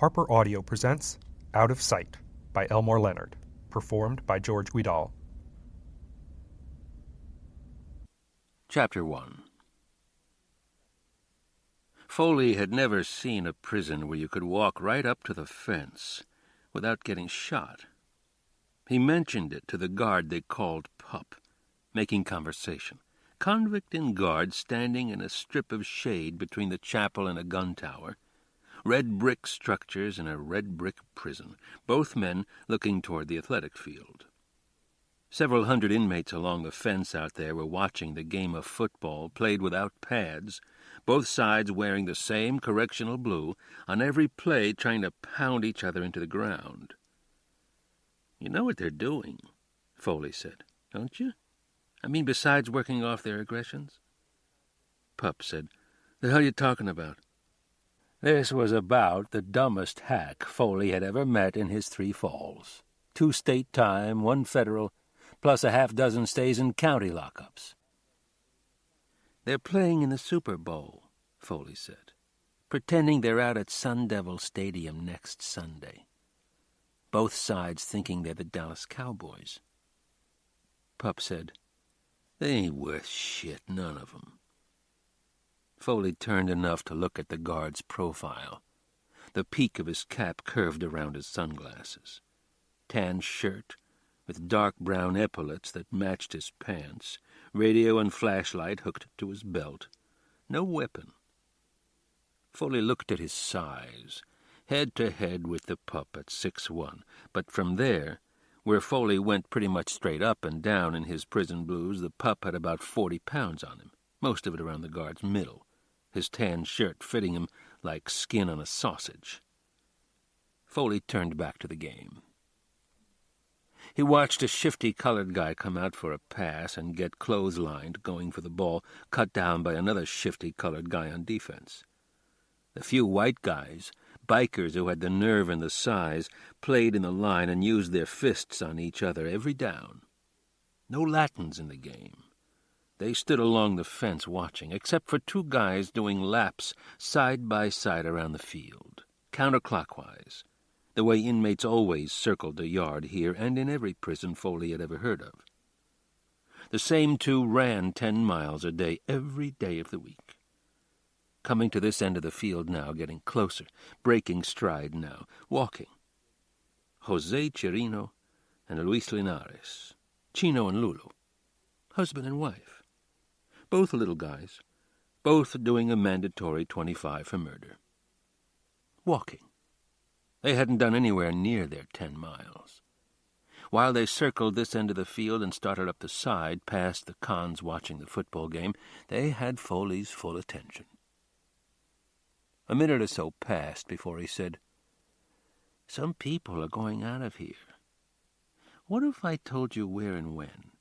Harper Audio presents Out of Sight by Elmore Leonard, performed by George Guidall. Chapter 1. Foley had never seen a prison where you could walk right up to the fence without getting shot. He mentioned it to the guard they called Pup, making conversation. Convict and guard standing in a strip of shade between the chapel and a gun tower. Red brick structures in a red brick prison, both men looking toward the athletic field. Several hundred inmates along the fence out there were watching the game of football played without pads, both sides wearing the same correctional blue, on every play trying to pound each other into the ground. "You know what they're doing," Foley said, "don't you? I mean, besides working off their aggressions?" Pup said, "The hell you talking about?" This was about the dumbest hack Foley had ever met in his 3 falls. 2 state time, 1 federal, plus a half-dozen stays in county lockups. "They're playing in the Super Bowl," Foley said, "pretending they're out at Sun Devil Stadium next Sunday. Both sides thinking they're the Dallas Cowboys." Pup said, "They ain't worth shit, none of 'em." Foley turned enough to look at the guard's profile. The peak of his cap curved around his sunglasses. Tan shirt, with dark brown epaulets that matched his pants, radio and flashlight hooked to his belt. No weapon. Foley looked at his size, head-to-head with the Pup at 6'1", but from there, where Foley went pretty much straight up and down in his prison blues, the Pup had about 40 pounds on him, most of it around the guard's middle, his tan shirt fitting him like skin on a sausage. Foley turned back to the game. He watched a shifty colored guy come out for a pass and get clotheslined going for the ball, cut down by another shifty colored guy on defense. The few white guys, bikers who had the nerve and the size, played in the line and used their fists on each other every down. No Latins in the game. They stood along the fence watching, except for 2 guys doing laps side by side around the field, counterclockwise, the way inmates always circled the yard here and in every prison Foley had ever heard of. The same 2 ran 10 miles a day, every day of the week. Coming to this end of the field now, getting closer, breaking stride now, walking. Jose Chirino and Luis Linares, Chino and Lulu, husband and wife. Both little guys, both doing a mandatory 25 for murder. Walking. They hadn't done anywhere near their 10 miles. While they circled this end of the field and started up the side past the cons watching the football game, they had Foley's full attention. A minute or so passed before he said, "Some people are going out of here. What if I told you where and when?"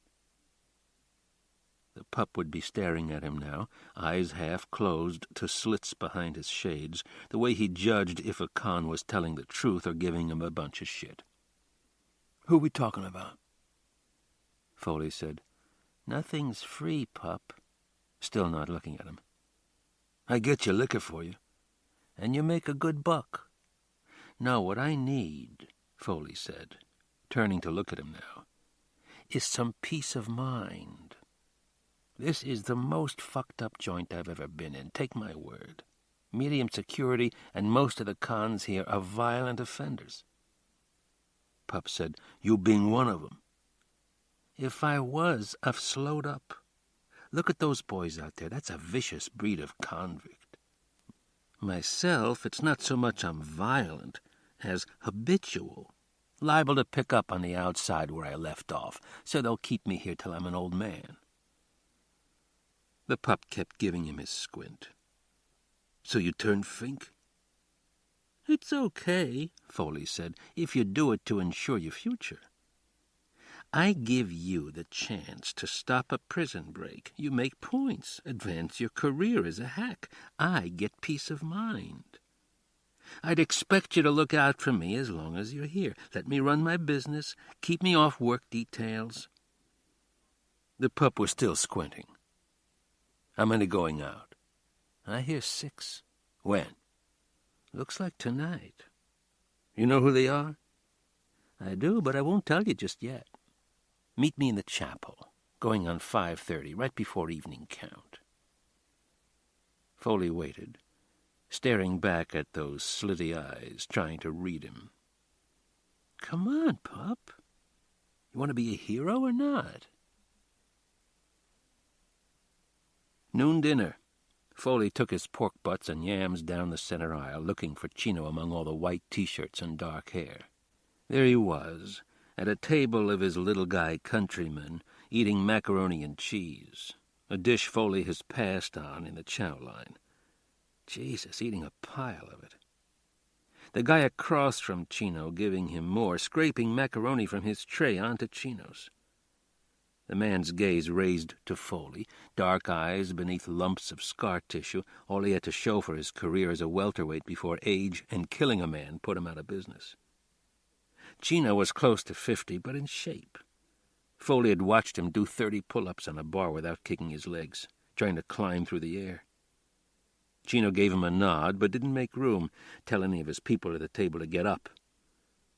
The Pup would be staring at him now, eyes half closed to slits behind his shades, the way he judged if a con was telling the truth or giving him a bunch of shit. "Who we talking about?" Foley said, "Nothing's free, Pup," still not looking at him. "I get your liquor for you. And you make a good buck." "No, what I need," Foley said, turning to look at him now, "is some peace of mind. This is the most fucked up joint I've ever been in, take my word. Medium security, and most of the cons here are violent offenders." Pup said, "You being one of 'em." "If I was, I've slowed up. Look at those boys out there. That's a vicious breed of convict. Myself, it's not so much I'm violent as habitual, liable to pick up on the outside where I left off, so they'll keep me here till I'm an old man." The Pup kept giving him his squint. "So you turned Fink?" "It's okay," Foley said, "if you do it to ensure your future. I give you the chance to stop a prison break. You make points, advance your career as a hack. I get peace of mind. I'd expect you to look out for me as long as you're here. Let me run my business, keep me off work details." The Pup was still squinting. "How many going out?" "I hear 6. "When?" "Looks like tonight. You know who they are? I do, but I won't tell you just yet. Meet me in the chapel, going on 5:30, right before evening count. Foley waited, staring back at those slitty eyes, trying to read him. Come on, pup. You want to be a hero or not? Noon dinner. Foley took his pork butts and yams down the center aisle, looking for Chino among all the white T-shirts and dark hair. There he was, at a table of his little guy countrymen, eating macaroni and cheese, a dish Foley has passed on in the chow line. Jesus, eating a pile of it. The guy across from Chino giving him more, scraping macaroni from his tray onto Chino's. The man's gaze raised to Foley, dark eyes beneath lumps of scar tissue, all he had to show for his career as a welterweight before age and killing a man put him out of business. Chino was close to 50, but in shape. Foley had watched him do 30 pull-ups on a bar without kicking his legs, trying to climb through the air. Chino gave him a nod, but didn't make room, tell any of his people at the table to get up.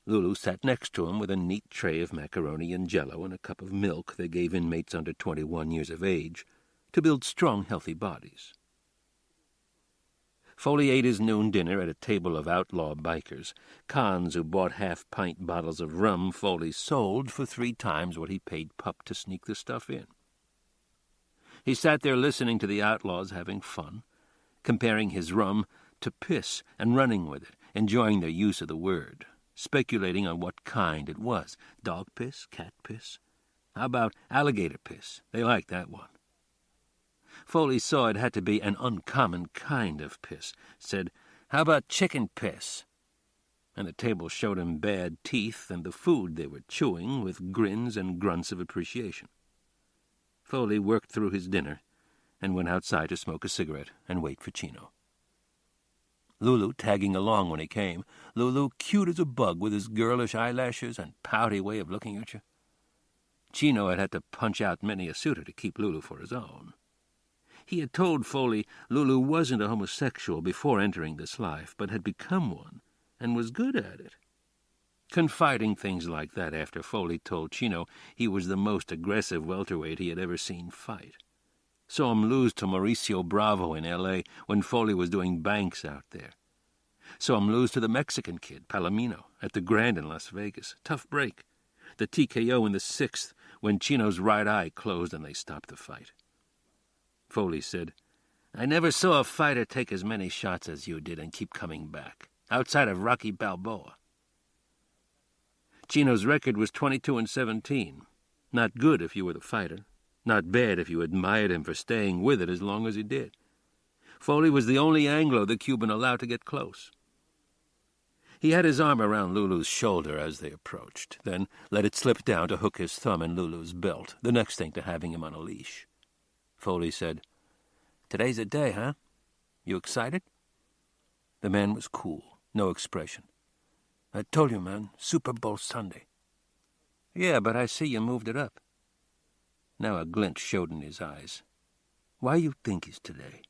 Lulu sat next to him with a neat tray of macaroni and jello and a cup of milk they gave inmates under 21 years of age to build strong, healthy bodies. Foley ate his noon dinner at a table of outlaw bikers, cons who bought half-pint bottles of rum Foley sold for 3 times what he paid Pup to sneak the stuff in. He sat there listening to the outlaws having fun, comparing his rum to piss and running with it, enjoying their use of the word, speculating on what kind it was. Dog piss? Cat piss? How about alligator piss? They liked that one. Foley saw it had to be an uncommon kind of piss, said, "How about chicken piss?" And the table showed him bad teeth and the food they were chewing with grins and grunts of appreciation. Foley worked through his dinner and went outside to smoke a cigarette and wait for Chino. Lulu tagging along when he came. Lulu cute as a bug with his girlish eyelashes and pouty way of looking at you. Chino had to punch out many a suitor to keep Lulu for his own. He had told Foley Lulu wasn't a homosexual before entering this life, but had become one, and was good at it. Confiding things like that after Foley told Chino he was the most aggressive welterweight he had ever seen fight. Saw him lose to Mauricio Bravo in L.A. when Foley was doing banks out there. Saw him lose to the Mexican kid, Palomino, at the Grand in Las Vegas. Tough break. The TKO in the 6th when Chino's right eye closed and they stopped the fight. Foley said, "I never saw a fighter take as many shots as you did and keep coming back, outside of Rocky Balboa." Chino's record was 22-17. Not good if you were the fighter. Not bad if you admired him for staying with it as long as he did. Foley was the only Anglo the Cuban allowed to get close. He had his arm around Lulu's shoulder as they approached, then let it slip down to hook his thumb in Lulu's belt, the next thing to having him on a leash. Foley said, "Today's the day, huh? You excited?" The man was cool, no expression. "I told you, man, Super Bowl Sunday." "Yeah, but I see you moved it up." Now a glint showed in his eyes. "Why you think it's today?"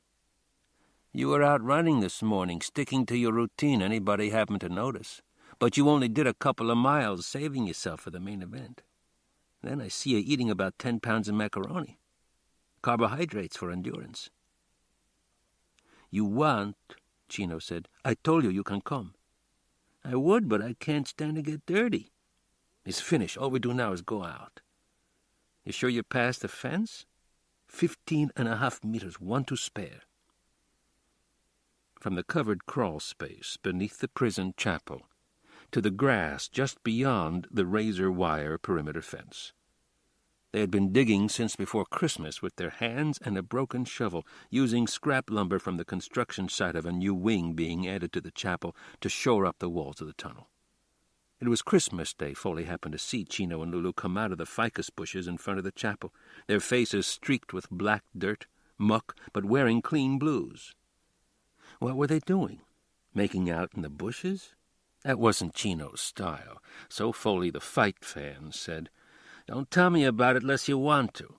"You were out running this morning, sticking to your routine anybody happened to notice. But you only did a couple of miles, saving yourself for the main event. Then I see you eating about 10 pounds of macaroni. Carbohydrates for endurance." "You want," Chino said. "I told you can come." "I would, but I can't stand to get dirty." "It's finished. All we do now is go out." "You sure you're past the fence?" 15.5 meters, 1 to spare. From the covered crawl space beneath the prison chapel to the grass just beyond the razor wire perimeter fence. They had been digging since before Christmas with their hands and a broken shovel, using scrap lumber from the construction site of a new wing being added to the chapel to shore up the walls of the tunnel. It was Christmas Day. Foley happened to see Chino and Lulu come out of the ficus bushes in front of the chapel, their faces streaked with black dirt, muck, but wearing clean blues. What were they doing? Making out in the bushes? That wasn't Chino's style, so Foley, the fight fan, said, "Don't tell me about it unless you want to."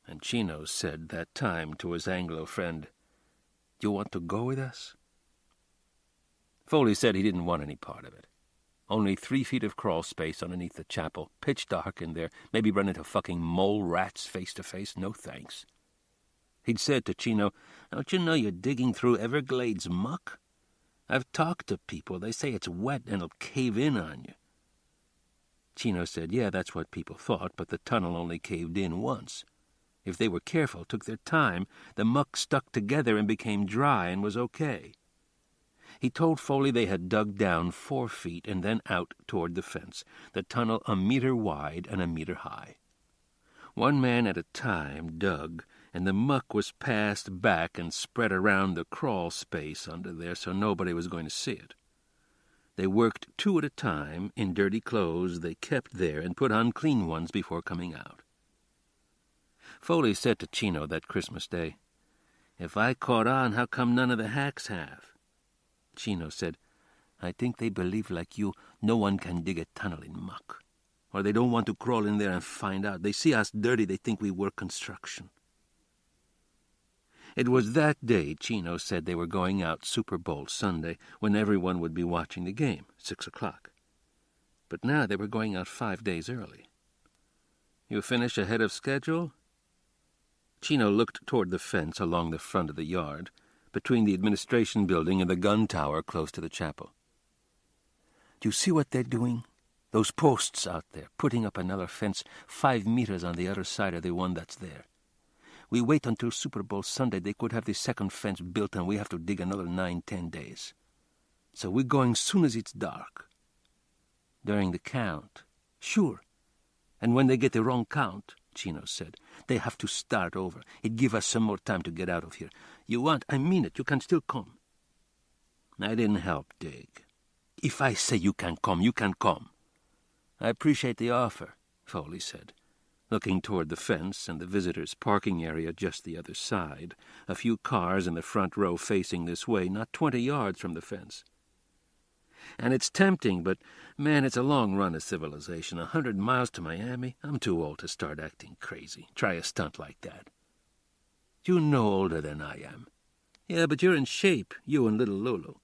And Chino said that time to his Anglo friend, "You want to go with us?" Foley said he didn't want any part of it. Only 3 feet of crawl space underneath the chapel. Pitch dark in there. Maybe run into fucking mole rats face to face. No thanks. He'd said to Chino, "Don't you know you're digging through Everglades muck? I've talked to people. They say it's wet and it'll cave in on you." Chino said, yeah, that's what people thought, but the tunnel only caved in once. If they were careful, took their time, the muck stuck together and became dry and was okay. He told Foley they had dug down 4 feet and then out toward the fence, the tunnel a meter wide and a meter high. One man at a time dug, and the muck was passed back and spread around the crawl space under there so nobody was going to see it. They worked 2 at a time in dirty clothes they kept there and put on clean ones before coming out. Foley said to Chino that Christmas Day, "If I caught on, how come none of the hacks have?" Chino said, "I think they believe like you no one can dig a tunnel in muck. Or they don't want to crawl in there and find out. They see us dirty, they think we work construction." It was that day Chino said they were going out Super Bowl Sunday, when everyone would be watching the game, 6 o'clock. But now they were going out 5 days early. "You finish ahead of schedule?" Chino looked toward the fence along the front of the yard, between the administration building and the gun tower close to the chapel. "Do you see what they're doing? Those posts out there, putting up another fence 5 meters on the other side of the one that's there. We wait until Super Bowl Sunday, they could have the second fence built and we have to dig another 9-10 days. So we're going soon as it's dark. During the count, sure. And when they get the wrong count," Chino said, "they have to start over. It give us some more time to get out of here. You want, I mean it, you can still come." I didn't help dig. "If I say you can come, you can come." "I appreciate the offer," Foley said, looking toward the fence and the visitors' parking area just the other side, a few cars in the front row facing this way, not 20 yards from the fence. "And it's tempting, but, man, it's a long run of civilization. 100 miles to Miami? I'm too old to start acting crazy. Try a stunt like that." "You're no older than I am." "Yeah, but you're in shape, you and little Lulu."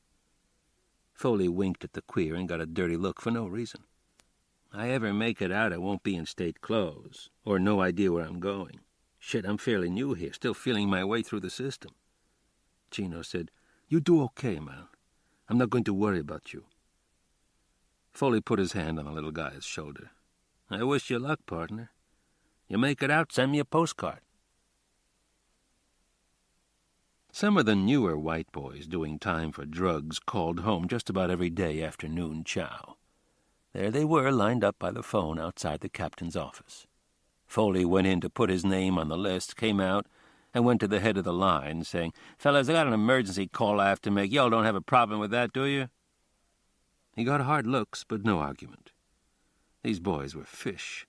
Foley winked at the queer and got a dirty look for no reason. "I ever make it out, I won't be in state clothes, or no idea where I'm going. Shit, I'm fairly new here, still feeling my way through the system." Chino said, "You do okay, man. I'm not going to worry about you." Foley put his hand on the little guy's shoulder. "I wish you luck, partner. You make it out, send me a postcard." Some of the newer white boys doing time for drugs called home just about every day after noon chow. There they were, lined up by the phone outside the captain's office. Foley went in to put his name on the list, came out, and went to the head of the line, saying, "Fellas, I got an emergency call I have to make. Y'all don't have a problem with that, do you?" He got hard looks, but no argument. These boys were fish,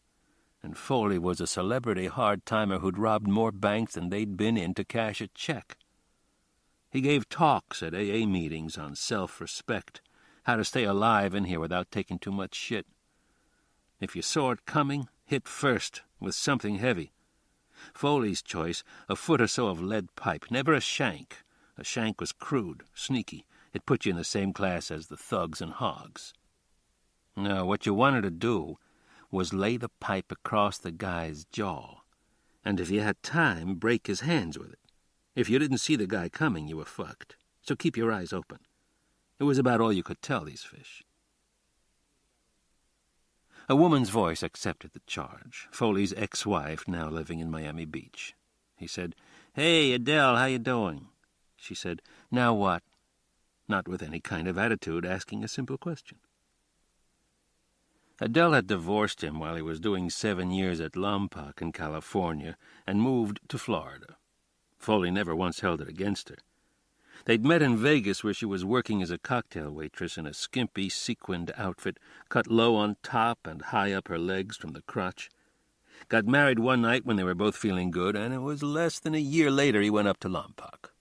and Foley was a celebrity hard-timer who'd robbed more banks than they'd been in to cash a check. He gave talks at AA meetings on self-respect, how to stay alive in here without taking too much shit. If you saw it coming, hit first with something heavy. Foley's choice, a foot or so of lead pipe, never a shank. A shank was crude, sneaky. It put you in the same class as the thugs and hogs. No, what you wanted to do was lay the pipe across the guy's jaw, and if you had time, break his hands with it. If you didn't see the guy coming, you were fucked. So keep your eyes open. It was about all you could tell these fish. A woman's voice accepted the charge, Foley's ex-wife now living in Miami Beach. He said, "Hey, Adele, how you doing?" She said, "Now what?" Not with any kind of attitude, asking a simple question. Adele had divorced him while he was doing 7 years at Lompoc in California and moved to Florida. Foley never once held it against her. They'd met in Vegas, where she was working as a cocktail waitress in a skimpy, sequined outfit, cut low on top and high up her legs from the crotch. Got married one night when they were both feeling good, and it was less than a year later he went up to Lompoc.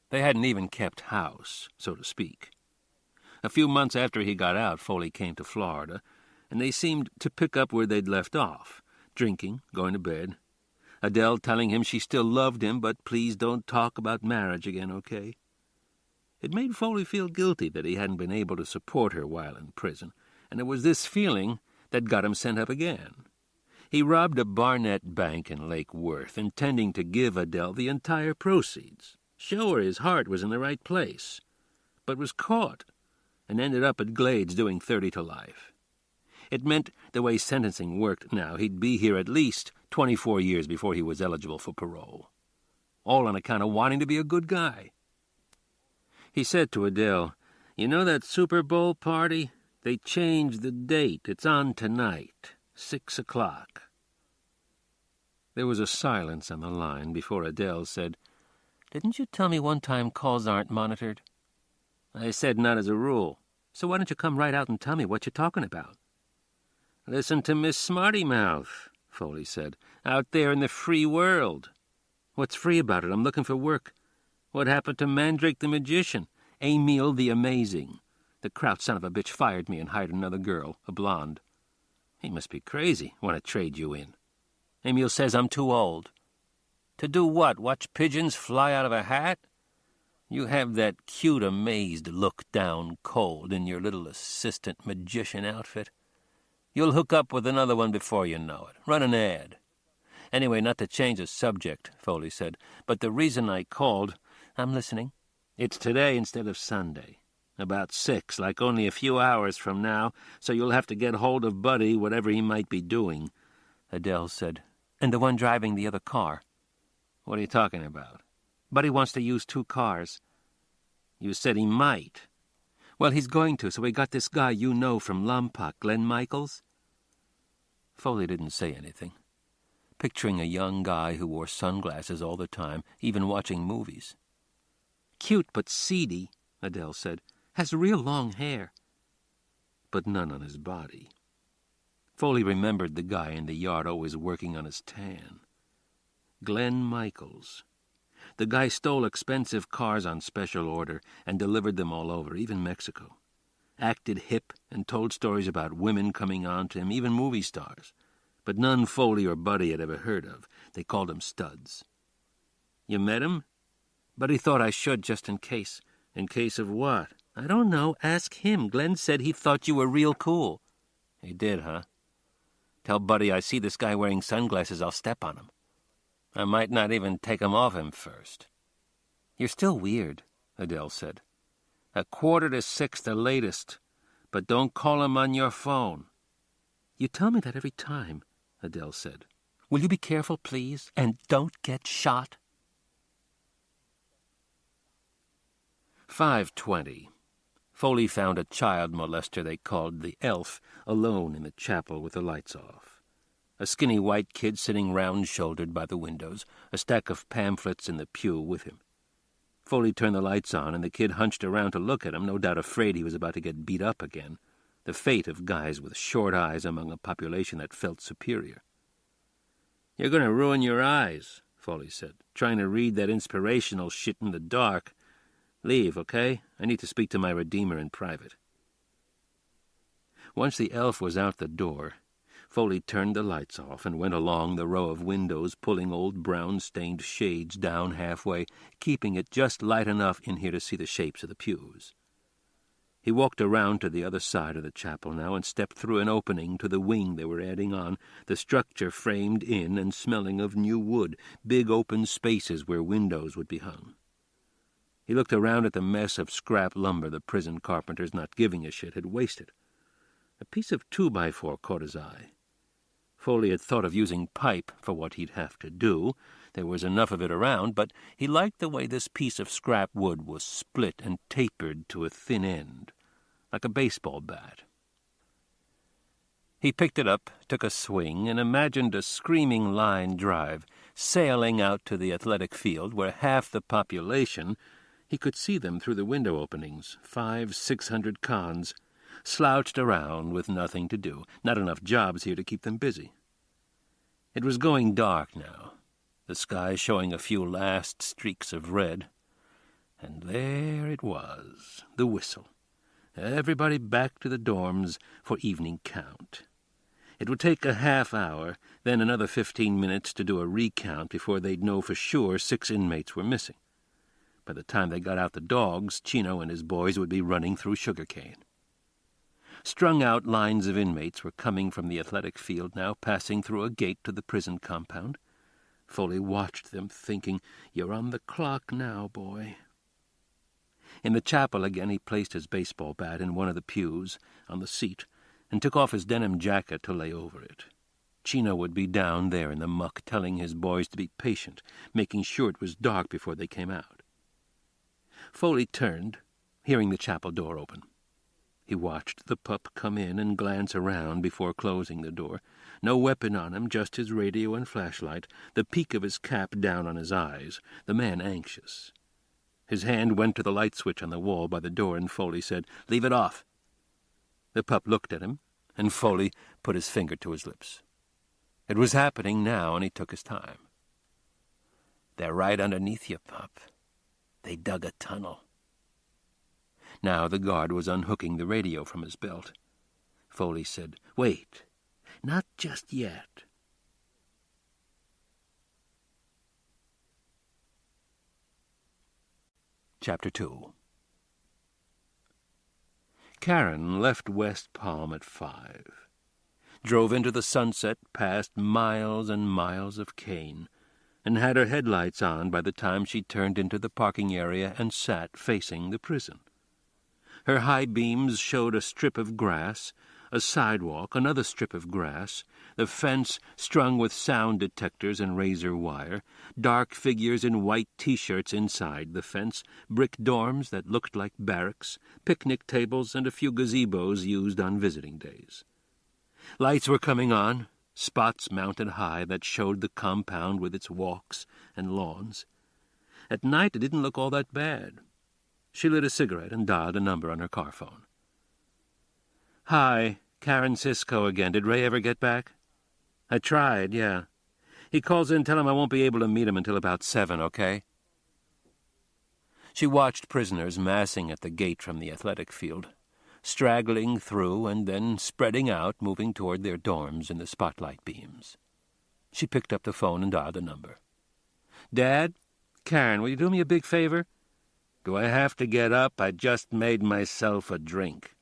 They hadn't even kept house, so to speak. A few months after he got out, Foley came to Florida, and they seemed to pick up where they'd left off, drinking, going to bed. Adele telling him she still loved him, but please don't talk about marriage again, okay? It made Foley feel guilty that he hadn't been able to support her while in prison, and it was this feeling that got him sent up again. He robbed a Barnett bank in Lake Worth, intending to give Adele the entire proceeds, show her his heart was in the right place, but was caught and ended up at Glades doing 30 to life. It meant the way sentencing worked now, he'd be here at least 24 years before he was eligible for parole. All on account of wanting to be a good guy. He said to Adele, "You know that Super Bowl party? They changed the date. It's on tonight, 6 o'clock. There was a silence on the line before Adele said, "Didn't you tell me one time calls aren't monitored?" "I said not as a rule. So why don't you come right out and tell me what you're talking about?" "Listen to Miss Smarty Mouth," Foley said, "out there in the free world." "What's free about it? I'm looking for work." "What happened to Mandrake the Magician? Emil the Amazing? The Kraut son of a bitch fired me and hired another girl, a blonde." "He must be crazy, want to trade you in." "Emil says I'm too old." "To do what, watch pigeons fly out of a hat? You have that cute, amazed look down cold in your little assistant magician outfit. You'll hook up with another one before you know it. Run an ad. Anyway, not to change the subject," Foley said, "but the reason I called—" "I'm listening." "It's today instead of Sunday. About 6, like only a few hours from now, so you'll have to get hold of Buddy, whatever he might be doing," Adele said. "And the one driving the other car?" "What are you talking about?" "Buddy wants to use 2 cars. "You said he might." "Well, he's going to, so we got this guy you know from Lompoc, Glenn Michaels." Foley didn't say anything, picturing a young guy who wore sunglasses all the time, even watching movies. "Cute but seedy," Adele said. "Has real long hair." But none on his body. Foley remembered the guy in the yard always working on his tan. Glenn Michaels. The guy stole expensive cars on special order and delivered them all over, even Mexico. Acted hip and told stories about women coming on to him, even movie stars. But none Foley or Buddy had ever heard of. They called him studs. "You met him?" "Buddy thought I should, just in case." "In case of what?" "I don't know. Ask him. Glenn said he thought you were real cool." "He did, huh?" "Tell Buddy I see this guy wearing sunglasses, I'll step on him. I might not even take 'em off him first." "You're still weird," Adele said. 1:45 the latest. But don't call him on your phone." "You tell me that every time," Adele said. "Will you be careful, please, and don't get shot?" 5:20. Foley found a child molester they called the Elf alone in the chapel with the lights off. A skinny white kid sitting round-shouldered by the windows, a stack of pamphlets in the pew with him. Foley turned the lights on, and the kid hunched around to look at him, no doubt afraid he was about to get beat up again. The fate of guys with short eyes among a population that felt superior. "You're going to ruin your eyes," Foley said, "trying to read that inspirational shit in the dark. Leave, okay? I need to speak to my Redeemer in private." Once the Elf was out the door, Foley turned the lights off and went along the row of windows, pulling old brown-stained shades down halfway, keeping it just light enough in here to see the shapes of the pews. He walked around to the other side of the chapel now and stepped through an opening to the wing they were adding on, the structure framed in and smelling of new wood, big open spaces where windows would be hung. He looked around at the mess of scrap lumber the prison carpenters, not giving a shit, had wasted. A piece of 2x4 caught his eye. Foley had thought of using pipe for what he'd have to do. There was enough of it around, but he liked the way this piece of scrap wood was split and tapered to a thin end, like a baseball bat. He picked it up, took a swing, and imagined a screaming line drive, sailing out to the athletic field where half the population— he could see them through the window openings, 500-600 cons, slouched around with nothing to do, not enough jobs here to keep them busy. It was going dark now, the sky showing a few last streaks of red. And there it was, the whistle. Everybody back to the dorms for evening count. It would take a half hour, then another 15 minutes to do a recount before they'd know for sure 6 inmates were missing. By the time they got out the dogs, Chino and his boys would be running through sugarcane. Strung-out lines of inmates were coming from the athletic field now, passing through a gate to the prison compound. Foley watched them, thinking, "You're on the clock now, boy." In the chapel again he placed his baseball bat in one of the pews, on the seat, and took off his denim jacket to lay over it. Chino would be down there in the muck, telling his boys to be patient, making sure it was dark before they came out. Foley turned, hearing the chapel door open. He watched the pup come in and glance around before closing the door. No weapon on him, just his radio and flashlight, the peak of his cap down on his eyes, the man anxious. His hand went to the light switch on the wall by the door, and Foley said, "Leave it off." The pup looked at him, and Foley put his finger to his lips. It was happening now, and he took his time. "They're right underneath you, pup. They dug a tunnel." Now the guard was unhooking the radio from his belt. Foley said, "Wait, not just yet." Chapter 2. Karen left West Palm at 5. Drove into the sunset past miles and miles of cane, and had her headlights on by the time she turned into the parking area and sat facing the prison. Her high beams showed a strip of grass, a sidewalk, another strip of grass, the fence strung with sound detectors and razor wire, dark figures in white T-shirts inside the fence, brick dorms that looked like barracks, picnic tables, and a few gazebos used on visiting days. Lights were coming on, spots mounted high that showed the compound with its walks and lawns. At night it didn't look all that bad. She lit a cigarette and dialed a number on her car phone. "Hi, Karen Cisco again. Did Ray ever get back?" "I tried, yeah. He calls in, tell him I won't be able to meet him until about 7, okay?" She watched prisoners massing at the gate from the athletic field, straggling through and then spreading out, moving toward their dorms in the spotlight beams. She picked up the phone and dialed a number. "Dad? Karen, will you do me a big favor?" "Do I have to get up? I just made myself a drink."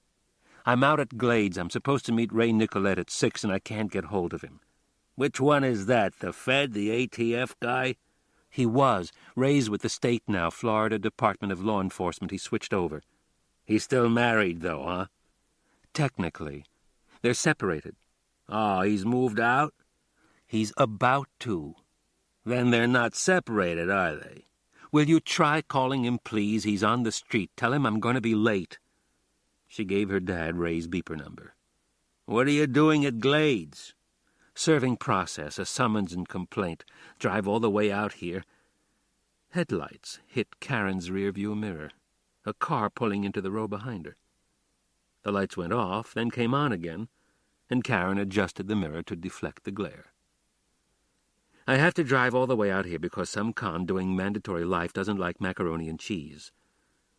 "I'm out at Glades. I'm supposed to meet Ray Nicolette at 6, and I can't get hold of him." "Which one is that, the Fed, the ATF guy?" "He was. Ray's with the state now, Florida Department of Law Enforcement. He switched over." "He's still married, though, huh?" "Technically. They're separated." "Oh, he's moved out?" "He's about to." "Then they're not separated, are they?" "Will you try calling him, please? He's on the street. Tell him I'm going to be late." She gave her dad Ray's beeper number. "What are you doing at Glades?" "Serving process, a summons and complaint. Drive all the way out here." Headlights hit Karen's rearview mirror, a car pulling into the row behind her. The lights went off, then came on again, and Karen adjusted the mirror to deflect the glare. "I have to drive all the way out here because some con doing mandatory life doesn't like macaroni and cheese.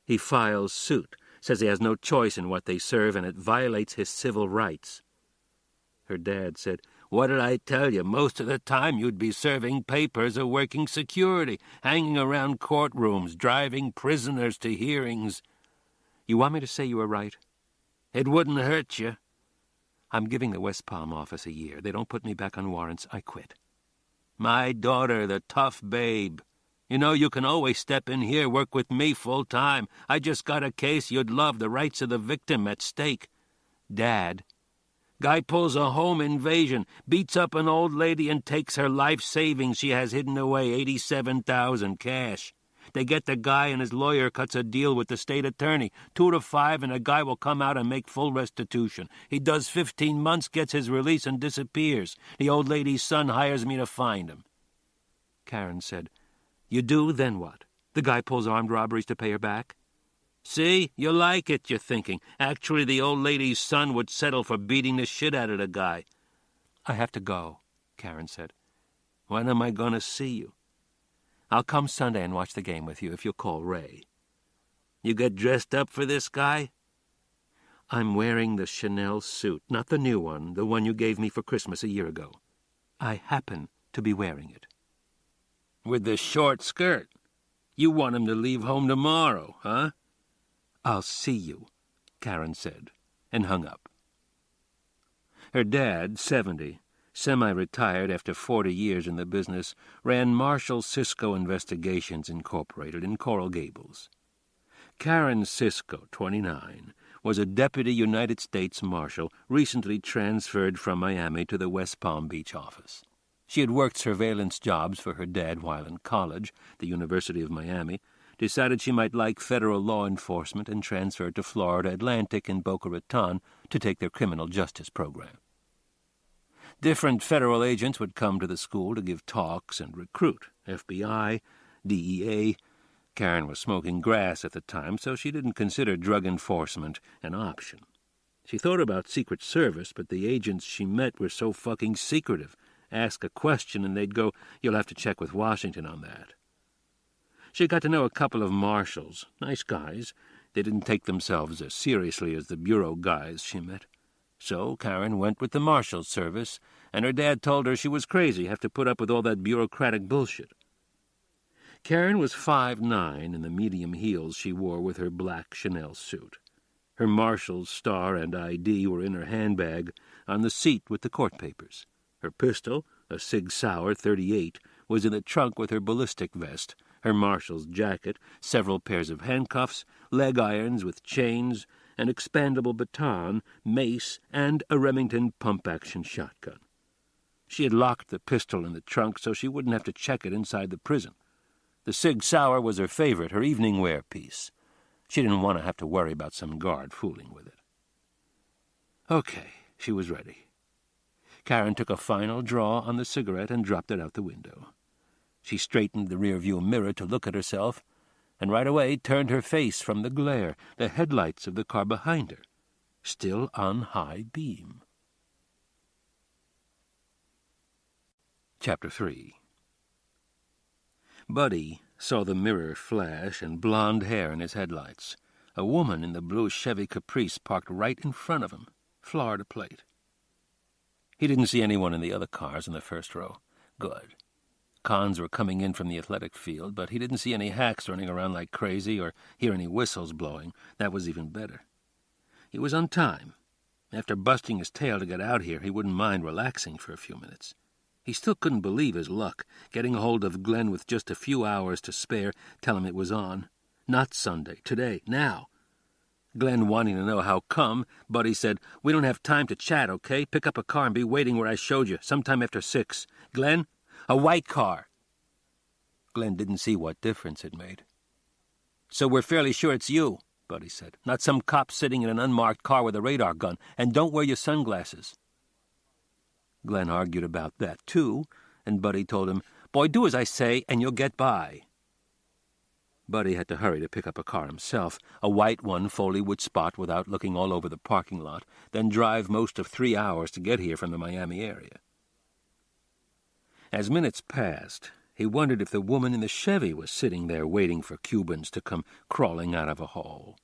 He files suit, says he has no choice in what they serve, and it violates his civil rights." Her dad said, "What did I tell you? Most of the time you'd be serving papers or working security, hanging around courtrooms, driving prisoners to hearings." "You want me to say you were right?" "It wouldn't hurt you." "I'm giving the West Palm office a year. They don't put me back on warrants. I quit." "My daughter, the tough babe. You know, you can always step in here, work with me full-time. I just got a case you'd love, the rights of the victim at stake." "Dad." "Guy pulls a home invasion, beats up an old lady and takes her life savings she has hidden away, $87,000 cash. They get the guy, and his lawyer cuts a deal with the state attorney, 2 to 5, and a guy will come out and make full restitution. He does 15 months, gets his release, and disappears. The old lady's son hires me to find him." Karen said, "You do, then what? The guy pulls armed robberies to pay her back?" "See, you like it, you're thinking. Actually, the old lady's son would settle for beating the shit out of the guy." "I have to go," Karen said. "When am I going to see you?" "I'll come Sunday and watch the game with you if you'll call Ray." "You get dressed up for this guy?" "I'm wearing the Chanel suit, not the new one, the one you gave me for Christmas a year ago. I happen to be wearing it." "With the short skirt? You want him to leave home tomorrow, huh?" "I'll see you," Karen said, and hung up. Her dad, 70, semi-retired after 40 years in the business, ran Marshall Cisco Investigations Incorporated in Coral Gables. Karen Cisco, 29, was a deputy United States Marshal recently transferred from Miami to the West Palm Beach office. She had worked surveillance jobs for her dad while in college, the University of Miami, decided she might like federal law enforcement and transferred to Florida Atlantic in Boca Raton to take their criminal justice program. Different federal agents would come to the school to give talks and recruit. FBI, DEA. Karen was smoking grass at the time, so she didn't consider drug enforcement an option. She thought about Secret Service, but the agents she met were so fucking secretive. Ask a question and they'd go, "You'll have to check with Washington on that." She got to know a couple of marshals, nice guys. They didn't take themselves as seriously as the bureau guys she met. So Karen went with the Marshal Service, and her dad told her she was crazy, have to put up with all that bureaucratic bullshit. Karen was 5'9" in the medium heels she wore with her black Chanel suit. Her marshal's star and ID were in her handbag on the seat with the court papers. Her pistol, a Sig Sauer .38, was in the trunk with her ballistic vest, her marshal's jacket, several pairs of handcuffs, leg irons with chains, an expandable baton, mace, and a Remington pump-action shotgun. She had locked the pistol in the trunk so she wouldn't have to check it inside the prison. The Sig Sauer was her favorite, her evening wear piece. She didn't want to have to worry about some guard fooling with it. Okay, she was ready. Karen took a final draw on the cigarette and dropped it out the window. She straightened the rearview mirror to look at herself, and right away turned her face from the glare, the headlights of the car behind her, still on high beam. Chapter 3. Buddy saw the mirror flash and blonde hair in his headlights. A woman in the blue Chevy Caprice parked right in front of him, Florida plate. He didn't see anyone in the other cars in the first row. Good. Cons were coming in from the athletic field, but he didn't see any hacks running around like crazy or hear any whistles blowing. That was even better. He was on time. After busting his tail to get out here, he wouldn't mind relaxing for a few minutes. He still couldn't believe his luck, getting a hold of Glenn with just a few hours to spare, tell him it was on. Not Sunday, today, now. Glenn wanting to know how come, Buddy said, "We don't have time to chat, okay? Pick up a car and be waiting where I showed you, sometime after 6. Glenn? A white car." Glenn didn't see what difference it made. "So we're fairly sure it's you," Buddy said. "Not some cop sitting in an unmarked car with a radar gun. And don't wear your sunglasses." Glenn argued about that, too, and Buddy told him, "Boy, do as I say, and you'll get by." Buddy had to hurry to pick up a car himself, a white one Foley would spot without looking all over the parking lot, then drive most of 3 hours to get here from the Miami area. As minutes passed, he wondered if the woman in the Chevy was sitting there waiting for Cubans to come crawling out of a hole.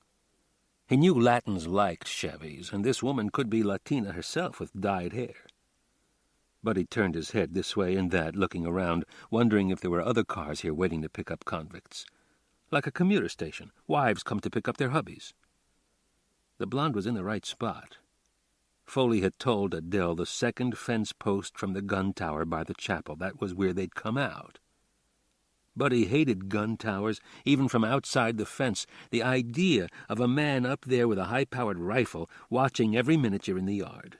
He knew Latins liked Chevys, and this woman could be Latina herself with dyed hair. Buddy turned his head this way and that, looking around, wondering if there were other cars here waiting to pick up convicts. Like a commuter station, wives come to pick up their hubbies. The blonde was in the right spot. Foley had told Adele the second fence post from the gun tower by the chapel. That was where they'd come out. Buddy hated gun towers, even from outside the fence. The idea of a man up there with a high-powered rifle watching every minute you're in the yard.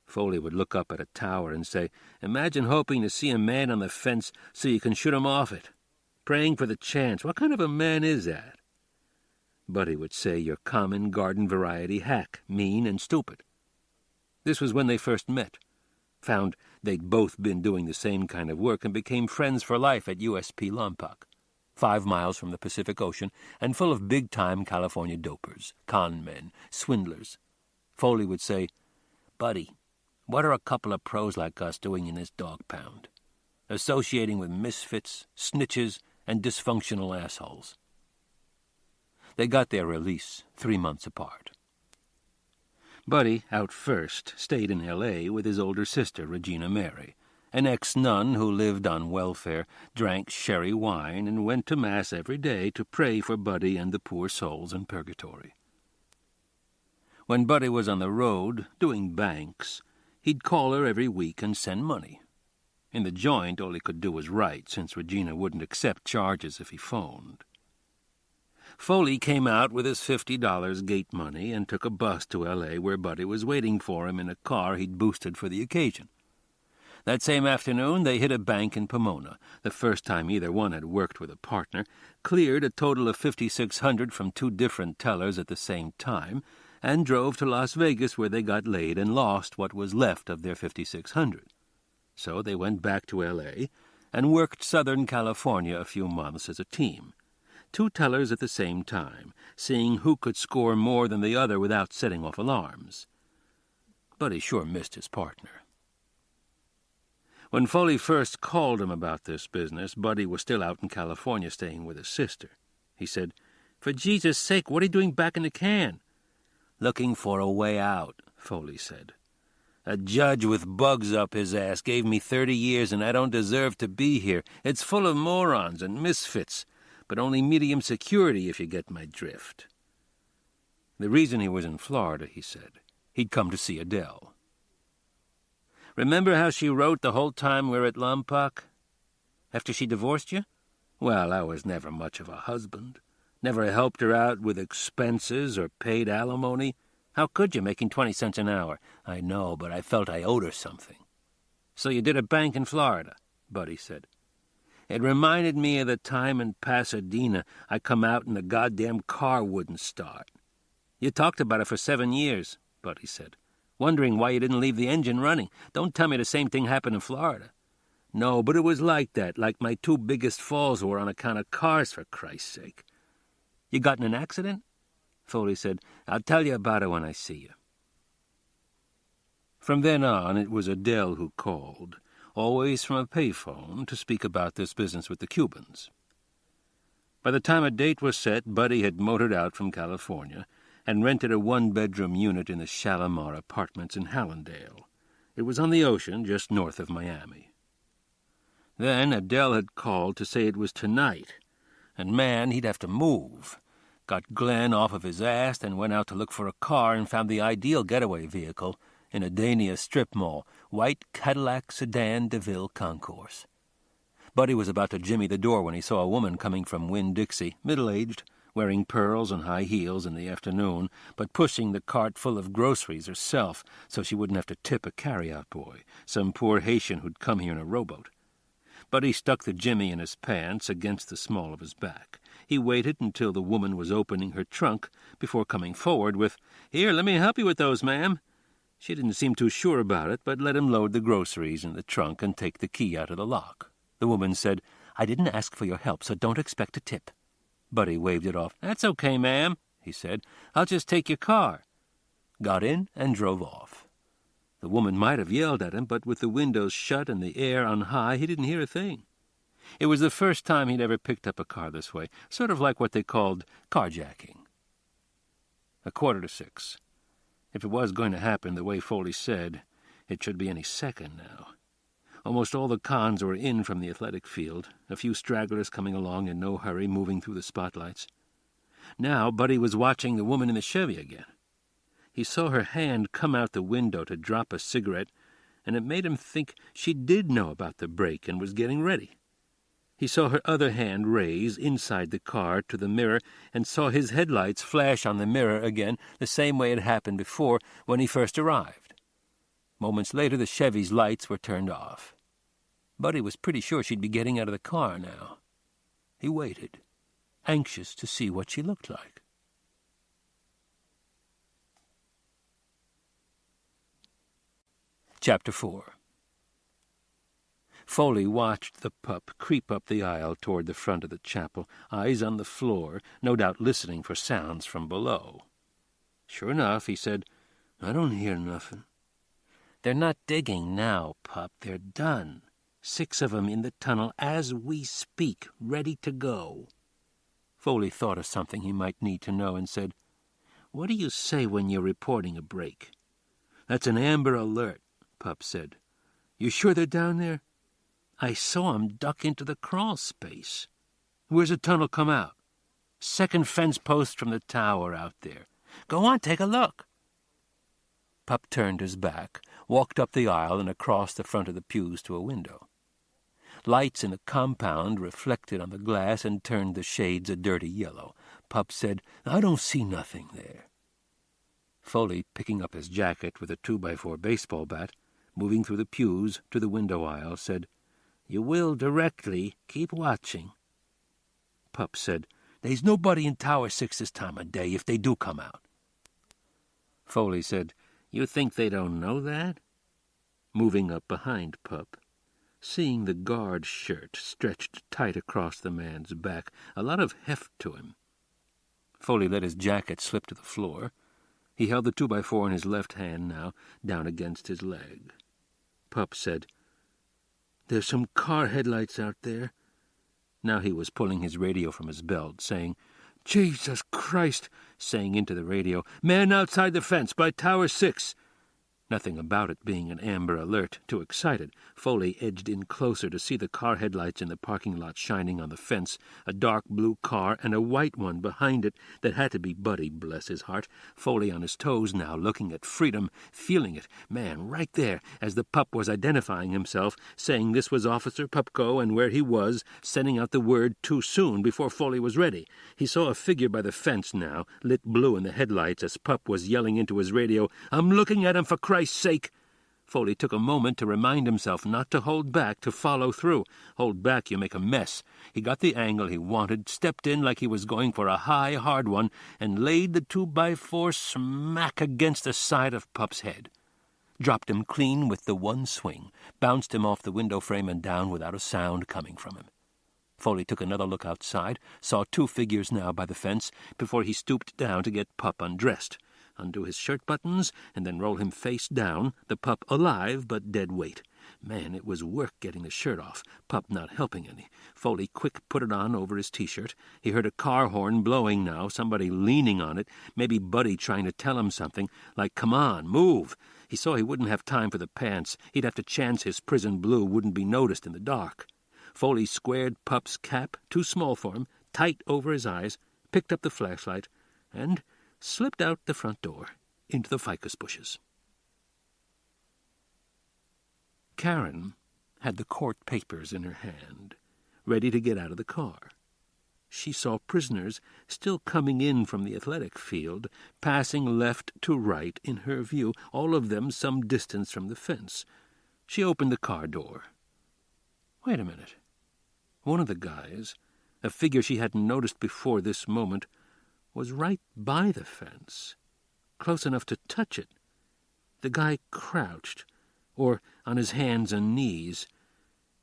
Foley would look up at a tower and say, "Imagine hoping to see a man on the fence so you can shoot him off it. Praying for the chance. What kind of a man is that?" Buddy would say, "Your common garden variety hack, mean and stupid." This was when they first met. Found they'd both been doing the same kind of work and became friends for life at USP Lompoc, 5 miles from the Pacific Ocean and full of big-time California dopers, con men, swindlers. Foley would say, "Buddy, what are a couple of pros like us doing in this dog pound? Associating with misfits, snitches, and dysfunctional assholes." They got their release 3 months apart. Buddy, out first, stayed in L.A. with his older sister, Regina Mary, an ex-nun who lived on welfare, drank sherry wine, and went to Mass every day to pray for Buddy and the poor souls in purgatory. When Buddy was on the road, doing banks, He'd call her every week and send money. In the joint, all he could do was write, since Regina wouldn't accept charges if he phoned. Foley came out with his $50 gate money and took a bus to L.A., where Buddy was waiting for him in a car he'd boosted for the occasion. That same afternoon, they hit a bank in Pomona, the first time either one had worked with a partner, cleared a total of $5,600 from two different tellers at the same time, and drove to Las Vegas, where they got laid and lost what was left of their $5,600. So they went back to L.A. and worked Southern California a few months as a team. Two tellers at the same time, seeing who could score more than the other without setting off alarms. But he sure missed his partner. When Foley first called him about this business, Buddy was still out in California staying with his sister. He said, "For Jesus' sake, what are you doing back in the can?" "Looking for a way out," Foley said. "A judge with bugs up his ass gave me 30 years, and I don't deserve to be here. It's full of morons and misfits, but only medium security if you get my drift." The reason he was in Florida, he said, he'd come to see Adele. "Remember how she wrote the whole time we were at Lompoc? After she divorced you? Well, I was never much of a husband. Never helped her out with expenses or paid alimony. How could you, making 20 cents an hour? I know, but I felt I owed her something." "So you did a bank in Florida," Buddy said. "It reminded me of the time in Pasadena I come out and the goddamn car wouldn't start." "You talked about it for 7 years," Buddy said, "wondering why you didn't leave the engine running. Don't tell me the same thing happened in Florida." "No, but it was like that, like my 2 biggest falls were on account of cars, for Christ's sake." "You got in an accident?" Foley said, "I'll tell you about it when I see you." From then on, it was Adele who called, always from a payphone, to speak about this business with the Cubans. By the time a date was set, Buddy had motored out from California and rented a 1-bedroom unit in the Shalimar Apartments in Hallandale. It was on the ocean, just north of Miami. Then Adele had called to say it was tonight, and man, he'd have to move. Got Glenn off of his ass, and went out to look for a car and found the ideal getaway vehicle in a Dania strip mall, white Cadillac sedan DeVille Concourse. Buddy was about to jimmy the door when he saw a woman coming from Winn-Dixie, middle-aged, wearing pearls and high heels in the afternoon, but pushing the cart full of groceries herself so she wouldn't have to tip a carry-out boy, some poor Haitian who'd come here in a rowboat. Buddy stuck the jimmy in his pants against the small of his back. He waited until the woman was opening her trunk before coming forward with, "Here, let me help you with those, ma'am." She didn't seem too sure about it, but let him load the groceries in the trunk and take the key out of the lock. The woman said, "I didn't ask for your help, so don't expect a tip." Buddy waved it off. "That's okay, ma'am," he said. "I'll just take your car." Got in and drove off. The woman might have yelled at him, but with the windows shut and the air on high, he didn't hear a thing. It was the first time he'd ever picked up a car this way, sort of like what they called carjacking. 6:15. If it was going to happen the way Foley said, it should be any second now. Almost all the cons were in from the athletic field, a few stragglers coming along in no hurry, moving through the spotlights. Now Buddy was watching the woman in the Chevy again. He saw her hand come out the window to drop a cigarette, and it made him think she did know about the break and was getting ready. He saw her other hand raise inside the car to the mirror and saw his headlights flash on the mirror again the same way it happened before when he first arrived. Moments later, the Chevy's lights were turned off. Buddy was pretty sure she'd be getting out of the car now. He waited, anxious to see what she looked like. Chapter 4. Foley watched the pup creep up the aisle toward the front of the chapel, eyes on the floor, no doubt listening for sounds from below. Sure enough, he said, "I don't hear nothing." "They're not digging now, pup. They're done. 6 of 'em in the tunnel as we speak, ready to go." Foley thought of something he might need to know and said, "What do you say when you're reporting a break?" "That's an Amber Alert," Pup said. "You sure they're down there?" "I saw 'em duck into the crawl space." "Where's the tunnel come out?" "Second fence post from the tower out there." "Go on, take a look." Pup turned his back, walked up the aisle and across the front of the pews to a window. Lights in the compound reflected on the glass and turned the shades a dirty yellow. Pup said, "I don't see nothing there." Foley, picking up his jacket with a 2x4 baseball bat, moving through the pews to the window aisle, said, "You will directly. Keep watching." Pup said, "There's nobody in Tower 6 this time of day if they do come out." Foley said, "You think they don't know that?" Moving up behind Pup, seeing the guard shirt stretched tight across the man's back, a lot of heft to him. Foley let his jacket slip to the floor. He held the 2x4 in his left hand now, down against his leg. Pup said, "There's some car headlights out there." Now he was pulling his radio from his belt, saying, "Jesus Christ," saying into the radio, "Man outside the fence by Tower 6. Nothing about it being an Amber Alert. Too excited, Foley edged in closer to see the car headlights in the parking lot shining on the fence, a dark blue car and a white one behind it that had to be Buddy, bless his heart. Foley on his toes now, looking at freedom, feeling it. Man, right there, as the pup was identifying himself, saying this was Officer Pupko and where he was, sending out the word too soon before Foley was ready. He saw a figure by the fence now, lit blue in the headlights as Pup was yelling into his radio, "I'm looking at him for Christ's sake." Foley took a moment to remind himself not to hold back, to follow through. Hold back, you make a mess. He got the angle he wanted, stepped in like he was going for a high, hard one, and laid the 2x4 smack against the side of Pup's head. Dropped him clean with the one swing, bounced him off the window frame and down without a sound coming from him. Foley took another look outside, saw two figures now by the fence, before he stooped down to get Pup undressed. Undo his shirt buttons, and then roll him face down, the pup alive but dead weight. Man, it was work getting the shirt off, Pup not helping any. Foley quick put it on over his T-shirt. He heard a car horn blowing now, somebody leaning on it, maybe Buddy trying to tell him something, like, "Come on, move." He saw he wouldn't have time for the pants. He'd have to chance his prison blue wouldn't be noticed in the dark. Foley squared Pup's cap, too small for him, tight over his eyes, picked up the flashlight, and slipped out the front door into the ficus bushes. Karen had the court papers in her hand, ready to get out of the car. She saw prisoners still coming in from the athletic field, passing left to right in her view, all of them some distance from the fence. She opened the car door. Wait a minute. One of the guys, a figure she hadn't noticed before this moment, was right by the fence, close enough to touch it. The guy crouched, or on his hands and knees.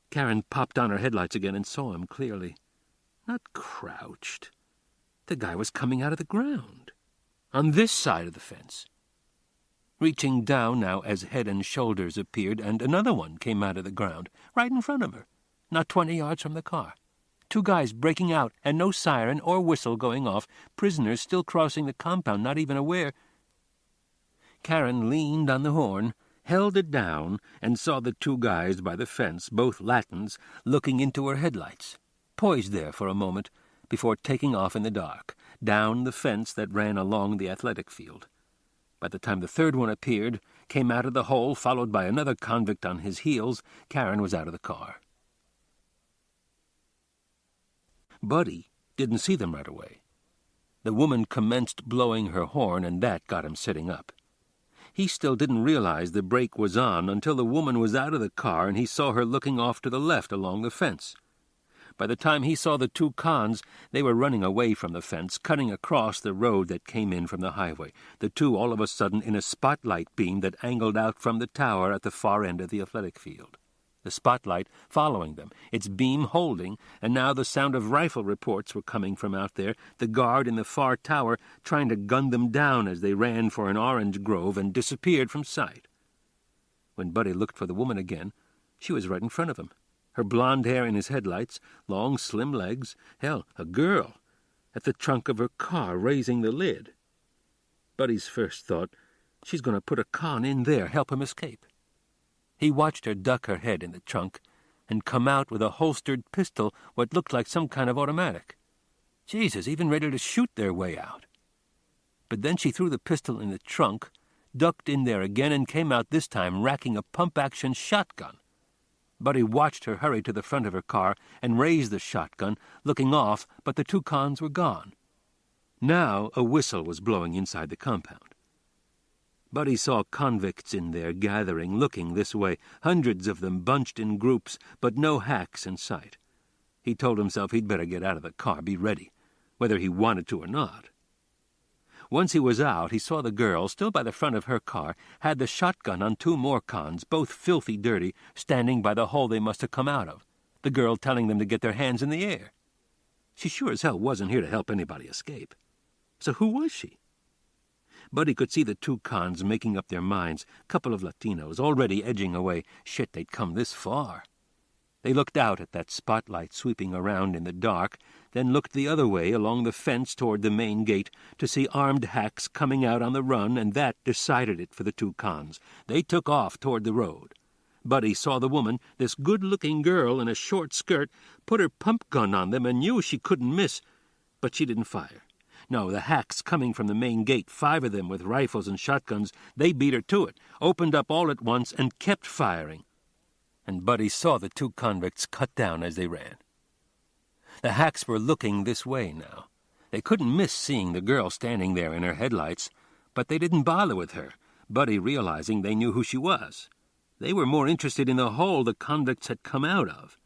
Karen popped on her headlights again and saw him clearly. Not crouched. The guy was coming out of the ground, on this side of the fence. Reaching down now as head and shoulders appeared, and another one came out of the ground, right in front of her, not 20 yards from the car. Two guys breaking out, and no siren or whistle going off, prisoners still crossing the compound, not even aware. Karen leaned on the horn, held it down, and saw the two guys by the fence, both Latins, looking into her headlights, poised there for a moment, before taking off in the dark, down the fence that ran along the athletic field. By the time the third one appeared, came out of the hole, followed by another convict on his heels, Karen was out of the car. Buddy didn't see them right away. The woman commenced blowing her horn, and that got him sitting up. He still didn't realize the brake was on until the woman was out of the car and he saw her looking off to the left along the fence. By the time he saw the two cons, they were running away from the fence, cutting across the road that came in from the highway, the two all of a sudden in a spotlight beam that angled out from the tower at the far end of the athletic field. The spotlight following them, its beam holding, and now the sound of rifle reports were coming from out there, the guard in the far tower trying to gun them down as they ran for an orange grove and disappeared from sight. When Buddy looked for the woman again, she was right in front of him, her blonde hair in his headlights, long slim legs, hell, a girl, at the trunk of her car raising the lid. Buddy's first thought, she's going to put a con in there, help him escape. He watched her duck her head in the trunk and come out with a holstered pistol, what looked like some kind of automatic. Jesus, even ready to shoot their way out. But then she threw the pistol in the trunk, ducked in there again and came out this time racking a pump-action shotgun. Buddy watched her hurry to the front of her car and raise the shotgun, looking off, but the two cons were gone. Now a whistle was blowing inside the compound. Buddy saw convicts in there gathering, looking this way, hundreds of them bunched in groups, but no hacks in sight. He told himself he'd better get out of the car, be ready, whether he wanted to or not. Once he was out, he saw the girl, still by the front of her car, had the shotgun on two more cons, both filthy dirty, standing by the hole they must have come out of, the girl telling them to get their hands in the air. She sure as hell wasn't here to help anybody escape. So who was she? Buddy could see the two cons making up their minds, couple of Latinos, already edging away. Shit, they'd come this far. They looked out at that spotlight sweeping around in the dark, then looked the other way along the fence toward the main gate to see armed hacks coming out on the run, and that decided it for the two cons. They took off toward the road. Buddy saw the woman, this good-looking girl in a short skirt, put her pump gun on them and knew she couldn't miss, but she didn't fire. No, the hacks coming from the main gate, 5 of them with rifles and shotguns, they beat her to it, opened up all at once, and kept firing. And Buddy saw the two convicts cut down as they ran. The hacks were looking this way now. They couldn't miss seeing the girl standing there in her headlights, but they didn't bother with her, Buddy realizing they knew who she was. They were more interested in the hole the convicts had come out of.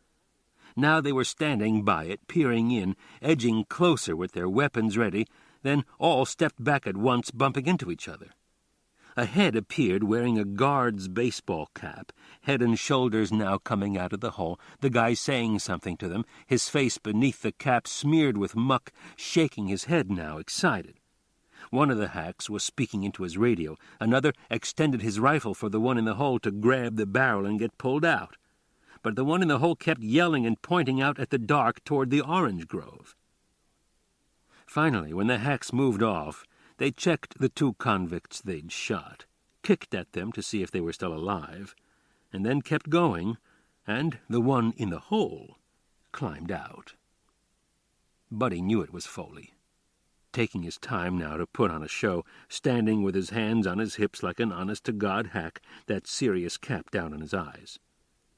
Now they were standing by it, peering in, edging closer with their weapons ready, then all stepped back at once, bumping into each other. A head appeared wearing a guard's baseball cap, head and shoulders now coming out of the hole, the guy saying something to them, his face beneath the cap smeared with muck, shaking his head now, excited. One of the hacks was speaking into his radio. Another extended his rifle for the one in the hole to grab the barrel and get pulled out. But the one in the hole kept yelling and pointing out at the dark toward the orange grove. Finally, when the hacks moved off, they checked the two convicts they'd shot, kicked at them to see if they were still alive, and then kept going, and the one in the hole climbed out. Buddy knew it was Foley, taking his time now to put on a show, standing with his hands on his hips like an honest-to-God hack, that serious cap down on his eyes.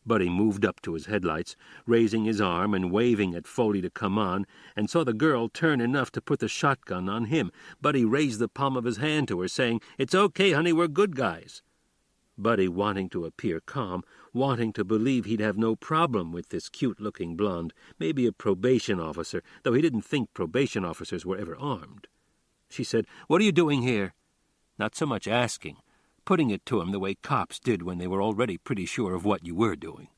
Buddy moved up to his headlights, raising his arm and waving at Foley to come on, and saw the girl turn enough to put the shotgun on him. Buddy raised the palm of his hand to her, saying, "It's okay, honey, we're good guys." Buddy, wanting to appear calm, wanting to believe he'd have no problem with this cute-looking blonde, maybe a probation officer, though he didn't think probation officers were ever armed. She said, "What are you doing here?" Not so much asking, putting it to him the way cops did when they were already pretty sure of what you were doing.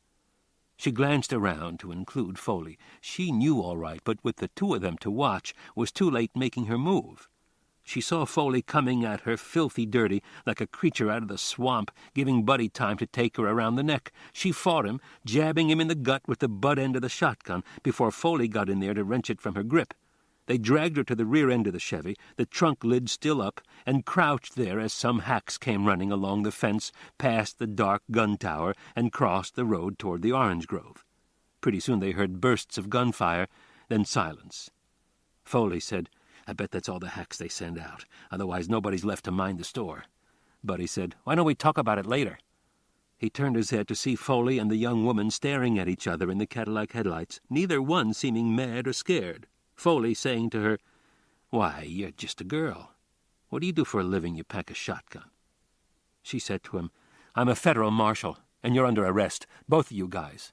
She glanced around to include Foley. She knew all right, but with the two of them to watch, was too late making her move. She saw Foley coming at her, filthy dirty, like a creature out of the swamp, giving Buddy time to take her around the neck. She fought him, jabbing him in the gut with the butt end of the shotgun, before Foley got in there to wrench it from her grip. They dragged her to the rear end of the Chevy, the trunk lid still up, and crouched there as some hacks came running along the fence, past the dark gun tower, and crossed the road toward the orange grove. Pretty soon they heard bursts of gunfire, then silence. Foley said, "I bet that's all the hacks they send out. Otherwise nobody's left to mind the store." Buddy said, "Why don't we talk about it later?" He turned his head to see Foley and the young woman staring at each other in the Cadillac headlights, neither one seeming mad or scared. Foley saying to her, "Why, you're just a girl. What do you do for a living, you pack a shotgun?" She said to him, "I'm a federal marshal, and you're under arrest, both of you guys."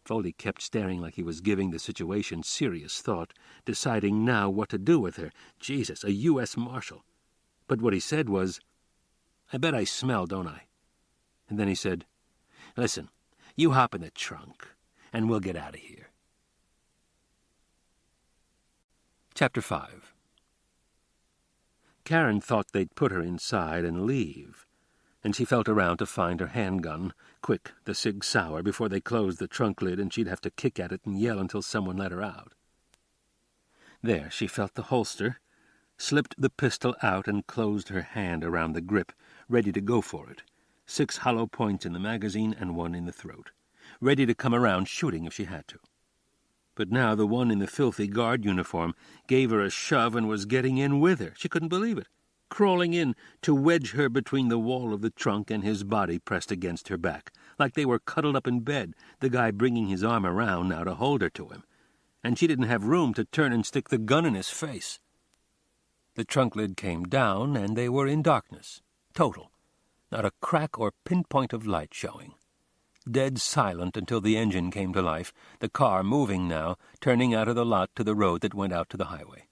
Foley kept staring like he was giving the situation serious thought, deciding now what to do with her. Jesus, a U.S. Marshal. But what he said was, "I bet I smell, don't I?" And then he said, "Listen, you hop in the trunk, and we'll get out of here." Chapter 5. Karen thought they'd put her inside and leave, and she felt around to find her handgun, quick, the Sig Sauer, before they closed the trunk lid and she'd have to kick at it and yell until someone let her out. There she felt the holster, slipped the pistol out and closed her hand around the grip, ready to go for it. 6 hollow points in the magazine and 1 in the throat, ready to come around shooting if she had to. But now the one in the filthy guard uniform gave her a shove and was getting in with her. She couldn't believe it. crawling in to wedge her between the wall of the trunk and his body pressed against her back, like they were cuddled up in bed, the guy bringing his arm around now to hold her to him. And she didn't have room to turn and stick the gun in his face. The trunk lid came down, and they were in darkness, total, not a crack or pinpoint of light showing. Dead silent until the engine came to life, the car moving now, turning out of the lot to the road that went out to the highway.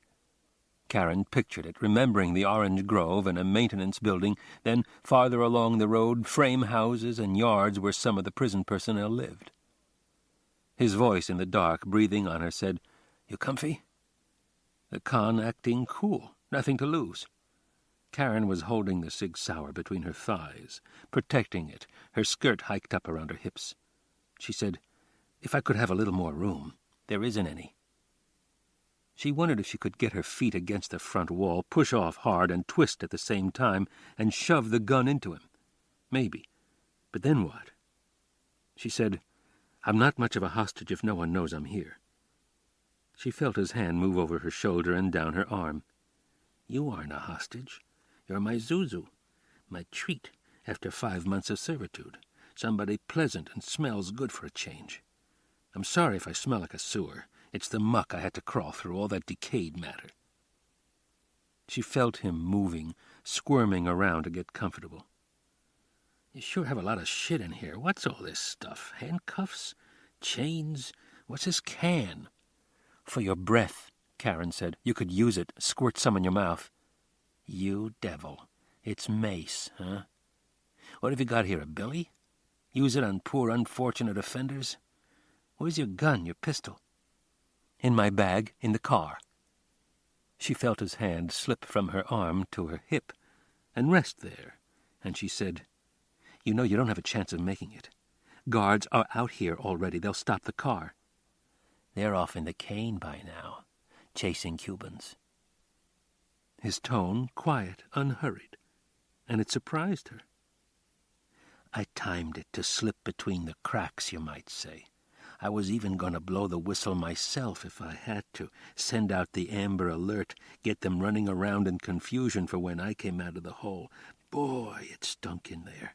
Karen pictured it, remembering the orange grove and a maintenance building, then farther along the road, frame houses and yards where some of the prison personnel lived. His voice in the dark, breathing on her, said, "You comfy?" The con acting cool, nothing to lose. Karen was holding the Sig Sauer between her thighs, protecting it, her skirt hiked up around her hips. She said, "If I could have a little more room. There isn't any." She wondered if she could get her feet against the front wall, push off hard and twist at the same time, and shove the gun into him. Maybe. But then what? She said, "I'm not much of a hostage if no one knows I'm here." She felt his hand move over her shoulder and down her arm. "You aren't a hostage. You're my Zuzu, my treat after 5 months of servitude. Somebody pleasant and smells good for a change. I'm sorry if I smell like a sewer. It's the muck I had to crawl through, all that decayed matter." She felt him moving, squirming around to get comfortable. "You sure have a lot of shit in here. What's all this stuff? Handcuffs? Chains? What's this can?" "For your breath," Karen said. "You could use it. Squirt some in your mouth." "You devil. It's mace, huh? What have you got here, a billy? Use it on poor unfortunate offenders? Where's your gun, your pistol?" "In my bag, in the car." She felt his hand slip from her arm to her hip and rest there, and she said, "You know you don't have a chance of making it. Guards are out here already. They'll stop the car." "They're off in the cane by now, chasing Cubans." His tone quiet, unhurried, and it surprised her. "I timed it to slip between the cracks, you might say. I was even going to blow the whistle myself if I had to, send out the Amber Alert, get them running around in confusion for when I came out of the hole. Boy, it stunk in there."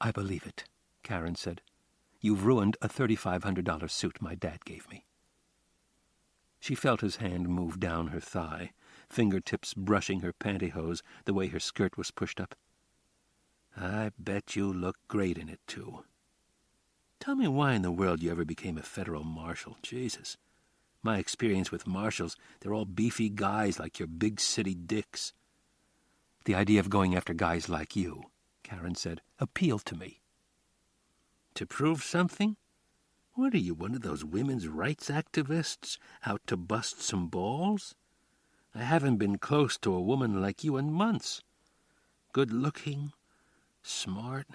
"I believe it," Karen said. "You've ruined a $3,500 suit my dad gave me." She felt his hand move down her thigh, fingertips brushing her pantyhose the way her skirt was pushed up. "I bet you look great in it, too. Tell me why in the world you ever became a federal marshal. Jesus. My experience with marshals, they're all beefy guys like your big city dicks." "The idea of going after guys like you," Karen said, "appealed to me." "To prove something? What are you, one of those women's rights activists, out to bust some balls? I haven't been close to a woman like you in months. Good-looking, smart.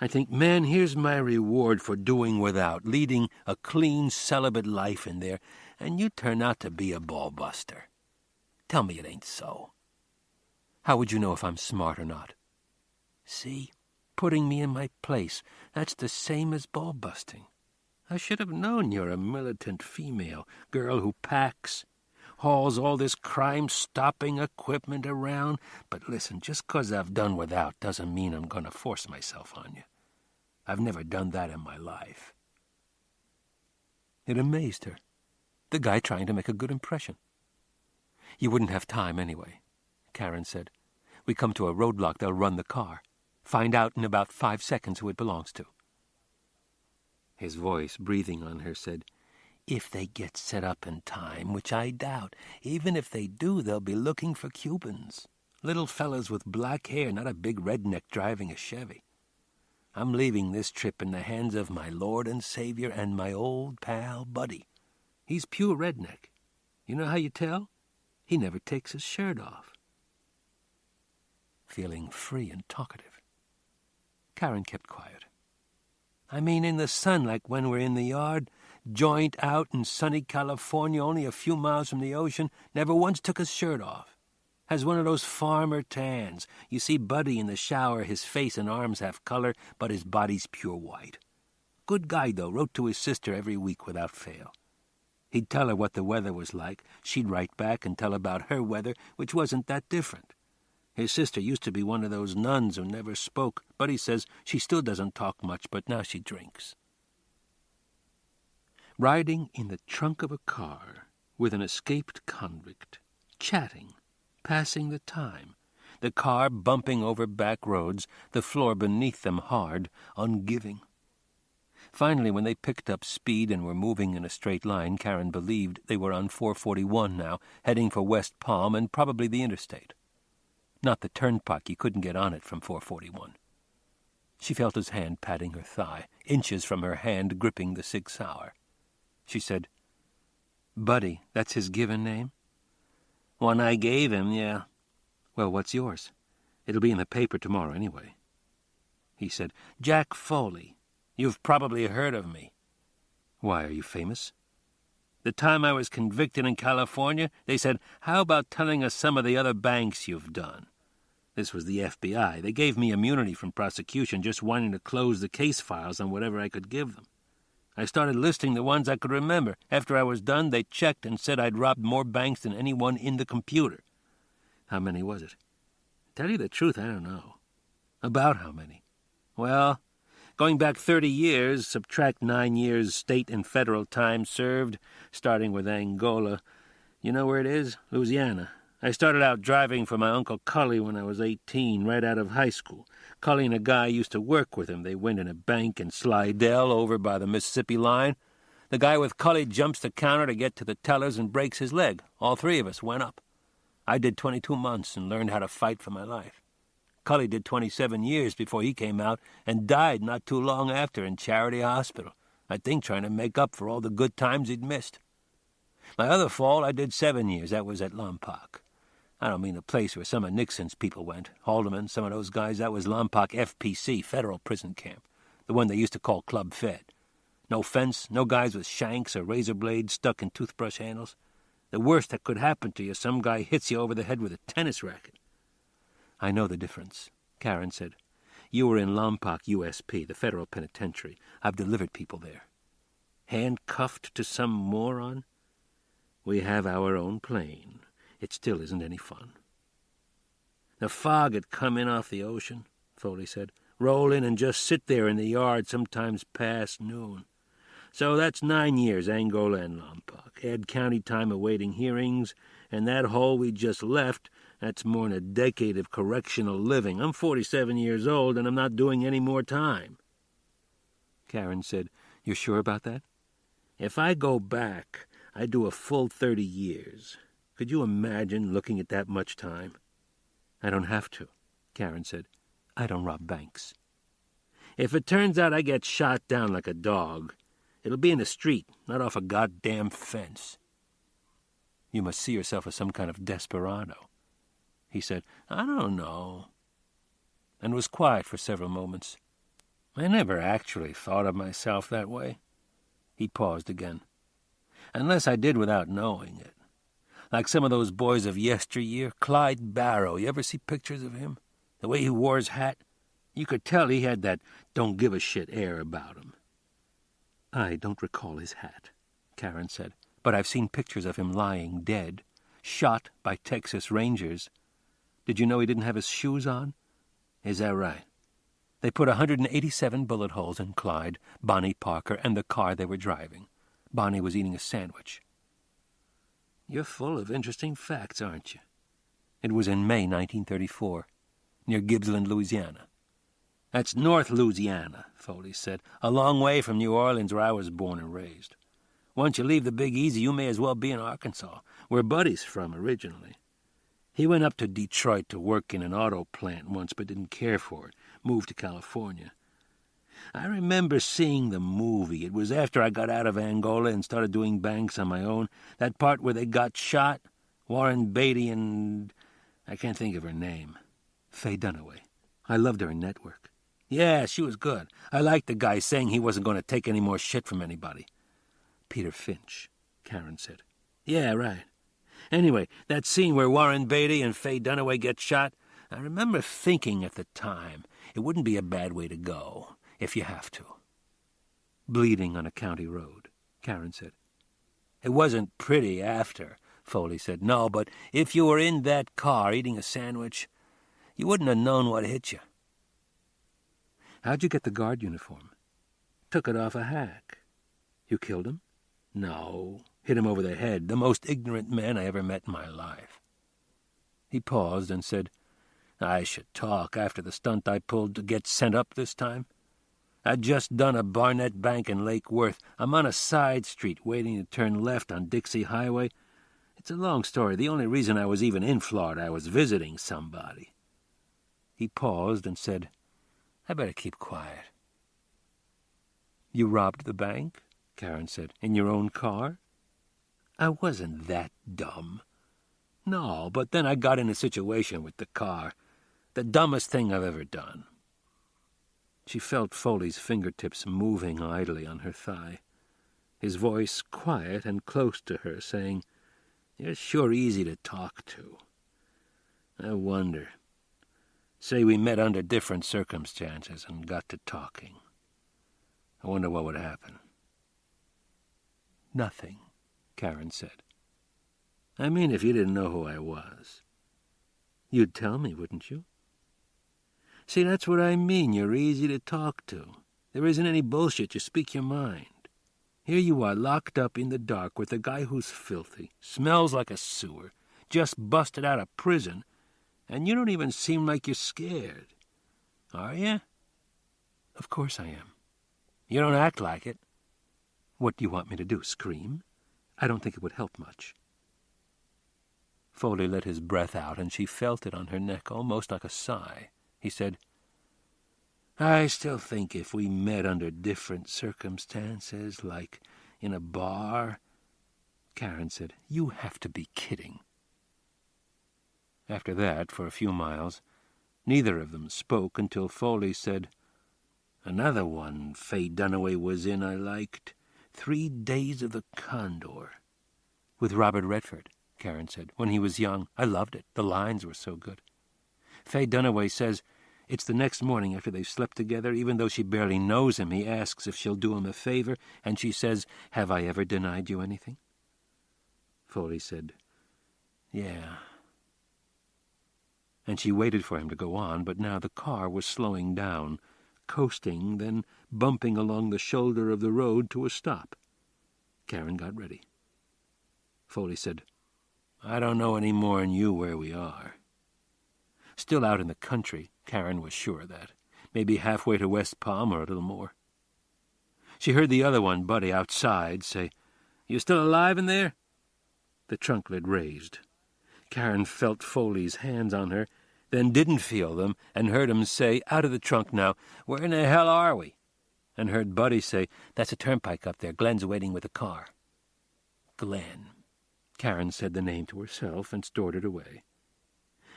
I think, man, here's my reward for doing without, leading a clean, celibate life in there, and you turn out to be a ball-buster. Tell me it ain't so." "How would you know if I'm smart or not?" "See? Putting me in my place. That's the same as ball-busting. I should have known you're a militant female, girl who packs, hauls all this crime-stopping equipment around. But listen, just 'cause I've done without doesn't mean I'm going to force myself on you. I've never done that in my life." It amazed her. The guy trying to make a good impression. "You wouldn't have time anyway," Karen said. "We come to a roadblock, they'll run the car. Find out in about 5 seconds who it belongs to." His voice, breathing on her, said, "If they get set up in time, which I doubt. Even if they do, they'll be looking for Cubans. Little fellas with black hair, not a big redneck driving a Chevy. I'm leaving this trip in the hands of my Lord and Savior and my old pal Buddy. He's pure redneck. You know how you tell? He never takes his shirt off." Feeling free and talkative, Karen kept quiet. "I mean in the sun, like when we're in the yard, joint out in sunny California, only a few miles from the ocean, never once took his shirt off. Has one of those farmer tans. You see Buddy in the shower, his face and arms have color, but his body's pure white. Good guy, though, wrote to his sister every week without fail. He'd tell her what the weather was like. She'd write back and tell about her weather, which wasn't that different. His sister used to be one of those nuns who never spoke, but he says she still doesn't talk much, but now she drinks. Riding in the trunk of a car with an escaped convict, chatting, passing the time, the car bumping over back roads, the floor beneath them hard, ungiving. Finally, when they picked up speed and were moving in a straight line, Karen believed they were on 441 now, heading for West Palm and probably the interstate. Not the turnpike, you couldn't get on it from 441. She felt his hand patting her thigh, inches from her hand gripping the Sig Sauer. She said, "Buddy, that's his given name?" "One I gave him, yeah." "Well, what's yours? It'll be in the paper tomorrow anyway." He said, "Jack Foley. You've probably heard of me." "Why, are you famous?" "The time I was convicted in California, they said, 'How about telling us some of the other banks you've done?' This was the FBI. They gave me immunity from prosecution, just wanting to close the case files on whatever I could give them. I started listing the ones I could remember. After I was done, they checked and said I'd robbed more banks than anyone in the computer." "How many was it?" "Tell you the truth, I don't know." "About how many?" "Well, going back 30 years, subtract 9 years state and federal time served, starting with Angola. You know where it is? Louisiana. I started out driving for my Uncle Cully when I was 18, right out of high school. Cully and a guy used to work with him. They went in a bank in Slidell over by the Mississippi line. The guy with Cully jumps the counter to get to the tellers and breaks his leg. All three of us went up. I did 22 months and learned how to fight for my life. Cully did 27 years before he came out and died not too long after in Charity Hospital, I think trying to make up for all the good times he'd missed. My other fall, I did 7 years. That was at Lompoc. I don't mean the place where some of Nixon's people went. Haldeman, some of those guys, that was Lompoc FPC, Federal Prison Camp, the one they used to call Club Fed. No fence, no guys with shanks or razor blades stuck in toothbrush handles. The worst that could happen to you, some guy hits you over the head with a tennis racket. "I know the difference," Karen said. "You were in Lompoc USP, the Federal Penitentiary. I've delivered people there." "Handcuffed to some moron?" "We have our own plane. It still isn't any fun." "The fog had come in off the ocean," Foley said. "Roll in and just sit there in the yard, sometimes past noon. So that's 9 years, Angola and Lompoc. Add county time awaiting hearings, and that hole we just left, that's more than a decade of correctional living. I'm 47 years old, and I'm not doing any more time." Karen said, "You're sure about that?" "If I go back, I do a full 30 years. Could you imagine looking at that much time?" "I don't have to," Karen said. "I don't rob banks." "If it turns out I get shot down like a dog, it'll be in the street, not off a goddamn fence." "You must see yourself as some kind of desperado." He said, "I don't know," and was quiet for several moments. "I never actually thought of myself that way." He paused again. "Unless I did without knowing it. Like some of those boys of yesteryear, Clyde Barrow. You ever see pictures of him? The way he wore his hat? You could tell he had that don't-give-a-shit air about him." "I don't recall his hat," Karen said, "but I've seen pictures of him lying dead, shot by Texas Rangers. Did you know he didn't have his shoes on?" "Is that right?" "They put 187 bullet holes in Clyde, Bonnie Parker, and the car they were driving. Bonnie was eating a sandwich." "You're full of interesting facts, aren't you?" "It was in May 1934, near Gippsland, Louisiana." "That's North Louisiana," Foley said, "a long way from New Orleans, where I was born and raised. Once you leave the Big Easy, you may as well be in Arkansas, where Buddy's from originally. He went up to Detroit to work in an auto plant once, but didn't care for it. Moved to California. I remember seeing the movie. It was after I got out of Angola and started doing banks on my own. That part where they got shot, Warren Beatty and... I can't think of her name." "Faye Dunaway. I loved her in Network." "Yeah, she was good. I liked the guy saying he wasn't going to take any more shit from anybody." "Peter Finch," Karen said. "Yeah, right. Anyway, that scene where Warren Beatty and Faye Dunaway get shot, I remember thinking at the time, it wouldn't be a bad way to go, if you have to." "Bleeding on a county road," Karen said. "It wasn't pretty after," Foley said. "No, but if you were in that car eating a sandwich, You wouldn't have known what hit you. How'd you get the guard uniform? Took it off a hack. You killed him? No. Hit him over the head, the most ignorant man I ever met in my life. He paused and said, I should talk after the stunt I pulled to get sent up this time. I'd just done a Barnett Bank in Lake Worth. I'm on a side street waiting to turn left on Dixie Highway. It's a long story. The only reason I was even in Florida, I was visiting somebody. He paused and said, I better keep quiet. You robbed the bank? Karen said. In your own car? I wasn't that dumb. No, but then I got in a situation with the car. The dumbest thing I've ever done. She felt Foley's fingertips moving idly on her thigh. His voice quiet and close to her, saying, You're sure easy to talk to. I wonder. Say we met under different circumstances and got to talking. I wonder what would happen. Nothing, Karen said. I mean, if you didn't know who I was. You'd tell me, wouldn't you? See, that's what I mean. You're easy to talk to. There isn't any bullshit. You speak your mind. Here you are, locked up in the dark with a guy who's filthy, smells like a sewer, just busted out of prison, and you don't even seem like you're scared. Are you? Of course I am. You don't act like it. What do you want me to do, scream? I don't think it would help much. Foley let his breath out, and she felt it on her neck, almost like a sigh. He said, I still think if we met under different circumstances, like in a bar... Karen said, You have to be kidding. After that, for a few miles, neither of them spoke until Foley said, Another one Faye Dunaway was in I liked. 3 Days of the Condor. With Robert Redford, Karen said, when he was young. I loved it. The lines were so good. Faye Dunaway says it's the next morning after they've slept together. Even though she barely knows him, he asks if she'll do him a favor, and she says, Have I ever denied you anything? Foley said, Yeah. And she waited for him to go on, but now the car was slowing down, coasting, then bumping along the shoulder of the road to a stop. Karen got ready. Foley said, I don't know any more than you where we are. Still out in the country, Karen was sure of that. Maybe halfway to West Palm or a little more. She heard the other one, Buddy, outside, say, You still alive in there? The trunk lid raised. Karen felt Foley's hands on her, then didn't feel them, and heard him say, out of the trunk now, Where in the hell are we? And heard Buddy say, That's a turnpike up there. Glenn's waiting with a car. Glenn. Karen said the name to herself and stored it away.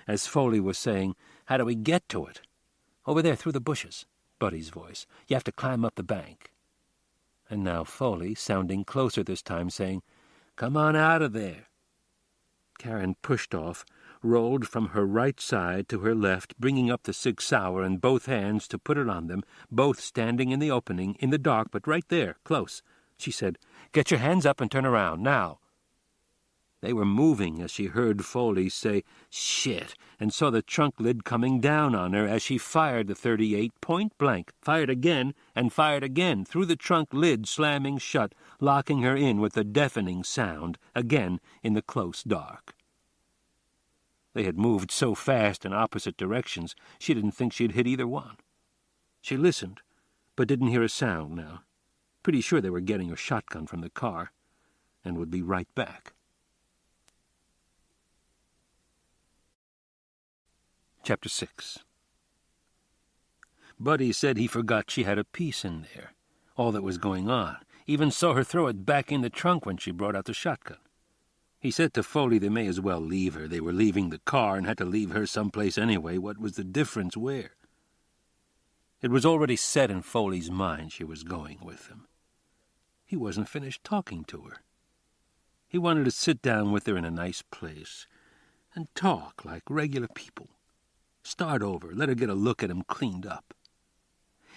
As Foley was saying, How do we get to it? Over there, through the bushes, Buddy's voice. You have to climb up the bank. And now Foley, sounding closer this time, saying, Come on out of there. Karen pushed off, rolled from her right side to her left, bringing up the Sig Sauer in both hands to put it on them, both standing in the opening, in the dark, but right there, close. She said, Get your hands up and turn around, now. They were moving as she heard Foley say, Shit, and saw the trunk lid coming down on her as she fired the .38 point blank, fired again, and fired again, through the trunk lid slamming shut, locking her in with a deafening sound, again in the close dark. They had moved so fast in opposite directions, she didn't think she'd hit either one. She listened, but didn't hear a sound now. Pretty sure they were getting a shotgun from the car, and would be right back. Chapter 6. Buddy said he forgot she had a piece in there, all that was going on. Even saw her throw it back in the trunk when she brought out the shotgun. He said to Foley they may as well leave her. They were leaving the car and had to leave her someplace anyway. What was the difference where? It was already set in Foley's mind she was going with him. He wasn't finished talking to her. He wanted to sit down with her in a nice place and talk like regular people. Start over, let her get a look at him cleaned up.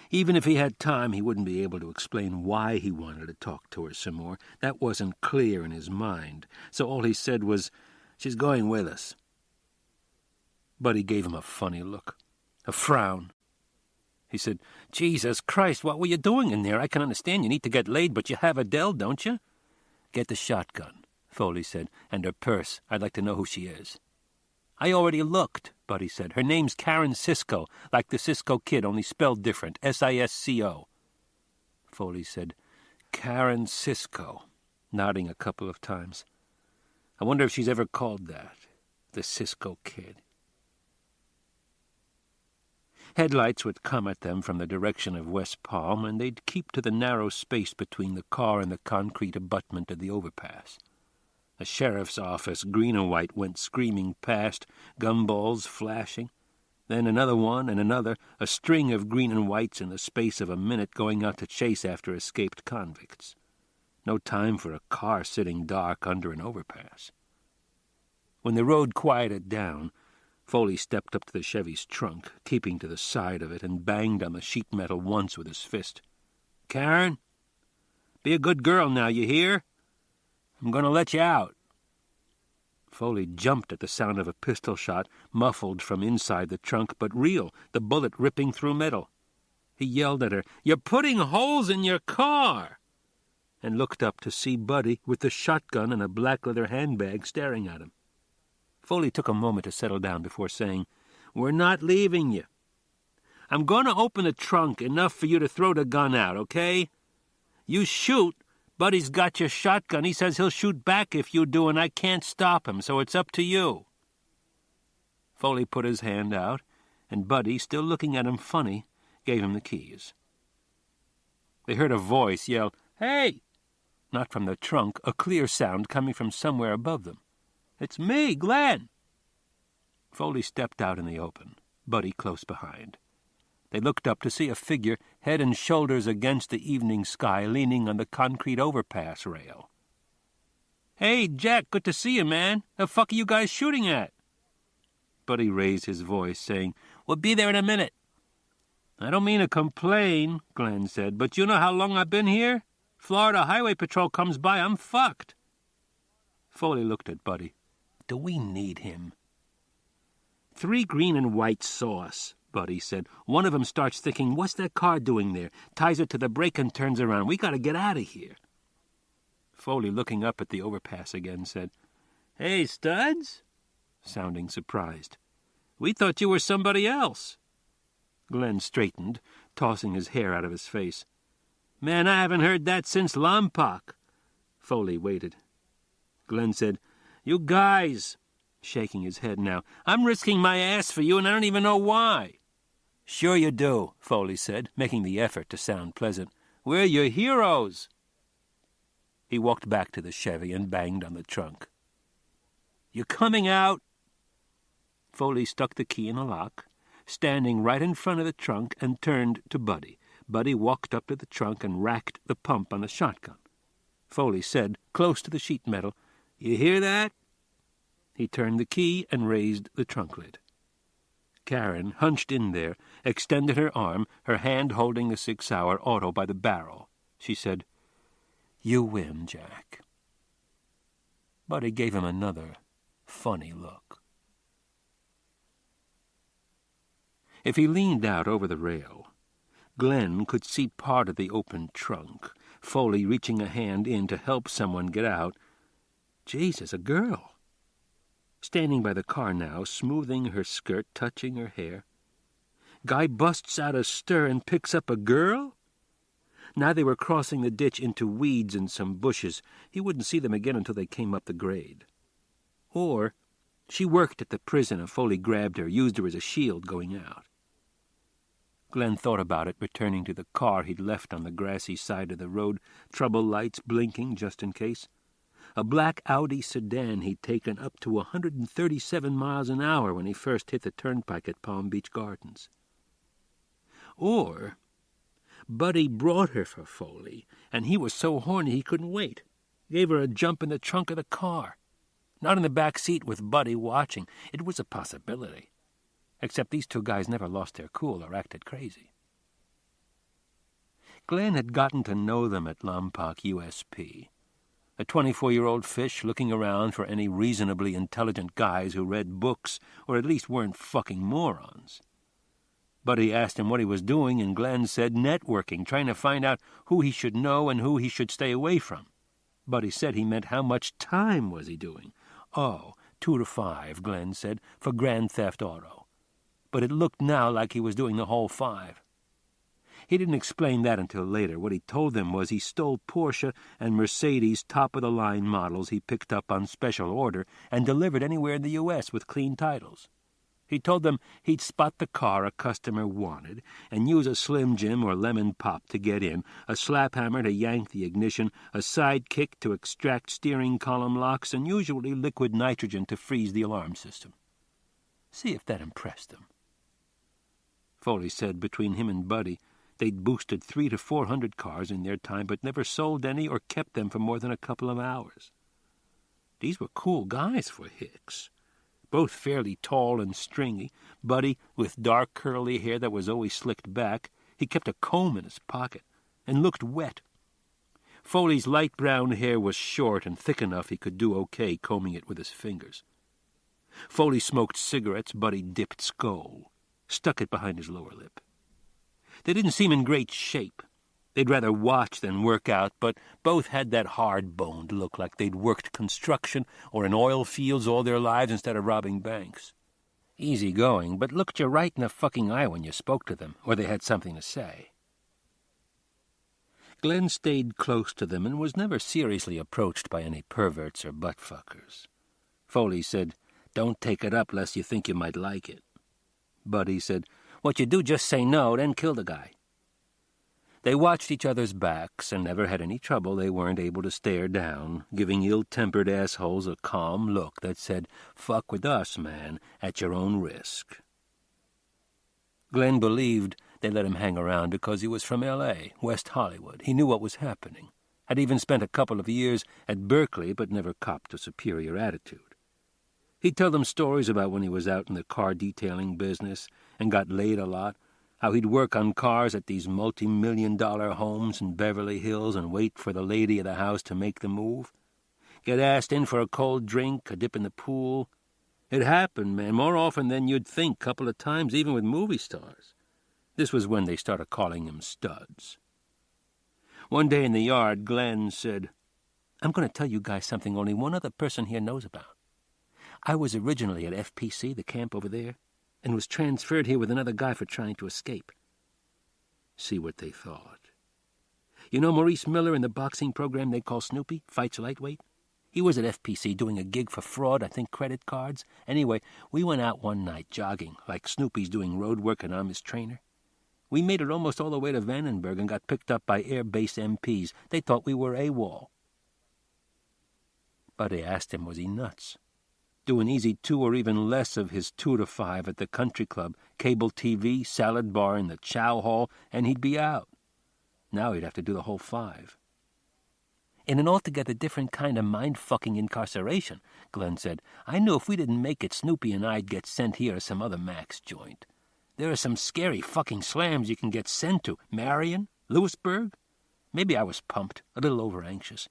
Even if he had time, he wouldn't be able to explain why he wanted to talk to her some more. That wasn't clear in his mind, so all he said was, She's going with us. Buddy gave him a funny look, a frown. He said, "Jesus Christ, what were you doing in there? I can understand you need to get laid, but you have Adele, don't you?" "Get the shotgun," Foley said, "and her purse. I'd like to know who she is." "I already looked," Buddy said. "Her name's Karen Cisco, like the Cisco Kid, only spelled different, S-I-S-C-O. Foley said, "Karen Cisco," nodding a couple of times. "I wonder if she's ever called that, the Cisco Kid." Headlights would come at them from the direction of West Palm, and they'd keep to the narrow space between the car and the concrete abutment of the overpass. A sheriff's office, green and white, went screaming past, gumballs flashing. Then another one and another, a string of green and whites in the space of a minute going out to chase after escaped convicts. No time for a car sitting dark under an overpass. When the road quieted down, Foley stepped up to the Chevy's trunk, keeping to the side of it, and banged on the sheet metal once with his fist. "Karen, be a good girl now, you hear? I'm going to let you out." Foley jumped at the sound of a pistol shot, muffled from inside the trunk, but real, the bullet ripping through metal. He yelled at her, "You're putting holes in your car!" and looked up to see Buddy with the shotgun and a black leather handbag staring at him. Foley took a moment to settle down before saying, "We're not leaving you. I'm going to open the trunk enough for you to throw the gun out, okay? You shoot, Buddy's got your shotgun. He says he'll shoot back if you do, and I can't stop him, so it's up to you." Foley put his hand out, and Buddy, still looking at him funny, gave him the keys. They heard a voice yell, "Hey!" Not from the trunk, a clear sound coming from somewhere above them. "It's me, Glenn." Foley stepped out in the open, Buddy close behind. They looked up to see a figure head and shoulders against the evening sky leaning on the concrete overpass rail. "Hey, Jack, good to see you, man. The fuck are you guys shooting at?" Buddy raised his voice, saying, "We'll be there in a minute." "I don't mean to complain," Glenn said, "but you know how long I've been here? Florida Highway Patrol comes by, I'm fucked." Foley looked at Buddy. "Do we need him?" "3 green and white saw us," Buddy said. "One of them starts thinking, what's that car doing there? Ties it to the brake and turns around. We got to get out of here." Foley, looking up at the overpass again, said, "Hey, Studs?" sounding surprised. "We thought you were somebody else." Glenn straightened, tossing his hair out of his face. "Man, I haven't heard that since Lompoc." Foley waited. Glenn said, "You guys," shaking his head now, "I'm risking my ass for you, and I don't even know why." "Sure you do," Foley said, making the effort to sound pleasant. "We're your heroes." He walked back to the Chevy and banged on the trunk. "You coming out?" Foley stuck the key in the lock, standing right in front of the trunk, and turned to Buddy. Buddy walked up to the trunk and racked the pump on the shotgun. Foley said, close to the sheet metal, "You hear that?" He turned the key and raised the trunk lid. Karen, hunched in there, extended her arm, her hand holding the 6-hour auto by the barrel. She said, "You win, Jack." Buddy gave him another funny look. If he leaned out over the rail, Glenn could see part of the open trunk, Foley reaching a hand in to help someone get out. Jesus, a girl. Standing by the car now, smoothing her skirt, touching her hair. Guy busts out a stir and picks up a girl? Now they were crossing the ditch into weeds and some bushes. He wouldn't see them again until they came up the grade. Or she worked at the prison and Foley grabbed her, used her as a shield going out. Glenn thought about it, returning to the car he'd left on the grassy side of the road, trouble lights blinking just in case. A black Audi sedan he'd taken up to 137 miles an hour when he first hit the turnpike at Palm Beach Gardens. Or Buddy brought her for Foley, and he was so horny he couldn't wait. Gave her a jump in the trunk of the car. Not in the back seat with Buddy watching. It was a possibility. Except these two guys never lost their cool or acted crazy. Glenn had gotten to know them at Lompoc USP. a 24-year-old fish looking around for any reasonably intelligent guys who read books or at least weren't fucking morons. Buddy asked him what he was doing, and Glenn said networking, trying to find out who he should know and who he should stay away from. Buddy said he meant how much time was he doing. Oh, 2 to 5, Glenn said, for Grand Theft Auto. But it looked now like he was doing the whole 5. He didn't explain that until later. What he told them was he stole Porsche and Mercedes top-of-the-line models he picked up on special order and delivered anywhere in the U.S. with clean titles. He told them he'd spot the car a customer wanted and use a Slim Jim or Lemon Pop to get in, a slap hammer to yank the ignition, a sidekick to extract steering column locks, and usually liquid nitrogen to freeze the alarm system. See if that impressed him. Foley said between him and Buddy, they'd boosted 300 to 400 cars in their time, but never sold any or kept them for more than a couple of hours. These were cool guys for Hicks. Both fairly tall and stringy, Buddy with dark curly hair that was always slicked back. He kept a comb in his pocket and looked wet. Foley's light brown hair was short and thick enough he could do okay combing it with his fingers. Foley smoked cigarettes. Buddy dipped Skoal, stuck it behind his lower lip. They didn't seem in great shape. They'd rather watch than work out, but both had that hard-boned look like they'd worked construction or in oil fields all their lives instead of robbing banks. Easy going, but looked you right in the fucking eye when you spoke to them, or they had something to say. Glenn stayed close to them and was never seriously approached by any perverts or butt-fuckers. Foley said, "Don't take it up lest you think you might like it." Buddy said, "What you do, just say no, then kill the guy." They watched each other's backs and never had any trouble they weren't able to stare down, giving ill-tempered assholes a calm look that said, "Fuck with us, man, at your own risk." Glenn believed they let him hang around because he was from L.A., West Hollywood. He knew what was happening. Had even spent a couple of years at Berkeley, but never copped a superior attitude. He'd tell them stories about when he was out in the car detailing business and got laid a lot, how he'd work on cars at these multi-million-dollar homes in Beverly Hills and wait for the lady of the house to make the move. Get asked in for a cold drink, a dip in the pool. It happened, man, more often than you'd think, couple of times, even with movie stars. This was when they started calling him studs. One day in the yard, Glenn said, "I'm going to tell you guys something only one other person here knows about. I was originally at FPC, the camp over there, and was transferred here with another guy for trying to escape." See what they thought. You know Maurice Miller in the boxing program they call Snoopy, fights lightweight? He was at FPC doing a gig for fraud, I think credit cards. Anyway, we went out one night jogging, like Snoopy's doing road work and I'm his trainer. We made it almost all the way to Vandenberg and got picked up by Air Base MPs. They thought we were AWOL. Buddy asked him was he nuts. Doing easy 2 or even less of his 2 to 5 at the country club, cable TV, salad bar in the chow hall, and he'd be out. Now he'd have to do the whole 5. "In an altogether different kind of mind-fucking incarceration," Glenn said. "I knew if we didn't make it, Snoopy and I'd get sent here to some other Max joint. There are some scary fucking slams you can get sent to. Marion, Lewisburg. Maybe I was pumped, a little over-anxious.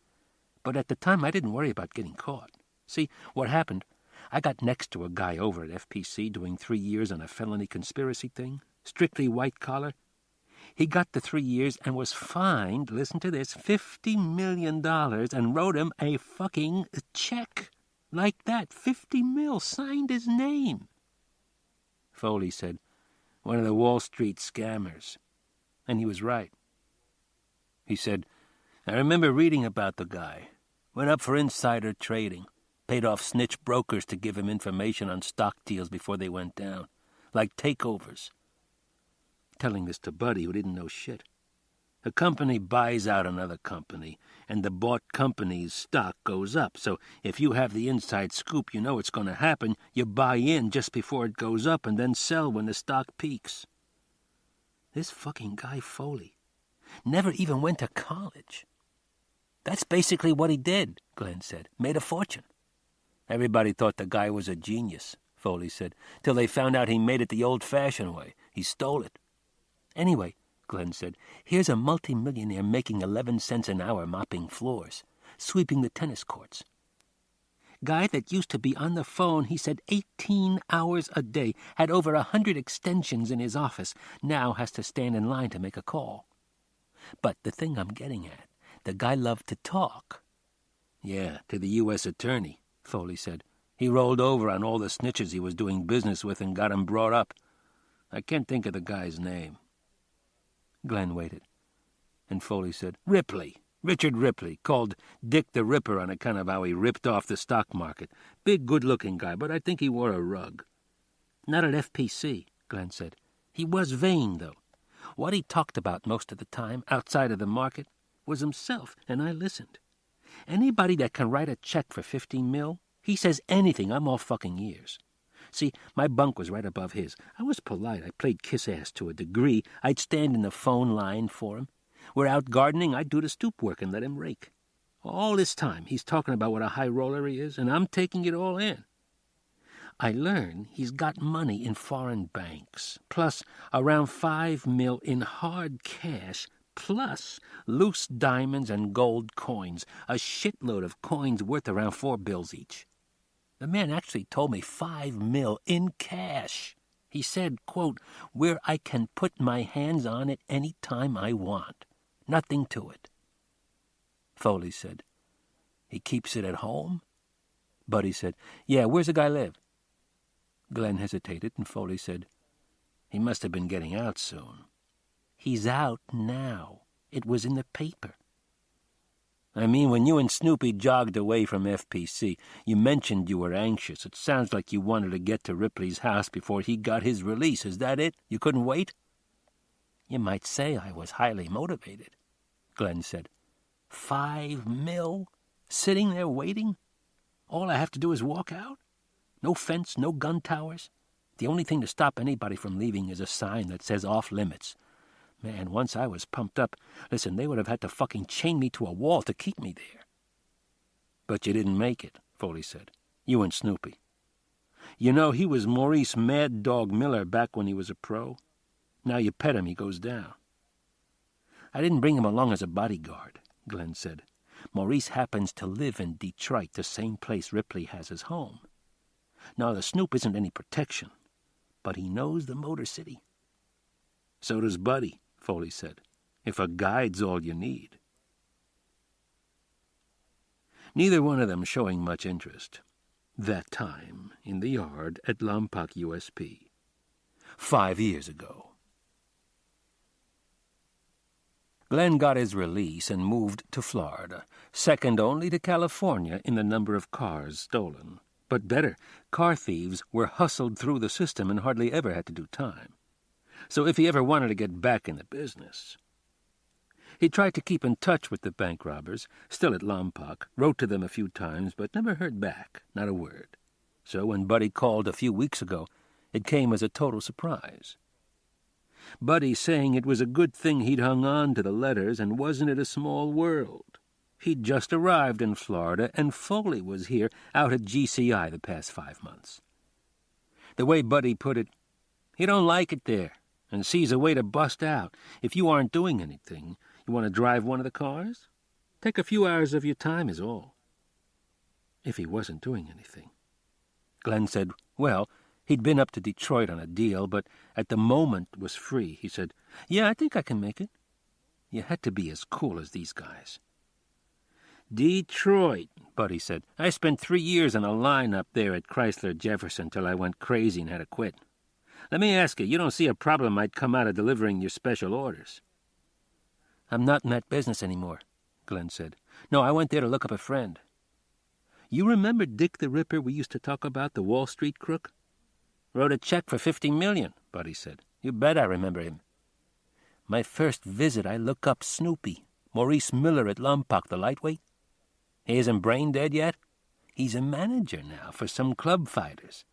But at the time I didn't worry about getting caught. See, what happened, I got next to a guy over at FPC doing 3 years on a felony conspiracy thing, strictly white-collar. He got the 3 years and was fined, listen to this, $50 million and wrote him a fucking check. Like that, 50 mil, signed his name." Foley said, "One of the Wall Street scammers." And he was right. He said, "I remember reading about the guy. Went up for insider trading. Paid off snitch brokers to give him information on stock deals before they went down. Like takeovers." Telling this to Buddy, who didn't know shit. A company buys out another company, and the bought company's stock goes up. So if you have the inside scoop, you know it's going to happen. You buy in just before it goes up and then sell when the stock peaks. This fucking guy Foley never even went to college. "That's basically what he did," Glenn said. "Made a fortune." "Everybody thought the guy was a genius," Foley said, "till they found out he made it the old-fashioned way. He stole it." "Anyway," Glenn said, "here's a multimillionaire making 11 cents an hour mopping floors. sweeping the tennis courts. Guy that used to be on the phone, he said 18 hours a day, had over 100 extensions in his office, now has to stand in line to make a call. But the thing I'm getting at, the guy loved to talk. Yeah, to the U.S. attorney, Foley said. He rolled over on all the snitches he was doing business with and got him brought up. I can't think of the guy's name. Glenn waited, and Foley said, Ripley. Richard Ripley, called Dick the Ripper on account of how he ripped off the stock market. Big, good-looking guy, but I think he wore a rug. Not at FPC, Glenn said. He was vain, though. What he talked about most of the time, outside of the market, was himself, and I listened. Anybody that can write a check for $15 million, he says anything, I'm all fucking ears. See, my bunk was right above his. I was polite. I played kiss-ass to a degree. I'd stand in the phone line for him. We're out gardening, I'd do the stoop work and let him rake. All this time, he's talking about what a high roller he is, and I'm taking it all in. I learn he's got money in foreign banks, plus around $5 million in hard cash, plus loose diamonds and gold coins, a shitload of coins worth around $4 bills each. The man actually told me $5 million in cash. He said, quote, where I can put my hands on it any time I want. Nothing to it. Foley said, he keeps it at home? Buddy said, yeah, where's the guy live? Glenn hesitated, and Foley said, he must have been getting out soon. He's out now. It was in the paper. I mean, when you and Snoopy jogged away from FPC, you mentioned you were anxious. It sounds like you wanted to get to Ripley's house before he got his release. Is that it? You couldn't wait? You might say I was highly motivated, Glenn said. $5 million? Sitting there waiting? All I have to do is walk out? No fence, no gun towers? The only thing to stop anybody from leaving is a sign that says off limits. Man, once I was pumped up, listen, they would have had to fucking chain me to a wall to keep me there. But you didn't make it, Foley said. You and Snoopy. You know, he was Maurice Mad Dog Miller back when he was a pro. Now you pet him, he goes down. I didn't bring him along as a bodyguard, Glenn said. Maurice happens to live in Detroit, the same place Ripley has his home. Now, the Snoop isn't any protection, but he knows the Motor City. So does Buddy, Foley said, if a guide's all you need. Neither one of them showing much interest. That time, in the yard at Lompoc USP. 5 years ago. Glenn got his release and moved to Florida, second only to California in the number of cars stolen. But better, car thieves were hustled through the system and hardly ever had to do time. So if he ever wanted to get back in the business... He tried to keep in touch with the bank robbers, still at Lompoc, wrote to them a few times, but never heard back, not a word. So when Buddy called a few weeks ago, it came as a total surprise. Buddy saying it was a good thing he'd hung on to the letters, and wasn't it a small world? He'd just arrived in Florida, and Foley was here out at GCI the past 5 months. The way Buddy put it, he don't like it there, and sees a way to bust out. If you aren't doing anything, you want to drive one of the cars? Take a few hours of your time is all. If he wasn't doing anything. Glenn said, well, he'd been up to Detroit on a deal, but at the moment was free. He said, yeah, I think I can make it. You had to be as cool as these guys. Detroit, Buddy said. I spent 3 years on a line up there at Chrysler Jefferson till I went crazy and had to quit. Let me ask you don't see a problem might come out of delivering your special orders? I'm not in that business anymore, Glenn said. No, I went there to look up a friend. You remember Dick the Ripper we used to talk about, the Wall Street crook? Wrote a check for $50 million, Buddy said. You bet I remember him. My first visit, I look up Snoopy, Maurice Miller at Lompoc, the lightweight. He isn't brain dead yet. He's a manager now for some club fighters.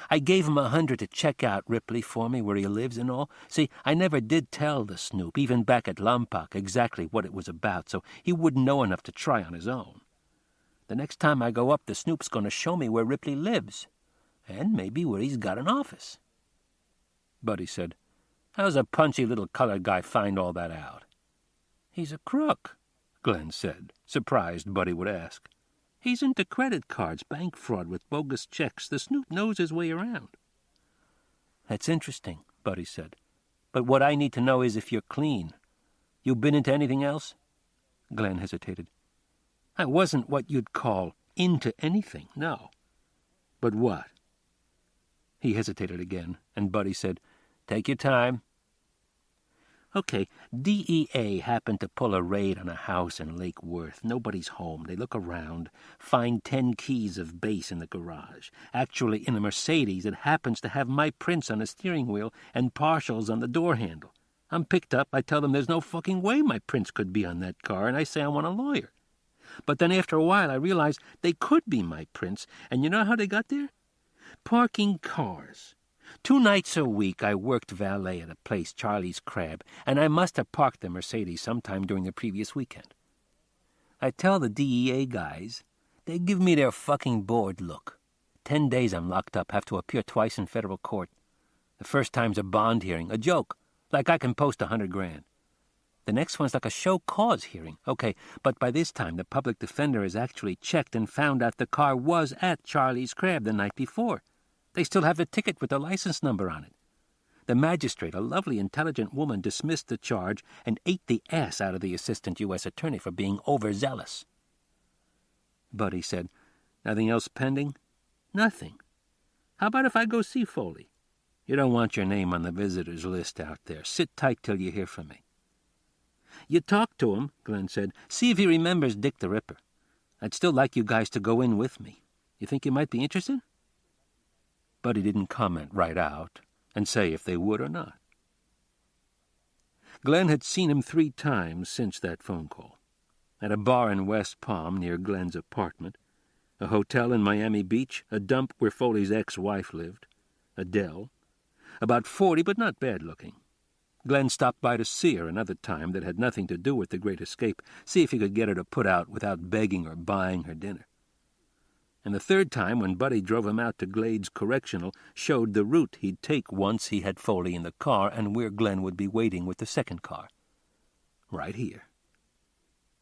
I gave him $100 to check out Ripley for me, where he lives and all. See, I never did tell the Snoop, even back at Lompoc, exactly what it was about, so he wouldn't know enough to try on his own. The next time I go up, the Snoop's going to show me where Ripley lives, and maybe where he's got an office. Buddy said, how's a punchy little colored guy find all that out? He's a crook. Glenn said, surprised Buddy would ask. "He's into credit cards, bank fraud with bogus checks. The snoop knows his way around." "That's interesting," Buddy said. "But what I need to know is if you're clean. You been into anything else?" Glenn hesitated. "I wasn't what you'd call into anything, no." "But what?" He hesitated again, and Buddy said, "Take your time." "Okay, DEA happened to pull a raid on a house in Lake Worth. Nobody's home. They look around, find 10 keys of base in the garage. Actually, in a Mercedes that happens to have my prints on the steering wheel and partials on the door handle. I'm picked up. I tell them there's no fucking way my prints could be on that car, and I say I want a lawyer. But then after a while I realize they could be my prints, and you know how they got there? Parking cars. 2 nights a week I worked valet at a place, Charlie's Crab, and I must have parked the Mercedes sometime during the previous weekend. I tell the DEA guys. They give me their fucking bored look. 10 days I'm locked up, have to appear twice in federal court. The first time's a bond hearing, a joke, like I can post $100,000. The next one's like a show cause hearing. Okay, but by this time the public defender has actually checked and found out the car was at Charlie's Crab the night before. They still have the ticket with the license number on it. The magistrate, a lovely, intelligent woman, dismissed the charge and ate the ass out of the assistant U.S. attorney for being overzealous. Buddy said, "Nothing else pending?" "Nothing. How about if I go see Foley? You don't want your name on the visitors list out there. Sit tight till you hear from me." "You talk to him," Glenn said. "See if he remembers Dick the Ripper. I'd still like you guys to go in with me. You think you might be interested?" Buddy didn't comment right out and say if they would or not. Glenn had seen him 3 times since that phone call. At a bar in West Palm near Glenn's apartment, a hotel in Miami Beach, a dump where Foley's ex-wife lived, a dell, about 40 but not bad-looking. Glenn stopped by to see her another time that had nothing to do with the Great Escape, see if he could get her to put out without begging or buying her dinner. And the 3rd time, when Buddy drove him out to Glades Correctional, showed the route he'd take once he had Foley in the car and where Glenn would be waiting with the 2nd car. Right here.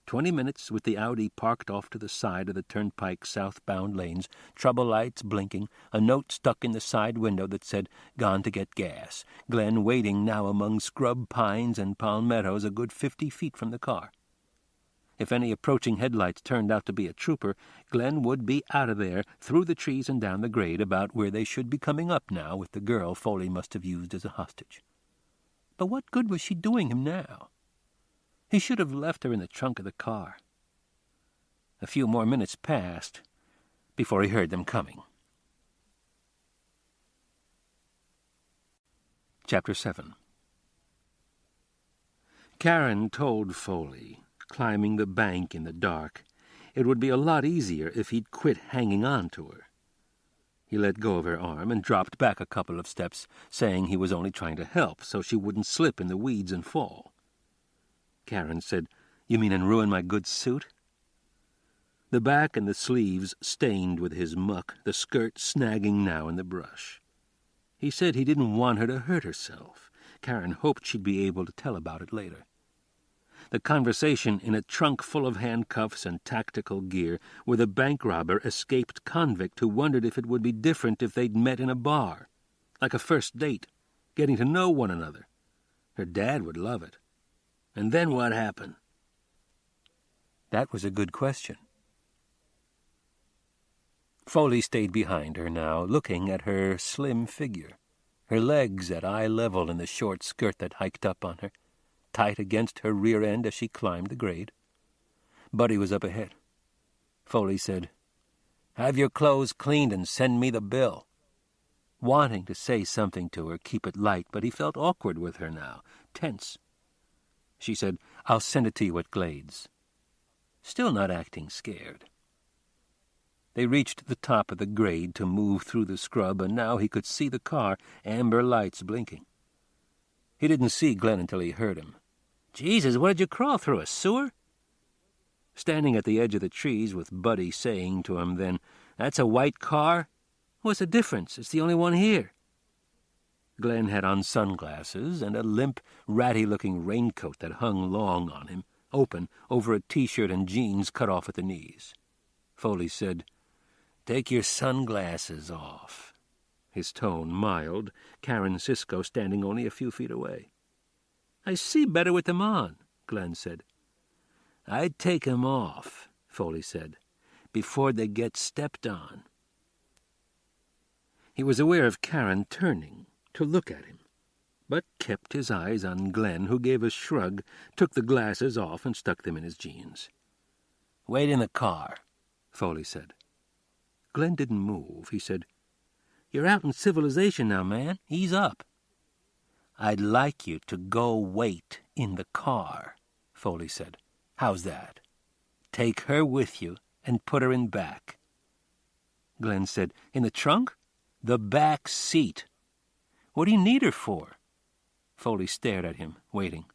20 minutes with the Audi parked off to the side of the turnpike southbound lanes, trouble lights blinking, a note stuck in the side window that said, "Gone to get gas." Glenn waiting now among scrub pines and palmettos a good 50 feet from the car. If any approaching headlights turned out to be a trooper, Glenn would be out of there, through the trees and down the grade, about where they should be coming up now with the girl Foley must have used as a hostage. But what good was she doing him now? He should have left her in the trunk of the car. A few more minutes passed before he heard them coming. Chapter 7. Karen told Foley, climbing the bank in the dark, it would be a lot easier if he'd quit hanging on to her. He let go of her arm and dropped back a couple of steps, saying he was only trying to help so she wouldn't slip in the weeds and fall. Karen said, "You mean and ruin my good suit?" The back and the sleeves stained with his muck, the skirt snagging now in the brush. He said he didn't want her to hurt herself. Karen hoped she'd be able to tell about it later. The conversation in a trunk full of handcuffs and tactical gear with a bank robber escaped convict who wondered if it would be different if they'd met in a bar, like a first date, getting to know one another. Her dad would love it. And then what happened? That was a good question. Foley stayed behind her now, looking at her slim figure, her legs at eye level in the short skirt that hiked up on her, tight against her rear end as she climbed the grade. Buddy was up ahead. Foley said, "Have your clothes cleaned and send me the bill." Wanting to say something to her, keep it light, but he felt awkward with her now, tense. She said, "I'll send it to you at Glades." Still not acting scared. They reached the top of the grade to move through the scrub, and now he could see the car, amber lights blinking. He didn't see Glenn until he heard him. "Jesus, what did you crawl through, a sewer?" Standing at the edge of the trees with Buddy saying to him then, "That's a white car? What's the difference? It's the only one here." Glenn had on sunglasses and a limp, ratty-looking raincoat that hung long on him, open over a T-shirt and jeans cut off at the knees. Foley said, "Take your sunglasses off." His tone mild, Karen Cisco standing only a few feet away. "I see better with them on," Glenn said. "I'd take 'em off," Foley said, "before they get stepped on." He was aware of Karen turning to look at him, but kept his eyes on Glenn, who gave a shrug, took the glasses off and stuck them in his jeans. "Wait in the car," Foley said. Glenn didn't move. He said, "You're out in civilization now, man. Ease up." "I'd like you to go wait in the car," Foley said. "How's that? Take her with you and put her in back." Glenn said, "In the trunk?" "The back seat." "What do you need her for?" Foley stared at him, waiting.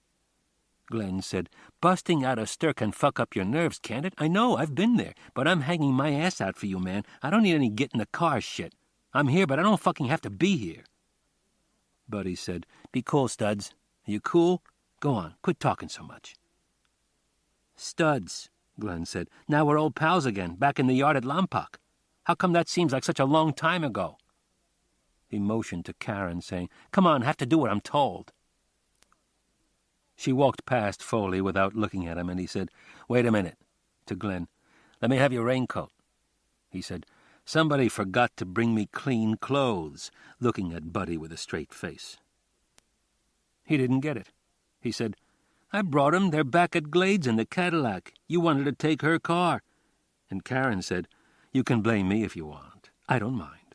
Glenn said, "Busting out a stir can fuck up your nerves, can't it? I know, I've been there, but I'm hanging my ass out for you, man. I don't need any get-in-the-car shit. I'm here, but I don't fucking have to be here." Buddy said, "Be cool, Studs. Are you cool? Go on, quit talking so much." "Studs," Glenn said. "Now we're old pals again, back in the yard at Lompoc. How come that seems like such a long time ago?" He motioned to Karen, saying, "Come on, have to do what I'm told." She walked past Foley without looking at him, and he said, "Wait a minute," to Glenn. "Let me have your raincoat." He said, "Somebody forgot to bring me clean clothes," looking at Buddy with a straight face. He didn't get it. He said, "I brought 'em. They're back at Glades in the Cadillac. You wanted to take her car." And Karen said, "You can blame me if you want. I don't mind."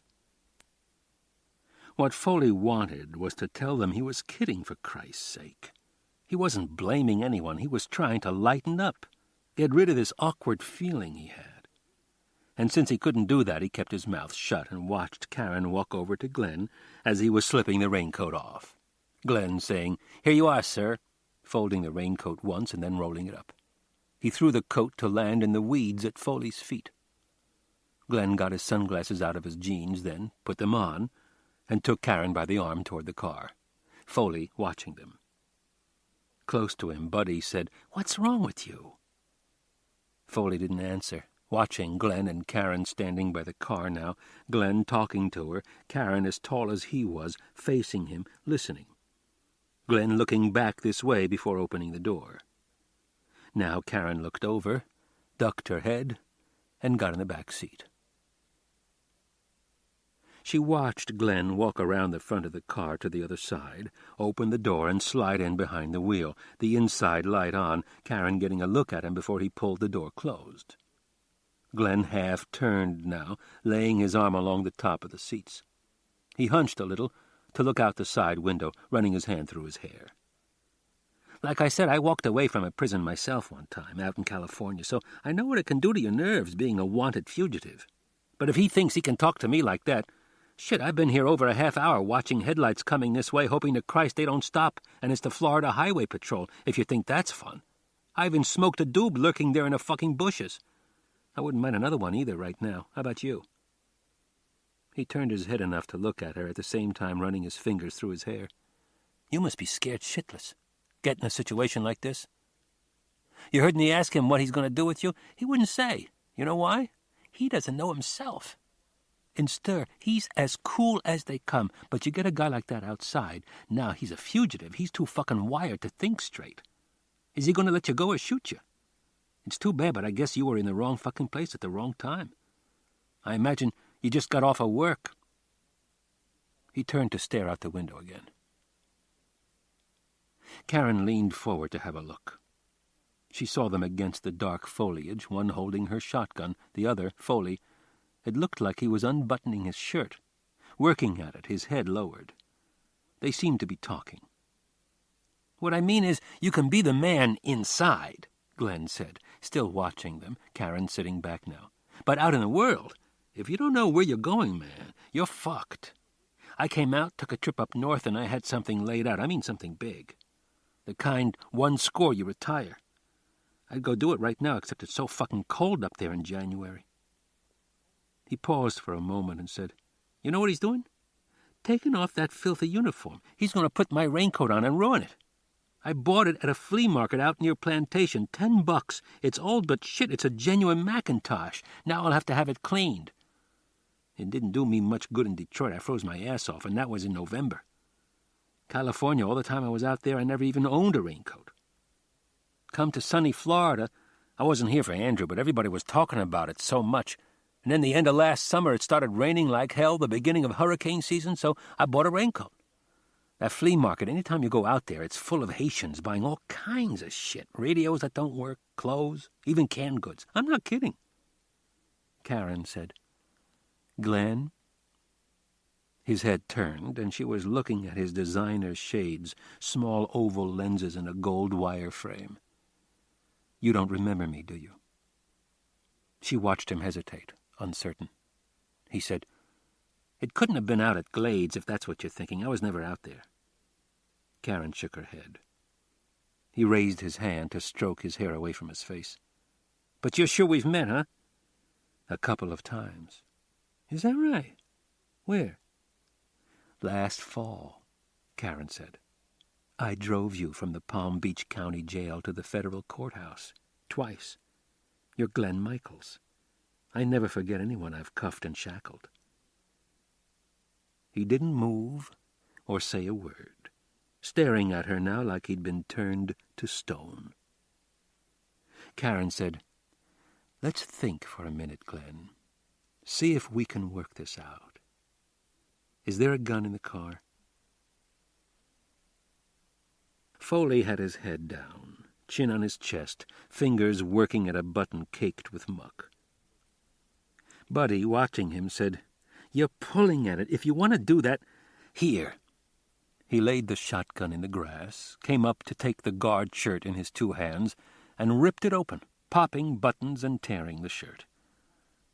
What Foley wanted was to tell them he was kidding, for Christ's sake. He wasn't blaming anyone. He was trying to lighten up, get rid of this awkward feeling he had. And since he couldn't do that, he kept his mouth shut and watched Karen walk over to Glenn as he was slipping the raincoat off. Glenn saying, "Here you are, sir," folding the raincoat once and then rolling it up. He threw the coat to land in the weeds at Foley's feet. Glenn got his sunglasses out of his jeans, then put them on, and took Karen by the arm toward the car, Foley watching them. Close to him, Buddy said, "What's wrong with you?" Foley didn't answer, watching Glenn and Karen standing by the car now, Glenn talking to her, Karen as tall as he was, facing him, listening. Glenn looking back this way before opening the door. Now Karen looked over, ducked her head, and got in the back seat. She watched Glenn walk around the front of the car to the other side, open the door and slide in behind the wheel, the inside light on, Karen getting a look at him before he pulled the door closed. Glenn half-turned now, laying his arm along the top of the seats. He hunched a little to look out the side window, running his hand through his hair. "Like I said, I walked away from a prison myself one time, out in California, so I know what it can do to your nerves, being a wanted fugitive. But if he thinks he can talk to me like that, shit, I've been here over a half hour watching headlights coming this way, hoping to Christ they don't stop, and it's the Florida Highway Patrol, if you think that's fun. I even smoked a doob lurking there in the fucking bushes. I wouldn't mind another one either right now. How about you?" He turned his head enough to look at her, at the same time running his fingers through his hair. "You must be scared shitless, get in a situation like this. You heard me ask him what he's going to do with you? He wouldn't say. You know why? He doesn't know himself. In stir, he's as cool as they come, but you get a guy like that outside. Now he's a fugitive. He's too fucking wired to think straight. Is he going to let you go or shoot you? It's too bad, but I guess you were in the wrong fucking place at the wrong time. I imagine you just got off of work." He turned to stare out the window again. Karen leaned forward to have a look. She saw them against the dark foliage, one holding her shotgun, the other, Foley. It looked like he was unbuttoning his shirt, working at it, his head lowered. They seemed to be talking. "What I mean is, you can be the man inside," Glenn said, still watching them, Karen sitting back now. "But out in the world, if you don't know where you're going, man, you're fucked. I came out, took a trip up north, and I had something laid out. I mean something big. The kind one score you retire. I'd go do it right now, except it's so fucking cold up there in January." He paused for a moment and said, "You know what he's doing? Taking off that filthy uniform. He's going to put my raincoat on and ruin it." I bought it at a flea market out near Plantation. $10. It's old, but shit, it's a genuine Macintosh. Now I'll have to have it cleaned. It didn't do me much good in Detroit. I froze my ass off, and that was in November. California, all the time I was out there, I never even owned a raincoat. Come to sunny Florida, I wasn't here for Andrew, but everybody was talking about it so much. And then the end of last summer, it started raining like hell, the beginning of hurricane season, so I bought a raincoat. That flea market, anytime you go out there, it's full of Haitians buying all kinds of shit. Radios that don't work, clothes, even canned goods. I'm not kidding. Karen said, "Glenn?" His head turned, and she was looking at his designer shades, small oval lenses in a gold wire frame. "You don't remember me, do you?" She watched him hesitate, uncertain. He said, "It couldn't have been out at Glades, if that's what you're thinking. I was never out there." Karen shook her head. He raised his hand to stroke his hair away from his face. "But you're sure we've met, huh?" "A couple of times." "Is that right? Where?" "Last fall," Karen said. "I drove you from the Palm Beach County Jail to the federal courthouse. Twice. You're Glenn Michaels. I never forget anyone I've cuffed and shackled." He didn't move or say a word, staring at her now like he'd been turned to stone. Karen said, "Let's think for a minute, Glenn. See if we can work this out. Is there a gun in the car?" Foley had his head down, chin on his chest, fingers working at a button caked with muck. Buddy, watching him, said, "You're pulling at it. If you want to do that, here." He laid the shotgun in the grass, came up to take the guard shirt in his two hands, and ripped it open, popping buttons and tearing the shirt.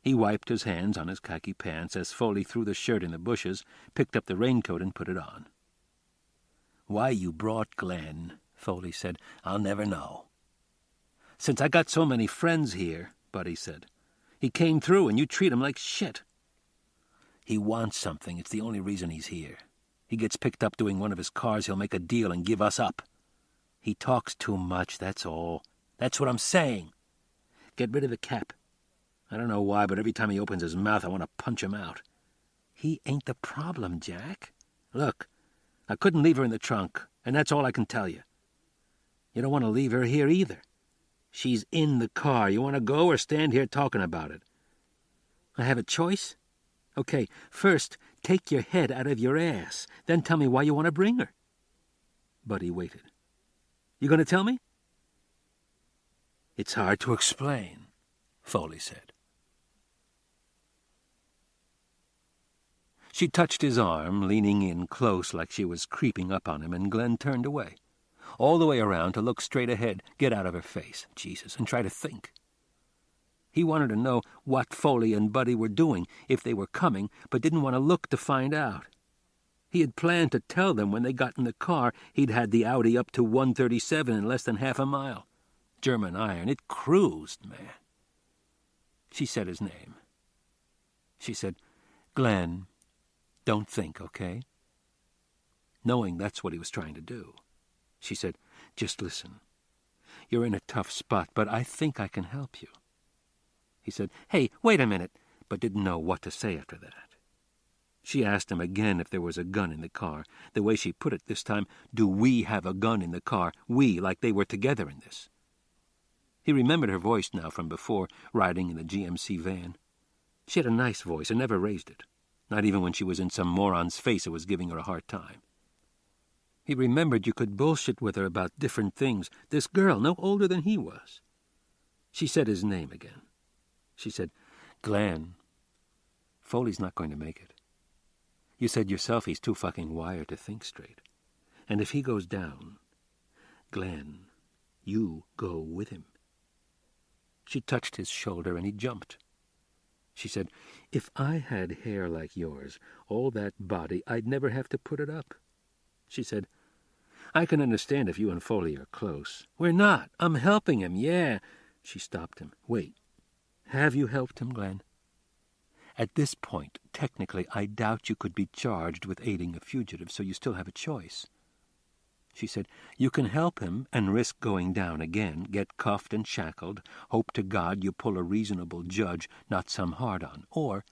He wiped his hands on his khaki pants as Foley threw the shirt in the bushes, picked up the raincoat and put it on. "Why you brought Glenn," Foley said, "I'll never know." "Since I got so many friends here," Buddy said. "He came through and you treat him like shit." "He wants something. It's the only reason he's here. He gets picked up doing one of his cars, he'll make a deal and give us up. He talks too much, that's all. That's what I'm saying. Get rid of the cap. I don't know why, but every time he opens his mouth, I want to punch him out. He ain't the problem, Jack. Look, I couldn't leave her in the trunk, and that's all I can tell you. You don't want to leave her here either. She's in the car. You want to go or stand here talking about it?" "I have a choice? Okay, first, take your head out of your ass. Then tell me why you want to bring her." Buddy waited. "You going to tell me?" "It's hard to explain," Foley said. She touched his arm, leaning in close like she was creeping up on him, and Glenn turned away, all the way around to look straight ahead, get out of her face, Jesus, and try to think. He wanted to know what Foley and Buddy were doing, if they were coming, but didn't want to look to find out. He had planned to tell them when they got in the car he'd had the Audi up to 137 in less than half a mile. German iron. It cruised, man. She said his name. She said, "Glenn, don't think, okay?" Knowing that's what he was trying to do. She said, "Just listen. You're in a tough spot, but I think I can help you." He said, "Hey, wait a minute," but didn't know what to say after that. She asked him again if there was a gun in the car. The way she put it this time, "Do we have a gun in the car? We, like they were together in this." He remembered her voice now from before, riding in the GMC van. She had a nice voice and never raised it, not even when she was in some moron's face who was giving her a hard time. He remembered you could bullshit with her about different things. This girl, no older than he was. She said his name again. She said, "Glenn, Foley's not going to make it. You said yourself he's too fucking wired to think straight. And if he goes down, Glenn, you go with him." She touched his shoulder and he jumped. She said, "If I had hair like yours, all that body, I'd never have to put it up." She said, "I can understand if you and Foley are close." "We're not. I'm helping him, yeah." She stopped him. "Wait. Have you helped him, Glenn? At this point, technically, I doubt you could be charged with aiding a fugitive, so you still have a choice." she said. You can help him and risk going down again, get cuffed and shackled, hope to God you pull a reasonable judge, not some hard-on. Or,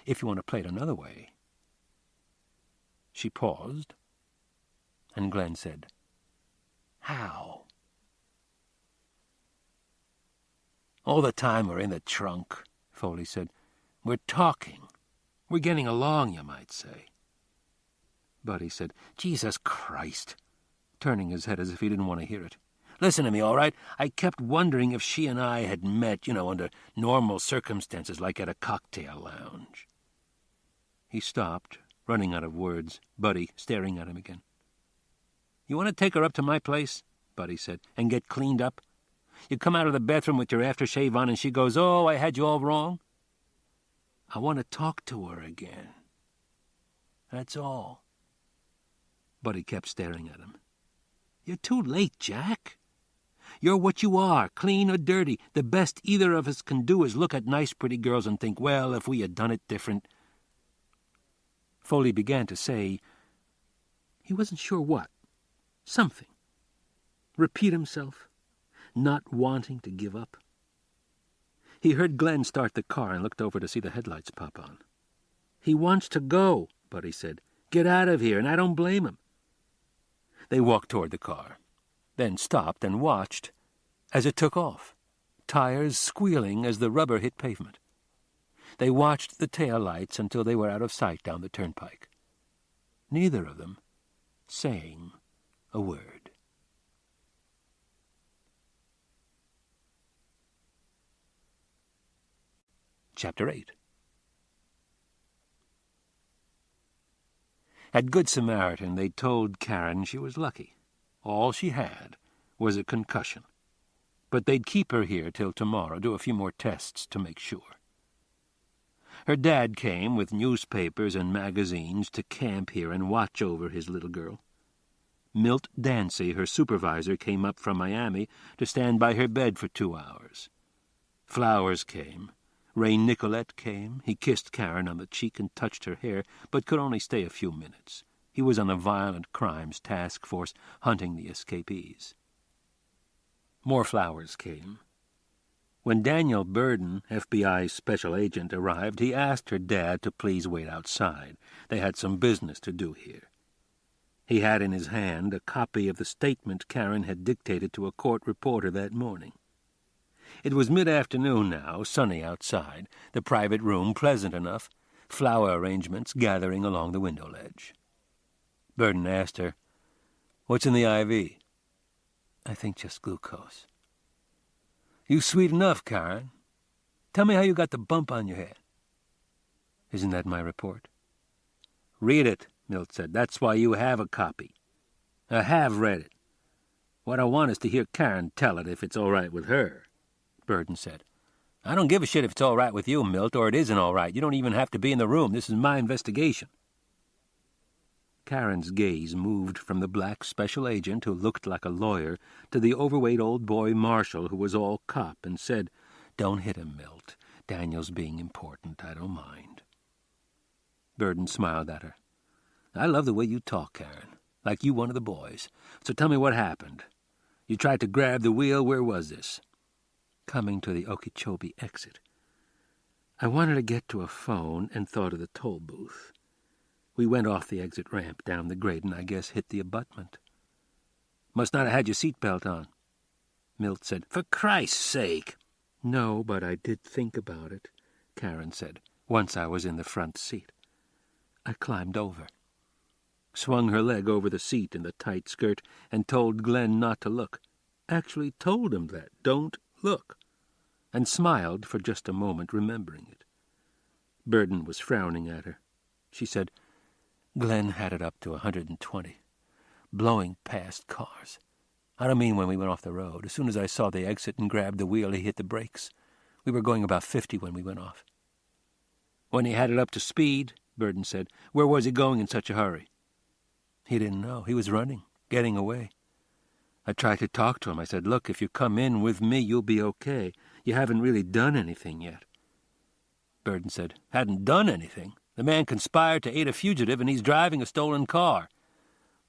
if you want to play it another way. She paused, and Glenn said, How? All the time we're in the trunk, Foley said. We're talking. We're getting along, you might say. Buddy said, Jesus Christ, turning his head as if he didn't want to hear it. Listen to me, all right? I kept wondering if she and I had met, under normal circumstances, like at a cocktail lounge. He stopped, running out of words, Buddy staring at him again. You want to take her up to my place, Buddy said, and get cleaned up? You come out of the bathroom with your aftershave on and she goes, Oh, I had you all wrong? I want to talk to her again. That's all. Buddy kept staring at him. You're too late, Jack. You're what you are, clean or dirty. The best either of us can do is look at nice, pretty girls and think, well, if we had done it different. Foley began to say, he wasn't sure what. Something. Repeat himself. Not wanting to give up. He heard Glenn start the car and looked over to see the headlights pop on. He wants to go, Buddy said. Get out of here, and I don't blame him. They walked toward the car, then stopped and watched as it took off, tires squealing as the rubber hit pavement. They watched the tail lights until they were out of sight down the turnpike. Neither of them saying a word. Chapter 8. At Good Samaritan, they told Karen she was lucky. All she had was a concussion. But they'd keep her here till tomorrow, do a few more tests to make sure. Her dad came with newspapers and magazines to camp here and watch over his little girl. Milt Dancy, her supervisor, came up from Miami to stand by her bed for 2 hours. Flowers came. Ray Nicolette came. He kissed Karen on the cheek and touched her hair, but could only stay a few minutes. He was on a violent crimes task force hunting the escapees. More flowers came. When Daniel Burden, FBI special agent, arrived, he asked her dad to please wait outside. They had some business to do here. He had in his hand a copy of the statement Karen had dictated to a court reporter that morning. It was mid-afternoon now, sunny outside, the private room pleasant enough, flower arrangements gathering along the window ledge. Burden asked her, "What's in the IV?" "I think just glucose." "You sweet enough, Karen. Tell me how you got the bump on your head." "Isn't that my report?" "Read it," Milt said. "That's why you have a copy." "I have read it. What I want is to hear Karen tell it if it's all right with her," Burden said. "I don't give a shit if it's all right with you, Milt, or it isn't all right. You don't even have to be in the room. This is my investigation." Karen's gaze moved from the black special agent, who looked like a lawyer, to the overweight old boy marshal, who was all cop, and said, "Don't hit him, Milt. Daniel's being important. I don't mind." Burden smiled at her. "I love the way you talk, Karen, like you one of the boys. So tell me what happened. You tried to grab the wheel. Where was this?" "Coming to the Okeechobee exit. I wanted to get to a phone and thought of the toll booth. We went off the exit ramp down the grade and I guess hit the abutment." "Must not have had your seatbelt on." Milt said, "For Christ's sake!" "No, but I did think about it," Karen said, "once I was in the front seat. I climbed over." Swung her leg over the seat in the tight skirt and told Glenn not to look. Actually told him that, "Don't look," and smiled for just a moment, remembering it. Burden was frowning at her. She said, "Glenn had it up to 120, blowing past cars. I don't mean when we went off the road. As soon as I saw the exit and grabbed the wheel, he hit the brakes. We were going about 50 when we went off." "When he had it up to speed," Burden said, "where was he going in such a hurry?" "He didn't know. He was running, getting away. I tried to talk to him. I said, 'Look, if you come in with me, you'll be okay. You haven't really done anything yet.'" Burden said, "Hadn't done anything? The man conspired to aid a fugitive, and he's driving a stolen car."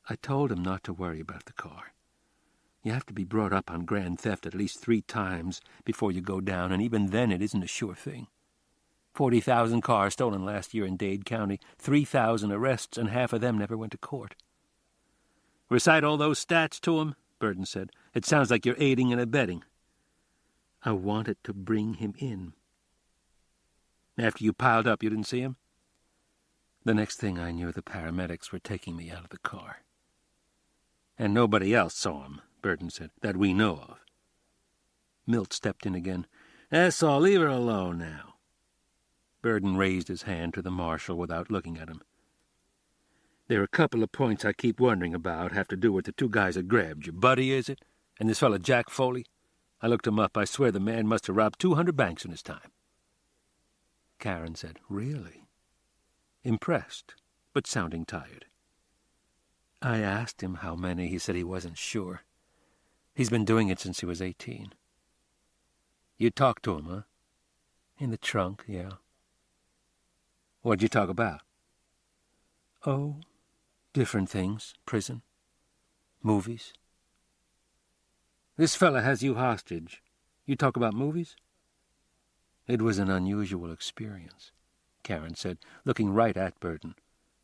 I told him not to worry about the car. You have to be brought up on grand theft at least 3 times before you go down, and even then it isn't a sure thing. 40,000 cars stolen last year in Dade County, 3,000 arrests, and half of them never went to court. Recite all those stats to him, Burden said. It sounds like you're aiding and abetting. I wanted to bring him in. After you piled up, you didn't see him? The next thing I knew, the paramedics were taking me out of the car. And nobody else saw him, Burden said, that we know of. Milt stepped in again. That's all, leave her alone now. Burden raised his hand to the marshal without looking at him. There are a couple of points I keep wondering about, have to do with the 2 guys that grabbed you. Buddy, is it? And this fella Jack Foley? I looked him up. I swear the man must have robbed 200 banks in his time. Karen said, Really? Impressed, but sounding tired. I asked him how many. He said he wasn't sure. He's been doing it since he was 18. You talked to him, huh? In the trunk, yeah. What'd you talk about? Oh, different things. Prison. Movies. This fella has you hostage. You talk about movies? It was an unusual experience, Karen said, looking right at Burden,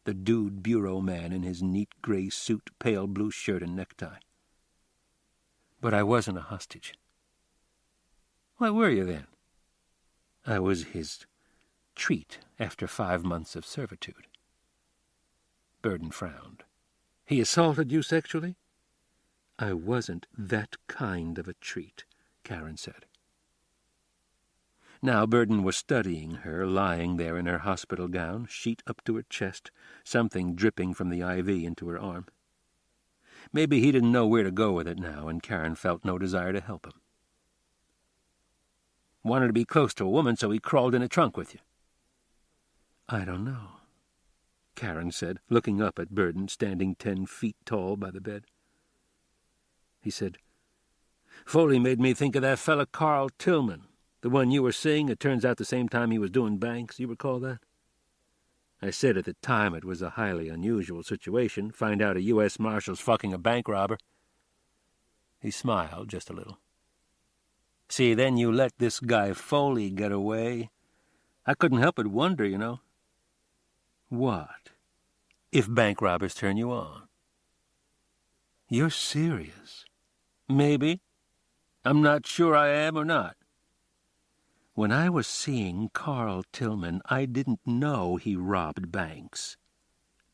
the dude bureau man in his neat gray suit, pale blue shirt and necktie. But I wasn't a hostage. What were you then? I was his treat after 5 months of servitude. Burden frowned. He assaulted you sexually? I wasn't that kind of a treat, Karen said. Now Burden was studying her, lying there in her hospital gown, sheet up to her chest, something dripping from the IV into her arm. Maybe he didn't know where to go with it now, and Karen felt no desire to help him. Wanted to be close to a woman, so he crawled in a trunk with you. I don't know, Karen said, looking up at Burden, standing 10 feet tall by the bed. He said, Foley made me think of that fella Carl Tillman, the one you were seeing. It turns out the same time he was doing banks. You recall that? I said at the time it was a highly unusual situation. Find out a U.S. Marshal's fucking a bank robber. He smiled just a little. See, then you let this guy Foley get away. I couldn't help but wonder, you know. What? If bank robbers turn you on? You're serious? Maybe. I'm not sure I am or not. When I was seeing Carl Tillman, I didn't know he robbed banks.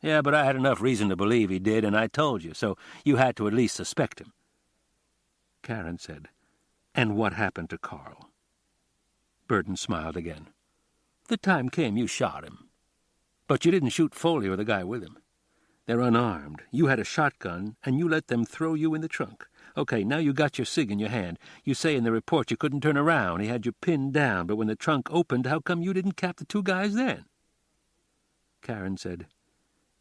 Yeah, but I had enough reason to believe he did, and I told you, so you had to at least suspect him. Karen said, And what happened to Carl? Burden smiled again. The time came you shot him. But you didn't shoot Foley or the guy with him. They're unarmed. You had a shotgun, and you let them throw you in the trunk. Okay, now you got your cig in your hand. You say in the report you couldn't turn around. He had you pinned down, but when the trunk opened, how come you didn't cap the 2 guys then? Karen said,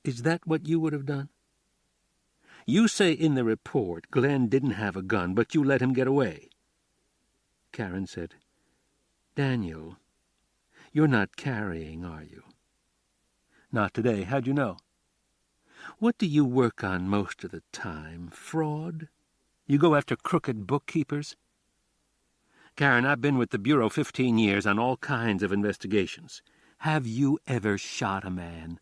Is that what you would have done? You say in the report Glenn didn't have a gun, but you let him get away. Karen said, Daniel, you're not carrying, are you? Not today. How'd you know? What do you work on most of the time? Fraud? You go after crooked bookkeepers? Karen, I've been with the Bureau 15 years on all kinds of investigations. Have you ever shot a man?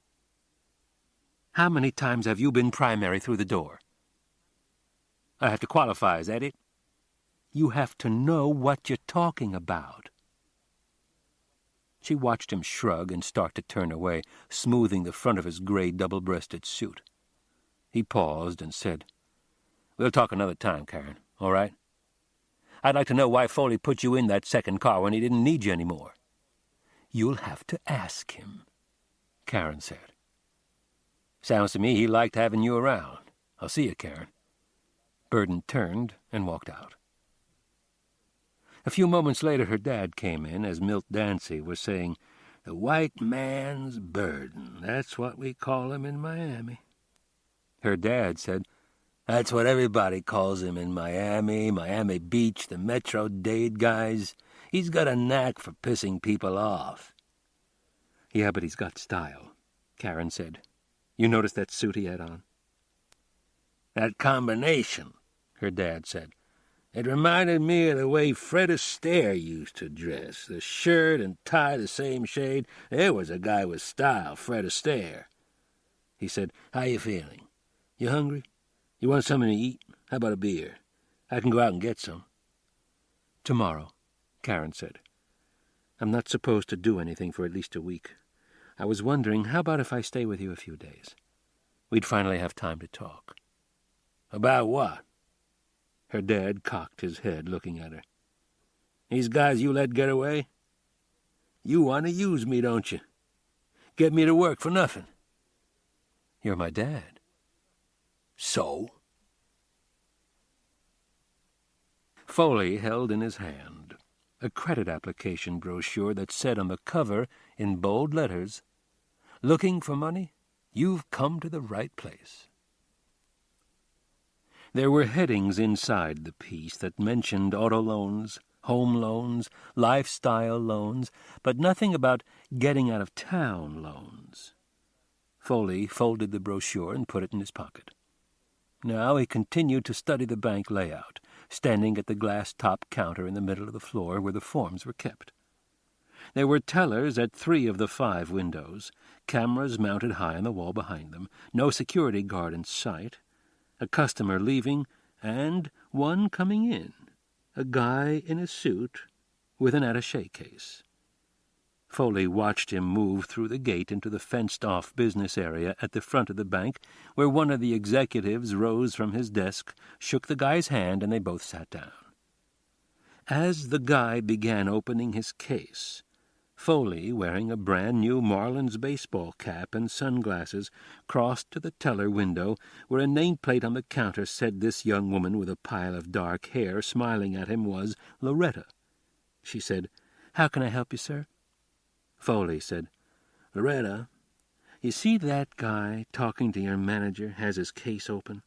How many times have you been primary through the door? I have to qualify, is that it? You have to know what you're talking about. She watched him shrug and start to turn away, smoothing the front of his gray double-breasted suit. He paused and said, We'll talk another time, Karen, all right? I'd like to know why Foley put you in that second car when he didn't need you anymore. You'll have to ask him, Karen said. Sounds to me he liked having you around. I'll see you, Karen. Burden turned and walked out. A few moments later her dad came in as Milt Dancy was saying, The white man's burden. That's what we call him in Miami. Her dad said, That's what everybody calls him in Miami, Miami Beach, the Metro Dade guys. He's got a knack for pissing people off. Yeah, but he's got style, Karen said. You noticed that suit he had on? "That combination," her dad said. "It reminded me of the way Fred Astaire used to dress. The shirt and tie the same shade. There was a guy with style, Fred Astaire." He said, "How you feeling? You hungry? You want something to eat? How about a beer? I can go out and get some." "Tomorrow," Karen said. "I'm not supposed to do anything for at least a week. I was wondering, how about if I stay with you a few days? We'd finally have time to talk." "About what?" Her dad cocked his head, looking at her. "These guys you let get away? You want to use me, don't you? Get me to work for nothing." "You're my dad." "So?" Foley held in his hand a credit application brochure that said on the cover, in bold letters, "Looking for money? You've come to the right place." There were headings inside the piece that mentioned auto loans, home loans, lifestyle loans, but nothing about getting-out-of-town loans. Foley folded the brochure and put it in his pocket. Now he continued to study the bank layout, standing at the glass-top counter in the middle of the floor where the forms were kept. There were tellers at 3 of the 5 windows, cameras mounted high on the wall behind them, no security guard in sight, a customer leaving, and one coming in, a guy in a suit with an attaché case. Foley watched him move through the gate into the fenced-off business area at the front of the bank, where one of the executives rose from his desk, shook the guy's hand, and they both sat down. As the guy began opening his case, Foley, wearing a brand-new Marlins baseball cap and sunglasses, crossed to the teller window, where a nameplate on the counter said this young woman with a pile of dark hair smiling at him was Loretta. She said, "How can I help you, sir?" Foley said, "Loretta, you see that guy talking to your manager has his case open?"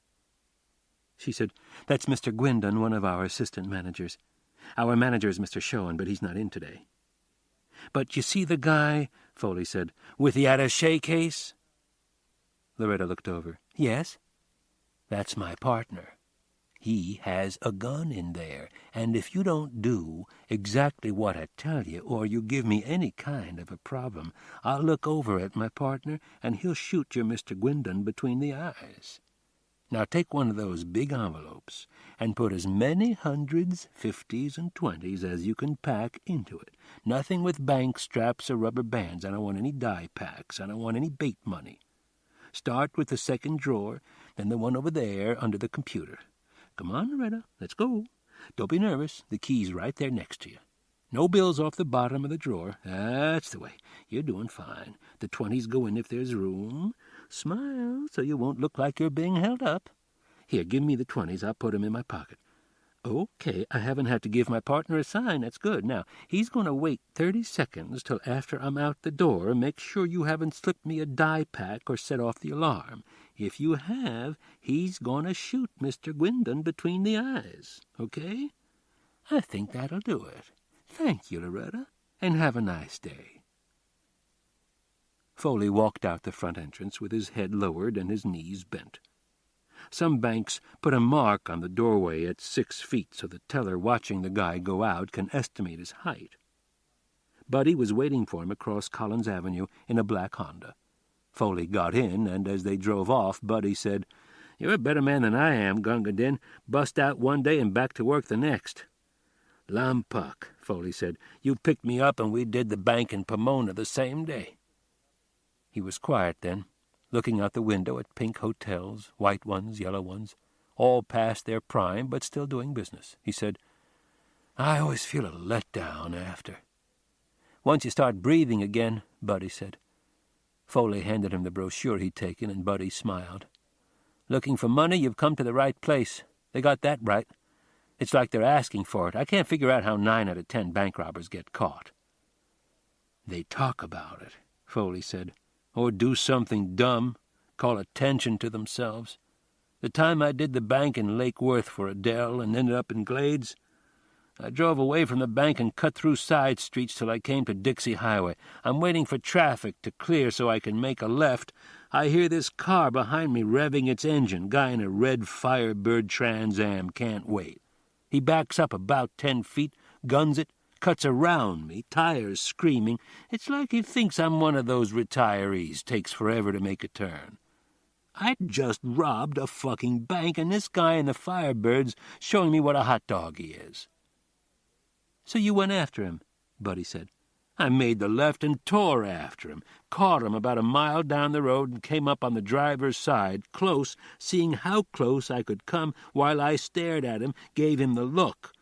She said, "That's Mr. Gwindon, one of our assistant managers. Our manager is Mr. Schoen, but he's not in today." "But you see the guy," Foley said, "with the attaché case?" Loretta looked over. "Yes." "That's my partner. He has a gun in there, and if you don't do exactly what I tell you, or you give me any kind of a problem, I'll look over at my partner, and he'll shoot your Mr. Gwindon between the eyes. Now take one of those big envelopes and put as many hundreds, 50s, and 20s as you can pack into it. Nothing with bank straps or rubber bands. I don't want any die packs. I don't want any bait money. Start with the second drawer, then the one over there under the computer. Come on, Loretta, let's go. Don't be nervous. The key's right there next to you. No bills off the bottom of the drawer. That's the way. You're doing fine. The 20s go in if there's room. Smile so you won't look like you're being held up. Here, give me the 20s. I'll put 'em in my pocket. Okay, I haven't had to give my partner a sign. That's good. Now, he's going to wait 30 seconds till after I'm out the door. Make sure you haven't slipped me a die pack or set off the alarm. If you have, he's going to shoot Mr. Gwindon between the eyes. Okay? I think that'll do it. Thank you, Loretta, and have a nice day." Foley walked out the front entrance with his head lowered and his knees bent. Some banks put a mark on the doorway at 6 feet so the teller watching the guy go out can estimate his height. Buddy was waiting for him across Collins Avenue in a black Honda. Foley got in, and as they drove off, Buddy said, "You're a better man than I am, Gunga Din. Bust out one day and back to work the next." "Lompoc," Foley said. "You picked me up and we did the bank in Pomona the same day." He was quiet then, looking out the window at pink hotels, white ones, yellow ones, all past their prime but still doing business. He said, "I always feel a letdown after." "Once you start breathing again," Buddy said. Foley handed him the brochure he'd taken, and Buddy smiled. "Looking for money, you've come to the right place. They got that right. It's like they're asking for it. I can't figure out how 9 out of 10 bank robbers get caught." "They talk about it," Foley said, "or do something dumb, call attention to themselves. The time I did the bank in Lake Worth for Adele and ended up in Glades, I drove away from the bank and cut through side streets till I came to Dixie Highway. I'm waiting for traffic to clear so I can make a left. I hear this car behind me revving its engine. Guy in a red Firebird Trans Am can't wait. He backs up about 10 feet, guns it, cuts around me, tires screaming. It's like he thinks I'm one of those retirees, takes forever to make a turn. I'd just robbed a fucking bank, and this guy in the Firebird's showing me what a hot dog he is. So you went after him, Buddy said. I made the left and tore after him, caught him about a mile down the road and came up on the driver's side, close, seeing how close I could come while I stared at him, gave him the look.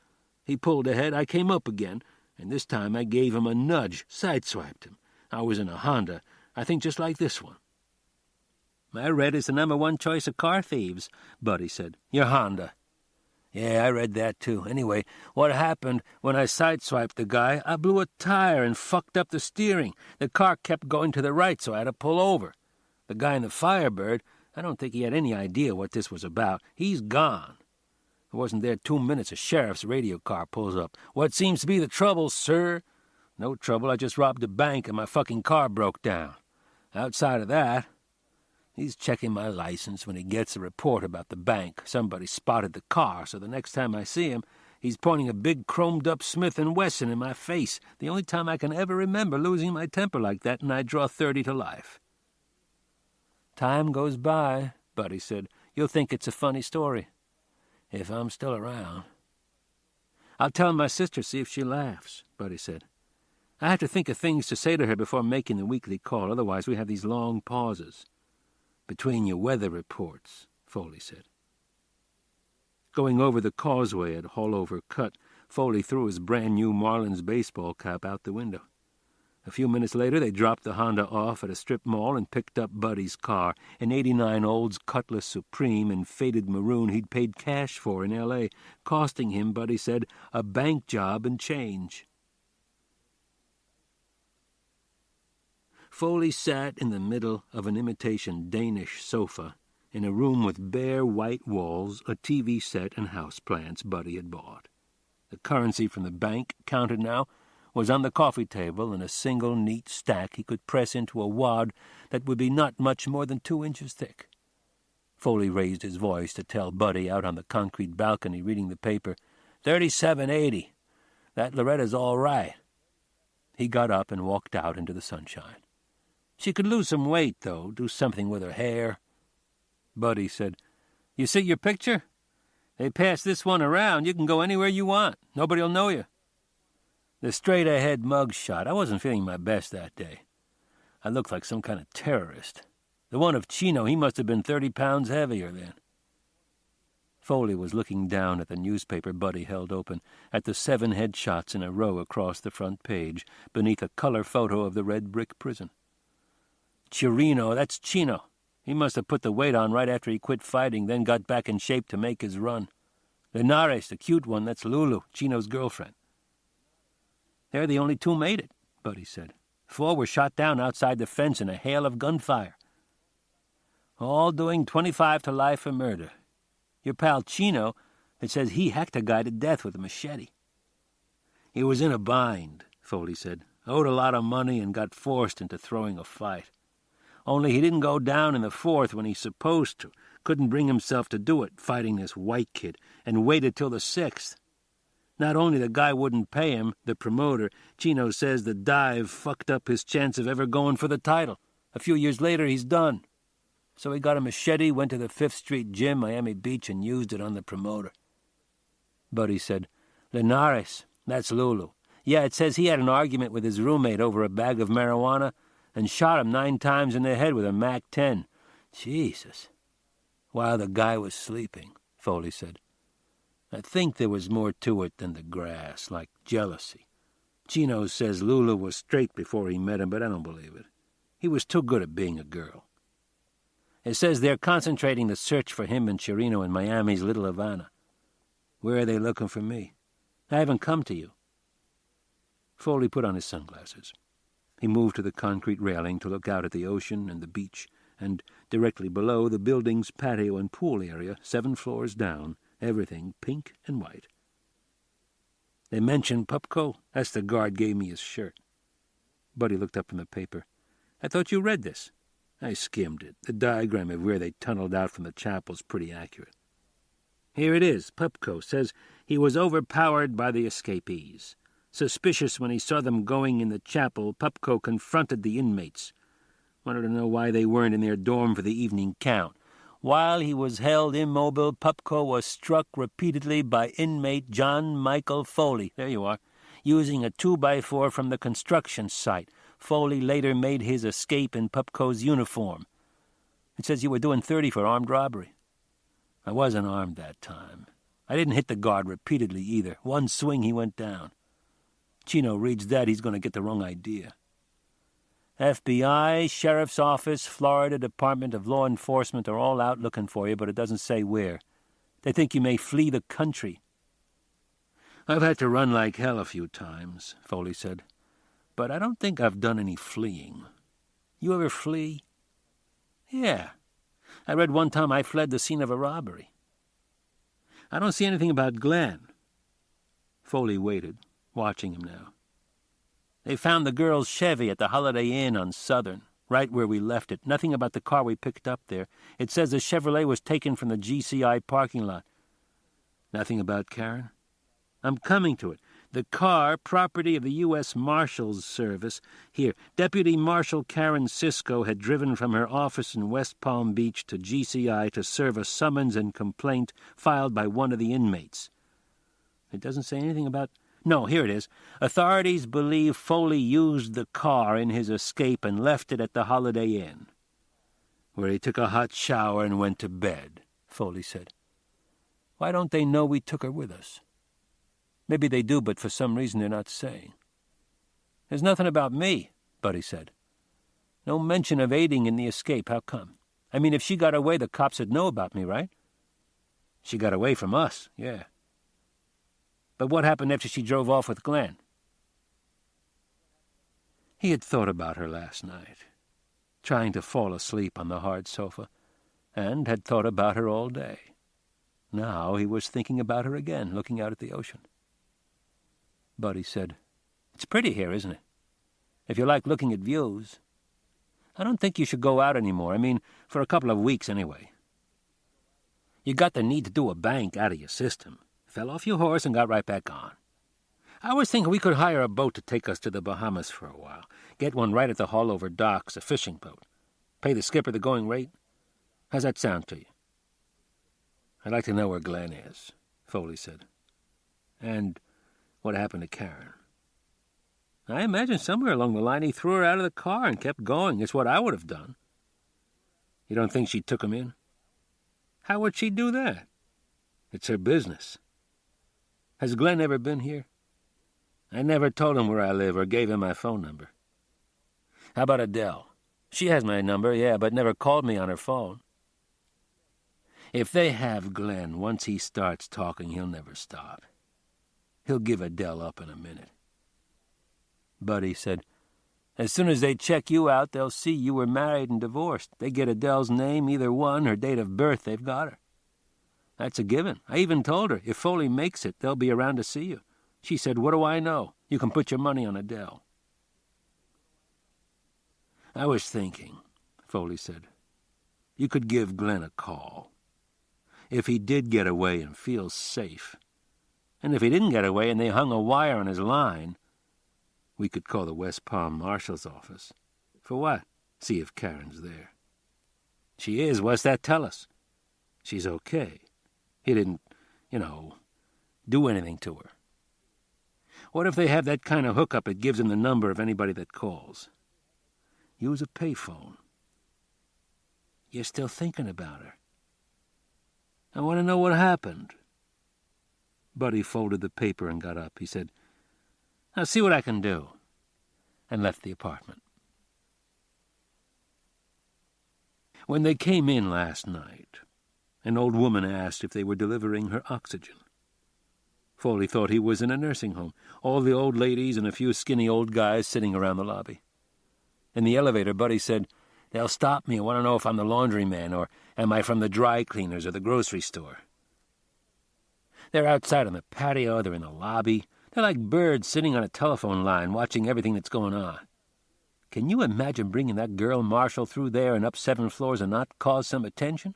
He pulled ahead, I came up again, and this time I gave him a nudge, sideswiped him. I was in a Honda, I think just like this one. I read it's the #1 choice of car thieves, Buddy said. Your Honda. Yeah, I read that too. Anyway, what happened when I sideswiped the guy, I blew a tire and fucked up the steering. The car kept going to the right, so I had to pull over. The guy in the Firebird, I don't think he had any idea what this was about. He's gone. I wasn't there 2 minutes, a sheriff's radio car pulls up. What seems to be the trouble, sir? No trouble, I just robbed a bank and my fucking car broke down. Outside of that, he's checking my license when he gets a report about the bank. Somebody spotted the car, so the next time I see him, he's pointing a big chromed-up Smith & Wesson in my face. The only time I can ever remember losing my temper like that, and I draw 30 to life. Time goes by, Buddy said. You'll think it's a funny story. If I'm still around. I'll tell my sister, see if she laughs, Buddy said. I have to think of things to say to her before making the weekly call, otherwise we have these long pauses. Between your weather reports, Foley said. Going over the causeway at Hallover Cut, Foley threw his brand-new Marlins baseball cap out the window. A few minutes later, they dropped the Honda off at a strip mall and picked up Buddy's car, an '89 Olds Cutlass Supreme in faded maroon he'd paid cash for in L.A., costing him, Buddy said, a bank job and change. Foley sat in the middle of an imitation Danish sofa in a room with bare white walls, a TV set, and houseplants Buddy had bought. The currency from the bank, counted now, was on the coffee table in a single neat stack he could press into a wad that would be not much more than 2 inches thick. Foley raised his voice to tell Buddy out on the concrete balcony reading the paper, $37.80. That Loretta's all right. He got up and walked out into the sunshine. She could lose some weight, though, do something with her hair. Buddy said, You see your picture? They pass this one around. You can go anywhere you want. Nobody'll know you. The straight-ahead mug shot. I wasn't feeling my best that day. I looked like some kind of terrorist. The one of Chino, he must have been 30 pounds heavier then. Foley was looking down at the newspaper Buddy held open, at the 7 headshots in a row across the front page, beneath a color photo of the red brick prison. Chirino, that's Chino. He must have put the weight on right after he quit fighting, then got back in shape to make his run. Linares, the cute one, that's Lulu, Chino's girlfriend. They're the only 2 made it, Buddy said. 4 were shot down outside the fence in a hail of gunfire. All doing 25 to life for murder. Your pal Chino, it says he hacked a guy to death with a machete. He was in a bind, Foley said. Owed a lot of money and got forced into throwing a fight. Only he didn't go down in the 4th when he's supposed to. Couldn't bring himself to do it, fighting this white kid, and waited till the 6th. Not only the guy wouldn't pay him, the promoter, Chino says the dive fucked up his chance of ever going for the title. A few years later, he's done. So he got a machete, went to the 5th Street gym, Miami Beach, and used it on the promoter. Buddy said, Linares, that's Lulu. Yeah, it says he had an argument with his roommate over a bag of marijuana and shot him 9 times in the head with a MAC-10. Jesus. While the guy was sleeping, Foley said. I think there was more to it than the grass, like jealousy. Chino says Lulu was straight before he met him, but I don't believe it. He was too good at being a girl. It says they're concentrating the search for him and Chirino in Miami's Little Havana. Where are they looking for me? I haven't come to you. Foley put on his sunglasses. He moved to the concrete railing to look out at the ocean and the beach, and directly below the building's patio and pool area, 7 floors down, everything pink and white. They mentioned Pupko. That's the guard gave me his shirt. Buddy looked up from the paper. I thought you read this. I skimmed it. The diagram of where they tunneled out from the chapel's pretty accurate. Here it is. Pupko says he was overpowered by the escapees. Suspicious when he saw them going in the chapel, Pupko confronted the inmates. Wanted to know why they weren't in their dorm for the evening count. While he was held immobile, Pupko was struck repeatedly by inmate John Michael Foley. There you are. Using a 2x4 from the construction site. Foley later made his escape in Pupko's uniform. It says you were doing 30 for armed robbery. I wasn't armed that time. I didn't hit the guard repeatedly either. One swing, he went down. Chino reads that, he's going to get the wrong idea. FBI, Sheriff's Office, Florida Department of Law Enforcement are all out looking for you, but it doesn't say where. They think you may flee the country. I've had to run like hell a few times, Foley said. But I don't think I've done any fleeing. You ever flee? Yeah. I read one time I fled the scene of a robbery. I don't see anything about Glenn. Foley waited, watching him now. They found the girl's Chevy at the Holiday Inn on Southern, right where we left it. Nothing about the car we picked up there. It says the Chevrolet was taken from the GCI parking lot. Nothing about Karen? I'm coming to it. The car, property of the U.S. Marshal's Service. Here, Deputy Marshal Karen Cisco had driven from her office in West Palm Beach to GCI to serve a summons and complaint filed by one of the inmates. It doesn't say anything about... No, here it is. Authorities believe Foley used the car in his escape and left it at the Holiday Inn, where he took a hot shower and went to bed, Foley said. Why don't they know we took her with us? Maybe they do, but for some reason they're not saying. There's nothing about me, Buddy said. No mention of aiding in the escape. How come? I mean, if she got away, the cops would know about me, right? She got away from us, yeah. But what happened after she drove off with Glenn? He had thought about her last night, trying to fall asleep on the hard sofa, and had thought about her all day. Now he was thinking about her again, looking out at the ocean. Buddy said, It's pretty here, isn't it? If you like looking at views. I don't think you should go out anymore. I mean, for a couple of weeks anyway. You got the need to do a bank out of your system. Fell off your horse and got right back on. I was thinking we could hire a boat to take us to the Bahamas for a while. Get one right at the Haulover docks, a fishing boat. Pay the skipper the going rate. How's that sound to you? I'd like to know where Glenn is, Foley said. And what happened to Karen? I imagine somewhere along the line he threw her out of the car and kept going. It's what I would have done. You don't think she took him in? How would she do that? It's her business. Has Glenn ever been here? I never told him where I live or gave him my phone number. How about Adele? She has my number, yeah, but never called me on her phone. If they have Glenn, once he starts talking, he'll never stop. He'll give Adele up in a minute. Buddy said, As soon as they check you out, they'll see you were married and divorced. They get Adele's name, either one, her date of birth, they've got her. That's a given. I even told her, if Foley makes it, they'll be around to see you. She said, What do I know? You can put your money on Adele. I was thinking, Foley said, you could give Glenn a call. If he did get away and feels safe, and if he didn't get away and they hung a wire on his line, we could call the West Palm Marshal's office. For what? See if Karen's there. She is. What's that tell us? She's okay. He didn't, do anything to her. What if they have that kind of hookup it gives him the number of anybody that calls? Use a payphone. You're still thinking about her. I want to know what happened. Buddy folded the paper and got up. He said, I'll see what I can do, and left the apartment. When they came in last night, an old woman asked if they were delivering her oxygen. Foley thought he was in a nursing home, all the old ladies and a few skinny old guys sitting around the lobby. In the elevator, Buddy said, They'll stop me and want to know if I'm the laundryman, or am I from the dry cleaners or the grocery store. They're outside on the patio, they're in the lobby, They're like birds sitting on a telephone line watching everything that's going on. Can you imagine bringing that girl marshal through there and up 7 floors and not cause some attention?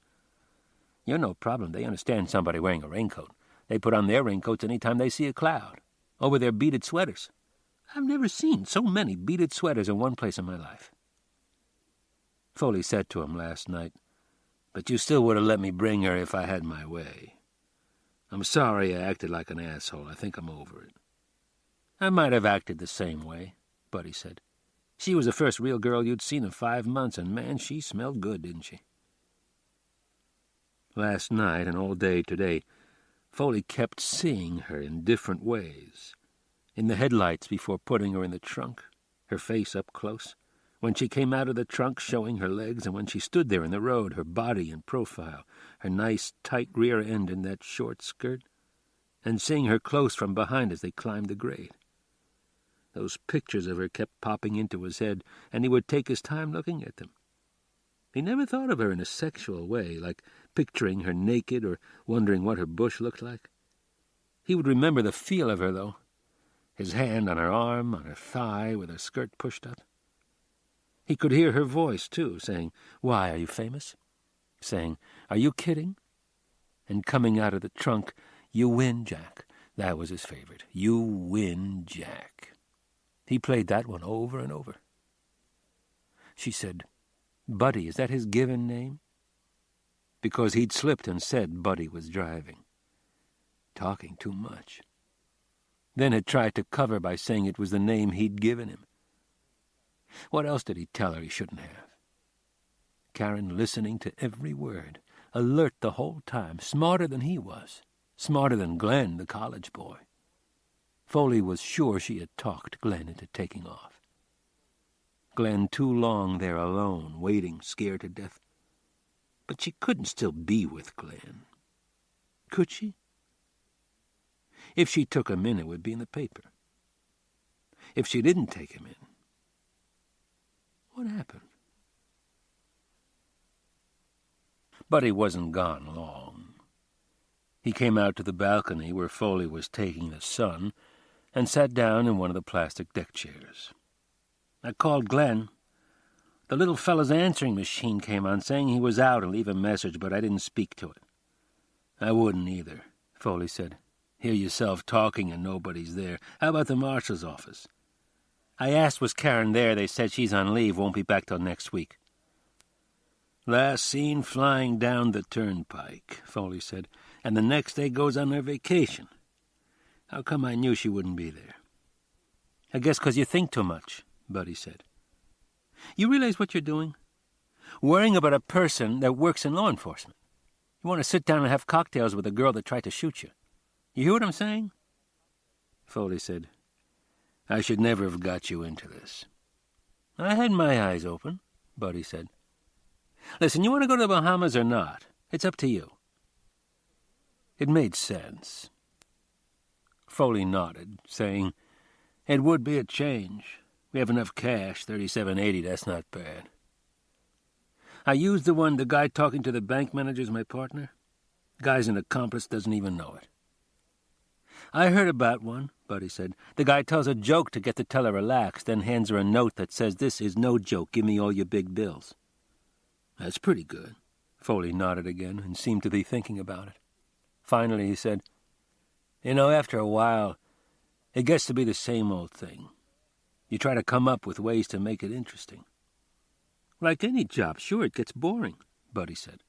You're no problem. They understand somebody wearing a raincoat. They put on their raincoats any time they see a cloud, over their beaded sweaters. I've never seen so many beaded sweaters in one place in my life. Foley said to him last night, "But you still would have let me bring her if I had my way. I'm sorry I acted like an asshole. I think I'm over it." "I might have acted the same way," Buddy said. "She was the first real girl you'd seen in 5 months, and man, she smelled good, didn't she?" Last night and all day today, Foley kept seeing her in different ways. In the headlights before putting her in the trunk, her face up close, when she came out of the trunk showing her legs, and when she stood there in the road, her body in profile, her nice tight rear end in that short skirt, and seeing her close from behind as they climbed the grade. Those pictures of her kept popping into his head, and he would take his time looking at them. He never thought of her in a sexual way, like picturing her naked or wondering what her bush looked like. He would remember the feel of her, though. His hand on her arm, on her thigh, with her skirt pushed up. He could hear her voice, too, saying, "Why, are you famous?" Saying, "Are you kidding?" And coming out of the trunk, "You win, Jack." That was his favorite. "You win, Jack." He played that one over and over. She said, "Buddy, is that his given name?" Because he'd slipped and said Buddy was driving. Talking too much. Then had tried to cover by saying it was the name he'd given him. What else did he tell her he shouldn't have? Karen listening to every word, alert the whole time, smarter than he was, smarter than Glenn, the college boy. Foley was sure she had talked Glenn into taking off. Glenn too long there alone, waiting, scared to death. But she couldn't still be with Glenn. Could she? If she took him in, it would be in the paper. If she didn't take him in, what happened? But he wasn't gone long. He came out to the balcony where Foley was taking the sun and sat down in one of the plastic deck chairs. "I called Glenn. The little fella's answering machine came on saying he was out and leave a message, but I didn't speak to it." "I wouldn't either," Foley said. "Hear yourself talking and nobody's there. How about the marshal's office?" "I asked was Karen there. They said she's on leave, won't be back till next week." "Last seen flying down the turnpike," Foley said, "and the next day goes on her vacation. How come I knew she wouldn't be there?" "I guess 'cause you think too much," Buddy said. "You realize what you're doing? Worrying about a person that works in law enforcement. You want to sit down and have cocktails with a girl that tried to shoot you. You hear what I'm saying?" Foley said, "I should never have got you into this." "I had my eyes open," Buddy said. "Listen, you want to go to the Bahamas or not? It's up to you." It made sense. Foley nodded, saying, "It would be a change. We have enough cash, $37.80, that's not bad." "I used the guy talking to the bank manager's my partner. Guy's an accomplice, doesn't even know it." "I heard about one," Buddy said. "The guy tells a joke to get the teller relaxed, then hands her a note that says, 'This is no joke, give me all your big bills.'" "That's pretty good." Foley nodded again and seemed to be thinking about it. Finally he said, "You know, after a while, it gets to be the same old thing. You try to come up with ways to make it interesting." "Like any job, sure, it gets boring," Buddy said.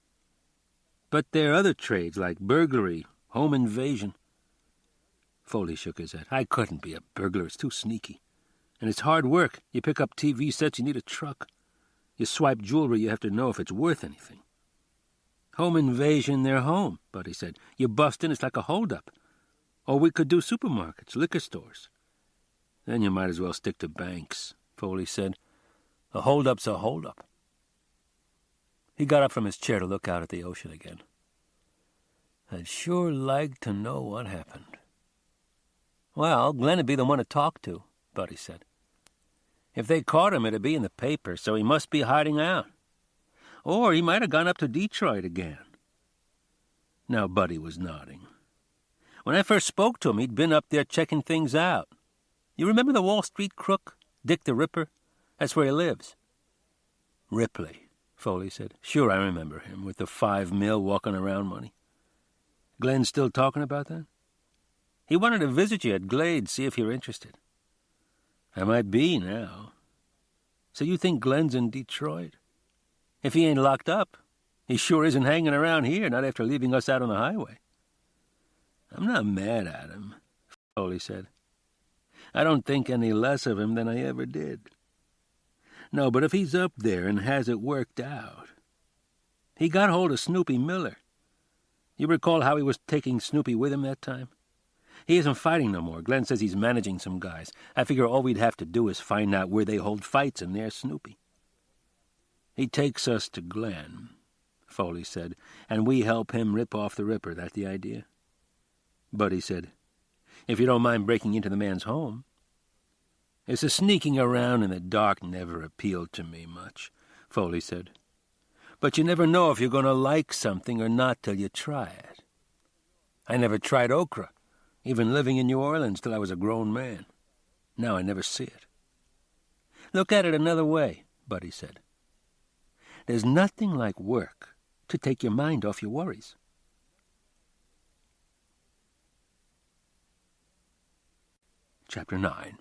"But there are other trades like burglary, home invasion." Foley shook his head. "I couldn't be a burglar, it's too sneaky. And it's hard work. You pick up TV sets, you need a truck. You swipe jewelry, you have to know if it's worth anything." "Home invasion, they're home," Buddy said. "You bust in, it's like a hold-up. Or we could do supermarkets, liquor stores." "Then you might as well stick to banks," Foley said. "A hold-up's a hold-up." He got up from his chair to look out at the ocean again. "I'd sure like to know what happened." "Well, Glenn'd be the one to talk to," Buddy said. "If they caught him, it'd be in the paper, so he must be hiding out. Or he might have gone up to Detroit again." Now Buddy was nodding. When I first spoke to him, he'd been up there checking things out. You remember the Wall Street crook, Dick the Ripper? That's where he lives." "Ripley," Foley said. "Sure, I remember him, with the $5 million walking around money. Glenn's still talking about that? He wanted to visit you at Glade, see if you're interested." "I might be now." "So you think Glenn's in Detroit? If he ain't locked up, he sure isn't hanging around here, not after leaving us out on the highway." "I'm not mad at him," Foley said. "I don't think any less of him than I ever did. No, but if he's up there and has it worked out. He got hold of Snoopy Miller. You recall how he was taking Snoopy with him that time? He isn't fighting no more. Glenn says he's managing some guys. I figure all we'd have to do is find out where they hold fights, and there's Snoopy." "He takes us to Glenn," Foley said, "and we help him rip off the Ripper. That the idea?" Buddy said, "If you don't mind breaking into the man's home." "It's the sneaking around in the dark never appealed to me much," Foley said. "But you never know if you're going to like something or not till you try it. I never tried okra, even living in New Orleans till I was a grown man. Now I never see it." "Look at it another way," Buddy said. "There's nothing like work to take your mind off your worries." Chapter 9.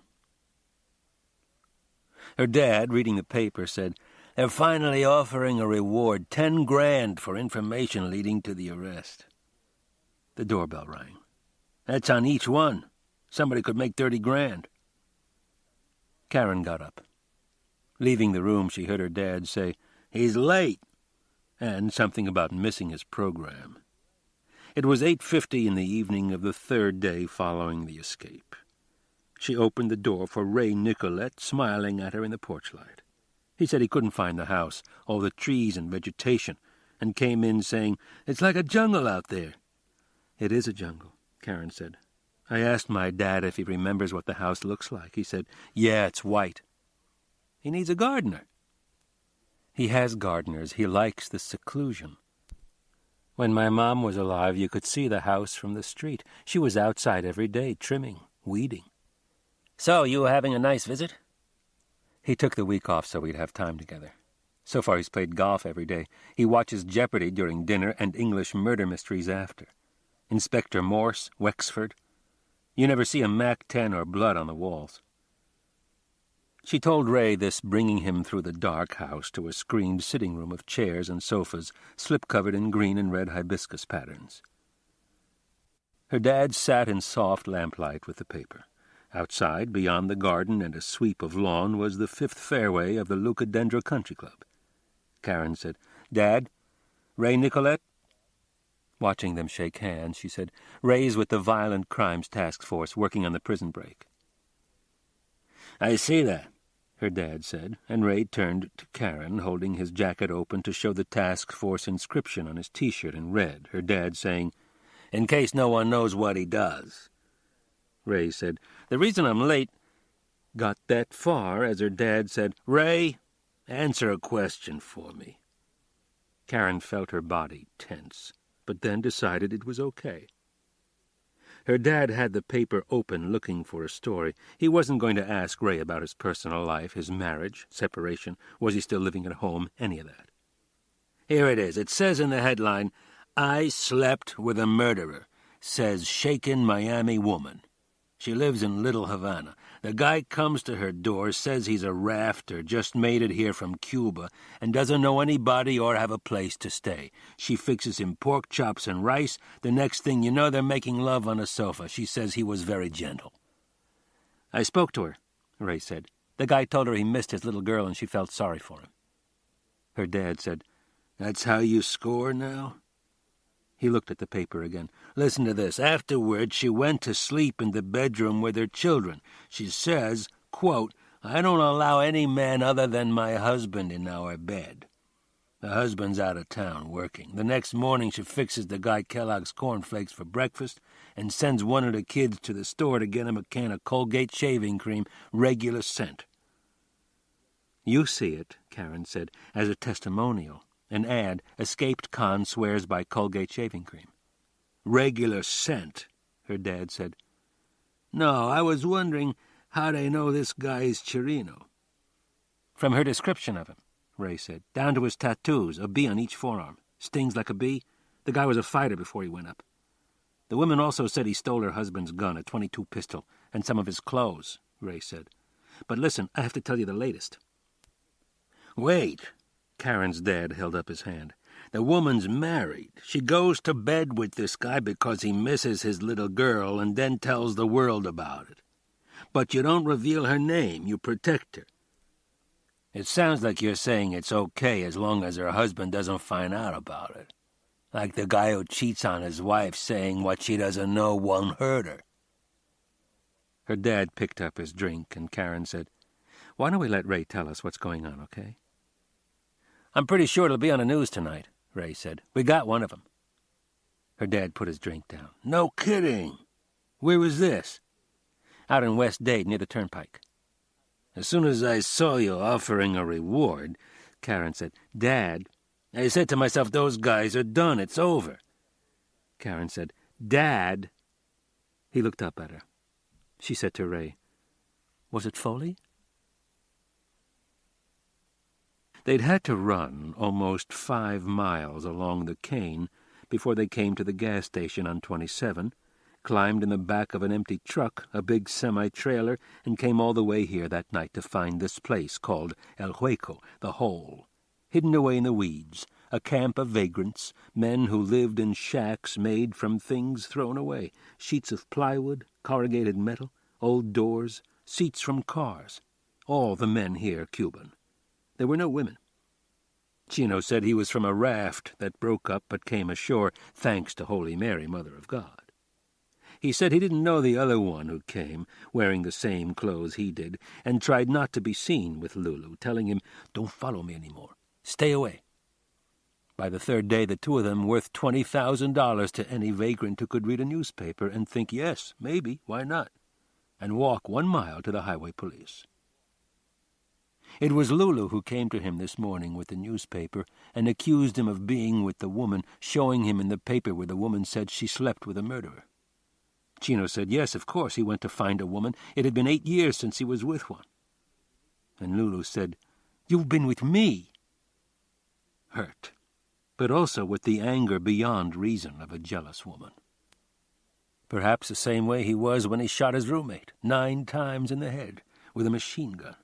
Her dad, reading the paper, said, "They're finally offering a reward, 10 grand for information leading to the arrest." The doorbell rang. "That's on each one. Somebody could make 30 grand. Karen got up. Leaving the room, she heard her dad say, "He's late," and something about missing his program. It was 8:50 in the evening of the third day following the escape. She opened the door for Ray Nicolette, smiling at her in the porch light. He said he couldn't find the house, all the trees and vegetation, and came in saying, "It's like a jungle out there." "It is a jungle," Karen said. "I asked my dad if he remembers what the house looks like. He said, yeah, it's white." "He needs a gardener." "He has gardeners. He likes the seclusion. When my mom was alive, you could see the house from the street. She was outside every day, trimming, weeding." "So, you having a nice visit?" He took the week off so we'd have time together. So far he's played golf every day. He watches Jeopardy during dinner and English murder mysteries after. Inspector Morse, Wexford. You never see a MAC-10 or blood on the walls. She told Ray this, bringing him through the dark house to a screened sitting room of chairs and sofas, slip-covered in green and red hibiscus patterns. Her dad sat in soft lamplight with the paper. Outside, beyond the garden and a sweep of lawn, was the fifth fairway of the Lucadendra Country Club. Karen said, "Dad, Ray Nicolette?" Watching them shake hands, she said, "Ray's with the Violent Crimes Task Force, working on the prison break." "I see that," her dad said, and Ray turned to Karen, holding his jacket open to show the task force inscription on his T-shirt in red, her dad saying, "In case no one knows what he does." Ray said, "The reason I'm late," got that far as her dad said, "Ray, answer a question for me." Karen felt her body tense, but then decided it was okay. Her dad had the paper open looking for a story. He wasn't going to ask Ray about his personal life, his marriage, separation, was he still living at home, any of that. "Here it is. It says in the headline, 'I slept with a murderer,' says shaken Miami woman. She lives in Little Havana. The guy comes to her door, says he's a rafter, just made it here from Cuba, and doesn't know anybody or have a place to stay. She fixes him pork chops and rice. The next thing you know, they're making love on a sofa. She says he was very gentle." "I spoke to her," Ray said. "The guy told her he missed his little girl and she felt sorry for him." Her dad said, "That's how you score now?" He looked at the paper again. "Listen to this. Afterward, she went to sleep in the bedroom with her children. She says, quote, 'I don't allow any man other than my husband in our bed.' The husband's out of town working. The next morning she fixes the guy Kellogg's cornflakes for breakfast and sends one of the kids to the store to get him a can of Colgate shaving cream, regular scent." "You see it," Karen said, "as a testimonial. An ad, escaped con swears by Colgate shaving cream." "Regular scent," her dad said. "No, I was wondering how they know this guy's Chirino." "From her description of him," Ray said. "Down to his tattoos, a bee on each forearm. Stings like a bee. The guy was a fighter before he went up. The woman also said he stole her husband's gun, a .22 pistol, and some of his clothes," Ray said. "But listen, I have to tell you the latest." "Wait." Karen's dad held up his hand. "The woman's married. She goes to bed with this guy because he misses his little girl and then tells the world about it. But you don't reveal her name. You protect her." "It sounds like you're saying it's okay as long as her husband doesn't find out about it. Like the guy who cheats on his wife saying what she doesn't know won't hurt her." Her dad picked up his drink, and Karen said, "Why don't we let Ray tell us what's going on, okay?" "I'm pretty sure it'll be on the news tonight," Ray said. "We got one of them." Her dad put his drink down. "No kidding. Where was this?" "Out in West Dade, near the turnpike." "As soon as I saw you offering a reward," Karen said, "Dad, I said to myself, those guys are done. It's over." Karen said, "Dad." He looked up at her. She said to Ray, "Was it Foley?" They'd had to run almost 5 miles along the cane before they came to the gas station on 27, climbed in the back of an empty truck, a big semi-trailer, and came all the way here that night to find this place called El Hueco, the Hole, hidden away in the weeds, a camp of vagrants, men who lived in shacks made from things thrown away, sheets of plywood, corrugated metal, old doors, seats from cars. All the men here Cuban. There were no women. Chino said he was from a raft that broke up but came ashore, thanks to Holy Mary, Mother of God. He said he didn't know the other one who came, wearing the same clothes he did, and tried not to be seen with Lulu, telling him, "Don't follow me anymore. Stay away." By the 3rd day, the two of them worth $20,000 to any vagrant who could read a newspaper and think, yes, maybe, why not, and walk 1 mile to the highway police. It was Lulu who came to him this morning with the newspaper and accused him of being with the woman, showing him in the paper where the woman said she slept with a murderer. Chino said, yes, of course, he went to find a woman. It had been 8 years since he was with one. And Lulu said, "You've been with me." Hurt, but also with the anger beyond reason of a jealous woman. Perhaps the same way he was when he shot his roommate, 9 times in the head, with a machine gun.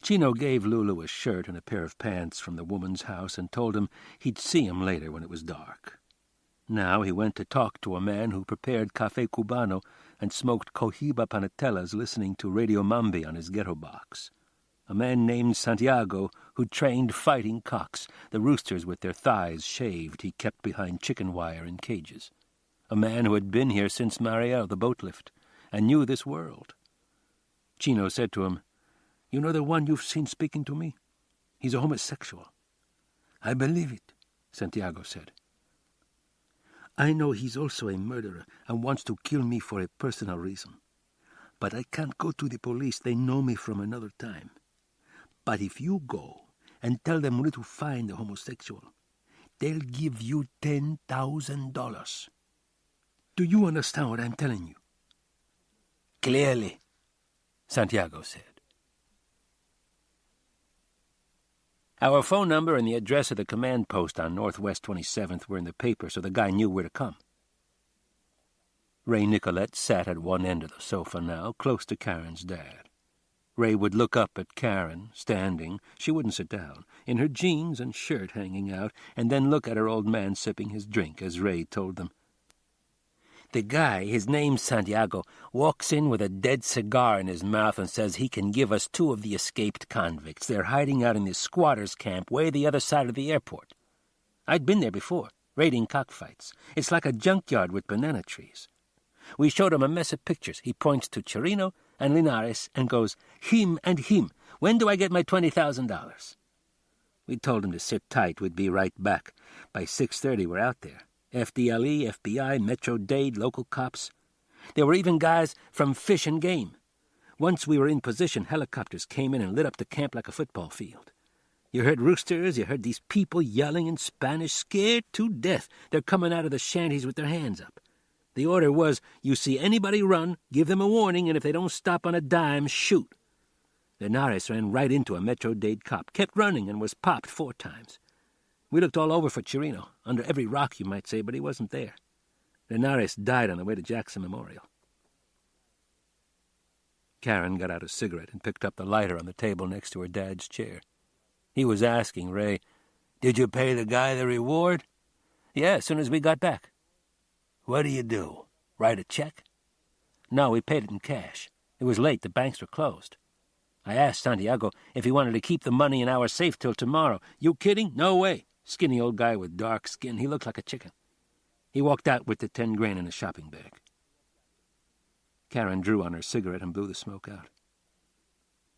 Chino gave Lulu a shirt and a pair of pants from the woman's house and told him he'd see him later when it was dark. Now he went to talk to a man who prepared café cubano and smoked cohiba panatellas listening to Radio Mambi on his ghetto box. A man named Santiago who trained fighting cocks, the roosters with their thighs shaved he kept behind chicken wire in cages. A man who had been here since Mariel, the boat lift, and knew this world. Chino said to him, "You know the one you've seen speaking to me? He's a homosexual." "I believe it," Santiago said. "I know he's also a murderer and wants to kill me for a personal reason. But I can't go to the police. They know me from another time. But if you go and tell them where to find the homosexual, they'll give you $10,000. Do you understand what I'm telling you?" "Clearly," Santiago said. Our phone number and the address of the command post on Northwest 27th were in the paper, so the guy knew where to come. Ray Nicolette sat at one end of the sofa now, close to Karen's dad. Ray would look up at Karen, standing, she wouldn't sit down, in her jeans and shirt hanging out, and then look at her old man sipping his drink as Ray told them. "The guy, his name's Santiago, walks in with a dead cigar in his mouth and says he can give us 2 of the escaped convicts. They're hiding out in this squatters' camp way the other side of the airport. I'd been there before, raiding cockfights. It's like a junkyard with banana trees. We showed him a mess of pictures. He points to Chirino and Linares and goes, 'Him and him. When do I get my $20,000? We told him to sit tight. We'd be right back. By 6:30 we're out there. FDLE, FBI, Metro Dade, local cops. There were even guys from Fish and Game. Once we were in position, helicopters came in and lit up the camp like a football field. You heard roosters, you heard these people yelling in Spanish, scared to death. They're coming out of the shanties with their hands up. The order was, you see anybody run, give them a warning, and if they don't stop on a dime, shoot. Linares ran right into a Metro-Dade cop, kept running, and was popped 4 times. We looked all over for Chirino, under every rock, you might say, but he wasn't there. Linares died on the way to Jackson Memorial. Karen got out a cigarette and picked up the lighter on the table next to her dad's chair. He was asking Ray, "Did you pay the guy the reward?" "Yeah, as soon as we got back." "What do you do? Write a check?" "No, we paid it in cash. It was late. The banks were closed. I asked Santiago if he wanted to keep the money in our safe till tomorrow. You kidding? No way. Skinny old guy with dark skin. He looked like a chicken. He walked out with the 10 grand in a shopping bag." Karen drew on her cigarette and blew the smoke out.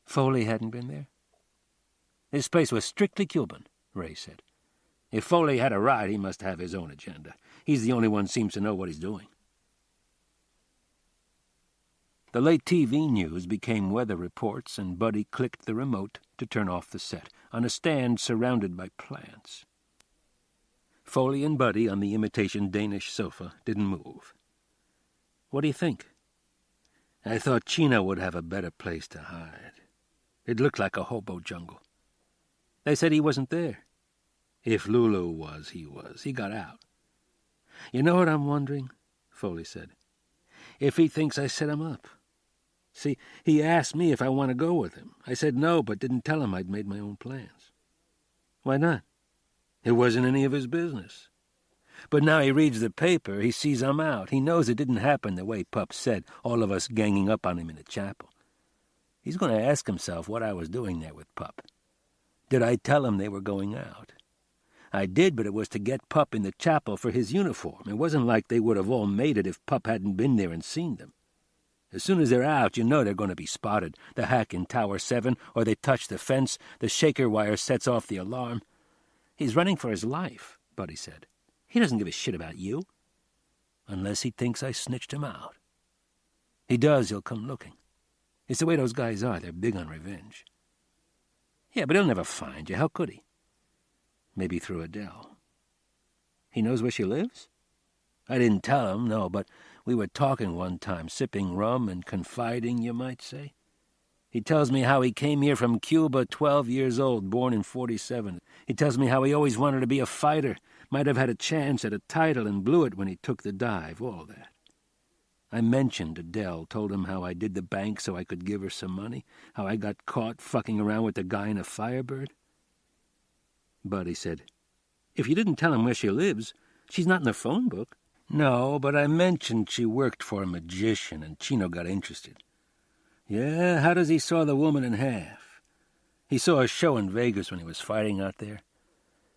Foley hadn't been there? "This place was strictly Cuban," Ray said. "If Foley had a ride, he must have his own agenda. He's the only one seems to know what he's doing." The late TV news became weather reports, and Buddy clicked the remote to turn off the set, on a stand surrounded by plants. Foley and Buddy on the imitation Danish sofa didn't move. "What do you think?" "I thought Chino would have a better place to hide. It looked like a hobo jungle. They said he wasn't there. If Lulu was, he was. He got out." "You know what I'm wondering?" Foley said. "If he thinks I set him up. See, he asked me if I want to go with him. I said no, but didn't tell him I'd made my own plans." "Why not?" "It wasn't any of his business. But now he reads the paper, he sees I'm out. He knows it didn't happen the way Pup said, all of us ganging up on him in the chapel. He's going to ask himself what I was doing there with Pup. Did I tell him they were going out? I did, but it was to get Pup in the chapel for his uniform. It wasn't like they would have all made it if Pup hadn't been there and seen them. As soon as they're out, you know they're going to be spotted. The hack in Tower 7, or they touch the fence, the shaker wire sets off the alarm. He's running for his life," Buddy said. "He doesn't give a shit about you. Unless he thinks I snitched him out. He does, he'll come looking. It's the way those guys are. They're big on revenge." "Yeah, but he'll never find you. How could he?" "Maybe through Adele." "He knows where she lives?" "I didn't tell him, no, but we were talking one time, sipping rum and confiding, you might say. He tells me how he came here from Cuba, 12 years old, born in 47. He tells me how he always wanted to be a fighter, might have had a chance at a title and blew it when he took the dive, all that. I mentioned Adele, told him how I did the bank so I could give her some money, how I got caught fucking around with the guy in a Firebird." Buddy said, "If you didn't tell him where she lives, she's not in the phone book." "No, but I mentioned she worked for a magician, and Chino got interested." "Yeah, how does he saw the woman in half?" "He saw a show in Vegas when he was fighting out there."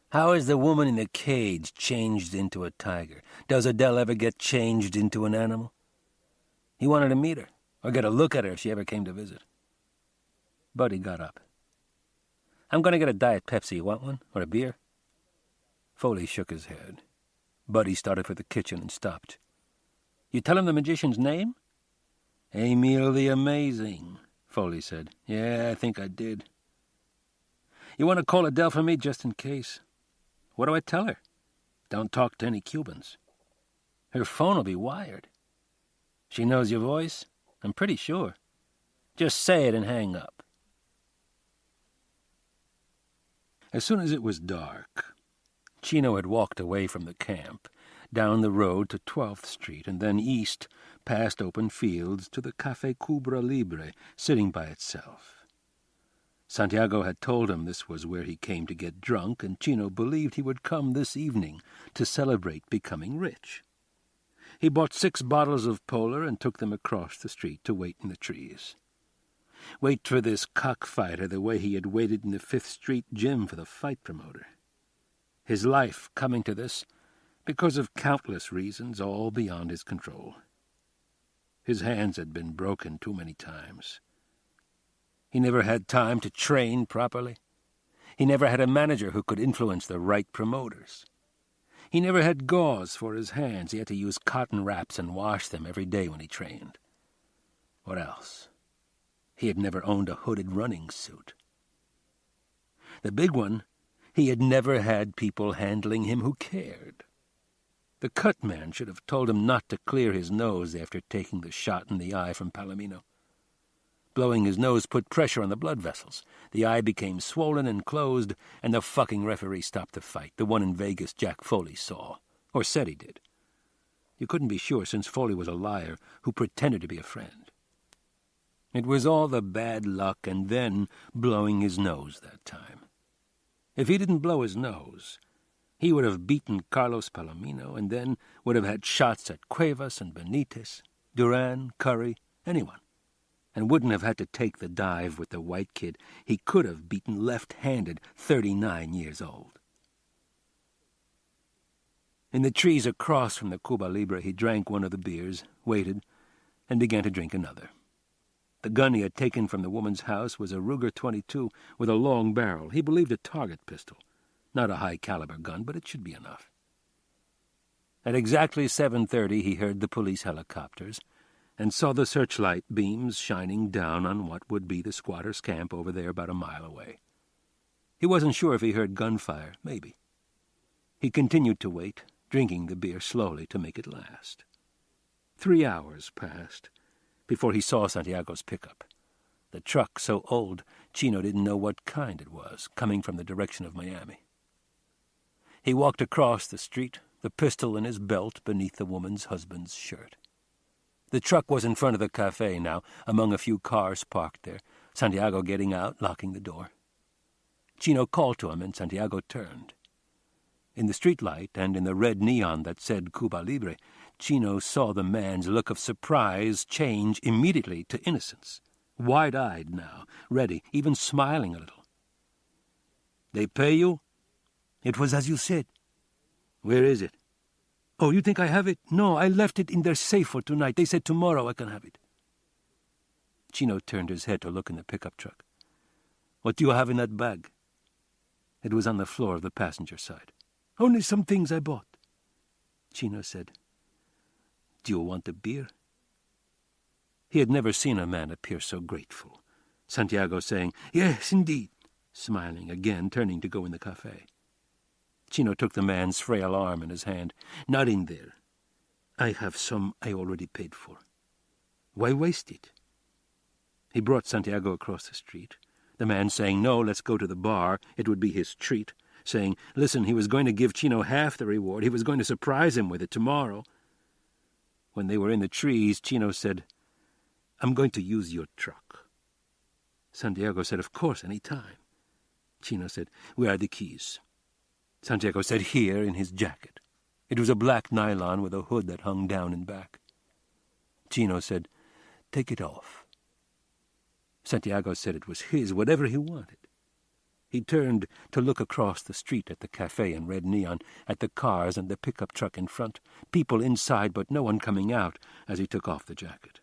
"How is the woman in the cage changed into a tiger? Does Adele ever get changed into an animal?" He wanted to meet her, or get a look at her if she ever came to visit. Buddy got up. "I'm going to get a Diet Pepsi. You want one? Or a beer?" Foley shook his head. Buddy started for the kitchen and stopped. "You tell him the magician's name?" "Emil the Amazing," Foley said. "Yeah, I think I did." "You want to call Adele for me just in case?" "What do I tell her?" "Don't talk to any Cubans." "Her phone will be wired." "She knows your voice?" "I'm pretty sure." "Just say it and hang up." As soon as it was dark, Chino had walked away from the camp, down the road to 12th Street, and then east, past open fields, to the Café Cubra Libre, sitting by itself. Santiago had told him this was where he came to get drunk, and Chino believed he would come this evening to celebrate becoming rich. He bought 6 bottles of Polar and took them across the street to wait in the trees. Wait for this cockfighter the way he had waited in the 5th Street gym for the fight promoter. His life coming to this because of countless reasons, all beyond his control. His hands had been broken too many times. He never had time to train properly. He never had a manager who could influence the right promoters. He never had gauze for his hands. He had to use cotton wraps and wash them every day when he trained. What else? He had never owned a hooded running suit. The big one, he had never had people handling him who cared. The cut man should have told him not to clear his nose after taking the shot in the eye from Palomino. Blowing his nose put pressure on the blood vessels. The eye became swollen and closed, and the fucking referee stopped the fight, the one in Vegas Jack Foley saw, or said he did. You couldn't be sure since Foley was a liar who pretended to be a friend. It was all the bad luck and then blowing his nose that time. If he didn't blow his nose, he would have beaten Carlos Palomino and then would have had shots at Cuevas and Benitez, Duran, Curry, anyone, and wouldn't have had to take the dive with the white kid he could have beaten left-handed, 39 years old. In the trees across from the Cuba Libre, he drank one of the beers, waited, and began to drink another. The gun he had taken from the woman's house was a Ruger .22 with a long barrel. He believed a target pistol. Not a high-caliber gun, but it should be enough. At exactly 7:30 he heard the police helicopters and saw the searchlight beams shining down on what would be the squatters' camp over there about a mile away. He wasn't sure if he heard gunfire, maybe. He continued to wait, drinking the beer slowly to make it last. 3 hours passed before he saw Santiago's pickup. The truck, so old, Chino didn't know what kind it was, coming from the direction of Miami. He walked across the street, the pistol in his belt beneath the woman's husband's shirt. The truck was in front of the cafe now, among a few cars parked there, Santiago getting out, locking the door. Chino called to him, and Santiago turned. In the streetlight and in the red neon that said Cuba Libre, Chino saw the man's look of surprise change immediately to innocence. Wide-eyed now, ready, even smiling a little. "They pay you?" "It was as you said." "Where is it?" "Oh, you think I have it? No, I left it in their safe for tonight. They said tomorrow I can have it." Chino turned his head to look in the pickup truck. "What do you have in that bag?" It was on the floor of the passenger side. "Only some things I bought." Chino said, "Do you want a beer?" He had never seen a man appear so grateful. Santiago saying, "Yes, indeed," smiling again, turning to go in the cafe. Chino took the man's frail arm in his hand. "Not in there. I have some I already paid for. Why waste it?" He brought Santiago across the street, the man saying, "No, let's go to the bar. It would be his treat." Saying, listen, he was going to give Chino half the reward. He was going to surprise him with it tomorrow. When they were in the trees, Chino said, "I'm going to use your truck." Santiago said, "Of course, any time." Chino said, "Where are the keys?" Santiago said, "Here, in his jacket." It was a black nylon with a hood that hung down in back. Chino said, "Take it off." Santiago said it was his, whatever he wanted. He turned to look across the street at the cafe in red neon, at the cars and the pickup truck in front, people inside but no one coming out as he took off the jacket.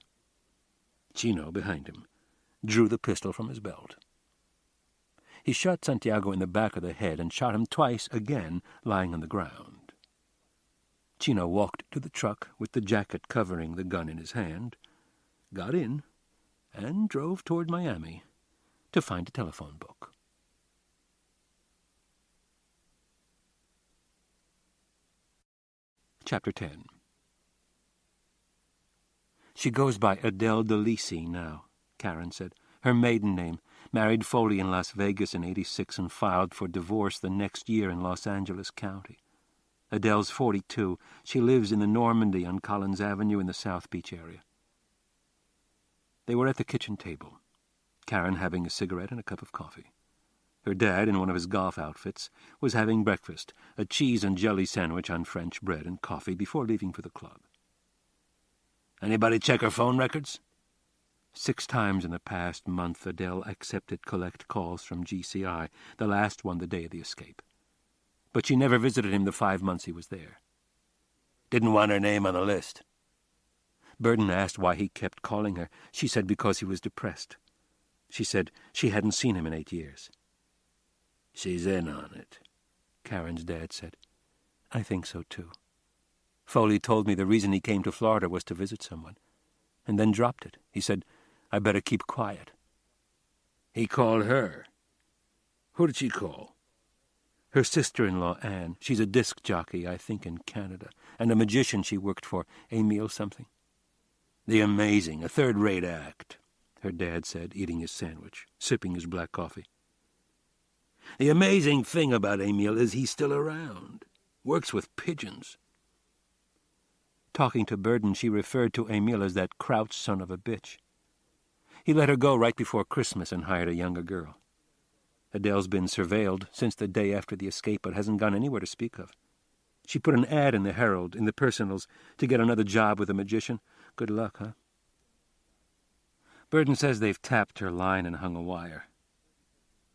Chino, behind him, drew the pistol from his belt. He shot Santiago in the back of the head and shot him twice again, lying on the ground. Chino walked to the truck with the jacket covering the gun in his hand, got in, and drove toward Miami to find a telephone book. Chapter 10. "She goes by Adele DeLisi now," Karen said. "Her maiden name. Married Foley in Las Vegas in '86 and filed for divorce the next year in Los Angeles County. Adele's 42. She lives in the Normandy on Collins Avenue in the South Beach area." They were at the kitchen table, Karen having a cigarette and a cup of coffee. Her dad, in one of his golf outfits, was having breakfast, a cheese and jelly sandwich on French bread and coffee before leaving for the club. "Anybody check her phone records?" 6 times in the past month Adele accepted collect calls from GCI, the last one the day of the escape. But she never visited him the 5 months he was there. "Didn't want her name on the list." Burden asked why he kept calling her. She said because he was depressed. She said she hadn't seen him in 8 years. "She's in on it," Karen's dad said. "I think so, too. Foley told me the reason he came to Florida was to visit someone, and then dropped it. He said, I better keep quiet." "He called her? Who did she call?" Her sister-in-law, Anne, she's a disc jockey, I think, in Canada, and a magician she worked for, Emile something. The amazing, a third-rate act, her dad said, eating his sandwich, sipping his black coffee. The amazing thing about Emile is he's still around. Works with pigeons. Talking to Burden, she referred to Emile as that Crouch son of a bitch. He let her go right before Christmas and hired a younger girl. Adele's been surveilled since the day after the escape, but hasn't gone anywhere to speak of. She put an ad in the Herald, in the Personals, to get another job with a magician. Good luck, huh? Burden says they've tapped her line and hung a wire.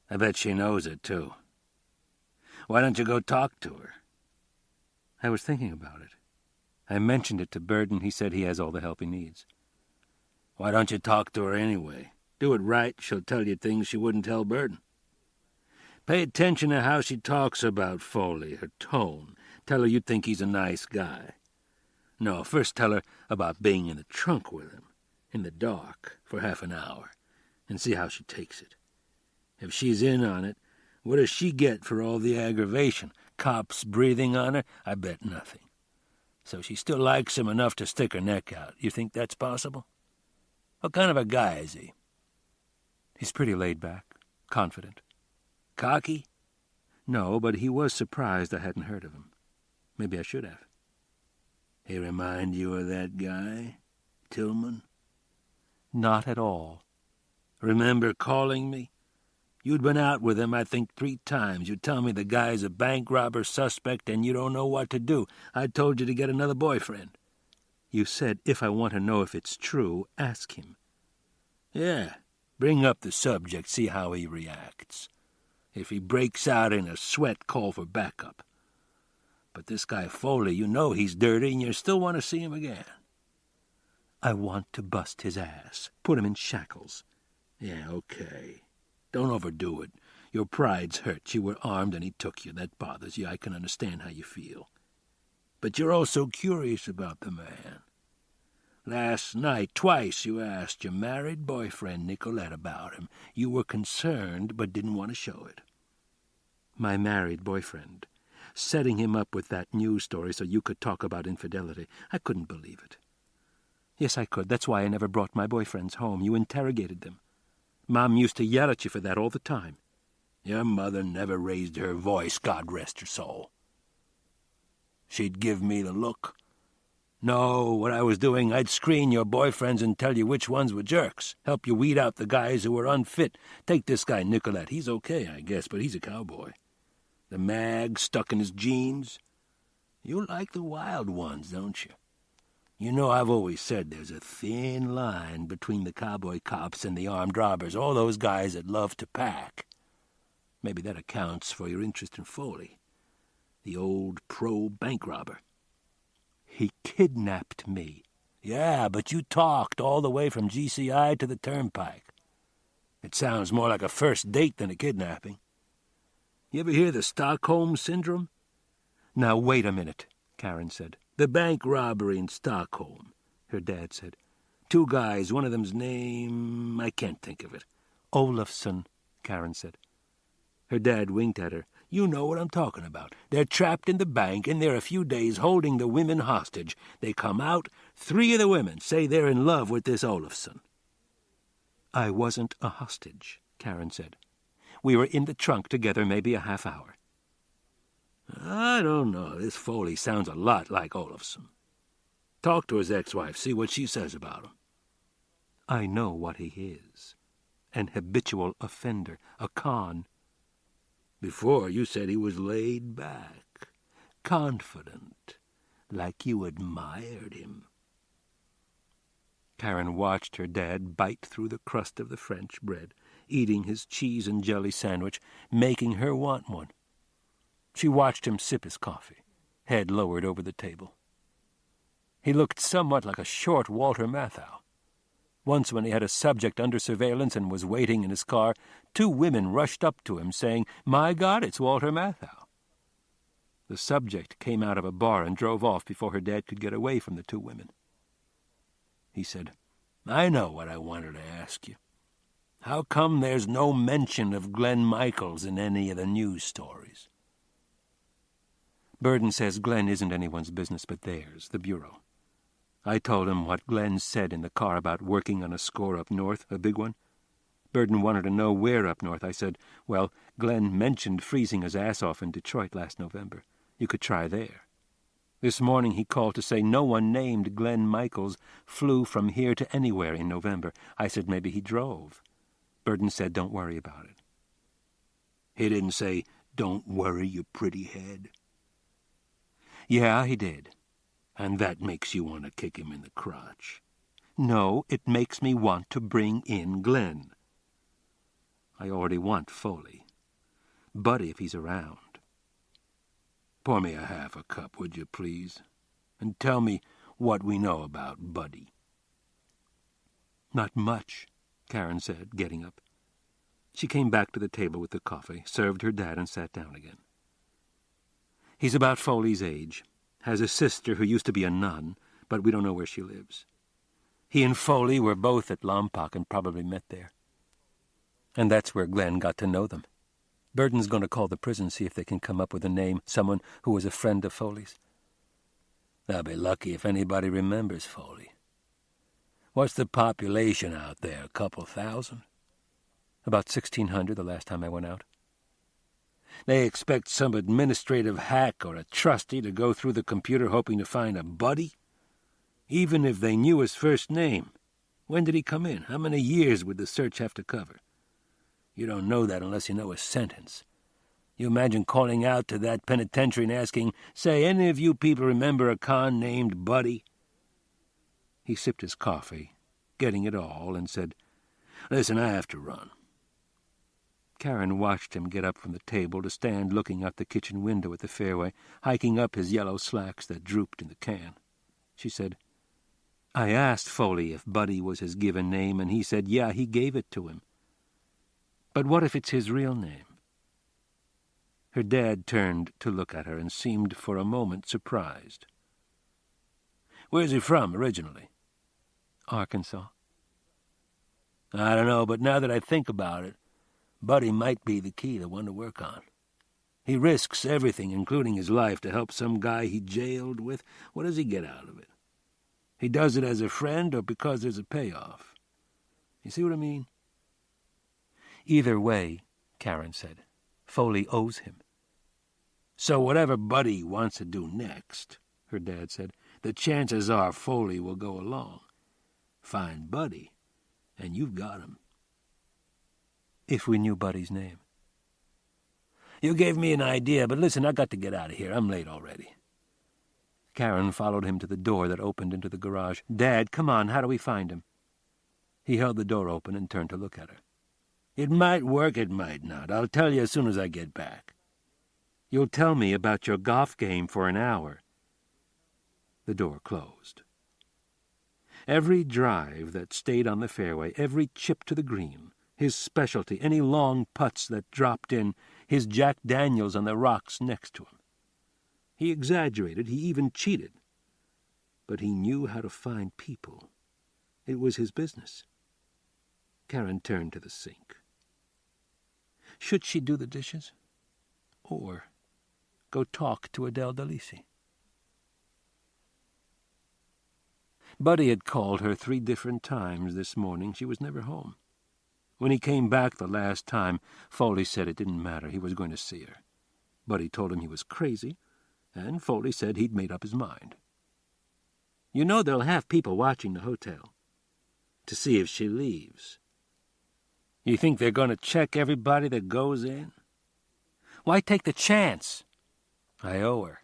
I bet she knows it, too. Why don't you go talk to her? I was thinking about it. I mentioned it to Burden. He said he has all the help he needs. Why don't you talk to her anyway? Do it right, she'll tell you things she wouldn't tell Burden. Pay attention to how she talks about Foley, her tone. Tell her you think he's a nice guy. No, first tell her about being in the trunk with him, in the dark, for half an hour, and see how she takes it. If she's in on it, what does she get for all the aggravation? Cops breathing on her? I bet nothing. So she still likes him enough to stick her neck out. You think that's possible? What kind of a guy is he? He's pretty laid back, confident. Cocky? No, but he was surprised I hadn't heard of him. Maybe I should have. He remind you of that guy, Tillman? Not at all. Remember calling me? You'd been out with him, I think, 3 times. You tell me the guy's a bank robber suspect and you don't know what to do. I told you to get another boyfriend. You said if I want to know if it's true, ask him. Yeah, bring up the subject, see how he reacts. If he breaks out in a sweat, call for backup. But this guy Foley, you know he's dirty and you still want to see him again. I want to bust his ass, put him in shackles. Yeah, okay. Don't overdo it. Your pride's hurt. You were armed and he took you. That bothers you. I can understand how you feel. But you're also curious about the man. Last night, twice you asked your married boyfriend, Nicolette, about him. You were concerned, but didn't want to show it. My married boyfriend. Setting him up with that news story so you could talk about infidelity. I couldn't believe it. Yes, I could. That's why I never brought my boyfriends home. You interrogated them. Mom used to yell at you for that all the time. Your mother never raised her voice, God rest her soul. She'd give me the look. No, what I was doing, I'd screen your boyfriends and tell you which ones were jerks. Help you weed out the guys who were unfit. Take this guy, Nicolette. He's okay, I guess, but he's a cowboy. The mag stuck in his jeans. You like the wild ones, don't you? You know I've always said there's a thin line between the cowboy cops and the armed robbers, all those guys that love to pack. Maybe that accounts for your interest in Foley, the old pro-bank robber. He kidnapped me. Yeah, but you talked all the way from GCI to the Turnpike. It sounds more like a first date than a kidnapping. You ever hear the Stockholm Syndrome? Now, wait a minute, Karen said. The bank robbery in Stockholm, her dad said. 2 guys, one of them's name, I can't think of it. Olofsson, Karen said. Her dad winked at her. You know what I'm talking about. They're trapped in the bank, and they're a few days holding the women hostage. They come out, 3 of the women say they're in love with this Olofsson. I wasn't a hostage, Karen said. We were in the trunk together maybe a half hour. I don't know. This Foley sounds a lot like Olofsson. Talk to his ex-wife, see what she says about him. I know what he is. An habitual offender, a con. Before, you said he was laid back, confident, like you admired him. Karen watched her dad bite through the crust of the French bread, eating his cheese and jelly sandwich, making her want one. She watched him sip his coffee, head lowered over the table. He looked somewhat like a short Walter Matthau. Once when he had a subject under surveillance and was waiting in his car, 2 women rushed up to him saying, "My God, it's Walter Matthau." The subject came out of a bar and drove off before her dad could get away from the 2 women. He said, I know what I wanted to ask you. How come there's no mention of Glenn Michaels in any of the news stories? Burden says Glenn isn't anyone's business but theirs, the Bureau. I told him what Glenn said in the car about working on a score up north, a big one. Burden wanted to know where up north. I said, well, Glenn mentioned freezing his ass off in Detroit last November. You could try there. This morning he called to say no one named Glenn Michaels flew from here to anywhere in November. I said maybe he drove. Burden said don't worry about it. He didn't say, don't worry, you pretty head. Yeah, he did. And that makes you want to kick him in the crotch. No, it makes me want to bring in Glenn. I already want Foley. Buddy, if he's around. Pour me a half a cup, would you, please? And tell me what we know about Buddy. Not much, Karen said, getting up. She came back to the table with the coffee, served her dad, and sat down again. He's about Foley's age. Has a sister who used to be a nun, but we don't know where she lives. He and Foley were both at Lompoc and probably met there. And that's where Glenn got to know them. Burden's going to call the prison, see if they can come up with a name, someone who was a friend of Foley's. They'll be lucky if anybody remembers Foley. What's the population out there, a couple thousand? About 1,600 the last time I went out. They expect some administrative hack or a trustee to go through the computer hoping to find a Buddy? Even if they knew his first name. When did he come in? How many years would the search have to cover? You don't know that unless you know his sentence. You imagine calling out to that penitentiary and asking, say, any of you people remember a con named Buddy? He sipped his coffee, getting it all, and said, listen, I have to run. Karen watched him get up from the table to stand looking out the kitchen window at the fairway, hiking up his yellow slacks that drooped in the can. She said, I asked Foley if Buddy was his given name, and he said, yeah, he gave it to him. But what if it's his real name? Her dad turned to look at her and seemed for a moment surprised. Where's he from, originally? Arkansas. I don't know, but now that I think about it, Buddy might be the key, the one to work on. He risks everything, including his life, to help some guy he jailed with. What does he get out of it? He does it as a friend or because there's a payoff. You see what I mean? Either way, Karen said, Foley owes him. So whatever Buddy wants to do next, her dad said, the chances are Foley will go along. Find Buddy, and you've got him. If we knew Buddy's name. You gave me an idea, but listen, I got to get out of here. I'm late already. Karen followed him to the door that opened into the garage. Dad, come on, how do we find him? He held the door open and turned to look at her. It might work, it might not. I'll tell you as soon as I get back. You'll tell me about your golf game for an hour. The door closed. Every drive that stayed on the fairway, every chip to the green, his specialty, any long putts that dropped in, his Jack Daniels on the rocks next to him. He exaggerated, he even cheated. But he knew how to find people. It was his business. Karen turned to the sink. Should she do the dishes? Or go talk to Adele DeLisi? Buddy had called her 3 different times this morning. She was never home. When he came back the last time, Foley said it didn't matter. He was going to see her. Buddy told him he was crazy, and Foley said he'd made up his mind. You know they'll have people watching the hotel to see if she leaves. You think they're going to check everybody that goes in? Why take the chance? I owe her.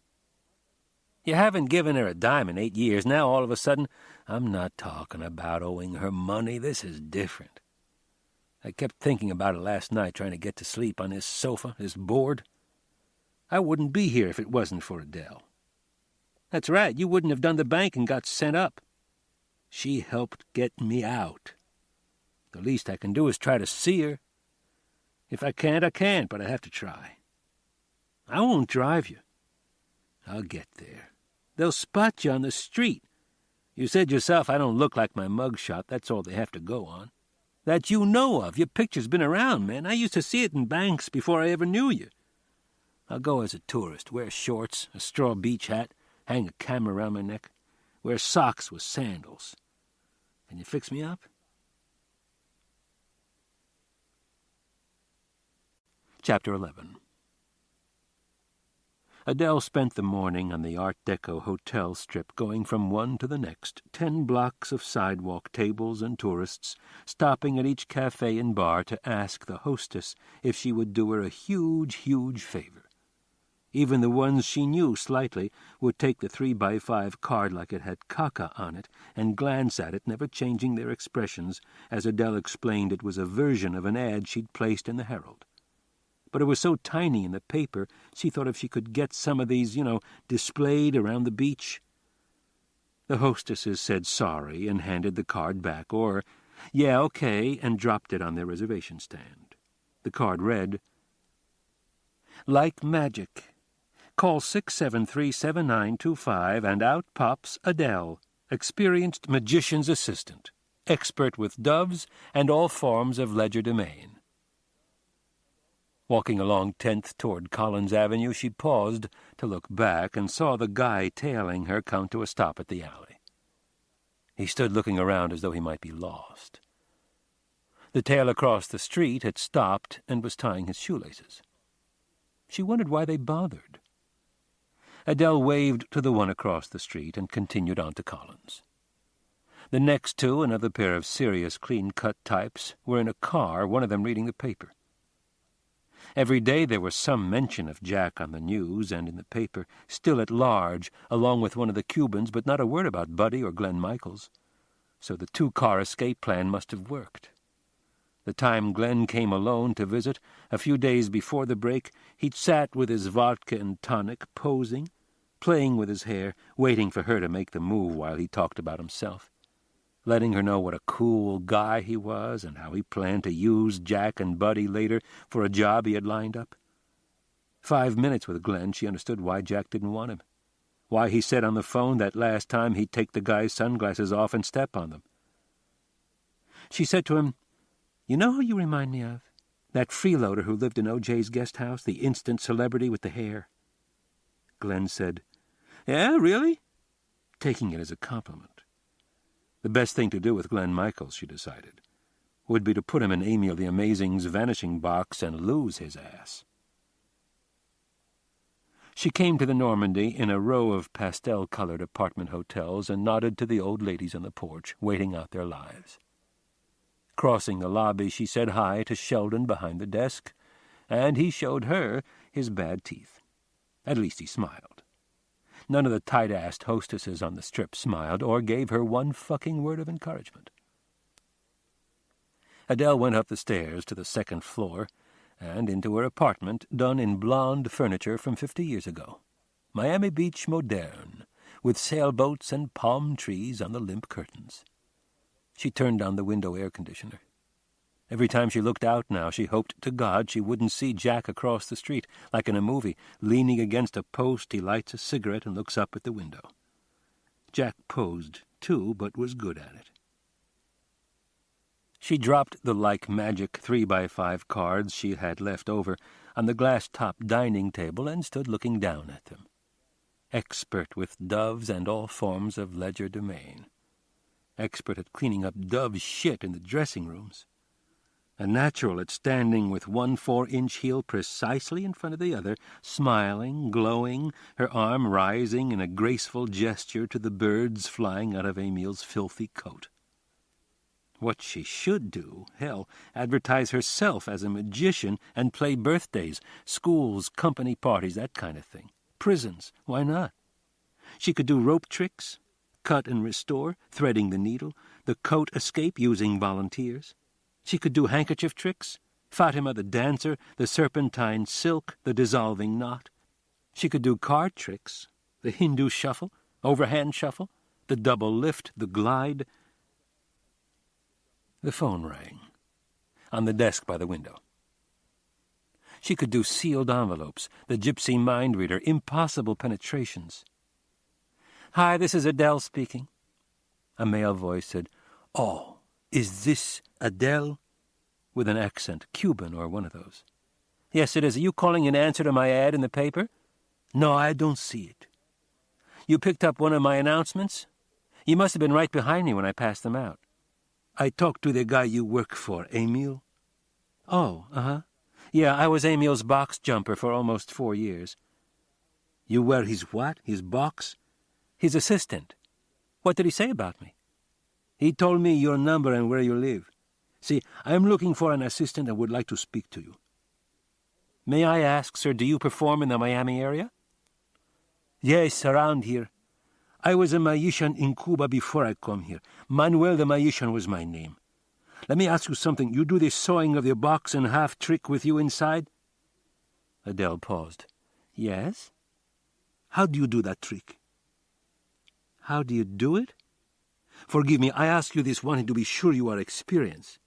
You haven't given her a dime in 8 years. Now, all of a sudden, I'm not talking about owing her money. This is different. I kept thinking about it last night, trying to get to sleep on this sofa, this board. I wouldn't be here if it wasn't for Adele. That's right, you wouldn't have done the bank and got sent up. She helped get me out. The least I can do is try to see her. If I can't, I can't, but I have to try. I won't drive you. I'll get there. They'll spot you on the street. You said yourself I don't look like my mugshot. That's all they have to go on. That you know of. Your picture's been around, man. I used to see it in banks before I ever knew you. I'll go as a tourist, wear shorts, a straw beach hat, hang a camera around my neck, wear socks with sandals. Can you fix me up? Chapter 11. Adele spent the morning on the Art Deco hotel strip, going from one to the next, 10 blocks of sidewalk tables and tourists, stopping at each cafe and bar to ask the hostess if she would do her a huge, huge favor. Even the ones she knew slightly would take the 3x5 card like it had caca on it and glance at it, never changing their expressions, as Adele explained it was a version of an ad she'd placed in the Herald. But it was so tiny in the paper, she thought if she could get some of these, displayed around the beach. The hostesses said sorry and handed the card back, or, yeah, okay, and dropped it on their reservation stand. The card read, "Like magic. Call 673-7925 and out pops Adele, experienced magician's assistant, expert with doves and all forms of legerdemain." Walking along 10th toward Collins Avenue, she paused to look back and saw the guy tailing her come to a stop at the alley. He stood looking around as though he might be lost. The tail across the street had stopped and was tying his shoelaces. She wondered why they bothered. Adele waved to the one across the street and continued on to Collins. The next two, another pair of serious, clean-cut types, were in a car, one of them reading the paper. Every day there was some mention of Jack on the news and in the paper, still at large, along with one of the Cubans, but not a word about Buddy or Glenn Michaels. So the 2-car escape plan must have worked. The time Glenn came alone to visit, a few days before the break, he'd sat with his vodka and tonic, posing, playing with his hair, waiting for her to make the move while he talked about himself, letting her know what a cool guy he was and how he planned to use Jack and Buddy later for a job he had lined up. 5 minutes with Glenn, she understood why Jack didn't want him, why he said on the phone that last time he'd take the guy's sunglasses off and step on them. She said to him, "You know who you remind me of? That freeloader who lived in O.J.'s guest house, the instant celebrity with the hair." Glenn said, "Yeah, really?" taking it as a compliment. The best thing to do with Glenn Michaels, she decided, would be to put him in Amy the Amazing's vanishing box and lose his ass. She came to the Normandy in a row of pastel-colored apartment hotels and nodded to the old ladies on the porch, waiting out their lives. Crossing the lobby, she said hi to Sheldon behind the desk, and he showed her his bad teeth. At least he smiled. None of the tight-assed hostesses on the strip smiled or gave her one fucking word of encouragement. Adele went up the stairs to the 2nd floor and into her apartment, done in blonde furniture from 50 years ago. Miami Beach moderne, with sailboats and palm trees on the limp curtains. She turned on the window air conditioner. Every time she looked out now, she hoped to God she wouldn't see Jack across the street, like in a movie, leaning against a post. He lights a cigarette and looks up at the window. Jack posed, too, but was good at it. She dropped the like magic 3x5 cards she had left over on the glass-top dining table and stood looking down at them. Expert with doves and all forms of legerdemain. Expert at cleaning up dove shit in the dressing rooms. A natural at standing with one 4-inch heel precisely in front of the other, smiling, glowing, her arm rising in a graceful gesture to the birds flying out of Emil's filthy coat. What she should do, hell, advertise herself as a magician and play birthdays, schools, company parties, that kind of thing. Prisons, why not? She could do rope tricks, cut and restore, threading the needle, the coat escape using volunteers. She could do handkerchief tricks, Fatima the dancer, the serpentine silk, the dissolving knot. She could do card tricks, the Hindu shuffle, overhand shuffle, the double lift, the glide. The phone rang, on the desk by the window. She could do sealed envelopes, the gypsy mind reader, impossible penetrations. "Hi, this is Adele speaking." A male voice said, "Oh, is this Adele?" with an accent, Cuban or one of those. Yes, it is. Are you calling in answer to my ad in the paper? No, I don't see it. You picked up one of my announcements? You must have been right behind me when I passed them out. I talked to the guy you work for, Emil. Oh, uh-huh. Yeah, I was Emil's box jumper for almost 4 years. You were his what? His box? His assistant. What did he say about me? He told me your number and where you live. See, I'm looking for an assistant and would like to speak to you. May I ask, sir, do you perform in the Miami area? Yes, around here. I was a magician in Cuba before I come here. Manuel the Magician was my name. Let me ask you something. You do this sewing of your box and half trick with you inside? Adele paused. Yes? How do you do that trick? How do you do it? Forgive me, I ask you this wanting to be sure you are experienced.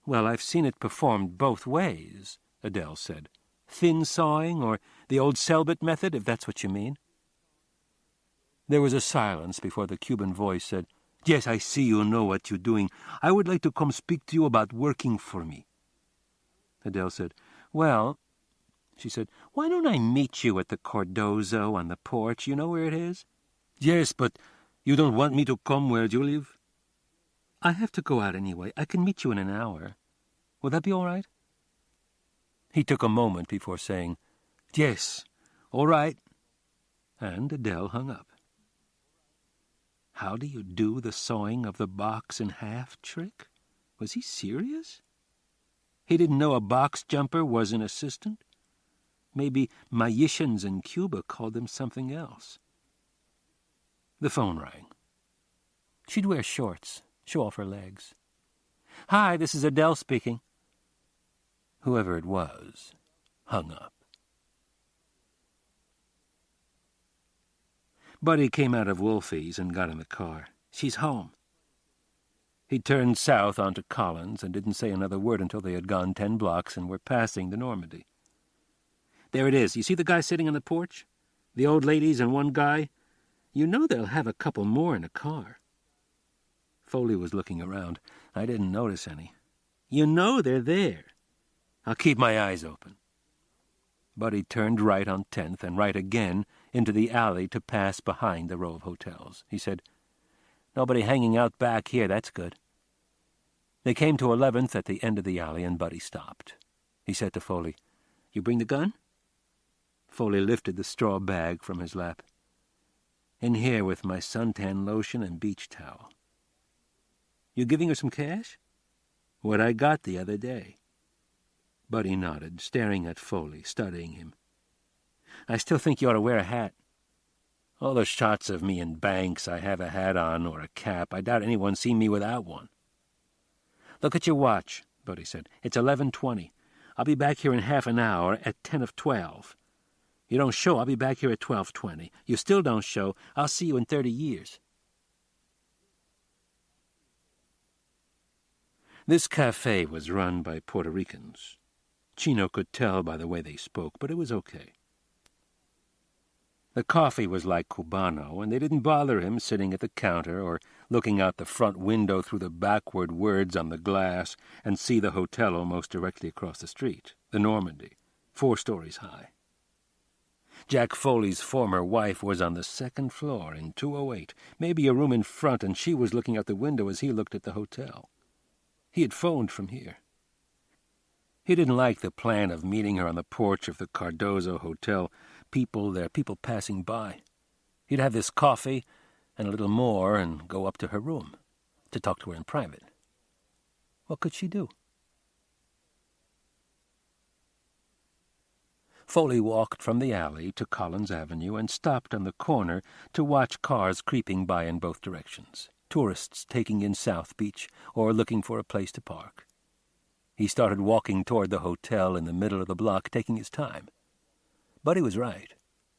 Well, I've seen it performed both ways, Adele said. Thin sawing, or the old Selbit method, if that's what you mean. There was a silence before the Cuban voice said, Yes, I see you know what you're doing. I would like to come speak to you about working for me. Adele said, Well, she said, why don't I meet you at the Cardozo on the porch? You know where it is? Yes, but you don't want me to come where you live? I have to go out anyway. I can meet you in an hour. Will that be all right? He took a moment before saying, Yes, all right. And Adele hung up. How do you do the sewing of the box in half trick? Was he serious? He didn't know a box jumper was an assistant? Maybe magicians in Cuba called them something else. The phone rang. She'd wear shorts, show off her legs. Hi, this is Adele speaking. Whoever it was hung up. Buddy came out of Wolfie's and got in the car. She's home. He turned south onto Collins and didn't say another word until they had gone 10 blocks and were passing the Normandy. There it is. You see the guy sitting on the porch? The old ladies and one guy? You know they'll have a couple more in a car. Foley was looking around. I didn't notice any. You know they're there. I'll keep my eyes open. Buddy turned right on 10th and right again into the alley to pass behind the row of hotels. He said, Nobody hanging out back here, that's good. They came to 11th at the end of the alley, and Buddy stopped. He said to Foley, You bring the gun? Foley lifted the straw bag from his lap. In here with my suntan lotion and beach towel. You giving her some cash? What I got the other day. Buddy nodded, staring at Foley, studying him. I still think you ought to wear a hat. All the shots of me in banks, I have a hat on or a cap. I doubt anyone's seen me without one. Look at your watch, Buddy said. It's 11:20. I'll be back here in half an hour at 10 of 12. You don't show, I'll be back here at 12:20. You still don't show, I'll see you in 30 years. This cafe was run by Puerto Ricans. Chino could tell by the way they spoke, but it was okay. The coffee was like Cubano, and they didn't bother him sitting at the counter or looking out the front window through the backward words on the glass and see the hotel almost directly across the street, the Normandy, 4 stories high. Jack Foley's former wife was on the 2nd floor in 208, maybe a room in front, and she was looking out the window as he looked at the hotel. He had phoned from here. He didn't like the plan of meeting her on the porch of the Cardozo Hotel. People passing by. He'd have this coffee and a little more and go up to her room to talk to her in private. What could she do? Foley walked from the alley to Collins Avenue and stopped on the corner to watch cars creeping by in both directions, tourists taking in South Beach or looking for a place to park. He started walking toward the hotel in the middle of the block, taking his time. But he was right.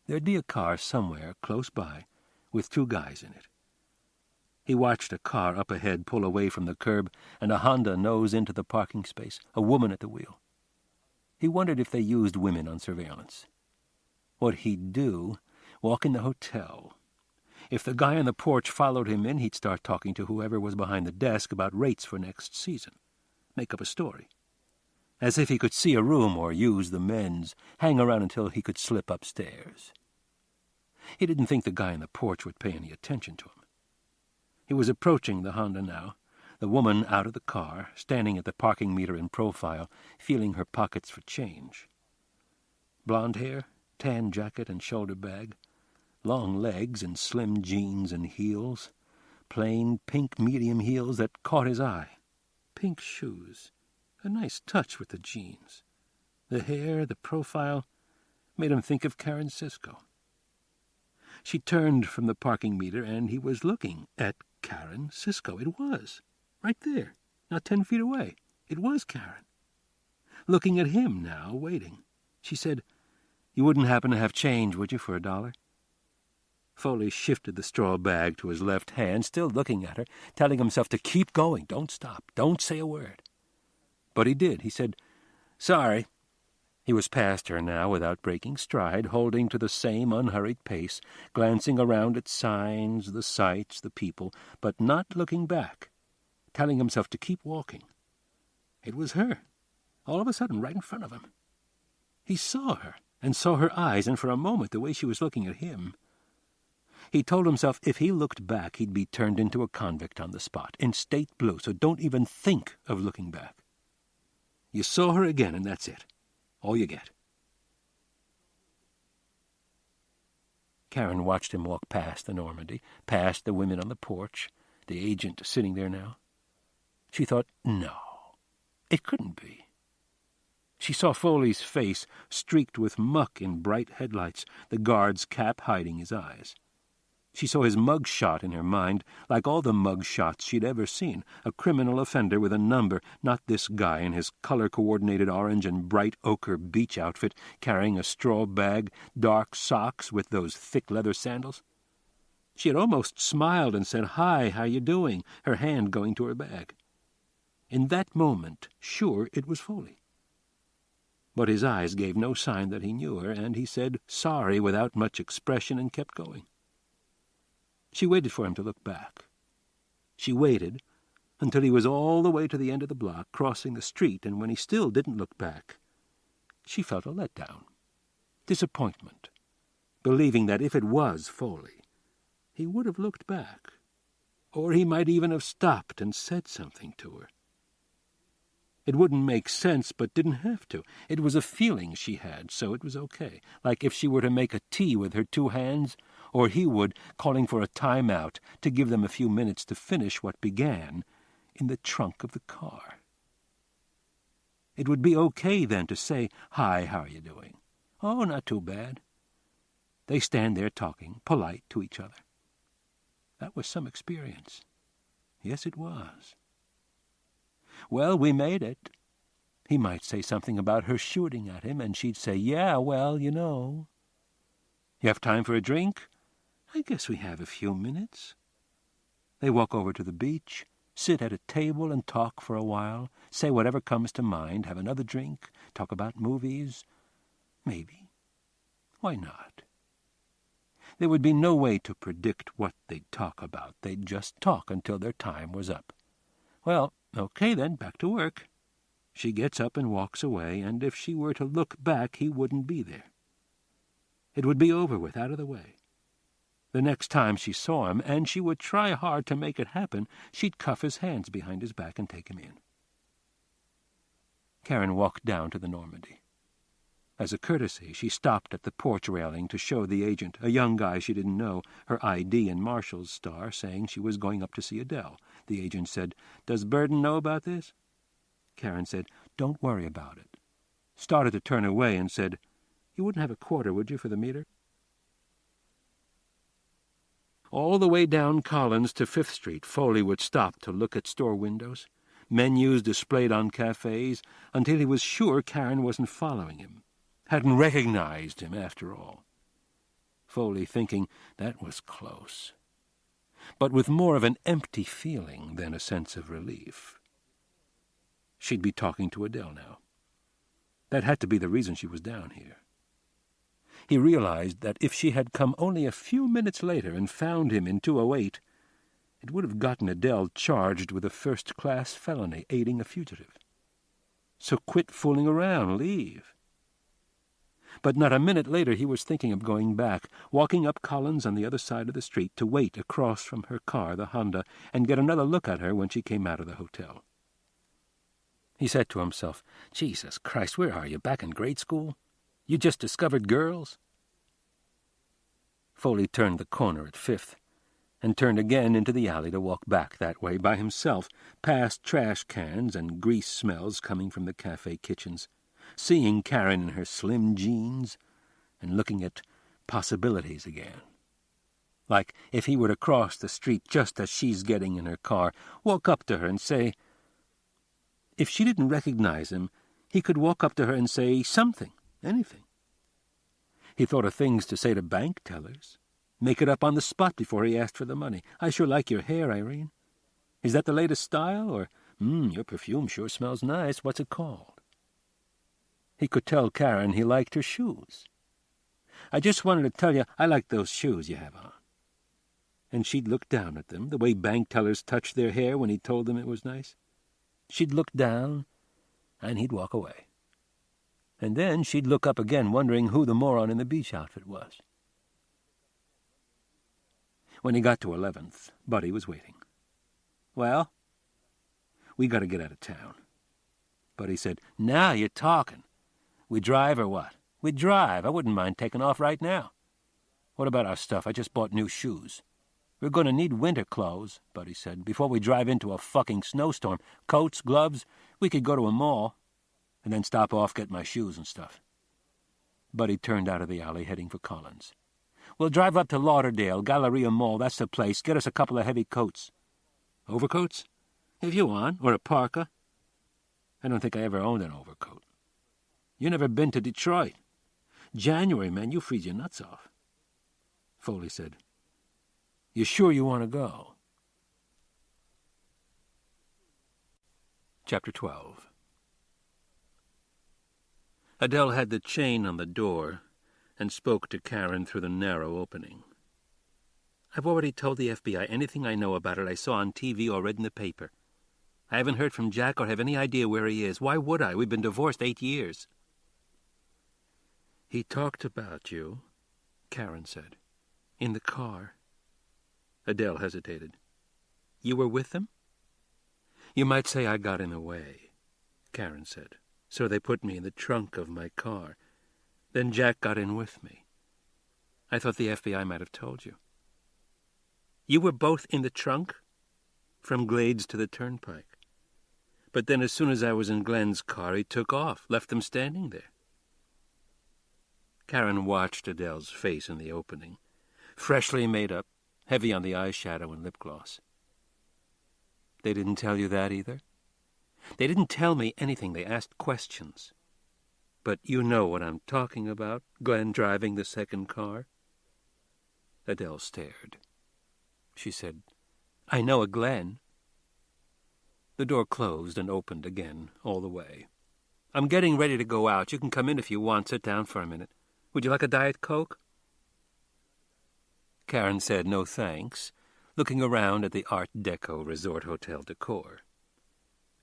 There'd be a car somewhere close by with 2 guys in it. He watched a car up ahead pull away from the curb and a Honda nose into the parking space, a woman at the wheel. He wondered if they used women on surveillance. What he'd do, walk in the hotel. If the guy on the porch followed him in, he'd start talking to whoever was behind the desk about rates for next season. Make up a story. as if he could see a room or use the men's, hang around until he could slip upstairs. He didn't think the guy in the porch would pay any attention to him. He was approaching the Honda now, the woman out of the car, standing at the parking meter in profile, feeling her pockets for change. Blonde hair, tan jacket and shoulder bag, long legs and slim jeans and heels, plain pink medium heels that caught his eye, pink shoes, a nice touch with the jeans. The hair, the profile, made him think of Karen Cisco. She turned from the parking meter, and he was looking at Karen Cisco. It was, right there, not 10 feet away. It was Karen. Looking at him now, waiting. She said, "You wouldn't happen to have change, would you, for $1?" Foley shifted the straw bag to his left hand, still looking at her, telling himself to keep going, don't stop, don't say a word. But he did. He said, "Sorry." He was past her now without breaking stride, holding to the same unhurried pace, glancing around at signs, the sights, the people, but not looking back, telling himself to keep walking. It was her, all of a sudden, right in front of him. He saw her, and saw her eyes, and for a moment the way she was looking at him. He told himself if he looked back he'd be turned into a convict on the spot, in state blue, so don't even think of looking back. You saw her again, and that's it. All you get. Karen watched him walk past the Normandy, past the women on the porch, the agent sitting there now. She thought, no, it couldn't be. She saw Foley's face streaked with muck in bright headlights, the guard's cap hiding his eyes. She saw his mug shot in her mind, like all the mug shots she'd ever seen, a criminal offender with a number, not this guy in his color-coordinated orange and bright ochre beach outfit, carrying a straw bag, dark socks with those thick leather sandals. She had almost smiled and said, "Hi, how you doing?" her hand going to her bag. In that moment, sure, it was Foley. But his eyes gave no sign that he knew her, and he said sorry without much expression and kept going. She waited for him to look back. She waited until he was all the way to the end of the block, crossing the street, and when he still didn't look back, she felt a letdown, disappointment, believing that if it was Foley, he would have looked back, or he might even have stopped and said something to her. It wouldn't make sense, but didn't have to. It was a feeling she had, so it was okay, like if she were to make a tea with her 2 hands, or he would, calling for a time-out to give them a few minutes to finish what began in the trunk of the car. It would be okay then to say, "Hi, how are you doing?" "Oh, not too bad." They stand there talking, polite to each other. That was some experience. Yes, it was. "Well, we made it." He might say something about her shooting at him, and she'd say, "Yeah, well, you know." "You have time for a drink?" "I guess we have a few minutes." They walk over to the beach, sit at a table and talk for a while, say whatever comes to mind, have another drink, talk about movies. Maybe. Why not? There would be no way to predict what they'd talk about. They'd just talk until their time was up. Well, okay then, back to work. She gets up and walks away, and if she were to look back, he wouldn't be there. It would be over with, out of the way. The next time she saw him, and she would try hard to make it happen, she'd cuff his hands behind his back and take him in. Karen walked down to the Normandy. As a courtesy, she stopped at the porch railing to show the agent, a young guy she didn't know, her ID and marshal's star, saying she was going up to see Adele. The agent said, "Does Burden know about this?" Karen said, "Don't worry about it." Started to turn away and said, "You wouldn't have a quarter, would you, for the meter?" All the way down Collins to 5th Street, Foley would stop to look at store windows, menus displayed on cafes, until he was sure Karen wasn't following him, hadn't recognized him after all. Foley thinking that was close, but with more of an empty feeling than a sense of relief. She'd be talking to Adele now. That had to be the reason she was down here. He realized that if she had come only a few minutes later and found him in 208, it would have gotten Adele charged with a first-class felony, aiding a fugitive. So quit fooling around, leave. But not a minute later he was thinking of going back, walking up Collins on the other side of the street to wait across from her car, the Honda, and get another look at her when she came out of the hotel. He said to himself, Jesus Christ, where are you, back in grade school? You just discovered girls? Foley turned the corner at Fifth, and turned again into the alley to walk back that way by himself, past trash cans and grease smells coming from the cafe kitchens, seeing Karen in her slim jeans and looking at possibilities again. Like if he were to cross the street just as she's getting in her car, walk up to her and say... If she didn't recognize him, he could walk up to her and say something, anything. He thought of things to say to bank tellers. Make it up on the spot before he asked for the money. I sure like your hair, Irene. Is that the latest style? Or, your perfume sure smells nice. What's it called? He could tell Karen he liked her shoes. I just wanted to tell you I like those shoes you have on. And she'd look down at them, the way bank tellers touch their hair when he told them it was nice. She'd look down, and he'd walk away. And then she'd look up again, wondering who the moron in the beach outfit was. When he got to 11th, Buddy was waiting. Well, we got to get out of town. Buddy said, Now you're talking. We drive or what? We drive. I wouldn't mind taking off right now. What about our stuff? I just bought new shoes. We're going to need winter clothes, Buddy said, before we drive into a fucking snowstorm. Coats, gloves, we could go to a mall, and then stop off, get my shoes and stuff. Buddy turned out of the alley, heading for Collins. We'll drive up to Lauderdale, Galleria Mall, that's the place. Get us a couple of heavy coats. Overcoats? If you want, or a parka. I don't think I ever owned an overcoat. You never been to Detroit. January, man, you freeze your nuts off. Foley said, You sure you want to go? Chapter 12. Adele had the chain on the door and spoke to Karen through the narrow opening. I've already told the FBI anything I know about it I saw on TV or read in the paper. I haven't heard from Jack or have any idea where he is. Why would I? We've been divorced 8 years. He talked about you, Karen said, in the car. Adele hesitated. You were with them? You might say I got in the way, Karen said. So they put me in the trunk of my car. Then Jack got in with me. I thought the FBI might have told you. You were both in the trunk? From Glades to the turnpike. But then as soon as I was in Glenn's car, he took off, left them standing there. Karen watched Adele's face in the opening. Freshly made up, heavy on the eyeshadow and lip gloss. They didn't tell you that either? They didn't tell me anything. They asked questions. But you know what I'm talking about, Glenn driving the second car? Adele stared. She said, I know a Glenn. The door closed and opened again, all the way. I'm getting ready to go out. You can come in if you want. Sit down for a minute. Would you like a Diet Coke? Karen said no thanks, looking around at the Art Deco resort hotel decor.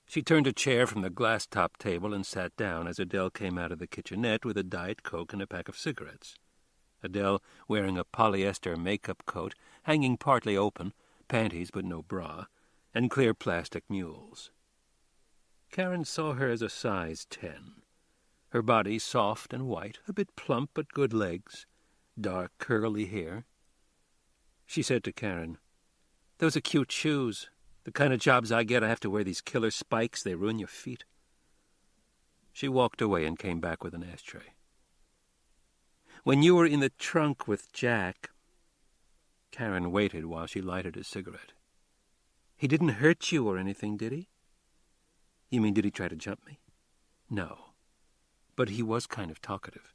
She turned a chair from the glass-top table and sat down as Adele came out of the kitchenette with a Diet Coke and a pack of cigarettes. Adele, wearing a polyester makeup coat, hanging partly open, panties but no bra, and clear plastic mules. Karen saw her as a size 10. Her body soft and white, a bit plump but good legs, dark curly hair. She said to Karen, Those are cute shoes. The kind of jobs I get, I have to wear these killer spikes. They ruin your feet. She walked away and came back with an ashtray. When you were in the trunk with Jack... Karen waited while she lighted a cigarette. He didn't hurt you or anything, did he? You mean, did he try to jump me? No. But he was kind of talkative.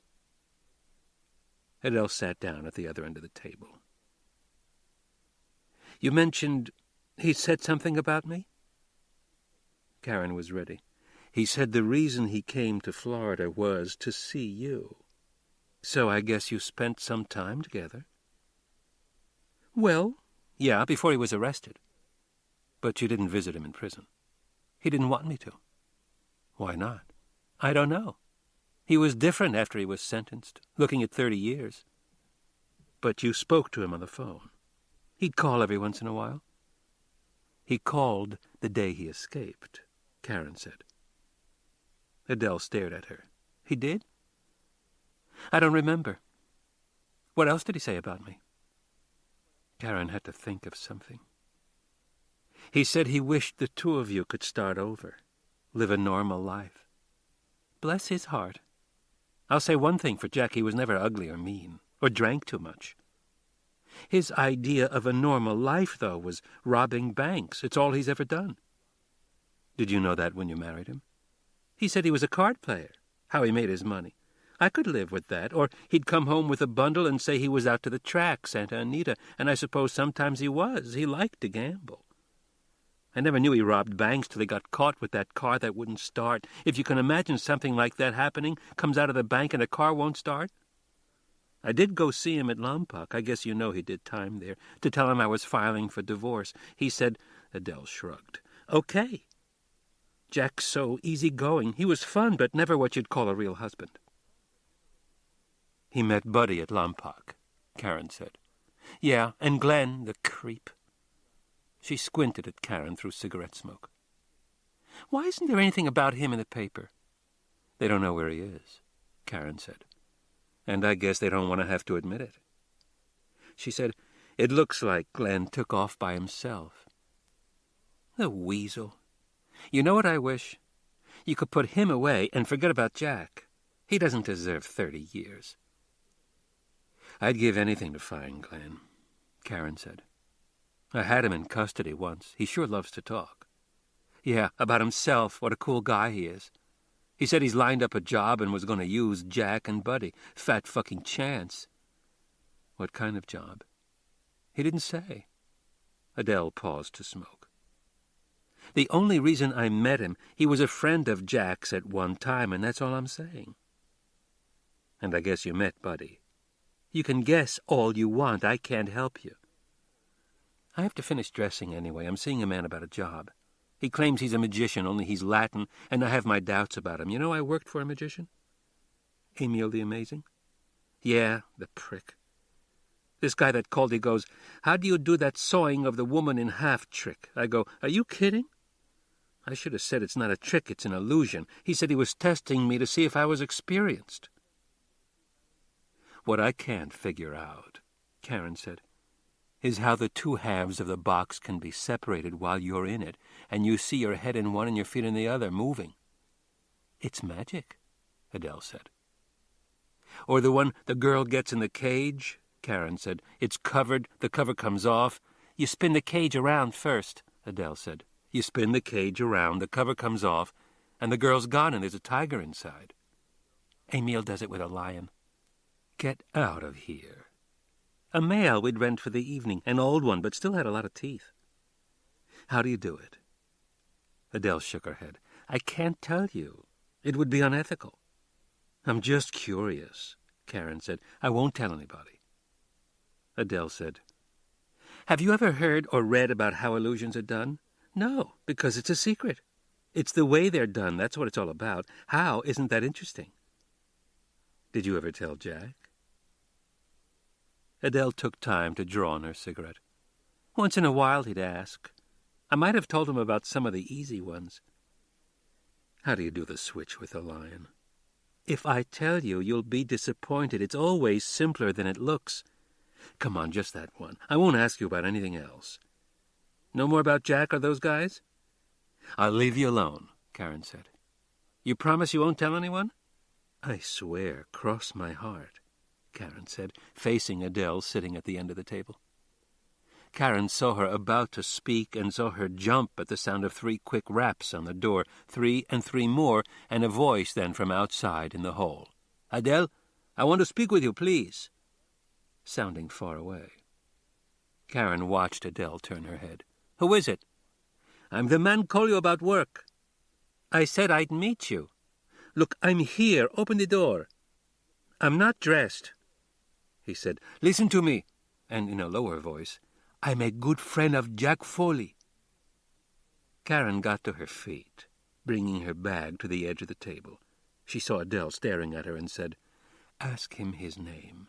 Adele sat down at the other end of the table. You mentioned he said something about me? Karen was ready. He said the reason he came to Florida was to see you. So I guess you spent some time together? Well, yeah, before he was arrested. But you didn't visit him in prison. He didn't want me to. Why not? I don't know. He was different after he was sentenced, looking at 30 years. But you spoke to him on the phone. He'd call every once in a while. He called the day he escaped, Karen said. Adele stared at her. He did? I don't remember. What else did he say about me? Karen had to think of something. He said he wished the two of you could start over, live a normal life. Bless his heart. I'll say one thing for Jack, he was never ugly or mean, or drank too much. His idea of a normal life, though, was robbing banks. It's all he's ever done. Did you know that when you married him? He said he was a card player, how he made his money. I could live with that. Or he'd come home with a bundle and say he was out to the track, Santa Anita, and I suppose sometimes he was. He liked to gamble. I never knew he robbed banks till he got caught with that car that wouldn't start. If you can imagine something like that happening, comes out of the bank and the car won't start. I did go see him at Lompoc. I guess you know he did time there, to tell him I was filing for divorce. He said, Adele shrugged, okay. Jack's so easygoing. He was fun, but never what you'd call a real husband. He met Buddy at Lompoc, Karen said. Yeah, and Glenn, the creep. She squinted at Karen through cigarette smoke. Why isn't there anything about him in the paper? They don't know where he is, Karen said. And I guess they don't want to have to admit it. She said, it looks like Glenn took off by himself. The weasel. You know what I wish? You could put him away and forget about Jack. He doesn't deserve 30 years. I'd give anything to find Glenn, Karen said. I had him in custody once. He sure loves to talk. Yeah, about himself, what a cool guy he is. He said he's lined up a job and was going to use Jack and Buddy. Fat fucking chance. What kind of job? He didn't say. Adele paused to smoke. The only reason I met him, he was a friend of Jack's at one time, and that's all I'm saying. And I guess you met Buddy. You can guess all you want. I can't help you. I have to finish dressing anyway. I'm seeing a man about a job. He claims he's a magician, only he's Latin, and I have my doubts about him. You know I worked for a magician? Emil the Amazing? Yeah, the prick. This guy that called, he goes, how do you do that sawing of the woman in half trick? I go, are you kidding? I should have said it's not a trick, it's an illusion. He said he was testing me to see if I was experienced. What I can't figure out, Karen said, is how the two halves of the box can be separated while you're in it, and you see your head in one and your feet in the other, moving. It's magic, Adele said. Or the one the girl gets in the cage, Karen said. It's covered, the cover comes off. You spin the cage around first, Adele said. You spin the cage around, the cover comes off, and the girl's gone and there's a tiger inside. Emil does it with a lion. Get out of here. A male we'd rent for the evening, an old one, but still had a lot of teeth. How do you do it? Adele shook her head. I can't tell you. It would be unethical. I'm just curious, Karen said. I won't tell anybody. Adele said, have you ever heard or read about how illusions are done? No, because it's a secret. It's the way they're done. That's what it's all about. How isn't that interesting? Did you ever tell Jack? Adele took time to draw on her cigarette. Once in a while he'd ask. I might have told him about some of the easy ones. How do you do the switch with a lion? If I tell you, you'll be disappointed. It's always simpler than it looks. Come on, just that one. I won't ask you about anything else. No more about Jack or those guys? I'll leave you alone, Karen said. You promise you won't tell anyone? I swear, cross my heart, Karen said, facing Adele sitting at the end of the table. Karen saw her about to speak and saw her jump at the sound of 3 quick raps on the door, 3 and 3 more, and a voice then from outside in the hall. Adele, I want to speak with you, please. Sounding far away. Karen watched Adele turn her head. Who is it? I'm the man call you about work. I said I'd meet you. Look, I'm here. Open the door. I'm not dressed. He said, listen to me. And in a lower voice, I'm a good friend of Jack Foley. Karen got to her feet, bringing her bag to the edge of the table. She saw Adele staring at her and said, "Ask him his name."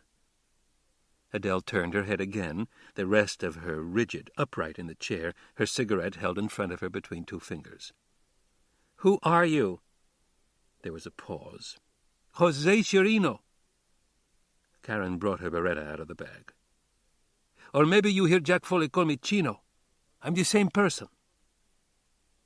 Adele turned her head again, the rest of her rigid, upright in the chair, her cigarette held in front of her between two fingers. "Who are you?" There was a pause. "Jose Chirino." Karen brought her beretta out of the bag. "Or maybe you hear Jack Foley call me Chino. I'm the same person."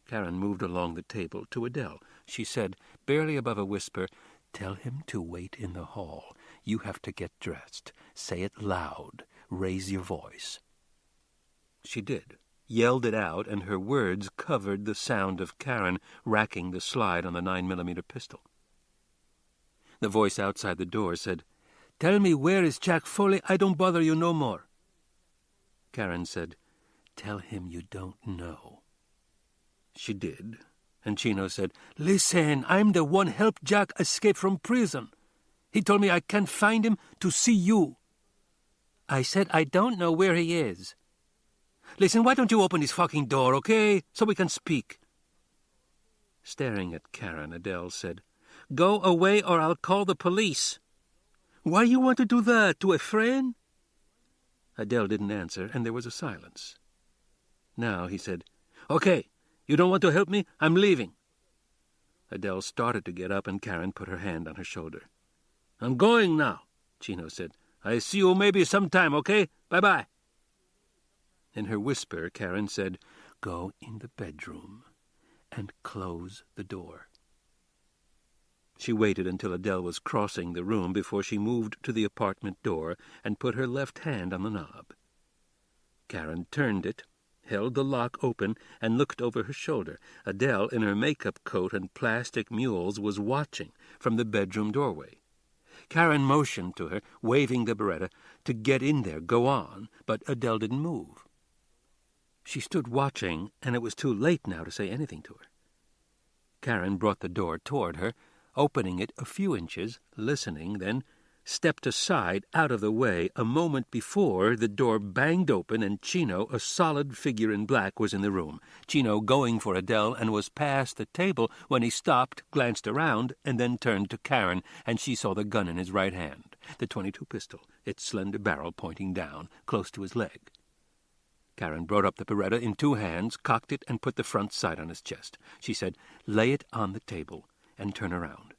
Karen moved along the table to Adele. She said, barely above a whisper, "Tell him to wait in the hall. You have to get dressed. Say it loud. Raise your voice." She did, yelled it out, and her words covered the sound of Karen racking the slide on the 9mm pistol. The voice outside the door said, "Tell me where is Jack Foley. I don't bother you no more." Karen said, "Tell him you don't know." She did, and Chino said, "Listen, I'm the one helped Jack escape from prison. He told me I can't find him to see you." "I said I don't know where he is." "Listen, why don't you open this fucking door, okay, so we can speak?" Staring at Karen, Adele said, "Go away or I'll call the police." "Why you want to do that, to a friend?" Adele didn't answer, and there was a silence. Now he said, "Okay, you don't want to help me? I'm leaving." Adele started to get up, and Karen put her hand on her shoulder. "I'm going now," Chino said. "I see you maybe sometime, okay? Bye-bye." In her whisper, Karen said, "Go in the bedroom and close the door." She waited until Adele was crossing the room before she moved to the apartment door and put her left hand on the knob. Karen turned it, held the lock open, and looked over her shoulder. Adele, in her makeup coat and plastic mules, was watching from the bedroom doorway. Karen motioned to her, waving the beretta, to get in there, go on, but Adele didn't move. She stood watching, and it was too late now to say anything to her. Karen brought the door toward her, opening it a few inches, listening, then stepped aside out of the way. A moment before, the door banged open, and Chino, a solid figure in black, was in the room. Chino going for Adele, and was past the table when he stopped, glanced around, and then turned to Karen, and she saw the gun in his right hand, the .22 pistol, its slender barrel pointing down, close to his leg. Karen brought up the beretta in two hands, cocked it, and put the front sight on his chest. She said, "Lay it on the table and turn around."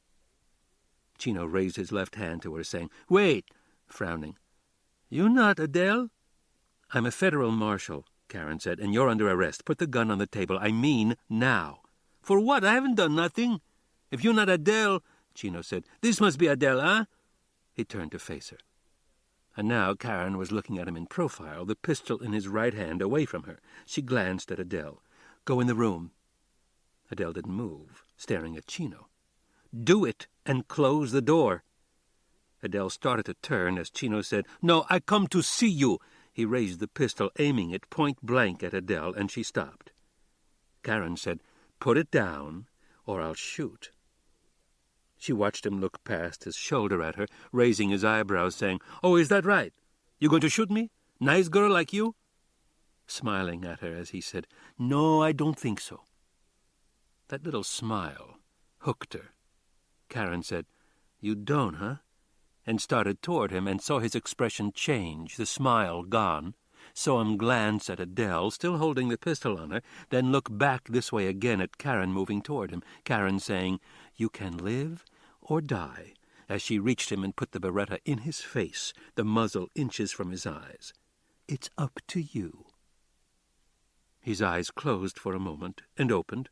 Chino raised his left hand to her, saying, "Wait," frowning. "You not Adele?" "I'm a federal marshal," Karen said, "and you're under arrest. Put the gun on the table. I mean now." "For what? I haven't done nothing." "If you're not Adele," Chino said, "this must be Adele, huh?" He turned to face her. And now Karen was looking at him in profile, the pistol in his right hand away from her. She glanced at Adele. "Go in the room." Adele didn't move, staring at Chino. "Do it, and close the door." Adele started to turn as Chino said, "No, I come to see you." He raised the pistol, aiming it point blank at Adele, and she stopped. Karen said, "Put it down, or I'll shoot." She watched him look past his shoulder at her, raising his eyebrows, saying, "Oh, is that right? You going to shoot me? Nice girl like you?" Smiling at her as he said, "No, I don't think so." That little smile hooked her. Karen said, "You don't, huh?" and started toward him, and saw his expression change, the smile gone. Saw him glance at Adele, still holding the pistol on her, then look back this way again at Karen moving toward him. Karen saying, "You can live or die," as she reached him and put the beretta in his face, the muzzle inches from his eyes. "It's up to you." His eyes closed for a moment and opened,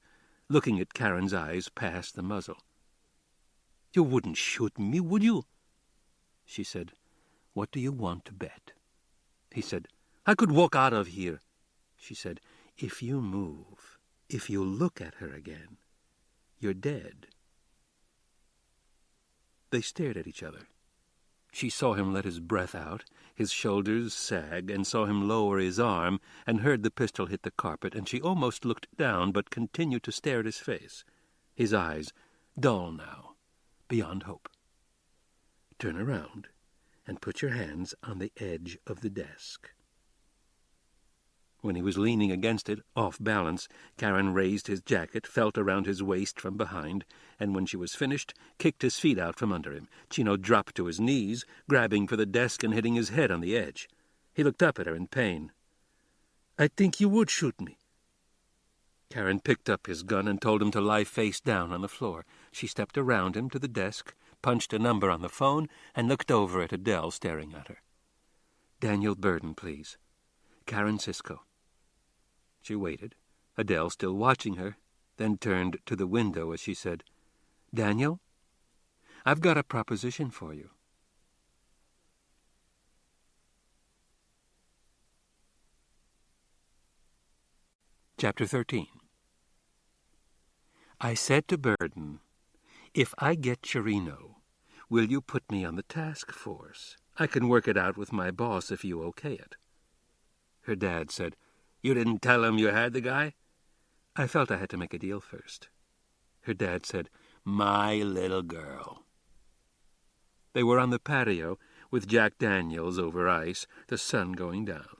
looking at Karen's eyes past the muzzle. "You wouldn't shoot me, would you?" She said, "What do you want to bet?" He said, "I could walk out of here." She said, "If you move, if you look at her again, you're dead." They stared at each other. She saw him let his breath out, his shoulders sag, and saw him lower his arm, and heard the pistol hit the carpet, and she almost looked down, but continued to stare at his face, his eyes dull now, beyond hope. "Turn around and put your hands on the edge of the desk." When he was leaning against it, off balance, Karen raised his jacket, felt around his waist from behind, and when she was finished, kicked his feet out from under him. Chino dropped to his knees, grabbing for the desk and hitting his head on the edge. He looked up at her in pain. "I think you would shoot me." Karen picked up his gun and told him to lie face down on the floor. She stepped around him to the desk, punched a number on the phone, and looked over at Adele staring at her. "Daniel Burden, please. Karen Cisco." She waited, Adele still watching her, then turned to the window as she said, "Daniel, I've got a proposition for you." Chapter 13. I said to Burden, "If I get Chirino, will you put me on the task force? I can work it out with my boss if you okay it." Her dad said, "You didn't tell him you had the guy?" I felt I had to make a deal first. Her dad said, "My little girl." They were on the patio with Jack Daniels over ice, the sun going down.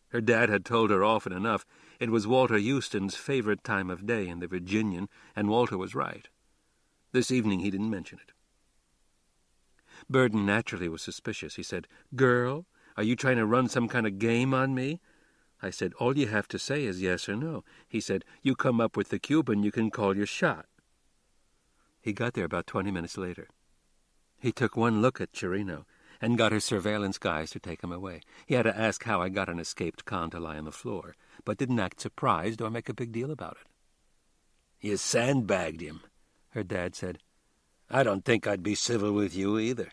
Her dad had told her often enough it was Walter Euston's favorite time of day in the Virginian, and Walter was right. This evening he didn't mention it. Burden naturally was suspicious. He said, "Girl, are you trying to run some kind of game on me?" I said, "All you have to say is yes or no." He said, "You come up with the Cuban, you can call your shot." He got there about 20 minutes later. He took one look at Chirino and got his surveillance guys to take him away. He had to ask how I got an escaped con to lie on the floor, but didn't act surprised or make a big deal about it. "You sandbagged him," her dad said. "I don't think I'd be civil with you either."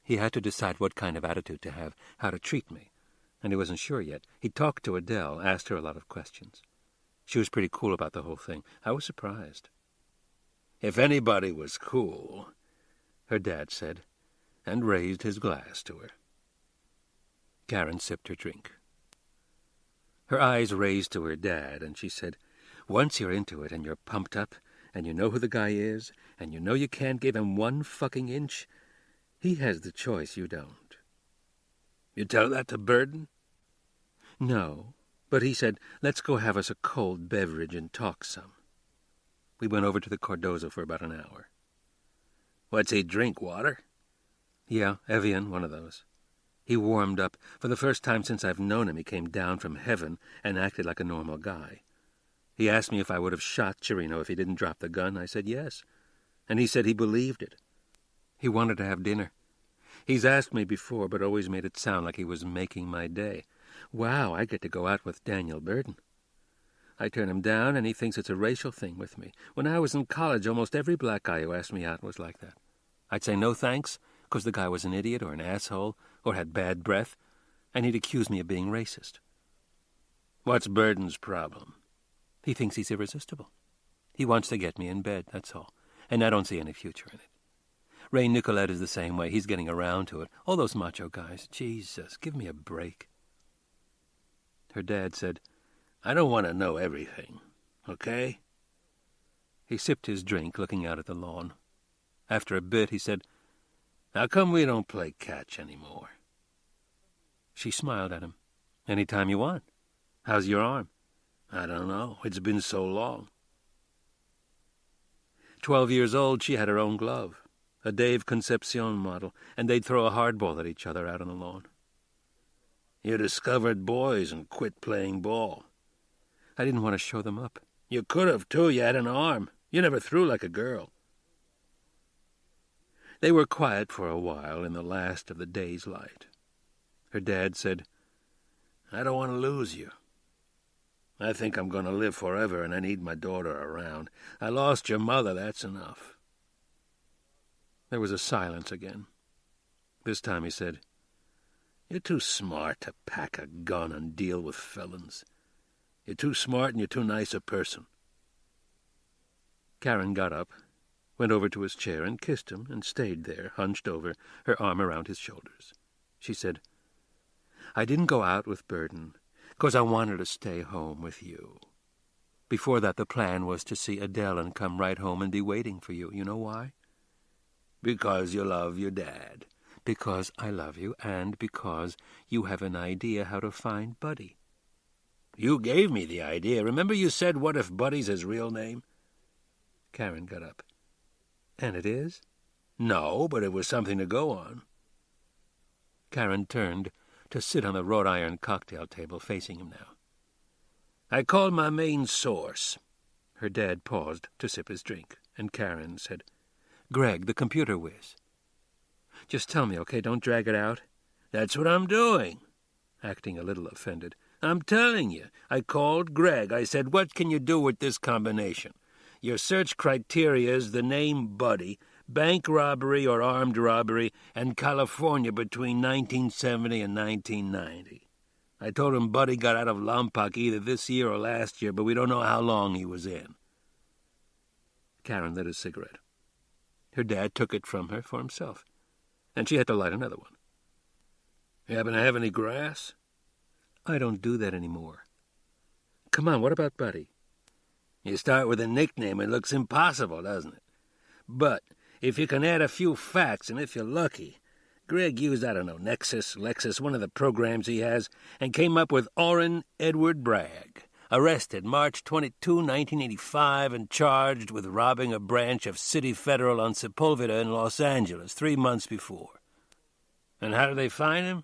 He had to decide what kind of attitude to have, how to treat me, and he wasn't sure yet. He talked to Adele, asked her a lot of questions. She was pretty cool about the whole thing. I was surprised. "If anybody was cool," her dad said, and raised his glass to her. Karen sipped her drink. Her eyes raised to her dad, and she said, "Once you're into it and you're pumped up, and you know who the guy is, and you know you can't give him one fucking inch, he has the choice, you don't." "You tell that to Burden?" "No, but he said, let's go have us a cold beverage and talk some." We went over to the Cardozo for about an hour. "What's he drink, water?" "Yeah, Evian, one of those." He warmed up. For the first time since I've known him, he came down from heaven and acted like a normal guy. He asked me if I would have shot Chirino if he didn't drop the gun. I said yes, and he said he believed it. He wanted to have dinner. He's asked me before, but always made it sound like he was making my day. Wow, I get to go out with Daniel Burden. I turn him down, and he thinks it's a racial thing with me. When I was in college, almost every black guy who asked me out was like that. I'd say no thanks, because the guy was an idiot or an asshole or had bad breath, and he'd accuse me of being racist. "What's Burden's problem?" "He thinks he's irresistible. He wants to get me in bed, that's all, and I don't see any future in it. Ray Nicolette is the same way. He's getting around to it. All those macho guys. Jesus, give me a break." Her dad said, "I don't want to know everything, okay?" He sipped his drink, looking out at the lawn. After a bit, he said, "How come we don't play catch anymore?" She smiled at him. "Any time you want. How's your arm?" "I don't know. It's been so long." 12 years old, she had her own glove, a Dave Concepcion model, and they'd throw a hardball at each other out on the lawn. "You discovered boys and quit playing ball." "I didn't want to show them up." "You could have, too. You had an arm. You never threw like a girl." They were quiet for a while in the last of the day's light. Her dad said, "I don't want to lose you. I think I'm going to live forever, and I need my daughter around. I lost your mother, that's enough." There was a silence again. This time he said, "You're too smart to pack a gun and deal with felons. You're too smart and you're too nice a person." Karen got up, went over to his chair and kissed him, and stayed there, hunched over, her arm around his shoulders. She said, "I didn't go out with Burden, 'cause I wanted to stay home with you. Before that, the plan was to see Adele and come right home and be waiting for you. You know why?" "Because you love your dad." "Because I love you, and because you have an idea how to find Buddy." You gave me the idea. Remember you said, what if Buddy's his real name? Karen got up. And it is? No, but it was something to go on. Karen turned to sit on the wrought iron cocktail table facing him now. I called my main source. Her dad paused to sip his drink, and Karen said, Greg, the computer whiz. Just tell me, okay? Don't drag it out. That's what I'm doing, acting a little offended. I'm telling you. I called Greg. I said, what can you do with this combination? Your search criteria is the name Buddy, bank robbery or armed robbery, and California between 1970 and 1990. I told him Buddy got out of Lompoc either this year or last year, but we don't know how long he was in. Karen lit a cigarette. Her dad took it from her for himself, and she had to light another one. You happen to have any grass? I don't do that anymore. Come on, what about Buddy? You start with a nickname, it looks impossible, doesn't it? But if you can add a few facts, and if you're lucky, Greg used, I don't know, Nexus, Lexus, one of the programs he has, and came up with Orrin Edward Bragg, arrested March 22, 1985, and charged with robbing a branch of City Federal on Sepulveda in Los Angeles 3 months before. And how do they find him?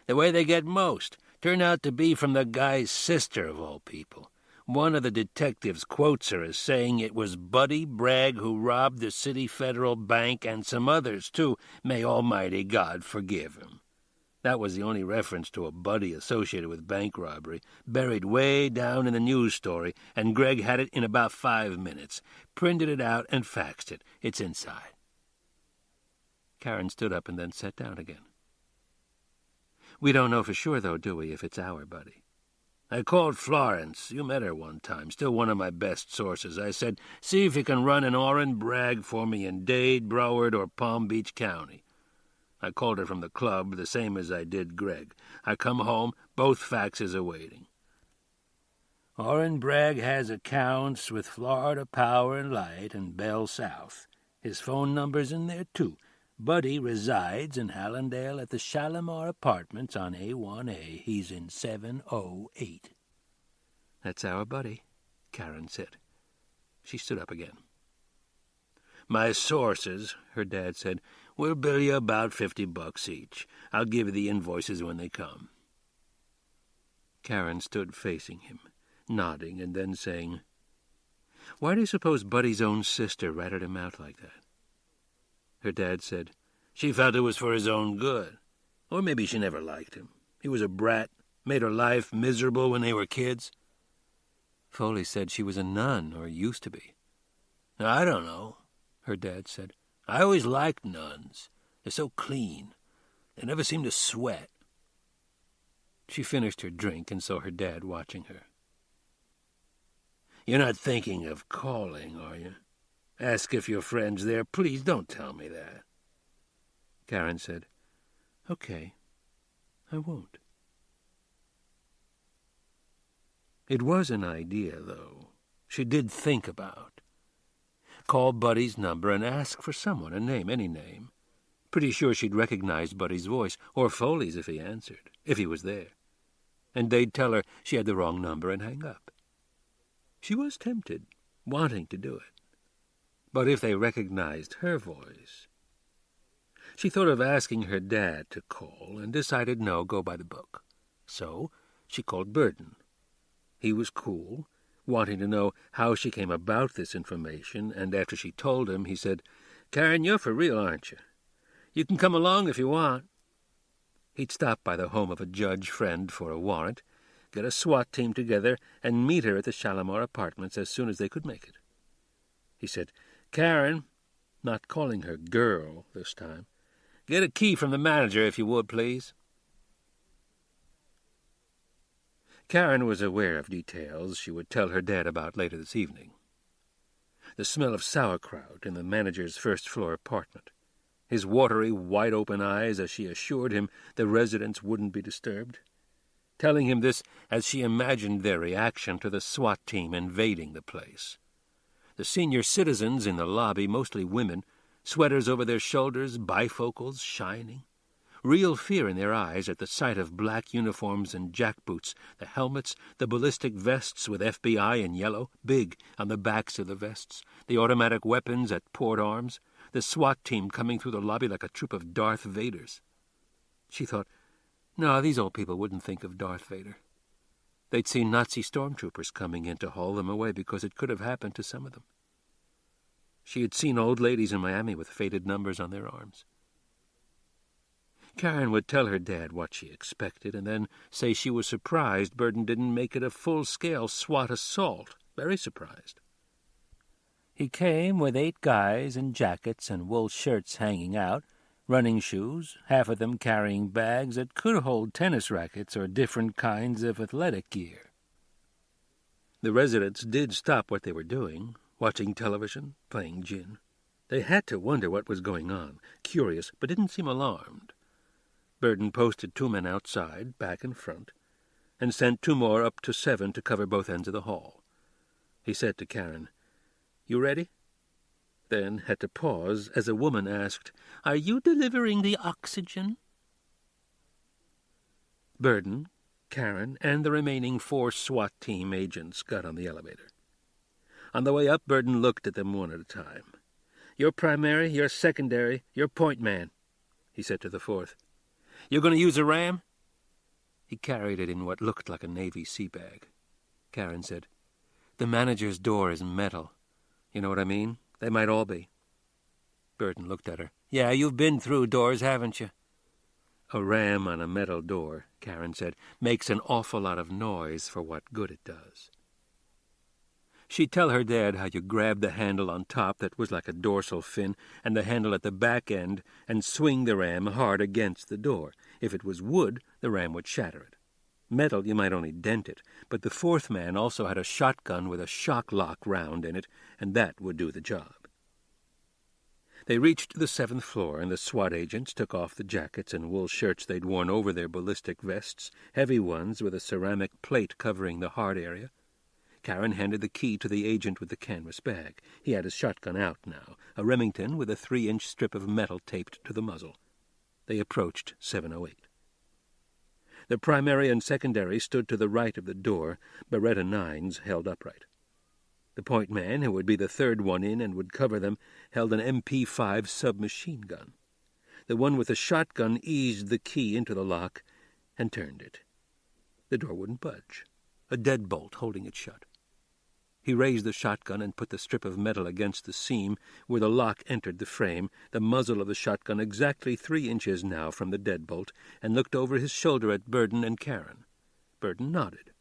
The way they get most. Turned out to be from the guy's sister, of all people. One of the detectives quotes her as saying it was Buddy Bragg who robbed the City Federal Bank and some others, too. May Almighty God forgive him. That was the only reference to a Buddy associated with bank robbery, buried way down in the news story, and Greg had it in about 5 minutes, printed it out and faxed it. It's inside. Karen stood up and then sat down again. We don't know for sure, though, do we, if it's our Buddy? I called Florence. You met her one time, still one of my best sources. I said, see if you can run an Orrin Bragg for me in Dade, Broward, or Palm Beach County. I called her from the club, the same as I did Greg. I come home, both faxes are waiting. Orrin Bragg has accounts with Florida Power and Light and Bell South. His phone number's in there, too. Buddy resides in Hallandale at the Shalimar Apartments on A1A. He's in 708. That's our Buddy, Karen said. She stood up again. My sources, her dad said, will bill you about $50 each. I'll give you the invoices when they come. Karen stood facing him, nodding and then saying, Why do you suppose Buddy's own sister ratted him out like that? Her dad said, she felt it was for his own good. Or maybe she never liked him. He was a brat, made her life miserable when they were kids. Foley said she was a nun, or used to be. I don't know, her dad said. I always liked nuns. They're so clean. They never seem to sweat. She finished her drink and saw her dad watching her. You're not thinking of calling, are you? Ask if your friend's there. Please don't tell me that. Karen said, Okay, I won't. It was an idea, though, she did think about. Call Buddy's number and ask for someone, a name, any name. Pretty sure she'd recognize Buddy's voice, or Foley's if he answered, if he was there. And they'd tell her she had the wrong number and hang up. She was tempted, wanting to do it. But if they recognized her voice... She thought of asking her dad to call and decided no, go by the book. So she called Burton. He was cool, wanting to know how she came about this information, and after she told him, he said, Karen, you're for real, aren't you? You can come along if you want. He'd stop by the home of a judge friend for a warrant, get a SWAT team together, and meet her at the Shalimar Apartments as soon as they could make it. He said, Karen, not calling her girl this time, get a key from the manager, if you would, please. Karen was aware of details she would tell her dad about later this evening. The smell of sauerkraut in the manager's first-floor apartment, his watery, wide-open eyes as she assured him the residents wouldn't be disturbed, telling him this as she imagined their reaction to the SWAT team invading the place. The senior citizens in the lobby, mostly women, sweaters over their shoulders, bifocals shining, real fear in their eyes at the sight of black uniforms and jackboots, the helmets, the ballistic vests with FBI in yellow, big on the backs of the vests, the automatic weapons at port arms, the SWAT team coming through the lobby like a troop of Darth Vaders. She thought, no, these old people wouldn't think of Darth Vader. They'd seen Nazi stormtroopers coming in to haul them away because it could have happened to some of them. She had seen old ladies in Miami with faded numbers on their arms. Karen would tell her dad what she expected and then say she was surprised Burden didn't make it a full-scale SWAT assault. Very surprised. He came with 8 guys in jackets and wool shirts hanging out, running shoes, half of them carrying bags that could hold tennis rackets or different kinds of athletic gear. The residents did stop what they were doing, watching television, playing gin. They had to wonder what was going on, curious, but didn't seem alarmed. Burden posted 2 men outside, back and front, and sent 2 more up to 7 to cover both ends of the hall. He said to Karen, "You ready?" Then had to pause as a woman asked, "Are you delivering the oxygen?" Burden, Karen, and the remaining 4 SWAT team agents got on the elevator. On the way up, Burden looked at them one at a time. "You're primary, you're secondary, you're point man," he said to the 4th. "You're going to use a ram?" He carried it in what looked like a Navy sea bag. Karen said, "The manager's door is metal. You know what I mean? They might all be." Burden looked at her. "Yeah, you've been through doors, haven't you?" "A ram on a metal door," Karen said, "makes an awful lot of noise for what good it does." She'd tell her dad how you grabbed the handle on top that was like a dorsal fin and the handle at the back end and swing the ram hard against the door. If it was wood, the ram would shatter it. Metal, you might only dent it, but the 4th man also had a shotgun with a shock lock round in it, and that would do the job. They reached the 7th floor, and the SWAT agents took off the jackets and wool shirts they'd worn over their ballistic vests, heavy ones with a ceramic plate covering the hard area. Karen handed the key to the agent with the canvas bag. He had his shotgun out now, a Remington with a 3-inch strip of metal taped to the muzzle. They approached 708. The primary and secondary stood to the right of the door, Beretta 9s held upright. The point man, who would be the 3rd one in and would cover them, held an MP5 submachine gun. The one with the shotgun eased the key into the lock and turned it. The door wouldn't budge, a deadbolt holding it shut. He raised the shotgun and put the strip of metal against the seam where the lock entered the frame, the muzzle of the shotgun exactly 3 inches now from the deadbolt, and looked over his shoulder at Burden and Karen. Burden nodded.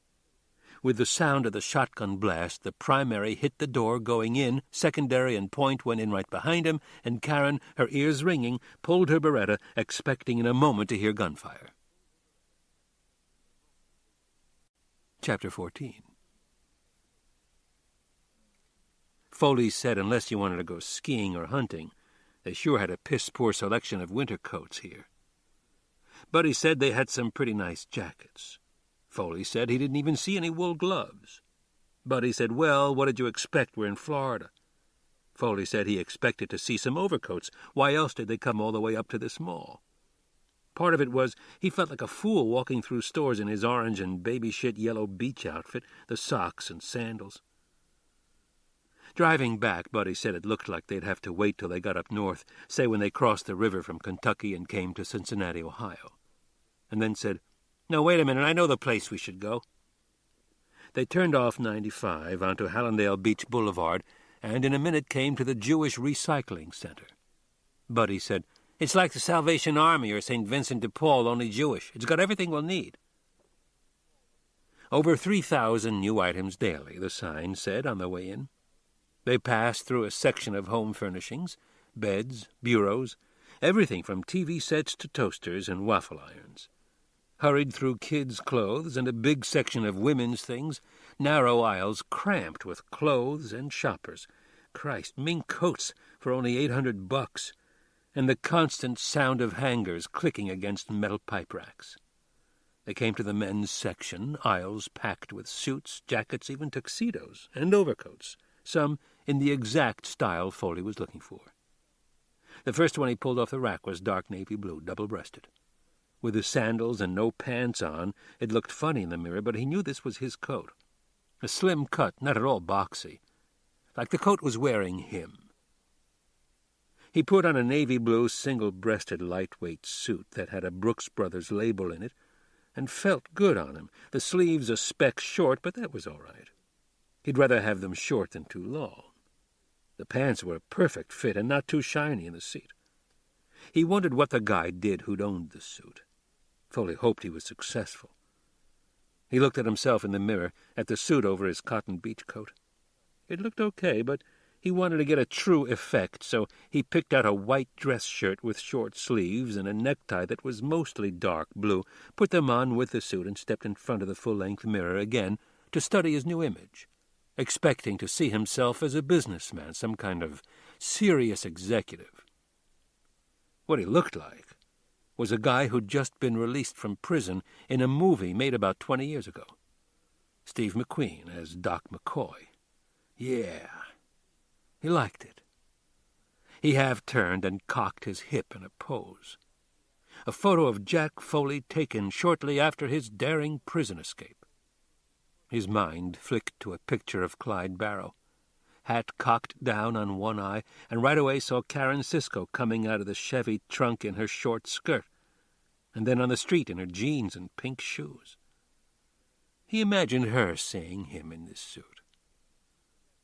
With the sound of the shotgun blast, the primary hit the door going in, secondary and point went in right behind him, and Karen, her ears ringing, pulled her Beretta, expecting in a moment to hear gunfire. Chapter 14. Foley said unless you wanted to go skiing or hunting, they sure had a piss-poor selection of winter coats here. Buddy said they had some pretty nice jackets. Foley said he didn't even see any wool gloves. Buddy said, well, what did you expect? We're in Florida. Foley said he expected to see some overcoats. Why else did they come all the way up to this mall? Part of it was he felt like a fool walking through stores in his orange and baby-shit yellow beach outfit, the socks and sandals. Driving back, Buddy said it looked like they'd have to wait till they got up north, say when they crossed the river from Kentucky and came to Cincinnati, Ohio. And then said, no, wait a minute, I know the place we should go. They turned off 95 onto Hallandale Beach Boulevard and in a minute came to the Jewish Recycling Center. Buddy said, it's like the Salvation Army or St. Vincent de Paul, only Jewish. It's got everything we'll need. Over 3,000 new items daily, the sign said on the way in. They passed through a section of home furnishings, beds, bureaus, everything from TV sets to toasters and waffle irons. Hurried through kids' clothes and a big section of women's things, narrow aisles cramped with clothes and shoppers. Christ, mink coats for only $800, and the constant sound of hangers clicking against metal pipe racks. They came to the men's section, aisles packed with suits, jackets, even tuxedos, and overcoats, some in the exact style Foley was looking for. The first one he pulled off the rack was dark navy blue, double-breasted. With his sandals and no pants on, it looked funny in the mirror, but he knew this was his coat. A slim cut, not at all boxy, like the coat was wearing him. He put on a navy blue, single-breasted, lightweight suit that had a Brooks Brothers label in it, and felt good on him. The sleeves a speck short, but that was all right. He'd rather have them short than too long. The pants were a perfect fit and not too shiny in the seat. He wondered what the guy did who'd owned the suit. Foley hoped he was successful. He looked at himself in the mirror, at the suit over his cotton beach coat. It looked okay, but he wanted to get a true effect, so he picked out a white dress shirt with short sleeves and a necktie that was mostly dark blue, put them on with the suit, and stepped in front of the full-length mirror again to study his new image, expecting to see himself as a businessman, some kind of serious executive. What he looked like was a guy who'd just been released from prison in a movie made about 20 years ago. Steve McQueen as Doc McCoy. Yeah, he liked it. He half-turned and cocked his hip in a pose. A photo of Jack Foley taken shortly after his daring prison escape. His mind flicked to a picture of Clyde Barrow, hat cocked down on one eye, and right away saw Karen Cisco coming out of the Chevy trunk in her short skirt, and then on the street in her jeans and pink shoes. He imagined her seeing him in this suit.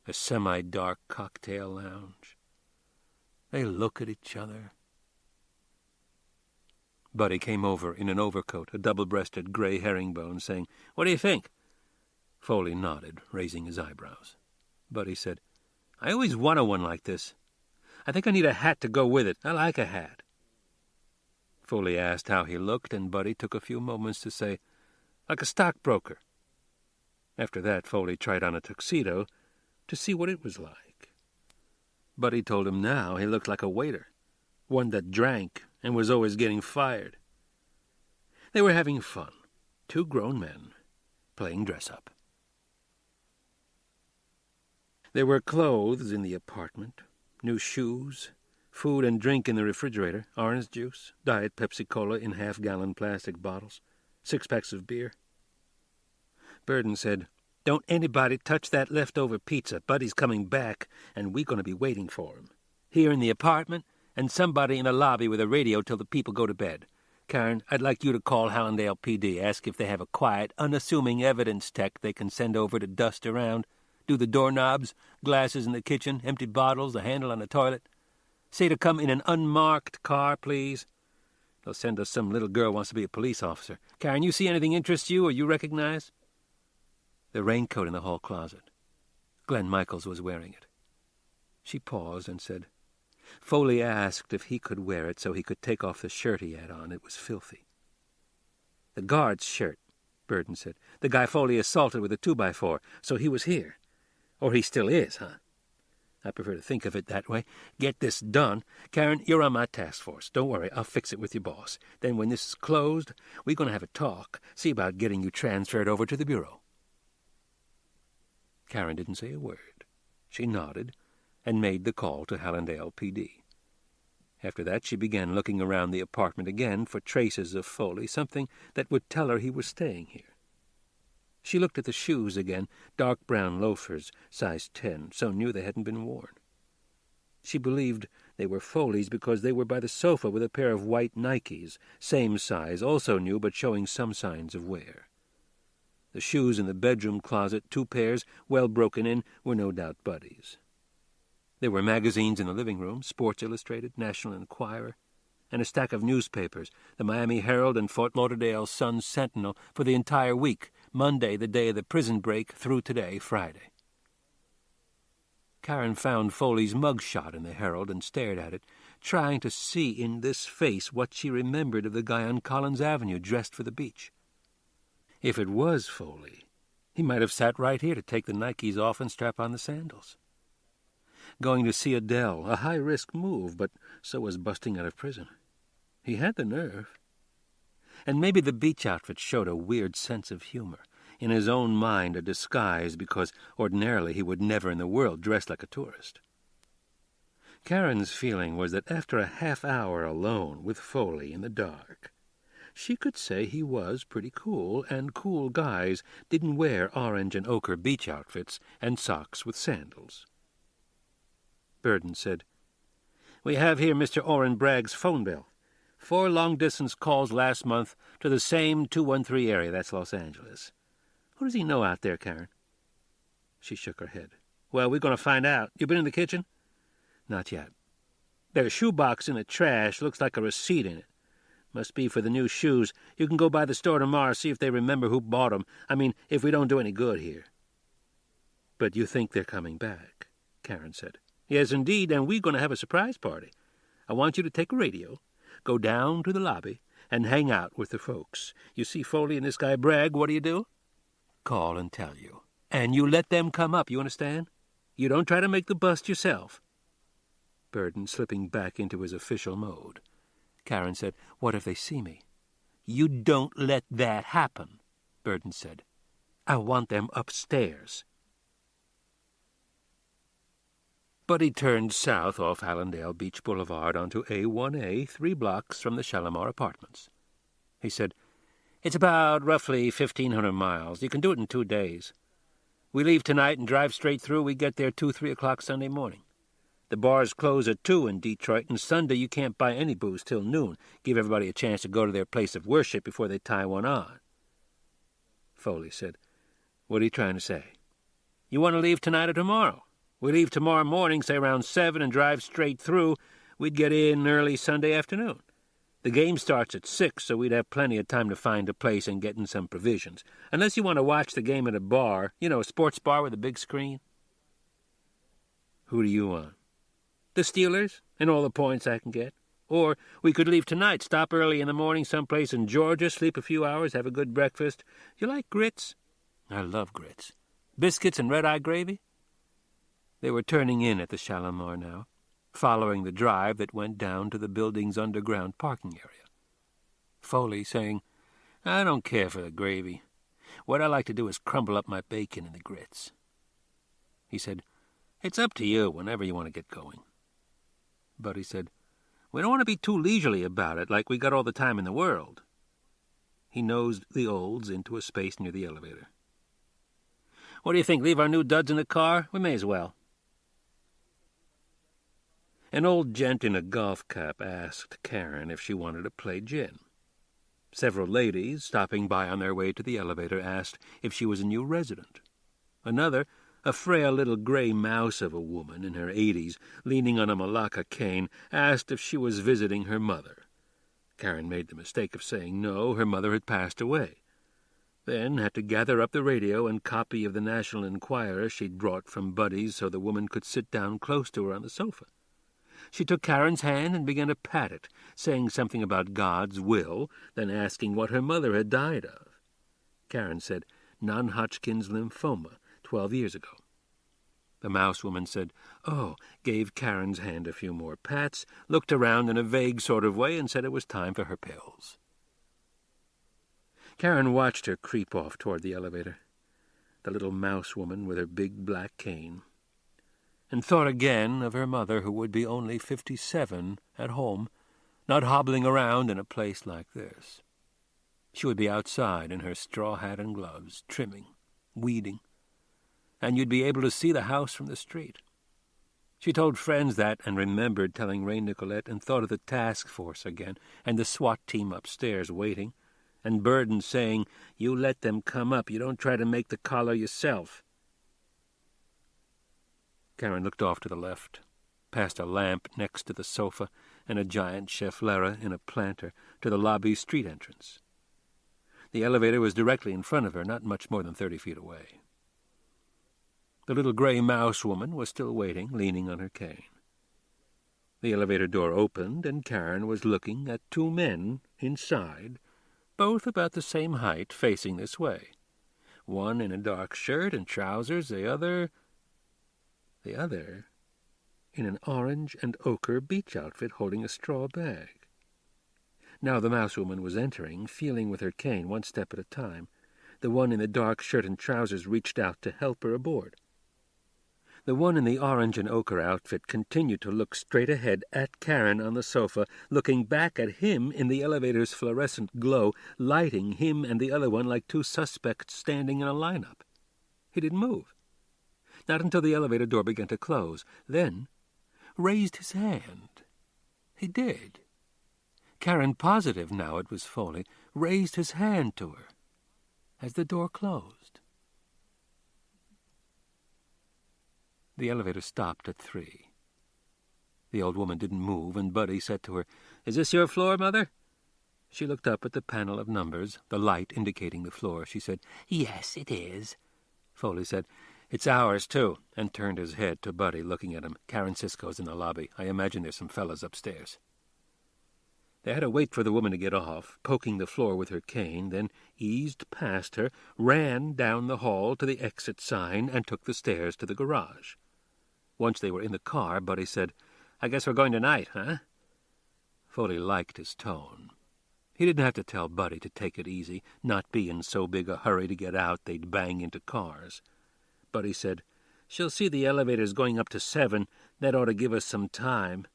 A semi-dark cocktail lounge. They look at each other. Buddy came over in an overcoat, a double-breasted gray herringbone, saying, "What do you think?" Foley nodded, raising his eyebrows. Buddy said, "I always wanted one like this. I think I need a hat to go with it. I like a hat." Foley asked how he looked, and Buddy took a few moments to say, "Like a stockbroker." After that, Foley tried on a tuxedo to see what it was like. Buddy told him now he looked like a waiter, one that drank and was always getting fired. They were having fun, two grown men playing dress-up. There were clothes in the apartment, new shoes, food and drink in the refrigerator, orange juice, Diet Pepsi-Cola in half-gallon plastic bottles, 6 packs of beer. Burden said, "Don't anybody touch that leftover pizza. Buddy's coming back, and we're going to be waiting for him. Here in the apartment, and somebody in the lobby with a radio till the people go to bed. Karen, I'd like you to call Hallandale PD, ask if they have a quiet, unassuming evidence tech they can send over to dust around. Do the doorknobs, glasses in the kitchen, empty bottles, the handle on the toilet. Say to come in an unmarked car, please. They'll send us some little girl wants to be a police officer. Karen, you see anything interests you or you recognize?" The raincoat in the hall closet. Glenn Michaels was wearing it. She paused and said, Foley asked if he could wear it so he could take off the shirt he had on. It was filthy. "The guard's shirt," Burden said. "The guy Foley assaulted with a 2x4, so he was here. Or he still is, huh? I prefer to think of it that way. Get this done. Karen, you're on my task force. Don't worry, I'll fix it with your boss. Then when this is closed, we're going to have a talk, see about getting you transferred over to the bureau." Karen didn't say a word. She nodded and made the call to Hallandale PD. After that, she began looking around the apartment again for traces of Foley, something that would tell her he was staying here. She looked at the shoes again, dark brown loafers, size 10, so new they hadn't been worn. She believed they were Foley's because they were by the sofa with a pair of white Nikes, same size, also new but showing some signs of wear. The shoes in the bedroom closet, 2 pairs, well broken in, were no doubt Buddy's. There were magazines in the living room, Sports Illustrated, National Enquirer, and a stack of newspapers, the Miami Herald and Fort Lauderdale Sun-Sentinel, for the entire week, Monday, the day of the prison break, through today, Friday. Karen found Foley's mugshot in the Herald and stared at it, trying to see in this face what she remembered of the guy on Collins Avenue dressed for the beach. If it was Foley, he might have sat right here to take the Nikes off and strap on the sandals. Going to see Adele, a high-risk move, but so was busting out of prison. He had the nerve. And maybe the beach outfit showed a weird sense of humor, in his own mind a disguise because ordinarily he would never in the world dress like a tourist. Karen's feeling was that after a half hour alone with Foley in the dark, she could say he was pretty cool, and cool guys didn't wear orange and ochre beach outfits and socks with sandals. Burden said, "We have here Mr. Orrin Bragg's phone bill. 4 long-distance calls last month to the same 213 area. That's Los Angeles. Who does he know out there, Karen?" She shook her head. "Well, we're going to find out. You been in the kitchen?" "Not yet. There's a shoebox in the trash. Looks like a receipt in it. Must be for the new shoes. You can go by the store tomorrow, see if they remember who bought 'em. I mean, if we don't do any good here." "But you think they're coming back?" Karen said. "Yes, indeed, and we're going to have a surprise party. I want you to take a radio, go down to the lobby, and hang out with the folks. You see Foley and this guy Bragg, what do? Call and tell you. And you let them come up, you understand? You don't try to make the bust yourself." Burden slipping back into his official mode. Karen said, "What if they see me?" "You don't let that happen," Burden said. "I want them upstairs." But he turned south off Allendale Beach Boulevard onto A1A, 3 blocks from the Shalimar Apartments. He said, "It's about roughly 1,500 miles. You can do it in 2 days. We leave tonight and drive straight through. We get there 2, 3 o'clock Sunday morning. The bars close at 2 in Detroit, and Sunday you can't buy any booze till noon. Give everybody a chance to go to their place of worship before they tie one on." Foley said, "What are you trying to say?" "You want to leave tonight or tomorrow? We leave tomorrow morning, say around 7, and drive straight through. We'd get in early Sunday afternoon. The game starts at 6, so we'd have plenty of time to find a place and get in some provisions. Unless you want to watch the game at a bar, a sports bar with a big screen." "Who do you want?" "The Steelers, and all the points I can get. Or we could leave tonight, stop early in the morning someplace in Georgia, sleep a few hours, have a good breakfast. You like grits?" "I love grits. Biscuits and red-eye gravy?" They were turning in at the Shalimar now, following the drive that went down to the building's underground parking area. Foley saying, "I don't care for the gravy. What I like to do is crumble up my bacon in the grits." He said, "It's up to you whenever you want to get going." But he said, "We don't want to be too leisurely about it, like we got all the time in the world." He nosed the Olds into a space near the elevator. "What do you think, leave our new duds in the car? We may as well." An old gent in a golf cap asked Karen if she wanted to play gin. Several ladies, stopping by on their way to the elevator, asked if she was a new resident. Another, a frail little gray mouse of a woman in her 80s, leaning on a Malacca cane, asked if she was visiting her mother. Karen made the mistake of saying no, her mother had passed away. Then had to gather up the radio and copy of the National Enquirer she'd brought from Buddy's so the woman could sit down close to her on the sofa. She took Karen's hand and began to pat it, saying something about God's will, then asking what her mother had died of. Karen said non-Hodgkin's lymphoma, 12 years ago. The mouse woman said, "Oh," gave Karen's hand a few more pats, looked around in a vague sort of way, and said it was time for her pills. Karen watched her creep off toward the elevator, the little mouse woman with her big black cane, and thought again of her mother, who would be only 57 at home, not hobbling around in a place like this. She would be outside in her straw hat and gloves, trimming, weeding, and you'd be able to see the house from the street. She told friends that and remembered telling Ray Nicolette and thought of the task force again and the SWAT team upstairs waiting, and Burden saying, "You let them come up. You don't try to make the collar yourself." Karen looked off to the left, past a lamp next to the sofa and a giant chef Lara in a planter, to the lobby street entrance. The elevator was directly in front of her, not much more than 30 feet away. The little gray mouse woman was still waiting, leaning on her cane. The elevator door opened, and Karen was looking at 2 men inside, both about the same height, facing this way. One in a dark shirt and trousers, the other in an orange and ochre beach outfit holding a straw bag. Now the mouse woman was entering, feeling with her cane 1 step at a time. The one in the dark shirt and trousers reached out to help her aboard. The one in the orange and ochre outfit continued to look straight ahead at Karen on the sofa, looking back at him in the elevator's fluorescent glow, lighting him and the other one like two suspects standing in a lineup. He didn't move. Not until the elevator door began to close. Then raised his hand. He did. Karen, positive now it was Foley, raised his hand to her as the door closed. The elevator stopped at 3. The old woman didn't move, and Buddy said to her, "Is this your floor, Mother?" She looked up at the panel of numbers, the light indicating the floor. She said, "Yes, it is." Foley said, "It's ours, too," and turned his head to Buddy, looking at him. "Karen Cisco's in the lobby. I imagine there's some fellas upstairs." They had to wait for the woman to get off, poking the floor with her cane, then eased past her, ran down the hall to the exit sign, and took the stairs to the garage. Once they were in the car, Buddy said, "I guess we're going tonight, huh?" Foley liked his tone. He didn't have to tell Buddy to take it easy, not be in so big a hurry to get out they'd bang into cars. Buddy said, "She'll see the elevators going up to 7. That ought to give us some time."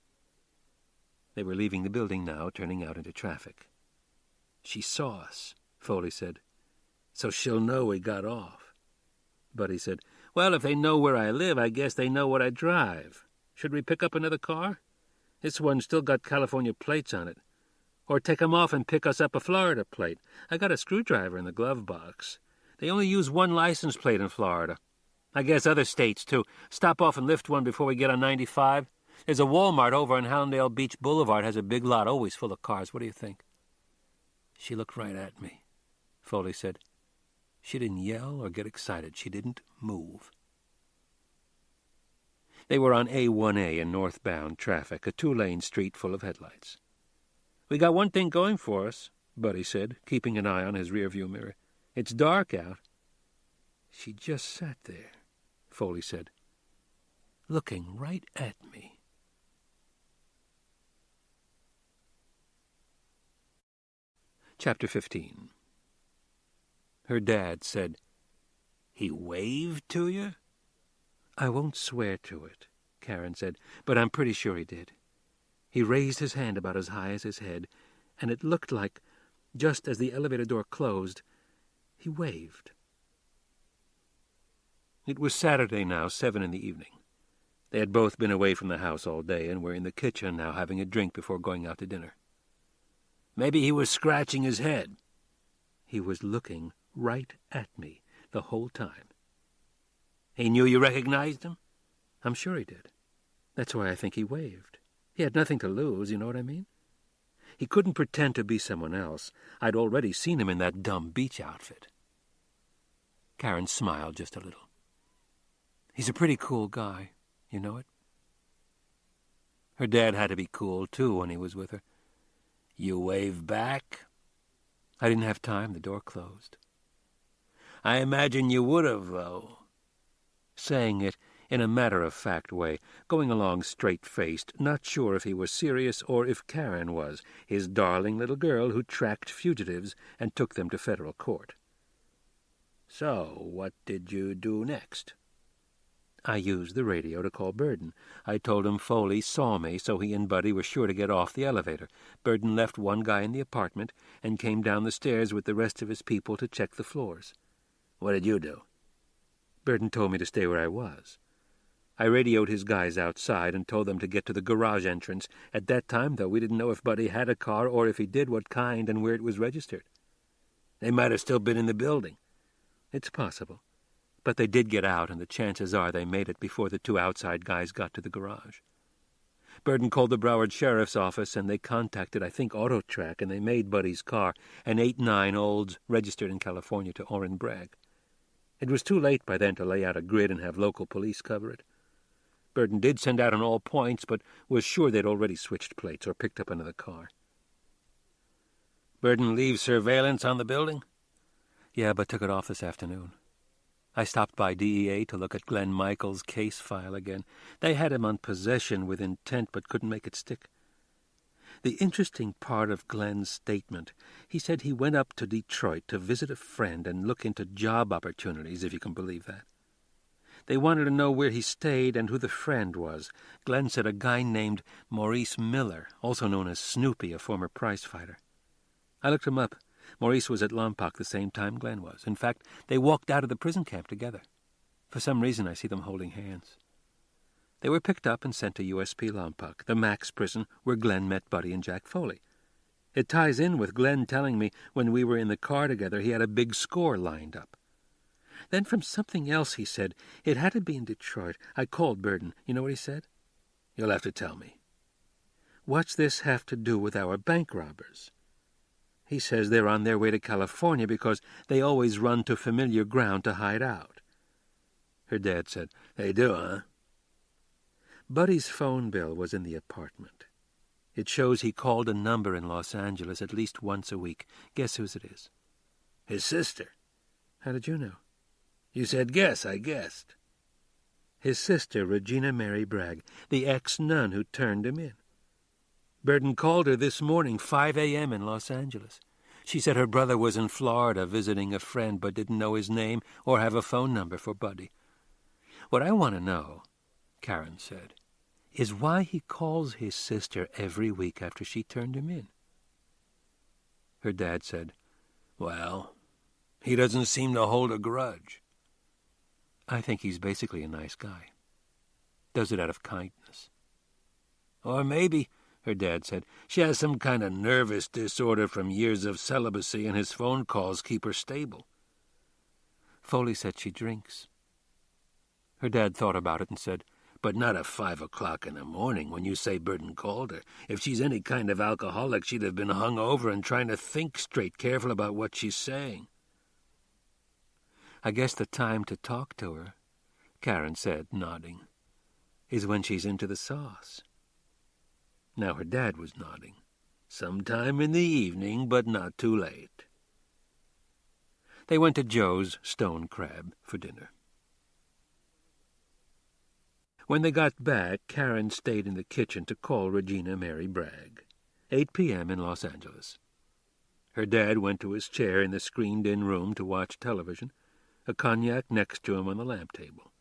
They were leaving the building now, turning out into traffic. "She saw us," Foley said, "so she'll know we got off." Buddy said, "Well, if they know where I live, I guess they know what I drive. Should we pick up another car? This one's still got California plates on it. Or take 'em off and pick us up a Florida plate. I got a screwdriver in the glove box. They only use one license plate in Florida. I guess other states, too. Stop off and lift one before we get on 95. There's a Walmart over on Hallandale Beach Boulevard, has a big lot always full of cars. What do you think?" "She looked right at me," Foley said. "She didn't yell or get excited. She didn't move." They were on A1A in northbound traffic, a 2-lane street full of headlights. "We got one thing going for us," Buddy said, keeping an eye on his rearview mirror. "It's dark out." "She just sat there," Foley said, "looking right at me." Chapter 15. Her dad said, "He waved to you?" "I won't swear to it," Karen said, "but I'm pretty sure he did. He raised his hand about as high as his head, and it looked like, just as the elevator door closed, he waved." It was Saturday now, 7 in the evening. They had both been away from the house all day and were in the kitchen now having a drink before going out to dinner. "Maybe he was scratching his head." "He was looking right at me the whole time." "He knew you recognized him?" "I'm sure he did. That's why I think he waved. He had nothing to lose, you know what I mean? He couldn't pretend to be someone else. I'd already seen him in that dumb beach outfit." Karen smiled just a little. "He's a pretty cool guy, you know it?" Her dad had to be cool, too, when he was with her. "You wave back?" "I didn't have time. The door closed." "I imagine you would have, though." Saying it in a matter-of-fact way, going along straight-faced, not sure if he was serious or if Karen was, his darling little girl who tracked fugitives and took them to federal court. "So, what did you do next?" "I used the radio to call Burden. I told him Foley saw me, so he and Buddy were sure to get off the elevator. Burden left one guy in the apartment and came down the stairs with the rest of his people to check the floors." "What did you do?" "Burden told me to stay where I was. I radioed his guys outside and told them to get to the garage entrance. At that time, though, we didn't know if Buddy had a car or if he did, what kind and where it was registered." "They might have still been in the building." "It's possible. But they did get out, and the chances are they made it before the 2 outside guys got to the garage. Burden called the Broward Sheriff's Office, and they contacted, I think, AutoTrack, and they made Buddy's car, an 89 Olds, registered in California to Orrin Bragg. It was too late by then to lay out a grid and have local police cover it. Burden did send out on all points, but was sure they'd already switched plates or picked up another car." "Burden leave surveillance on the building?" "Yeah, but took it off this afternoon. I stopped by DEA to look at Glenn Michaels' case file again. They had him on possession with intent but couldn't make it stick. The interesting part of Glenn's statement, he said he went up to Detroit to visit a friend and look into job opportunities, if you can believe that. They wanted to know where he stayed and who the friend was. Glenn said a guy named Maurice Miller, also known as Snoopy, a former prizefighter. I looked him up. Maurice was at Lompoc the same time Glenn was. In fact, they walked out of the prison camp together. For some reason, I see them holding hands. They were picked up and sent to USP Lompoc, the Max prison where Glenn met Buddy and Jack Foley. It ties in with Glenn telling me when we were in the car together he had a big score lined up. Then from something else he said, it had to be in Detroit. I called Burden. You know what he said? You'll have to tell me. What's this have to do with our bank robbers? He says they're on their way to California because they always run to familiar ground to hide out. Her dad said, They do, huh? Buddy's phone bill was in the apartment. It shows he called a number in Los Angeles at least once a week. Guess whose it is? His sister. How did you know? You said guess, I guessed. His sister, Regina Mary Bragg, the ex-nun who turned him in. Burden called her this morning, 5 a.m. in Los Angeles. She said her brother was in Florida visiting a friend but didn't know his name or have a phone number for Buddy. What I want to know, Karen said, is why he calls his sister every week after she turned him in. Her dad said, Well, he doesn't seem to hold a grudge. I think he's basically a nice guy. Does it out of kindness. Or maybe, her dad said, she has some kind of nervous disorder from years of celibacy and his phone calls keep her stable. Foley said she drinks. Her dad thought about it and said, But not at 5 o'clock in the morning when you say Burden called her. If she's any kind of alcoholic, she'd have been hung over and trying to think straight, careful about what she's saying. I guess the time to talk to her, Karen said, nodding, is when she's into the sauce. Now her dad was nodding. Sometime in the evening, but not too late. They went to Joe's Stone Crab for dinner. When they got back, Karen stayed in the kitchen to call Regina Mary Bragg. 8 p.m. in Los Angeles. Her dad went to his chair in the screened-in room to watch television, a cognac next to him on the lamp table.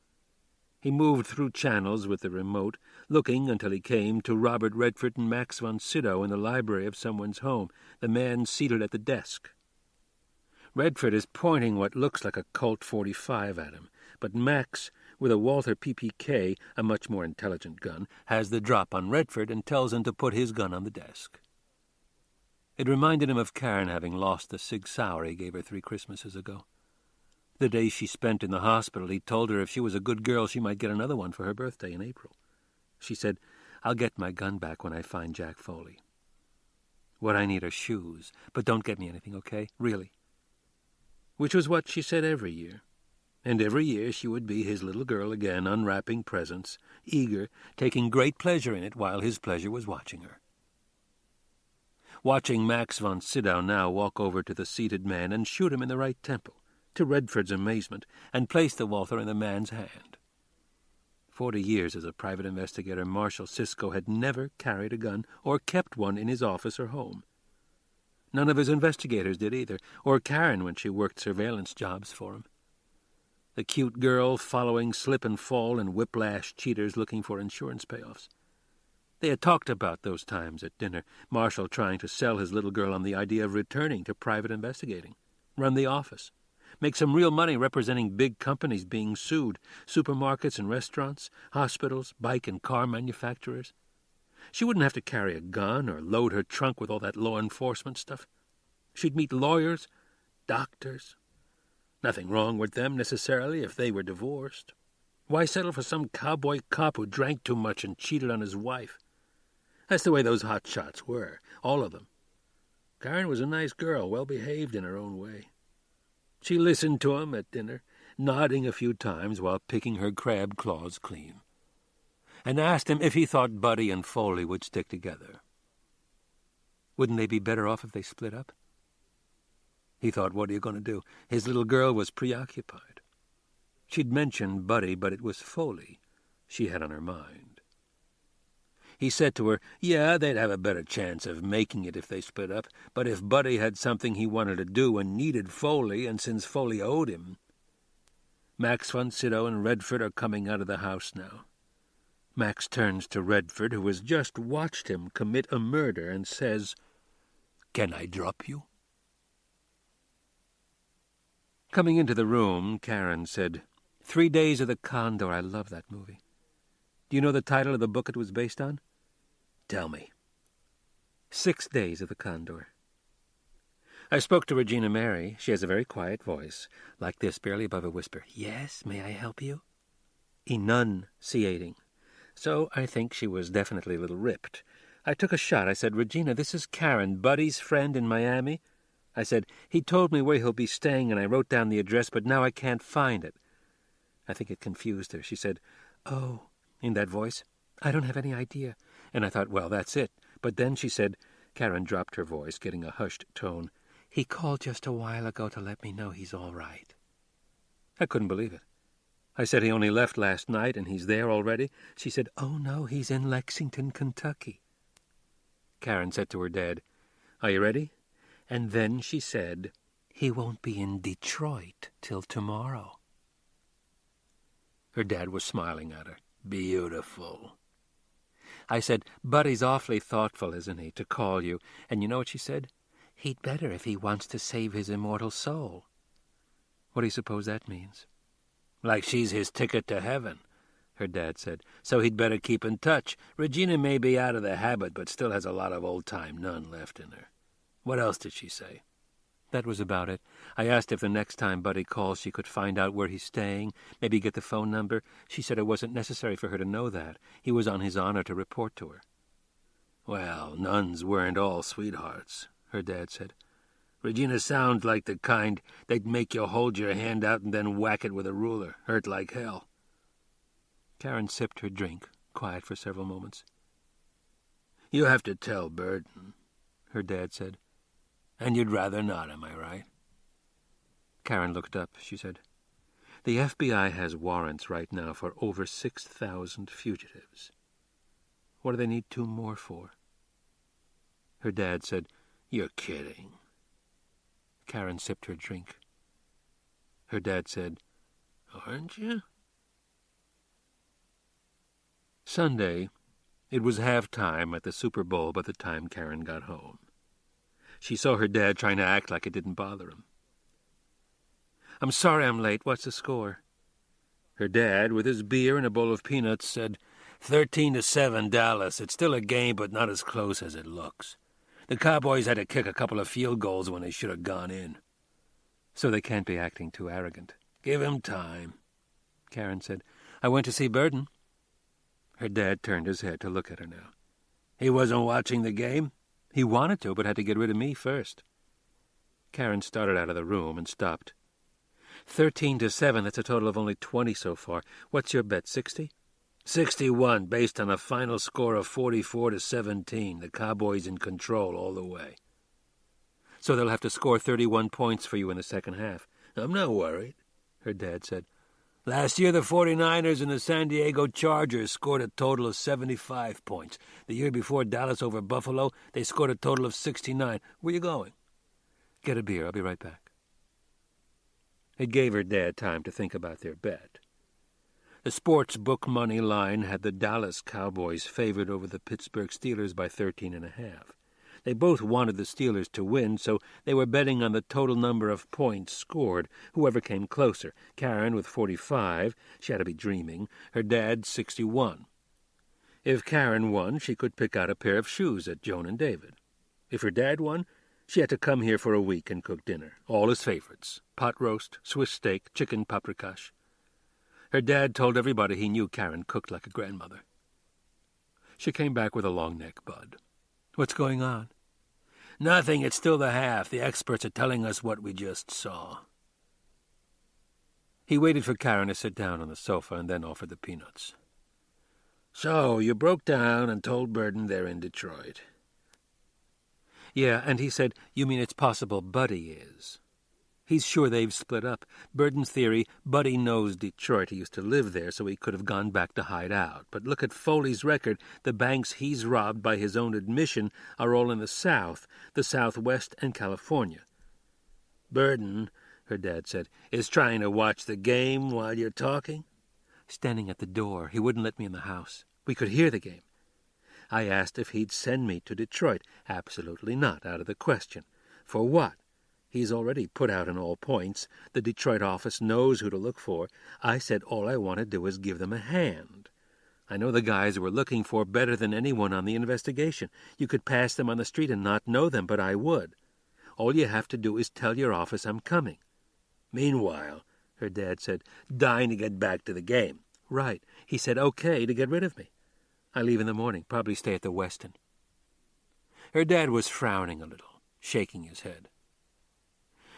He moved through channels with the remote, looking until he came to Robert Redford and Max von Sydow in the library of someone's home, the man seated at the desk. Redford is pointing what looks like a Colt .45 at him, but Max, with a Walther PPK, a much more intelligent gun, has the drop on Redford and tells him to put his gun on the desk. It reminded him of Karen having lost the Sig Sauer he gave her 3 Christmases ago. The day she spent in the hospital, he told her if she was a good girl she might get another one for her birthday in April. She said, I'll get my gun back when I find Jack Foley. What I need are shoes, but don't get me anything, okay? Really. Which was what she said every year. And every year she would be his little girl again, unwrapping presents, eager, taking great pleasure in it while his pleasure was watching her. Watching Max von Sydow now walk over to the seated man and shoot him in the right temple, to Redford's amazement, and place the Walther in the man's hand. 40 years as a private investigator, Marshal Cisco had never carried a gun or kept one in his office or home. None of his investigators did either, or Karen when she worked surveillance jobs for him. The cute girl following slip and fall and whiplash cheaters looking for insurance payoffs. They had talked about those times at dinner, Marshall trying to sell his little girl on the idea of returning to private investigating, run the office, make some real money representing big companies being sued, supermarkets and restaurants, hospitals, bike and car manufacturers. She wouldn't have to carry a gun or load her trunk with all that law enforcement stuff. She'd meet lawyers, doctors. Nothing wrong with them necessarily if they were divorced. Why settle for some cowboy cop who drank too much and cheated on his wife? That's the way those hot shots were, all of them. Karen was a nice girl, well-behaved in her own way. She listened to him at dinner, nodding a few times while picking her crab claws clean, and asked him if he thought Buddy and Foley would stick together. Wouldn't they be better off if they split up? He thought, what are you going to do? His little girl was preoccupied. She'd mentioned Buddy, but it was Foley she had on her mind. He said to her, yeah, they'd have a better chance of making it if they split up, but if Buddy had something he wanted to do and needed Foley, and since Foley owed him... Max von Sydow and Redford are coming out of the house now. Max turns to Redford, who has just watched him commit a murder, and says, "Can I drop you?" Coming into the room, Karen said, 3 Days of the Condor. I love that movie. Do you know the title of the book it was based on? Tell me. 6 Days of the Condor. I spoke to Regina Mary. She has a very quiet voice, like this, barely above a whisper. Yes, may I help you? Enunciating. So I think she was definitely a little ripped. I took a shot. I said, Regina, this is Karen, Buddy's friend in Miami. I said, he told me where he'll be staying, and I wrote down the address, but now I can't find it. I think it confused her. She said, oh, in that voice, I don't have any idea. And I thought, well, that's it. But then she said, Karen dropped her voice, getting a hushed tone, he called just a while ago to let me know he's all right. I couldn't believe it. I said, he only left last night and he's there already? She said, oh, no, he's in Lexington, Kentucky. Karen said to her dad, are you ready? And then she said, he won't be in Detroit till tomorrow. Her dad was smiling at her. Beautiful. I said, Buddy's awfully thoughtful, isn't he, to call you? And you know what she said? He'd better if he wants to save his immortal soul. What do you suppose that means? Like she's his ticket to heaven, her dad said. So he'd better keep in touch. Regina may be out of the habit, but still has a lot of old-time nun left in her. What else did she say? That was about it. I asked if the next time Buddy calls she could find out where he's staying, maybe get the phone number. She said it wasn't necessary for her to know that. He was on his honor to report to her. Well, nuns weren't all sweethearts, her dad said. Regina sounds like the kind they'd make you hold your hand out and then whack it with a ruler. Hurt like hell. Karen sipped her drink, quiet for several moments. You have to tell Burden, her dad said. And you'd rather not, am I right? Karen looked up. She said, the FBI has warrants right now for over 6,000 fugitives. What do they need 2 more for? Her dad said, you're kidding. Karen sipped her drink. Her dad said, aren't you? Sunday. It was halftime at the Super Bowl by the time Karen got home. She saw her dad trying to act like it didn't bother him. I'm sorry I'm late. What's the score? Her dad, with his beer and a bowl of peanuts, said, 13-7 Dallas. It's still a game, but not as close as it looks. The Cowboys had to kick a couple of field goals when they should have gone in. So they can't be acting too arrogant. Give him time, Karen said. I went to see Burden. Her dad turned his head to look at her now. He wasn't watching the game? He wanted to, but had to get rid of me first. Karen started out of the room and stopped. 13-7, that's a total of only 20 so far. What's your bet, 60? 61, based on a final score of 44-17. The Cowboys in control all the way. So they'll have to score 31 points for you in the second half. I'm not worried, her dad said. Last year, the 49ers and the San Diego Chargers scored a total of 75 points. The year before Dallas over Buffalo, they scored a total of 69. Where you going? Get a beer. I'll be right back. It gave her dad time to think about their bet. The sports book money line had the Dallas Cowboys favored over the Pittsburgh Steelers by 13.5. They both wanted the Steelers to win, so they were betting on the total number of points scored, whoever came closer. Karen with 45, she had to be dreaming, her dad 61. If Karen won, she could pick out a pair of shoes at Joan and David. If her dad won, she had to come here for a week and cook dinner, all his favorites, pot roast, Swiss steak, chicken paprikash. Her dad told everybody he knew Karen cooked like a grandmother. She came back with a long neck, Bud. What's going on? Nothing, it's still the half. The experts are telling us what we just saw. He waited for Karen to sit down on the sofa and then offered the peanuts. So, you broke down and told Burden they're in Detroit. Yeah, and he said, you mean it's possible Buddy is. He's sure they've split up. Burden's theory, Buddy knows Detroit. He used to live there, so he could have gone back to hide out. But look at Foley's record. The banks he's robbed by his own admission are all in the South, the Southwest, and California. Burden, her dad said, is trying to watch the game while you're talking? Standing at the door, he wouldn't let me in the house. We could hear the game. I asked if he'd send me to Detroit. Absolutely not, out of the question. For what? He's already put out in all points. The Detroit office knows who to look for. I said all I want to do is give them a hand. I know the guys we're looking for better than anyone on the investigation. You could pass them on the street and not know them, but I would. All you have to do is tell your office I'm coming. Meanwhile, her dad said, dying to get back to the game. Right. He said okay to get rid of me. I leave in the morning, probably stay at the Westin. Her dad was frowning a little, shaking his head.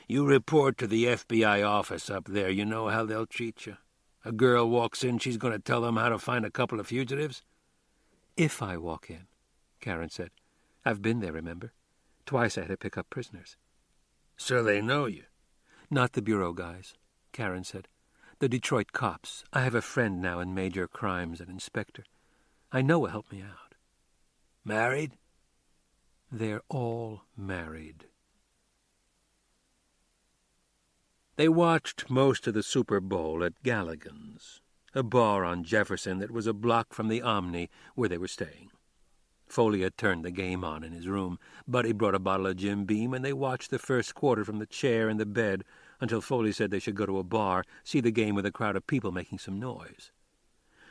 You report to the FBI office up there. You know how they'll treat you. A girl walks in, she's going to tell them how to find a couple of fugitives? If I walk in, Karen said. I've been there, remember? Twice I had to pick up prisoners. So they know you? Not the bureau guys, Karen said. The Detroit cops. I have a friend now in major crimes, an inspector. I know will help me out. Married? They're all married. They watched most of the Super Bowl at Galligan's, a bar on Jefferson that was a block from the Omni where they were staying. Foley had turned the game on in his room. Buddy brought a bottle of Jim Beam, and they watched the first quarter from the chair in the bed until Foley said they should go to a bar, see the game with a crowd of people making some noise.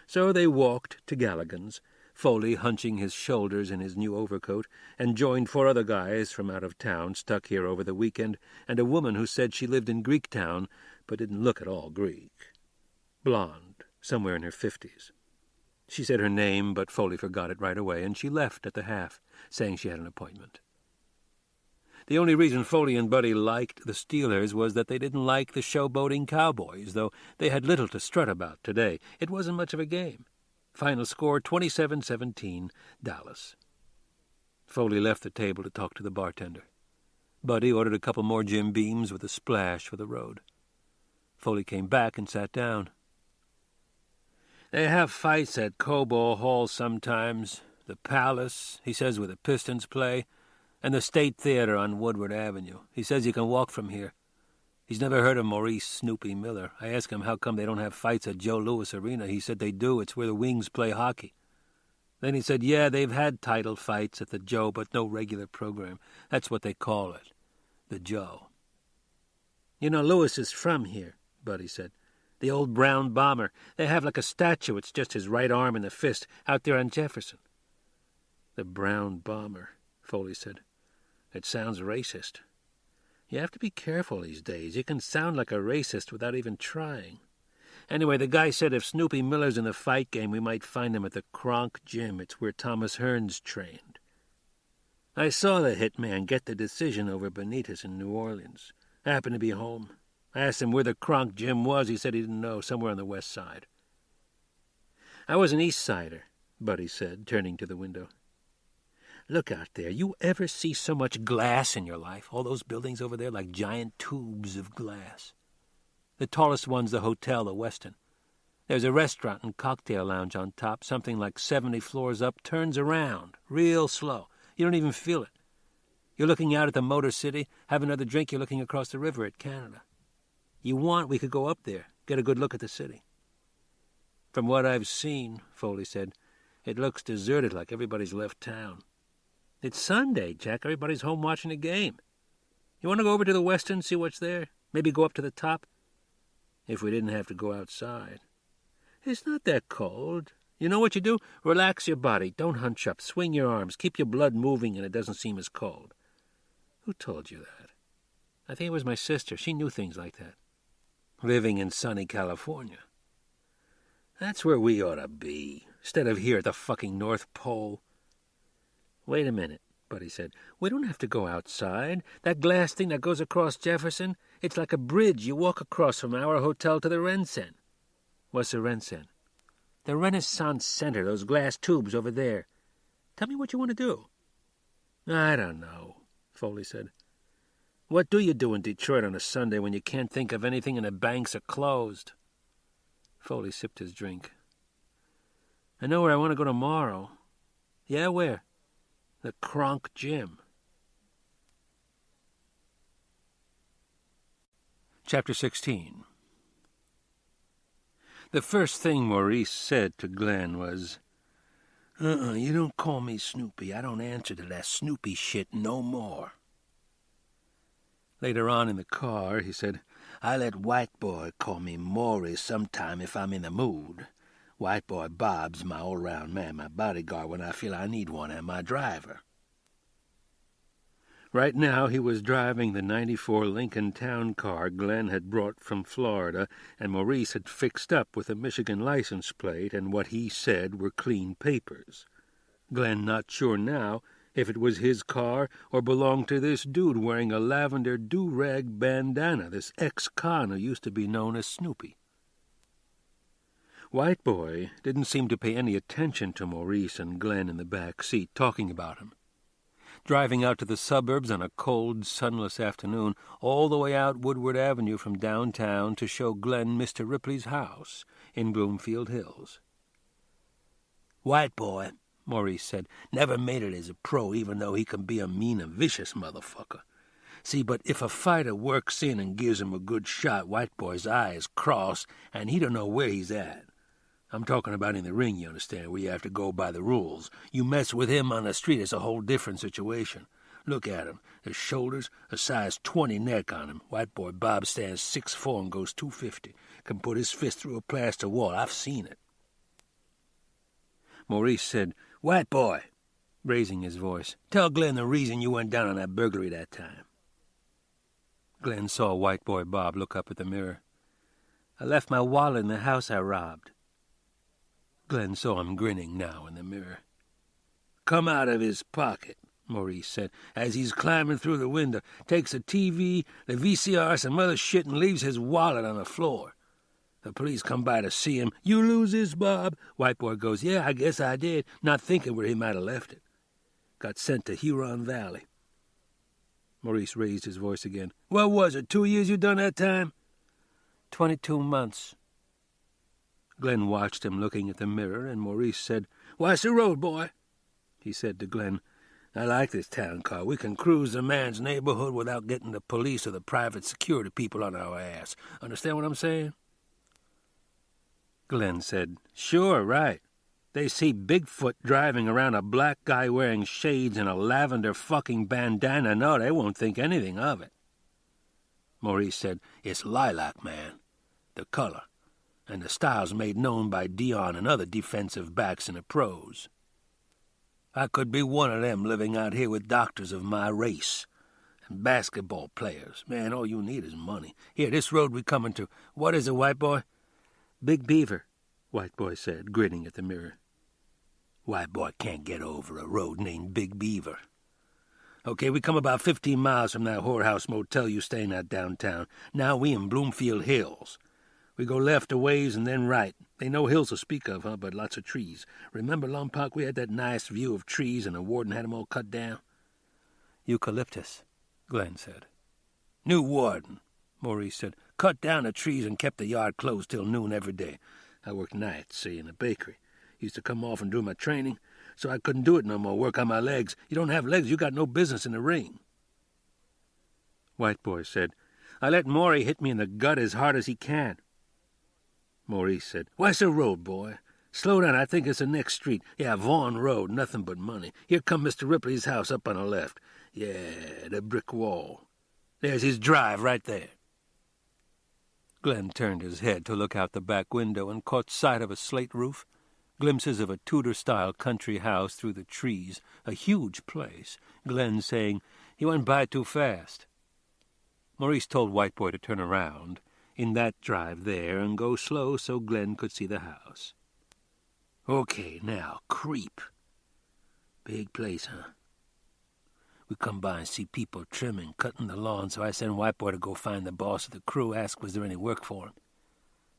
So they walked to Galligan's, Foley hunching his shoulders in his new overcoat, and joined 4 other guys from out of town stuck here over the weekend, and a woman who said she lived in Greektown but didn't look at all Greek. Blonde, somewhere in her 50s. She said her name, but Foley forgot it right away, and she left at the half, saying she had an appointment. The only reason Foley and Buddy liked the Steelers was that they didn't like the showboating Cowboys, though they had little to strut about today. It wasn't much of a game. Final score 27-17, Dallas. Foley left the table to talk to the bartender. Buddy ordered a couple more Jim Beams with a splash for the road. Foley came back and sat down. They have fights at Cobo Hall sometimes. The Palace, he says, where the Pistons play, and the State Theater on Woodward Avenue. He says you can walk from here. He's never heard of Maurice Snoopy Miller. I asked him how come they don't have fights at Joe Louis Arena. He said they do. It's where the Wings play hockey. Then he said, yeah, they've had title fights at the Joe, but no regular program. That's what they call it, the Joe. You know, Louis is from here, Buddy said. The old brown bomber. They have like a statue. It's just his right arm and the fist out there on Jefferson. The brown bomber, Foley said. It sounds racist. You have to be careful these days. You can sound like a racist without even trying. Anyway, the guy said if Snoopy Miller's in the fight game, we might find him at the Kronk Gym. It's where Thomas Hearns trained. I saw the hitman get the decision over Benitez in New Orleans. I happened to be home. I asked him where the Kronk Gym was. He said he didn't know, somewhere on the west side. I was an East Sider, Buddy said, turning to the window. Look out there. You ever see so much glass in your life? All those buildings over there like giant tubes of glass. The tallest one's the hotel, the Westin. There's a restaurant and cocktail lounge on top, something like 70 floors up, turns around, real slow. You don't even feel it. You're looking out at the Motor City, have another drink, you're looking across the river at Canada. You want, we could go up there, get a good look at the city. From what I've seen, Foley said, it looks deserted, like everybody's left town. It's Sunday, Jack. Everybody's home watching the game. You want to go over to the Westin, see what's there? Maybe go up to the top? If we didn't have to go outside. It's not that cold. You know what you do? Relax your body. Don't hunch up. Swing your arms. Keep your blood moving and it doesn't seem as cold. Who told you that? I think it was my sister. She knew things like that. Living in sunny California. That's where we ought to be, instead of here at the fucking North Pole. Wait a minute, Buddy said. We don't have to go outside. That glass thing that goes across Jefferson, it's like a bridge you walk across from our hotel to the Rensen. What's the Rensen? The Renaissance Center, those glass tubes over there. Tell me what you want to do. I don't know, Foley said. What do you do in Detroit on a Sunday when you can't think of anything and the banks are closed? Foley sipped his drink. I know where I want to go tomorrow. Yeah, where? The Kronk Gym. Chapter 16. The first thing Maurice said to Glenn was, you don't call me Snoopy. I don't answer to that Snoopy shit no more. Later on in the car, he said, I let White Boy call me Maurice sometime if I'm in the mood. White Boy Bob's my all-round man, my bodyguard when I feel I need one, and my driver. Right now he was driving the '94 Lincoln Town car Glenn had brought from Florida, and Maurice had fixed up with a Michigan license plate and what he said were clean papers. Glenn not sure now if it was his car or belonged to this dude wearing a lavender do-rag bandana, this ex-con who used to be known as Snoopy. White Boy didn't seem to pay any attention to Maurice and Glenn in the back seat talking about him. Driving out to the suburbs on a cold, sunless afternoon, all the way out Woodward Avenue from downtown to show Glenn Mr. Ripley's house in Bloomfield Hills. White Boy, Maurice said, never made it as a pro, even though he can be a mean and vicious motherfucker. See, but if a fighter works in and gives him a good shot, White Boy's eyes cross, and he don't know where he's at. I'm talking about in the ring, you understand, where you have to go by the rules. You mess with him on the street, it's a whole different situation. Look at him. His shoulders, a size 20 neck on him. White Boy Bob stands 6'4" and goes 250. Can put his fist through a plaster wall. I've seen it. Maurice said, White Boy, raising his voice, tell Glenn the reason you went down on that burglary that time. Glenn saw White Boy Bob look up at the mirror. I left my wallet in the house I robbed. Glenn saw him grinning now in the mirror. Come out of his pocket, Maurice said, as he's climbing through the window, takes the TV, the VCR, some other shit, and leaves his wallet on the floor. The police come by to see him. You lose this, Bob? White Boy goes, yeah, I guess I did, not thinking where he might have left it. Got sent to Huron Valley. Maurice raised his voice again. What was it, 2 years you done that time? 22 months. Glenn watched him looking at the mirror, and Maurice said, What's the road, boy? He said to Glenn, I like this town car. We can cruise the man's neighborhood without getting the police or the private security people on our ass. Understand what I'm saying? Glenn said, Sure, right. They see Bigfoot driving around a black guy wearing shades and a lavender fucking bandana. No, they won't think anything of it. Maurice said, It's lilac, man. The color. And the style's made known by Dion and other defensive backs in the pros. I could be one of them living out here with doctors of my race and basketball players. Man, all you need is money. Here, this road we coming to. What is it, White Boy? Big Beaver, White Boy said, grinning at the mirror. White Boy can't get over a road named Big Beaver. Okay, we come about 15 miles from that whorehouse motel you staying at downtown. Now we in Bloomfield Hills. We go left a ways and then right. Ain't no hills to speak of, huh, but lots of trees. Remember, Lompoc, we had that nice view of trees and the warden had 'em all cut down? Eucalyptus, Glenn said. New warden, Maurice said. Cut down the trees and kept the yard closed till noon every day. I worked nights, see, in the bakery. Used to come off and do my training, so I couldn't do it no more, work on my legs. You don't have legs, you got no business in the ring. White Boy said, I let Maury hit me in the gut as hard as he can. Maurice said, What's the road, boy? Slow down, I think it's the next street. Yeah, Vaughan Road, nothing but money. Here come Mr. Ripley's house up on the left. Yeah, the brick wall. There's his drive right there. Glenn turned his head to look out the back window and caught sight of a slate roof, glimpses of a Tudor-style country house through the trees, a huge place, Glenn saying, He went by too fast. Maurice told White Boy to turn around in that drive there and go slow so Glenn could see the house. Okay, now, creep. Big place, huh? We come by and see people trimming, cutting the lawn, so I send White Boy to go find the boss of the crew, ask was there any work for him.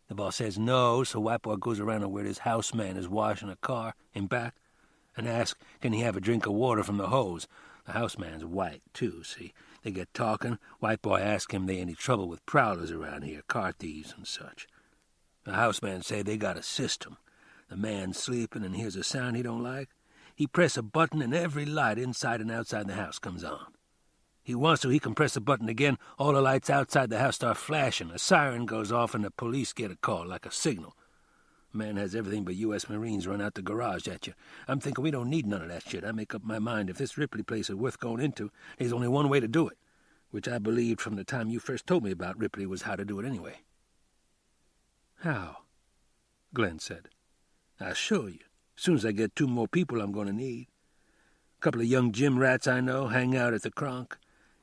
The boss says no, so White Boy goes around to where his houseman is washing a car in back and asks can he have a drink of water from the hose. The houseman's white, too, see. They get talking. White Boy asks him they any trouble with prowlers around here, car thieves and such. The houseman say they got a system. The man's sleeping and hears a sound he don't like. He press a button and every light inside and outside the house comes on. He wants so he can press a button again, all the lights outside the house start flashing, a siren goes off, and the police get a call, like a signal. Man has everything but U.S. Marines run out the garage at you. I'm thinking we don't need none of that shit. I make up my mind if this Ripley place is worth going into, there's only one way to do it, which I believed from the time you first told me about Ripley was how to do it anyway. How? Glenn said. I'll show you. As soon as I get 2 more people I'm going to need. A couple of young gym rats I know hang out at the Kronk.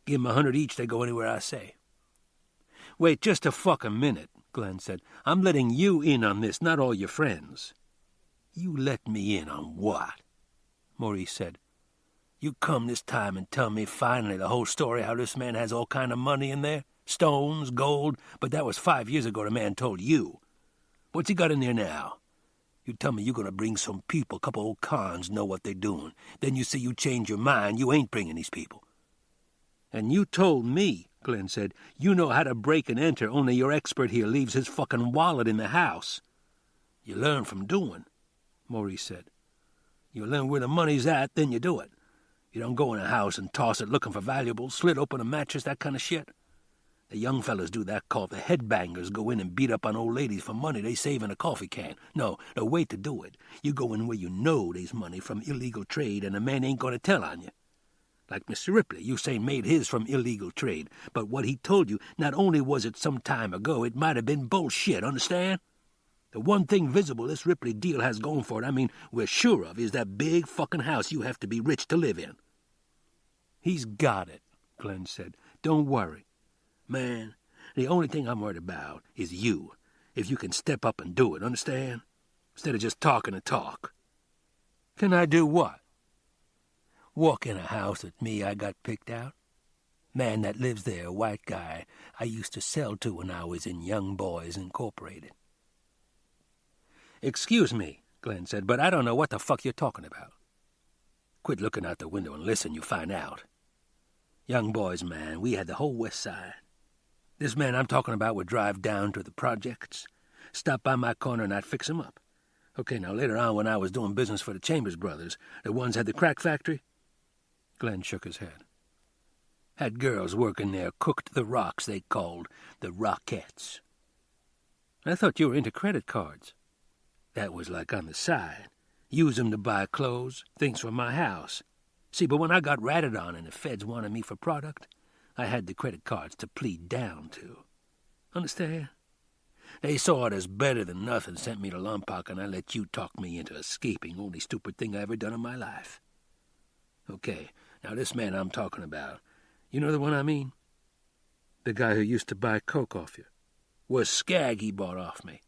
Give 'em $100 each, they go anywhere I say. Wait just a fucking minute, Glenn said. I'm letting you in on this, not all your friends. You let me in on what? Maurice said. You come this time and tell me finally the whole story how this man has all kind of money in there? Stones, gold, but that was 5 years ago the man told you. What's he got in there now? You tell me you're going to bring some people, a couple old cons know what they're doing. Then you say you change your mind, you ain't bringing these people. And you told me, Glenn said, you know how to break and enter, only your expert here leaves his fucking wallet in the house. You learn from doing, Maurice said. You learn where the money's at, then you do it. You don't go in a house and toss it looking for valuables, slit open a mattress, that kind of shit. The young fellas do that called the headbangers, go in and beat up on old ladies for money they save in a coffee can. No, the way to do it, you go in where you know there's money from illegal trade and a man ain't going to tell on you. Like Mr. Ripley, you say made his from illegal trade, but what he told you, not only was it some time ago, it might have been bullshit, understand? The one thing visible this Ripley deal has going for it, I mean, we're sure of, is that big fucking house you have to be rich to live in. He's got it, Glenn said. Don't worry. Man, the only thing I'm worried about is you, if you can step up and do it, understand? Instead of just talking the talk. Can I do what? Walk in a house with me I got picked out? Man that lives there, a white guy, I used to sell to when I was in Young Boys Incorporated. Excuse me, Glenn said, but I don't know what the fuck you're talking about. Quit looking out the window and listen, you find out. Young Boys, man, we had the whole west side. This man I'm talking about would drive down to the projects, stop by my corner, and I'd fix him up. Okay, now later on when I was doing business for the Chambers brothers, the ones had the crack factory, Glenn shook his head. Had girls working there, cooked the rocks they called the Rockettes. I thought you were into credit cards. That was like on the side. Use them to buy clothes, things for my house. See, but when I got ratted on and the feds wanted me for product, I had the credit cards to plead down to. Understand? They saw it as better than nothing, sent me to Lompoc, and I let you talk me into escaping. Only stupid thing I ever done in my life. Okay, now this man I'm talking about, you know the one I mean? The guy who used to buy coke off you. Was skag he bought off me.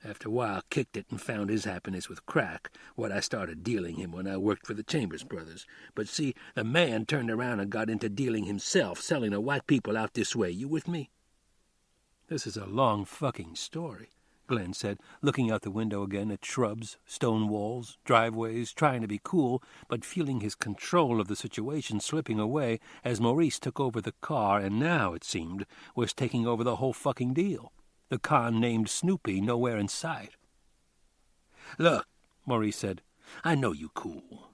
After a while, kicked it and found his happiness with crack, what I started dealing him when I worked for the Chambers brothers. But see, the man turned around and got into dealing himself, selling to white people out this way. You with me? This is a long fucking story, Glenn said, looking out the window again at shrubs, stone walls, driveways, trying to be cool, but feeling his control of the situation slipping away as Maurice took over the car and now, it seemed, was taking over the whole fucking deal. The con named Snoopy nowhere in sight. Look, Maurice said, I know you cool,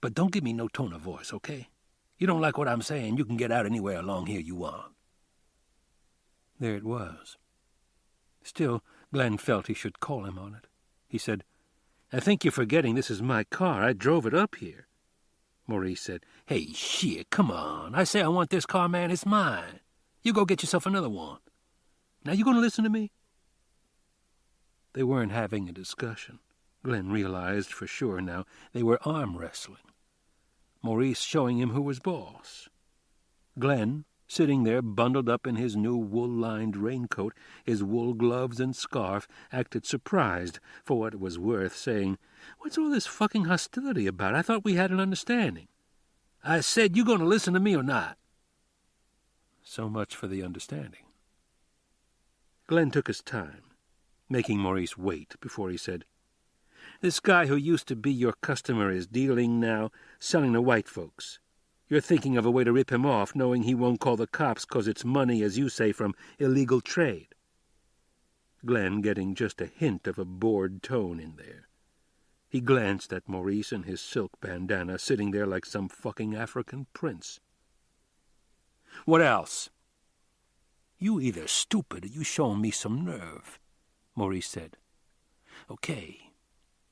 but don't give me no tone of voice, okay? You don't like what I'm saying, you can get out anywhere along here you want. There it was. Still, Glenn felt he should call him on it. He said, I think you're forgetting this is my car. I drove it up here. Maurice said, Hey, shit, come on. I say I want this car, man. It's mine. You go get yourself another one. Now you going to listen to me? They weren't having a discussion. Glenn realized for sure now they were arm wrestling. Maurice showing him who was boss. Glenn, sitting there bundled up in his new wool-lined raincoat, his wool gloves and scarf, acted surprised for what it was worth, saying, What's all this fucking hostility about? I thought we had an understanding. I said, you going to listen to me or not? So much for the understanding. Glenn took his time, making Maurice wait before he said, This guy who used to be your customer is dealing now, selling to white folks. You're thinking of a way to rip him off, knowing he won't call the cops 'cause it's money, as you say, from illegal trade. Glenn getting just a hint of a bored tone in there. He glanced at Maurice in his silk bandana, sitting there like some fucking African prince. What else? You either stupid or you showing me some nerve, Maurice said. Okay,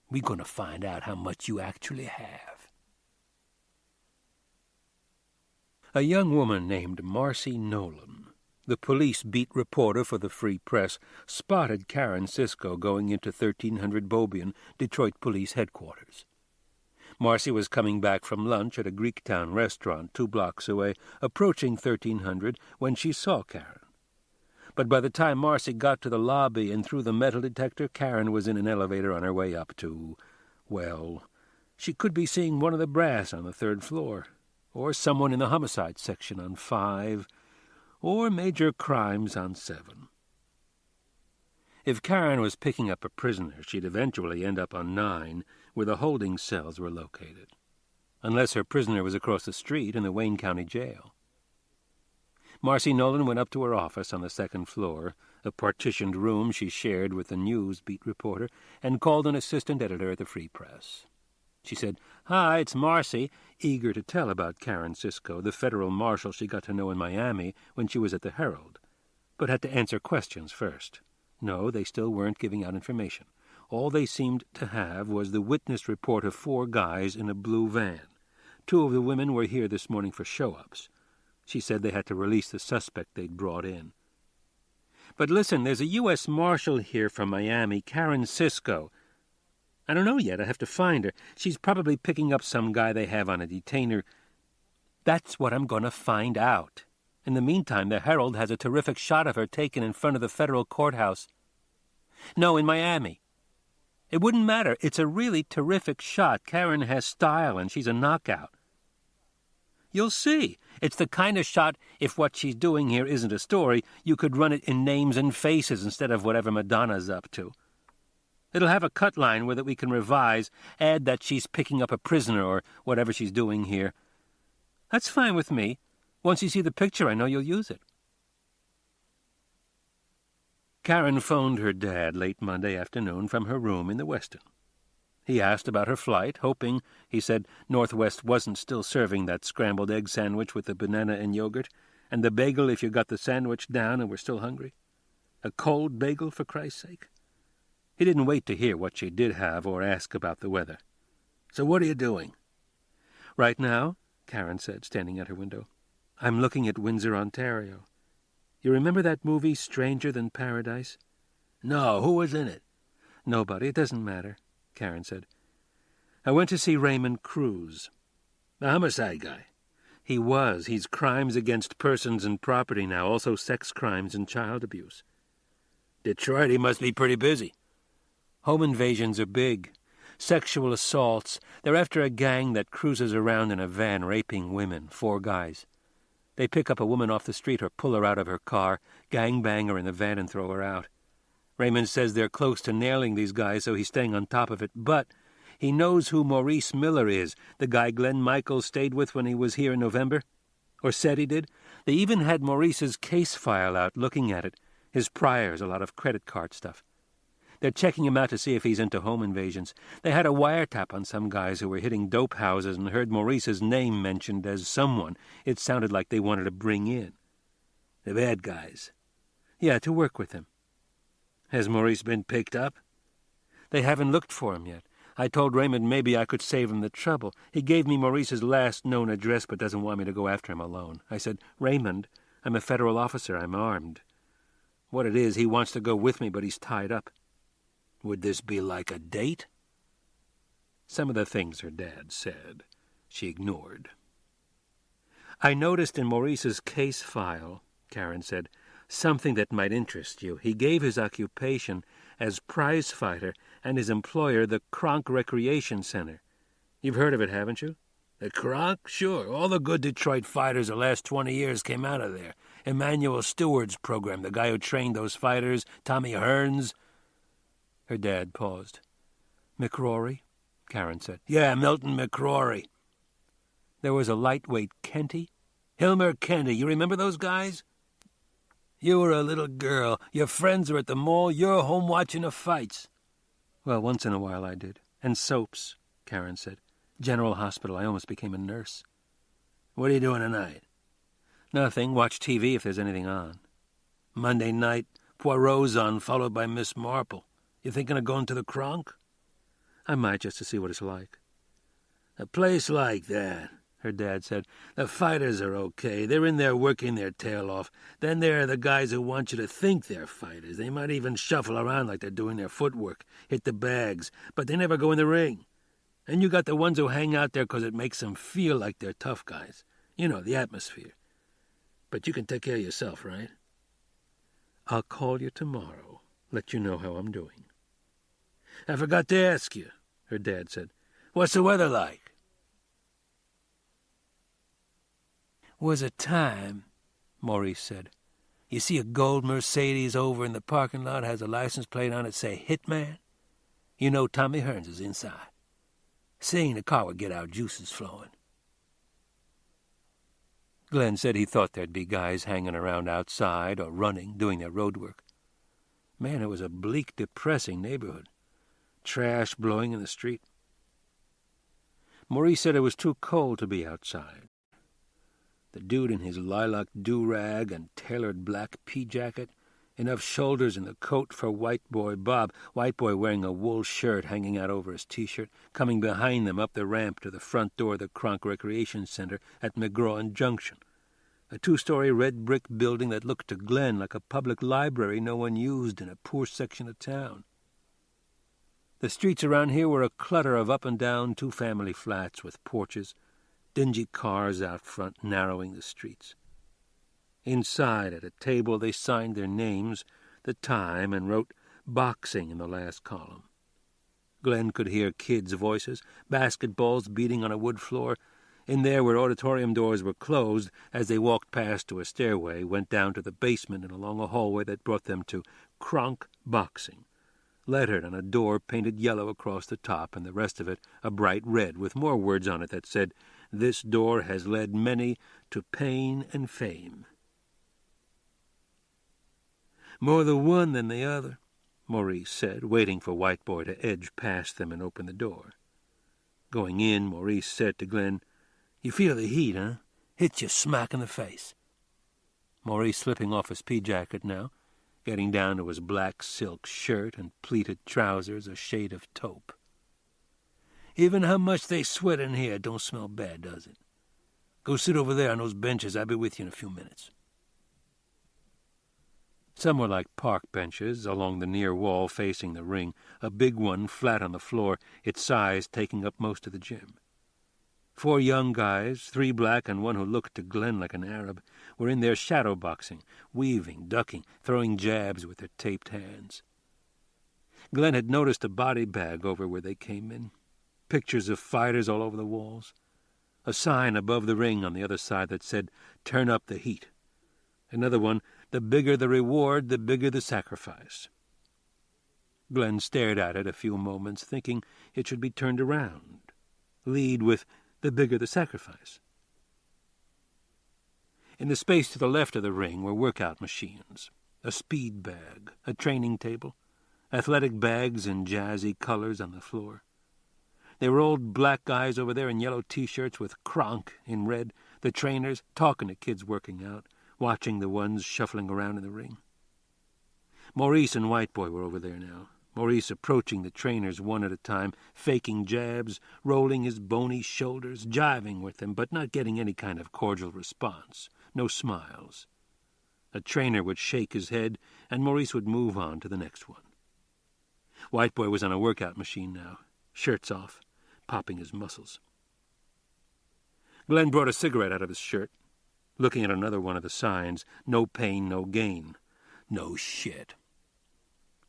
we're gonna find out how much you actually have. A young woman named Marcy Nolan, the police beat reporter for the Free Press, spotted Karen Cisco going into 1300 Beaubien, Detroit Police Headquarters. Marcy was coming back from lunch at a Greektown restaurant 2 blocks away, approaching 1300, when she saw Karen. But by the time Marcy got to the lobby and through the metal detector, Karen was in an elevator on her way up to, well, she could be seeing one of the brass on the 3rd floor, or someone in the homicide section on 5, or major crimes on 7. If Karen was picking up a prisoner, she'd eventually end up on 9, where the holding cells were located, unless her prisoner was across the street in the Wayne County Jail. Marcy Nolan went up to her office on the 2nd floor, a partitioned room she shared with the news beat reporter, and called an assistant editor at the Free Press. She said, "Hi, it's Marcy," eager to tell about Karen Cisco, the federal marshal she got to know in Miami when she was at the Herald, but had to answer questions first. No, they still weren't giving out information. All they seemed to have was the witness report of 4 guys in a blue van. 2 of the women were here this morning for show-ups. She said they had to release the suspect they'd brought in. "But listen, there's a U.S. Marshal here from Miami, Karen Cisco. I don't know yet. I have to find her. She's probably picking up some guy they have on a detainer." "That's what I'm going to find out. In the meantime, the Herald has a terrific shot of her taken in front of the federal courthouse. No, in Miami. It wouldn't matter. It's a really terrific shot. Karen has style, and she's a knockout. You'll see. It's the kind of shot, if what she's doing here isn't a story, you could run it in names and faces instead of whatever Madonna's up to. It'll have a cut line with it we can revise, add that she's picking up a prisoner or whatever she's doing here. That's fine with me. Once you see the picture, I know you'll use it." Karen phoned her dad late Monday afternoon from her room in the Westin. He asked about her flight, hoping, he said, Northwest wasn't still serving that scrambled egg sandwich with the banana and yogurt, and the bagel if you got the sandwich down and were still hungry. A cold bagel, for Christ's sake. He didn't wait to hear what she did have or ask about the weather. "So what are you doing?" "Right now," Karen said, standing at her window, "I'm looking at Windsor, Ontario. You remember that movie, Stranger Than Paradise?" "No, who was in it?" "Nobody. It doesn't matter," Karen said. "I went to see Raymond Cruz." "The homicide guy?" "He was. He's crimes against persons and property now, also sex crimes and child abuse." "Detroit, he must be pretty busy." "Home invasions are big. Sexual assaults. They're after a gang that cruises around in a van raping women, 4 guys. They pick up a woman off the street or pull her out of her car, gangbang her in the van and throw her out. Raymond says they're close to nailing these guys, so he's staying on top of it. But he knows who Maurice Miller is, the guy Glenn Michaels stayed with when he was here in November. Or said he did. They even had Maurice's case file out looking at it. His priors, a lot of credit card stuff. They're checking him out to see if he's into home invasions. They had a wiretap on some guys who were hitting dope houses and heard Maurice's name mentioned as someone it sounded like they wanted to bring in. The bad guys. Yeah, to work with him. Has Maurice been picked up? They haven't looked for him yet. I told Raymond maybe I could save him the trouble. He gave me Maurice's last known address but doesn't want me to go after him alone. I said, "Raymond, I'm a federal officer. I'm armed. What it is, he wants to go with me, but he's tied up." "Would this be like a date?" Some of the things her dad said, she ignored. "I noticed in Maurice's case file," Karen said, "something that might interest you. He gave his occupation as prize fighter and his employer the Kronk Recreation Center. You've heard of it, haven't you?" "The Kronk? Sure. All the good Detroit fighters the last 20 years came out of there. Emmanuel Stewart's program, the guy who trained those fighters, Tommy Hearns." Her dad paused. "McRory?" Karen said. "Yeah, Milton McRory." "There was a lightweight Kenty?" "Hilmer Kenty. You remember those guys?" "You were a little girl. Your friends were at the mall. You're home watching the fights." "Well, once in a while I did. And soaps," Karen said. "General Hospital. I almost became a nurse." "What are you doing tonight?" Nothing. Watch TV if there's anything on. Monday night, Poirot's on, followed by Miss Marple. You thinking of going to the Kronk? I might, just to see what it's like. A place like that, her dad said. The fighters are okay. They're in there working their tail off. Then there are the guys who want you to think they're fighters. They might even shuffle around like they're doing their footwork, hit the bags, but they never go in the ring. And you got the ones who hang out there 'cause it makes them feel like they're tough guys. You know, the atmosphere. But you can take care of yourself, right? I'll call you tomorrow, let you know how I'm doing. I forgot to ask you, her dad said. What's the weather like? Was a time, Maurice said. You see a gold Mercedes over in the parking lot has a license plate on it say Hitman? You know Tommy Hearns is inside. Seeing the car would get our juices flowing. Glenn said he thought there'd be guys hanging around outside or running, doing their road work. Man, it was a bleak, depressing neighborhood. Trash blowing in the street. Maurice said it was too cold to be outside. The dude in his lilac do-rag and tailored black pea-jacket, enough shoulders in the coat for White Boy Bob, White Boy wearing a wool shirt hanging out over his T-shirt, coming behind them up the ramp to the front door of the Kronk Recreation Center at McGraw and Junction, a 2-story red brick building that looked to Glenn like a public library no one used in a poor section of town. The streets around here were a clutter of up-and-down 2-family flats with porches, dingy cars out front narrowing the streets. Inside, at a table, they signed their names, the time, and wrote boxing in the last column. Glenn could hear kids' voices, basketballs beating on a wood floor. In there, where auditorium doors were closed, as they walked past to a stairway, went down to the basement and along a hallway that brought them to Kronk Boxing, lettered on a door painted yellow across the top, and the rest of it a bright red, with more words on it that said, "This door has led many to pain and fame." More the one than the other, Maurice said, waiting for White Boy to edge past them and open the door. Going in, Maurice said to Glenn, "You feel the heat, huh? Hits you smack in the face." Maurice slipping off his pea-jacket now, getting down to his black silk shirt and pleated trousers a shade of taupe. "Even how much they sweat in here don't smell bad, does it? Go sit over there on those benches. I'll be with you in a few minutes." Some were like park benches along the near wall facing the ring, a big one flat on the floor, its size taking up most of the gym. 4 young guys, 3 black and one who looked to Glenn like an Arab, were in there shadow boxing, weaving, ducking, throwing jabs with their taped hands. Glenn had noticed a body bag over where they came in, pictures of fighters all over the walls, a sign above the ring on the other side that said, "Turn up the heat." Another one, "The bigger the reward, the bigger the sacrifice." Glenn stared at it a few moments, thinking it should be turned around. Lead with, "The bigger the sacrifice." In the space to the left of the ring were workout machines, a speed bag, a training table, athletic bags in jazzy colors on the floor. There were old black guys over there in yellow T-shirts with Kronk in red, the trainers talking to kids working out, watching the ones shuffling around in the ring. Maurice and White Boy were over there now, Maurice approaching the trainers one at a time, faking jabs, rolling his bony shoulders, jiving with them, but not getting any kind of cordial response, no smiles. A trainer would shake his head, and Maurice would move on to the next one. White Boy was on a workout machine now, shirts off, popping his muscles. Glenn brought a cigarette out of his shirt, looking at another one of the signs, "No pain, no gain." No shit.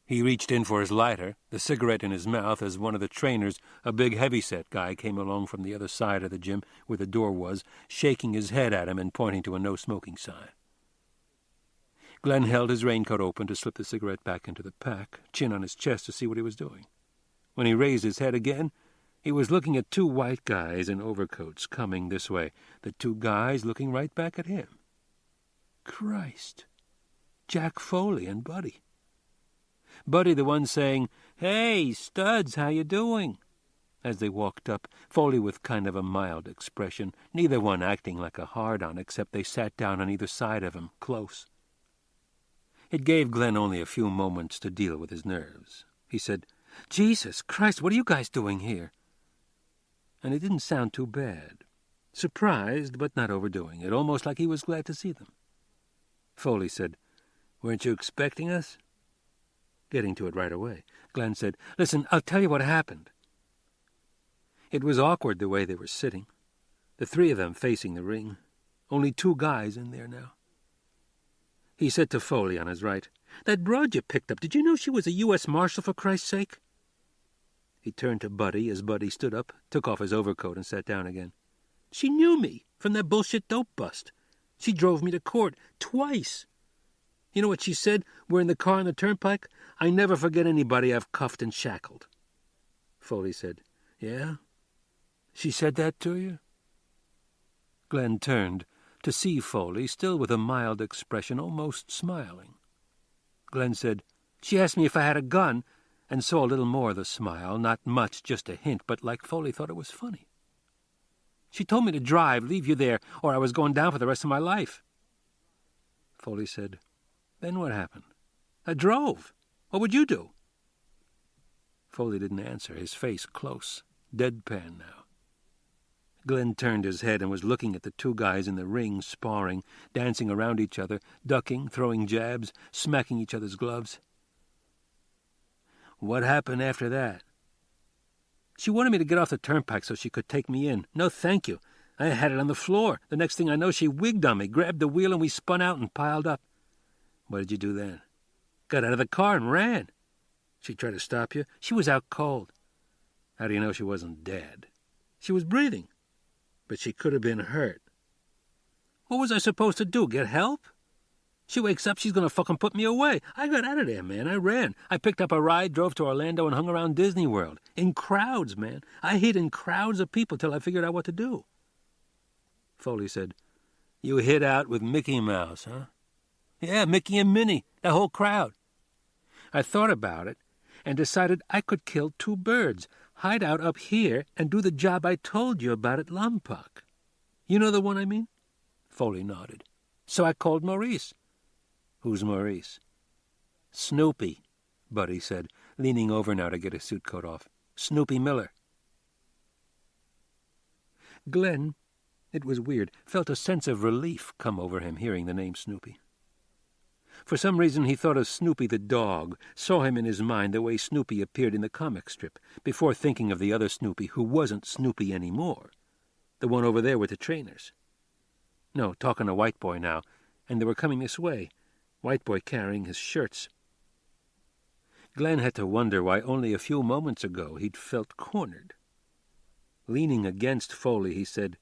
He reached in for his lighter, the cigarette in his mouth, as one of the trainers, a big heavy-set guy, came along from the other side of the gym where the door was, shaking his head at him and pointing to a no-smoking sign. Glenn held his raincoat open to slip the cigarette back into the pack, chin on his chest to see what he was doing. When he raised his head again, he was looking at 2 white guys in overcoats coming this way, the 2 guys looking right back at him. Christ! Jack Foley and Buddy. Buddy the one saying, "Hey, studs, how you doing?" As they walked up, Foley with kind of a mild expression, neither one acting like a hard-on, except they sat down on either side of him, close. It gave Glenn only a few moments to deal with his nerves. He said, "Jesus Christ, what are you guys doing here?" And it didn't sound too bad. Surprised, but not overdoing it, almost like he was glad to see them. Foley said, "Weren't you expecting us?" Getting to it right away, Glenn said, "Listen, I'll tell you what happened." It was awkward the way they were sitting, the three of them facing the ring, only two guys in there now. He said to Foley on his right, "That broad you picked up, did you know she was a U.S. Marshal, for Christ's sake?" He turned to Buddy as Buddy stood up, took off his overcoat, and sat down again. "She knew me from that bullshit dope bust. She drove me to court twice. You know what she said? We're in the car on the turnpike. I never forget anybody I've cuffed and shackled." Foley said, "Yeah? She said that to you?" Glenn turned to see Foley, still with a mild expression, almost smiling. Glenn said, "She asked me if I had a gun," and saw a little more of the smile, not much, just a hint, but like Foley thought it was funny. "She told me to drive, leave you there, or I was going down for the rest of my life." Foley said, "Then what happened?" "I drove. What would you do?" Foley didn't answer, his face close, deadpan now. Glenn turned his head and was looking at the two guys in the ring, sparring, dancing around each other, ducking, throwing jabs, smacking each other's gloves. "What happened after that?" "She wanted me to get off the turnpike so she could take me in. No, thank you. I had it on the floor. The next thing I know, she wigged on me, grabbed the wheel, and we spun out and piled up." "What did you do then?" "Got out of the car and ran." "She tried to stop you?" "She was out cold." "How do you know she wasn't dead?" "She was breathing. But she could have been hurt." "What was I supposed to do, get help? She wakes up, she's going to fucking put me away. I got out of there, man. I ran. I picked up a ride, drove to Orlando, and hung around Disney World. In crowds, man. I hid in crowds of people till I figured out what to do." Foley said, "You hid out with Mickey Mouse, huh?" "Yeah, Mickey and Minnie, the whole crowd. I thought about it and decided I could kill two birds, hide out up here and do the job I told you about at Lompoc. You know the one I mean?" Foley nodded. "So I called Maurice." "Who's Maurice?" "Snoopy," Buddy said, leaning over now to get his suit coat off. "Snoopy Miller." Glenn, it was weird, felt a sense of relief come over him hearing the name Snoopy. For some reason he thought of Snoopy the dog, saw him in his mind the way Snoopy appeared in the comic strip, before thinking of the other Snoopy who wasn't Snoopy anymore, the one over there with the trainers. No, talking to White Boy now, and they were coming this way, White Boy carrying his shirts. Glenn had to wonder why only a few moments ago he'd felt cornered. Leaning against Foley, he said,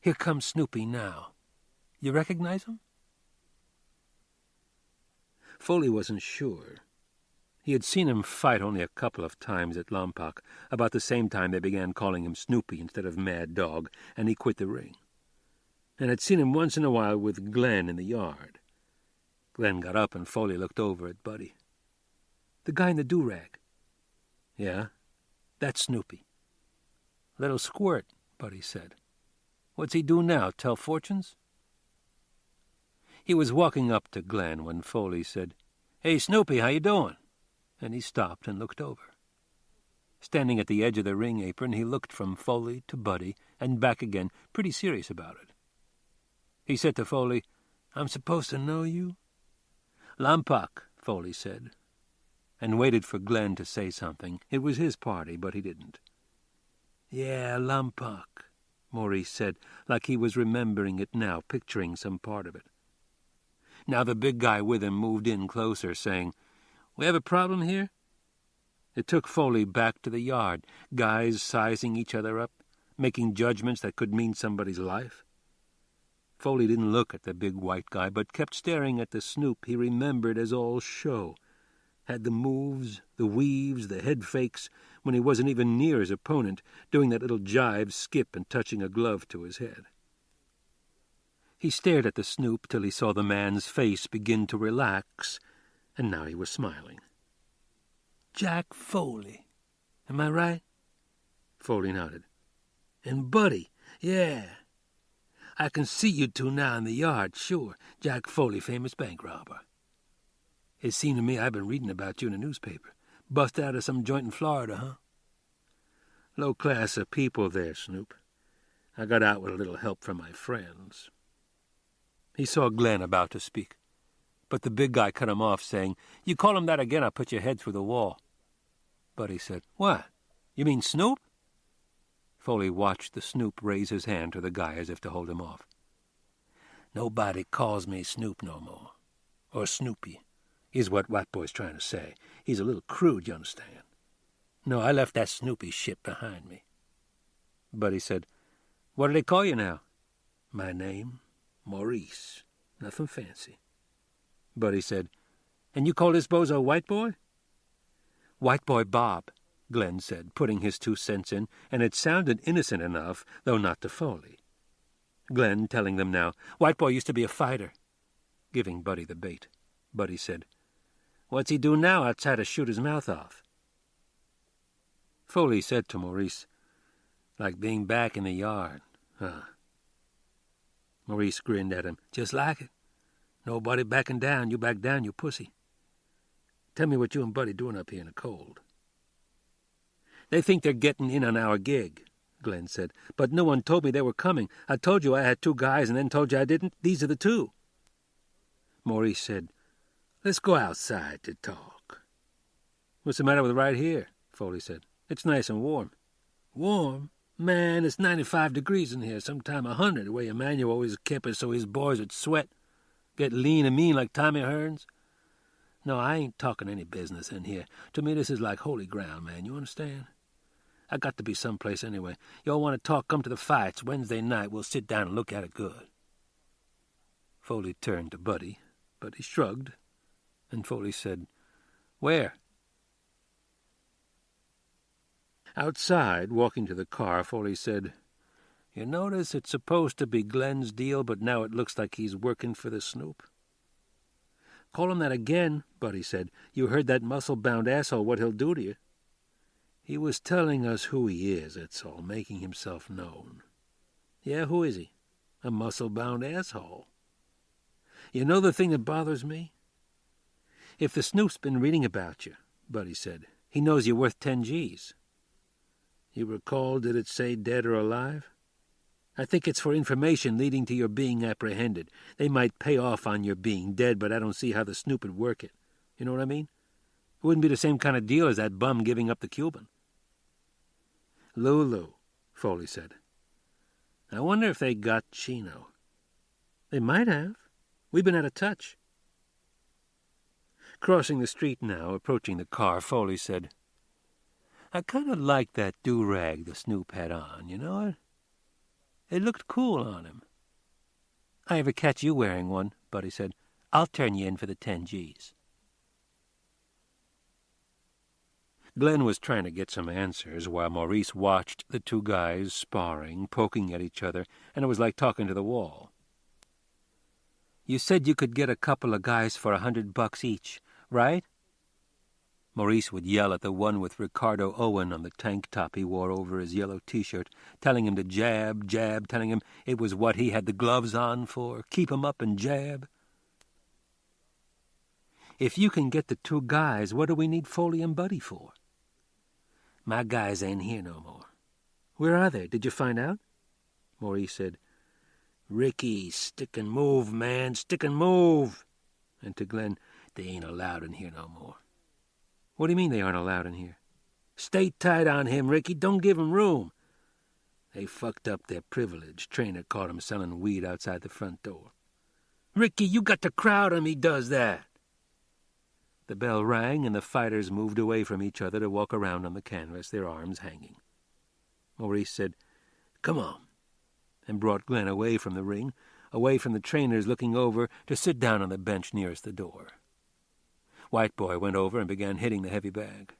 "Here comes Snoopy now. You recognize him?" Foley wasn't sure. He had seen him fight only a couple of times at Lompoc, about the same time they began calling him Snoopy instead of Mad Dog, and he quit the ring. And had seen him once in a while with Glenn in the yard. Glenn got up and Foley looked over at Buddy. "The guy in the do-rag." "Yeah, that's Snoopy." "Little squirt," Buddy said. "What's he do now, tell fortunes?" He was walking up to Glenn when Foley said, "Hey, Snoopy, how you doing?" And he stopped and looked over. Standing at the edge of the ring apron, he looked from Foley to Buddy and back again, pretty serious about it. He said to Foley, "I'm supposed to know you?" "Lompoc," Foley said, and waited for Glenn to say something. It was his party, but he didn't. "Yeah, Lompoc," Maurice said, like he was remembering it now, picturing some part of it. Now the big guy with him moved in closer, saying, "We have a problem here?" It took Foley back to the yard, guys sizing each other up, making judgments that could mean somebody's life. Foley didn't look at the big white guy, but kept staring at the Snoop he remembered as all show. Had the moves, the weaves, the head fakes, when he wasn't even near his opponent, doing that little jive skip and touching a glove to his head. He stared at the Snoop till he saw the man's face begin to relax, and now he was smiling. "Jack Foley, am I right?" Foley nodded. "And Buddy, yeah. I can see you two now in the yard, sure. Jack Foley, famous bank robber. It seemed to me I've been reading about you in a newspaper. Bust out of some joint in Florida, huh? Low class of people there, Snoop. I got out with a little help from my friends." He saw Glenn about to speak, but the big guy cut him off, saying, "You call him that again, I'll put your head through the wall." Buddy said, "What? You mean Snoop?" Foley watched the Snoop raise his hand to the guy as if to hold him off. "Nobody calls me Snoop no more. Or Snoopy, is what White Boy's trying to say. He's a little crude, you understand. No, I left that Snoopy shit behind me." Buddy said, "What do they call you now?" "My name, Maurice. Nothing fancy." Buddy said, "And you call this bozo White Boy?" "White Boy Bob," Glenn said, putting his 2 cents in, and it sounded innocent enough, though not to Foley. Glenn telling them now, "White Boy used to be a fighter," giving Buddy the bait. Buddy said, "What's he do now outside to shoot his mouth off?" Foley said to Maurice, "Like being back in the yard, huh?" Maurice grinned at him. "Just like it. Nobody backing down. You back down, you pussy. Tell me what you and Buddy doing up here in the cold." "They think they're getting in on our gig," Glenn said, "but no one told me they were coming. I told you I had 2 guys and then told you I didn't. These are the 2. Maurice said, "Let's go outside to talk." "What's the matter with right here?" Foley said. "It's nice and warm." "Warm? Man, it's 95 degrees in here, sometime 100, the way Emmanuel always kept it so his boys would sweat, get lean and mean like Tommy Hearns. No, I ain't talking any business in here. To me, this is like holy ground, man, you understand? I got to be someplace anyway. Y'all want to talk, come to the fights. Wednesday night, we'll sit down and look at it good." Foley turned to Buddy, but he shrugged, and Foley said, "Where?" Outside, walking to the car, Foley said, "You notice it's supposed to be Glenn's deal, but now it looks like he's working for the Snoop?" "Call him that again," Buddy said. "You heard that muscle-bound asshole, what he'll do to you." "He was telling us who he is, that's all, making himself known." "Yeah, who is he?" "A muscle-bound asshole. You know the thing that bothers me? If the Snoop's been reading about you," Buddy said, "he knows you're worth 10 G's. You recall, did it say dead or alive? I think it's for information leading to your being apprehended. They might pay off on your being dead, but I don't see how the Snoop would work it. You know what I mean? It wouldn't be the same kind of deal as that bum giving up the Cuban." "Lulu," Foley said. "I wonder if they got Chino." "They might have. We've been out of touch." Crossing the street now, approaching the car, Foley said, "I kind of liked that do-rag the Snoop had on, you know it? It looked cool on him." "I ever catch you wearing one," Buddy said, "I'll turn you in for the 10 G's. Glenn was trying to get some answers while Maurice watched the 2 guys sparring, poking at each other, and it was like talking to the wall. "You said you could get a couple of guys for $100 each, right?" Maurice would yell at the one with Ricardo Owen on the tank top he wore over his yellow T-shirt, telling him to jab, telling him it was what he had the gloves on for, keep 'em up and jab. "If you can get the 2 guys, what do we need Foley and Buddy for?" "My guys ain't here no more." "Where are they? Did you find out?" Maurice said, "Ricky, stick and move, man, stick and move." And to Glenn, "They ain't allowed in here no more." "What do you mean they aren't allowed in here?" "Stay tight on him, Ricky. Don't give him room. They fucked up their privilege. Trainer caught him selling weed outside the front door." "Ricky, you got the crowd on me does that." The bell rang, and the fighters moved away from each other to walk around on the canvas, their arms hanging. Maurice said, "Come on," and brought Glenn away from the ring, away from the trainers looking over, to sit down on the bench nearest the door. White Boy went over and began hitting the heavy bag.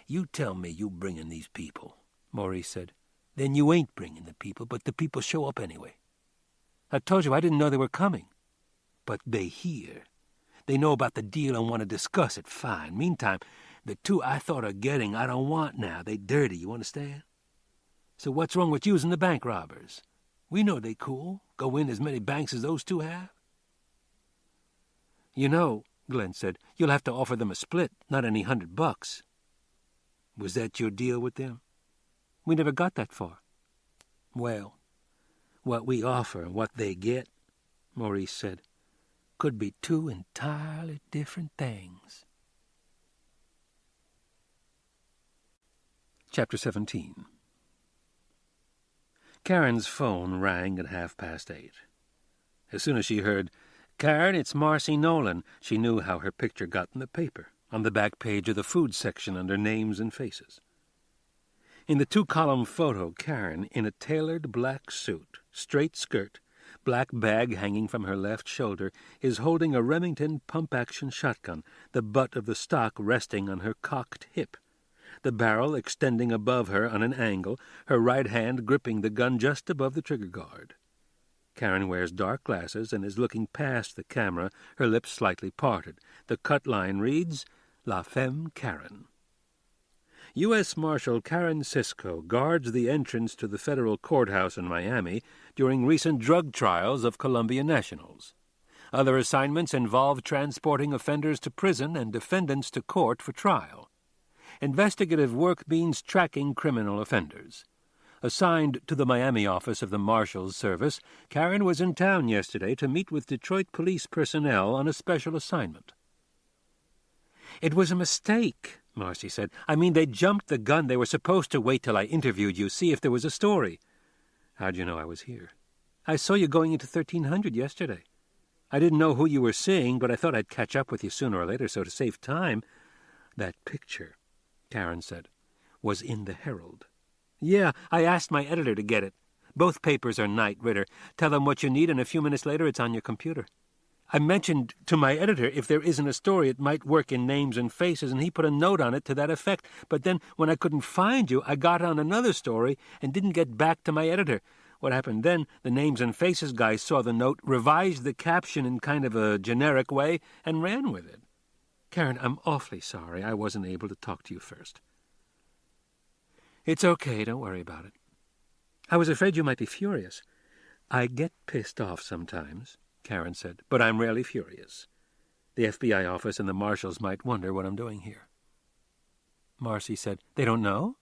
"You tell me you bringing these people," Maurice said. "Then you ain't bringing the people, but the people show up anyway." "I told you I didn't know they were coming." "But they here. They know about the deal and want to discuss it. Fine. Meantime, The two I thought of getting I don't want now. They dirty, you understand? So what's wrong with using the bank robbers? We know they cool. Go in as many banks as those two have. You know, Glenn said, you'll have to offer them a split, not any $100. Was that your deal with them? We never got that far. Well, what we offer and what they get, Maurice said, could be two entirely different things. Chapter 17. Karen's phone rang at 8:30. As soon as she heard, "Karen, it's Marcy Nolan," she knew how her picture got in the paper, on the back page of the food section under names and faces. In the 2-column photo, Karen, in a tailored black suit, straight skirt, black bag hanging from her left shoulder, is holding a Remington pump-action shotgun, the butt of the stock resting on her cocked hip, the barrel extending above her on an angle, her right hand gripping the gun just above the trigger guard. Karen wears dark glasses and is looking past the camera, her lips slightly parted. The cut line reads, La Femme Karen. U.S. Marshal Karen Cisco guards the entrance to the federal courthouse in Miami during recent drug trials of Colombia nationals. Other assignments involve transporting offenders to prison and defendants to court for trial. Investigative work means tracking criminal offenders. Assigned to the Miami office of the Marshal's Service, Karen was in town yesterday to meet with Detroit police personnel on a special assignment. "It was a mistake," Marcy said. "I mean, they jumped the gun. They were supposed to wait till I interviewed you, see if there was a story." "How'd you know I was here?" "I saw you going into 1300 yesterday. I didn't know who you were seeing, but I thought I'd catch up with you sooner or later, so to save time." "That picture," Karen said, "was in the Herald." "Yeah, I asked my editor to get it. Both papers are night, Ritter. Tell them what you need, and a few minutes later it's on your computer. I mentioned to my editor if there isn't a story it might work in names and faces, and he put a note on it to that effect. But then, when I couldn't find you, I got on another story and didn't get back to my editor. What happened then, the names and faces guy saw the note, revised the caption in kind of a generic way, and ran with it. Karen, I'm awfully sorry I wasn't able to talk to you first." "It's okay, don't worry about it. I was afraid you might be furious." "I get pissed off sometimes," Karen said, "but I'm rarely furious. The FBI office and the marshals might wonder what I'm doing here." Marcy said, "They don't know?"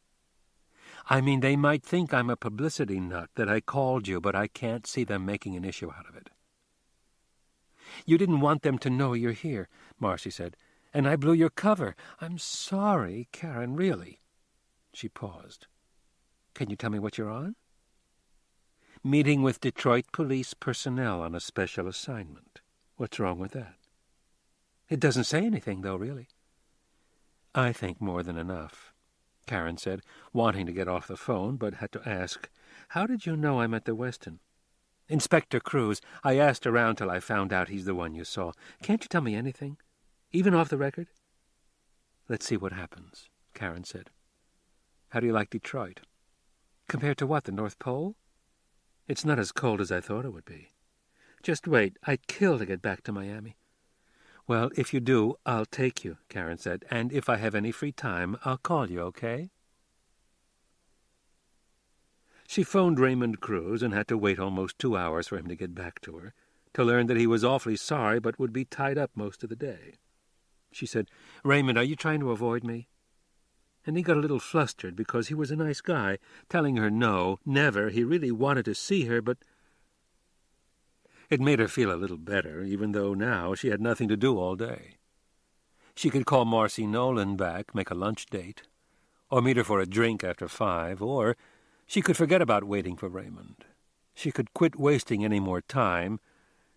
"I mean, they might think I'm a publicity nut, that I called you, but I can't see them making an issue out of it." "You didn't want them to know you're here," Marcy said, "and I blew your cover. I'm sorry, Karen, really." She paused. "Can you tell me what you're on?" "Meeting with Detroit police personnel on a special assignment. What's wrong with that?" "It doesn't say anything, though, really." "I think more than enough," Karen said, wanting to get off the phone, but had to ask, "How did you know I'm at the Westin?" "Inspector Cruz. I asked around till I found out he's the one you saw. Can't you tell me anything? Even off the record?" "Let's see what happens," Karen said. "How do you like Detroit?" "Compared to what, the North Pole?" "It's not as cold as I thought it would be." "Just wait. I'd kill to get back to Miami." "Well, if you do, I'll take you," Karen said, "and if I have any free time, I'll call you, okay?" She phoned Raymond Cruz and had to wait almost 2 hours for him to get back to her, to learn that he was awfully sorry but would be tied up most of the day. She said, "Raymond, are you trying to avoid me?" And he got a little flustered because he was a nice guy, telling her no, never. He really wanted to see her, but it made her feel a little better, even though now she had nothing to do all day. She could call Marcy Nolan back, make a lunch date, or meet her for a drink after 5, or she could forget about waiting for Raymond. She could quit wasting any more time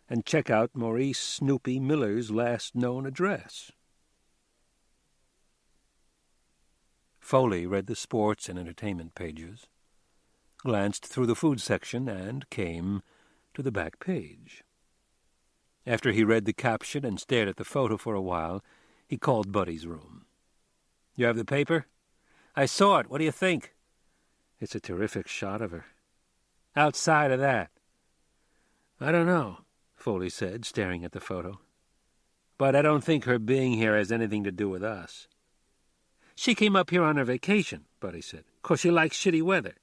and check out Maurice Snoopy Miller's last known address. Foley read the sports and entertainment pages, glanced through the food section, and came to the back page. After he read the caption and stared at the photo for a while, he called Buddy's room. "You have the paper?" "I saw it. What do you think?" "It's a terrific shot of her." "Outside of that?" "I don't know," Foley said, staring at the photo. "But I don't think her being here has anything to do with us." She came up here on her vacation, Buddy said, 'cause she likes shitty weather.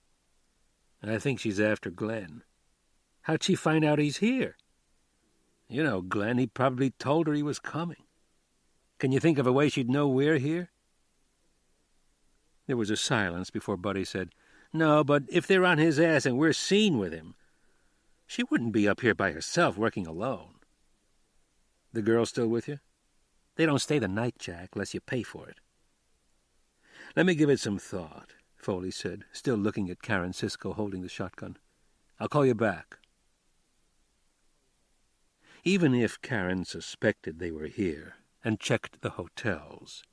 I think she's after Glenn. How'd she find out he's here? You know, Glenn, he probably told her he was coming. Can you think of a way she'd know we're here?' There was a silence before Buddy said, 'No, but if they're on his ass and we're seen with him, she wouldn't be up here by herself working alone. The girl still with you? They don't stay the night, Jack, unless you pay for it.' 'Let me give it some thought,' Foley said, still looking at Karen Cisco holding the shotgun. 'I'll call you back.' Even if Karen suspected they were here and checked the hotels,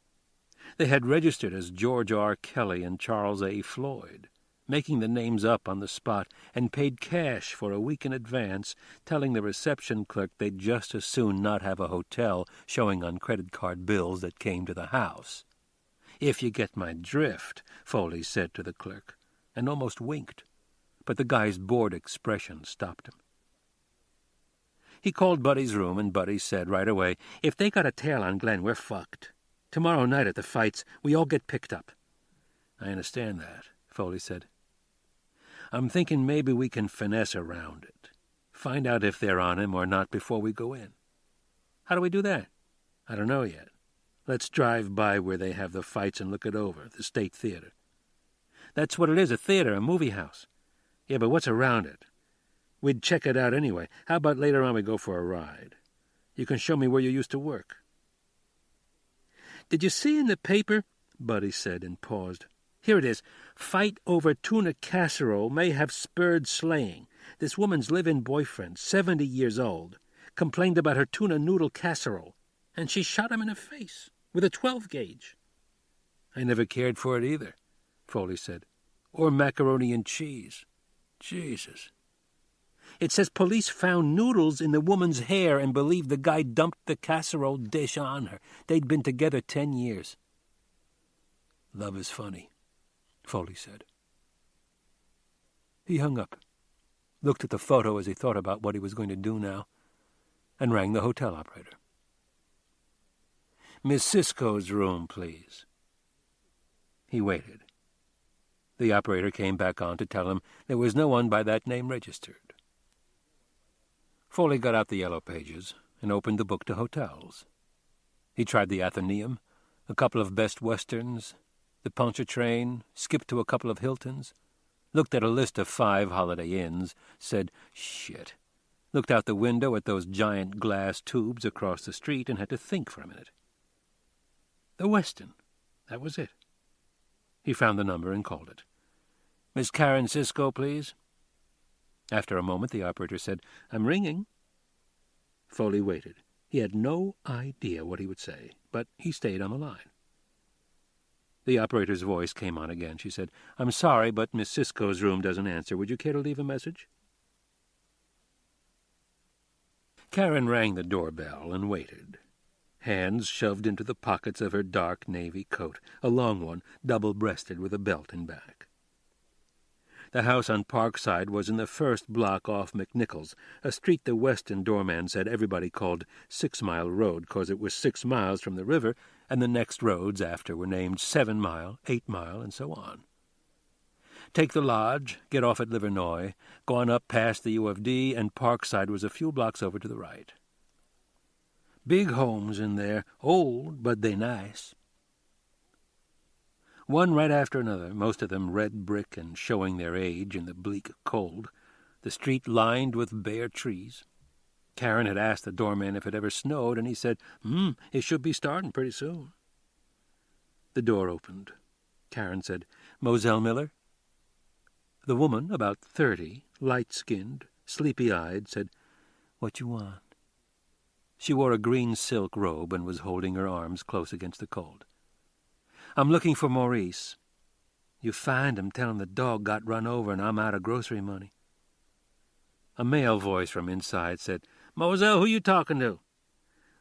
they had registered as George R. Kelly and Charles A. Floyd, making the names up on the spot, and paid cash for a week in advance, telling the reception clerk they'd just as soon not have a hotel showing on credit card bills that came to the house. 'If you get my drift,' Foley said to the clerk, and almost winked, but the guy's bored expression stopped him. He called Buddy's room, and Buddy said right away, 'If they got a tail on Glenn, we're fucked. Tomorrow night at the fights, we all get picked up.' 'I understand that,' Foley said. 'I'm thinking maybe we can finesse around it. Find out if they're on him or not before we go in.' 'How do we do that?' 'I don't know yet. Let's drive by where they have the fights and look it over, the State Theater.' 'That's what it is, a theater, a movie house.' 'Yeah, but what's around it? We'd check it out anyway. How about later on we go for a ride? You can show me where you used to work.' 'Did you see in the paper?' Buddy said and paused. 'Here it is. Fight over tuna casserole may have spurred slaying. This woman's live-in boyfriend, 70 years old, complained about her tuna noodle casserole, and she shot him in the face with a 12-gauge. "I never cared for it either,' Foley said. 'Or macaroni and cheese. Jesus.' It says police found noodles in the woman's hair and believed the guy dumped the casserole dish on her. They'd been together 10 years. "Love is funny," Foley said. He hung up, looked at the photo as he thought about what he was going to do now, and rang the hotel operator. "Miss Cisco's room, please." He waited. The operator came back on to tell him there was no one by that name registered. Foley got out the yellow pages and opened the book to hotels. He tried the Athenaeum, a couple of Best Westerns, the Pontchartrain, skipped to a couple of Hiltons, looked at a list of 5 Holiday Inns, said, "Shit," looked out the window at those giant glass tubes across the street and had to think for a minute. The Westin, that was it. He found the number and called it. "Miss Karen Cisco, please." After a moment, the operator said, "I'm ringing." Foley waited. He had no idea what he would say, but he stayed on the line. The operator's voice came on again. She said, "I'm sorry, but Miss Cisco's room doesn't answer. Would you care to leave a message?" Karen rang the doorbell and waited, hands shoved into the pockets of her dark navy coat, a long one, double-breasted with a belt and back. The house on Parkside was in the first block off McNichols, a street the Weston doorman said everybody called 6 Mile Road, 'cause it was 6 miles from the river, and the next roads after were named 7 Mile, 8 Mile, and so on. Take the lodge, get off at Livernois, go on up past the U of D, and Parkside was a few blocks over to the right. Big homes in there, old, but they nice. One right after another, most of them red brick and showing their age in the bleak cold, the street lined with bare trees. Karen had asked the doorman if it ever snowed, and he said, "It should be starting pretty soon." The door opened. Karen said, "Moselle Miller?" The woman, about 30, light-skinned, sleepy-eyed, said, "What you want?" She wore a green silk robe and was holding her arms close against the cold. "I'm looking for Maurice. You find him, tell him the dog got run over and I'm out of grocery money." A male voice from inside said, "Moselle, who you talking to?"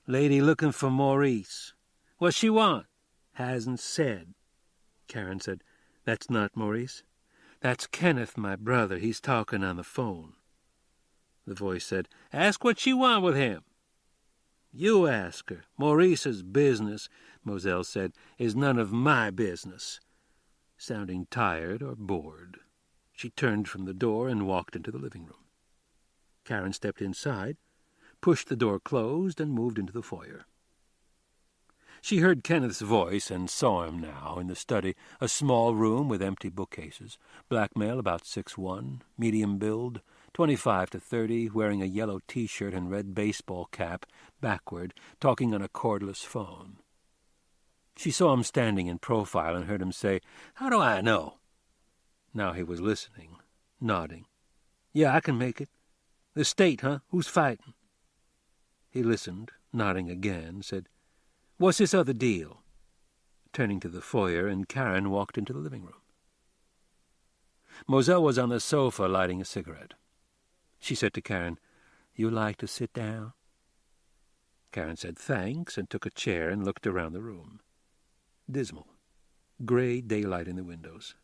"Lady looking for Maurice." "What she want?" "Hasn't said." Karen said, "That's not Maurice." "That's Kenneth, my brother. He's talking on the phone." The voice said, "Ask what she want with him." You ask her. Maurice's business, Moselle said, is none of my business. Sounding tired or bored, she turned from the door and walked into the living room. Karen stepped inside, pushed the door closed, and moved into the foyer. She heard Kenneth's voice and saw him now in the study, a small room with empty bookcases. Black male, about 6'1", medium build, 25 to 30, wearing a yellow T-shirt and red baseball cap, backward, talking on a cordless phone. She saw him standing in profile and heard him say, "How do I know?" Now he was listening, nodding. "Yeah, I can make it. The state, huh? Who's fighting?" He listened, nodding again, said, "What's this other deal?" Turning to the foyer, and Karen walked into the living room. Moselle was on the sofa lighting a cigarette. She said to Karen, "You like to sit down?" Karen said thanks and took a chair and looked around the room. Dismal. Gray daylight in the windows.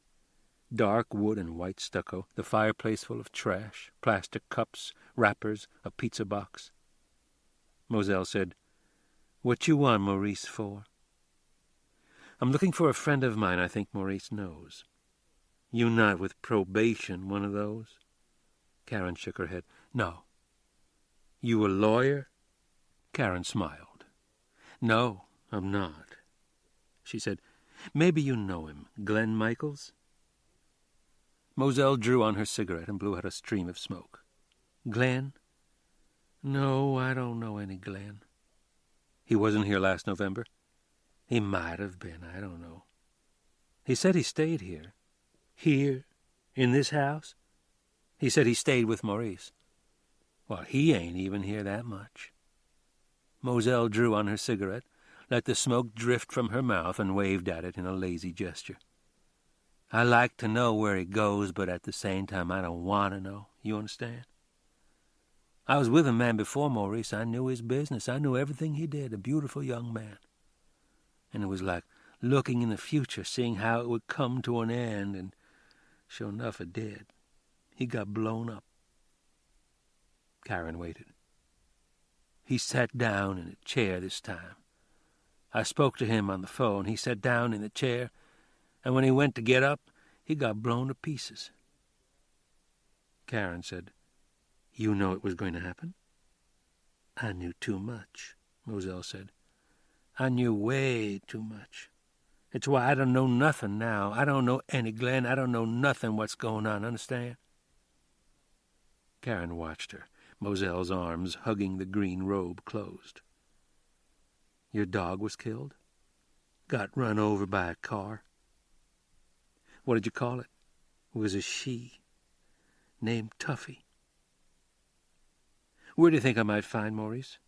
Dark wood and white stucco, the fireplace full of trash, plastic cups, wrappers, a pizza box. Moselle said, "What you want Maurice for?" "I'm looking for a friend of mine I think Maurice knows." "You not with probation, one of those?" Karen shook her head. "No." "You a lawyer?" Karen smiled. "No, I'm not." She said, "Maybe you know him, Glenn Michaels?" Moselle drew on her cigarette and blew out a stream of smoke. "Glenn? No, I don't know any Glenn." "He wasn't here last November?" "He might have been, I don't know." "He said he stayed here." "Here? In this house?" "He said he stayed with Maurice." "Well, he ain't even here that much." Moselle drew on her cigarette, let the smoke drift from her mouth, and waved at it in a lazy gesture. "I like to know where he goes, but at the same time I don't want to know. You understand? I was with a man before Maurice. I knew his business. I knew everything he did. A beautiful young man. And it was like looking in the future, seeing how it would come to an end, and sure enough it did. He got blown up." Karen waited. "He sat down in a chair this time. I spoke to him on the phone. He sat down in the chair, and when he went to get up, he got blown to pieces." Karen said, "You know it was going to happen?" "I knew too much," Moselle said. "I knew way too much. It's why I don't know nothing now. I don't know any Glenn. I don't know nothing what's going on, understand?" Karen watched her, Moselle's arms hugging the green robe closed. "Your dog was killed?" "Got run over by a car." "What did you call it?" "It was a she, named Tuffy." "Where do you think I might find Maurice?"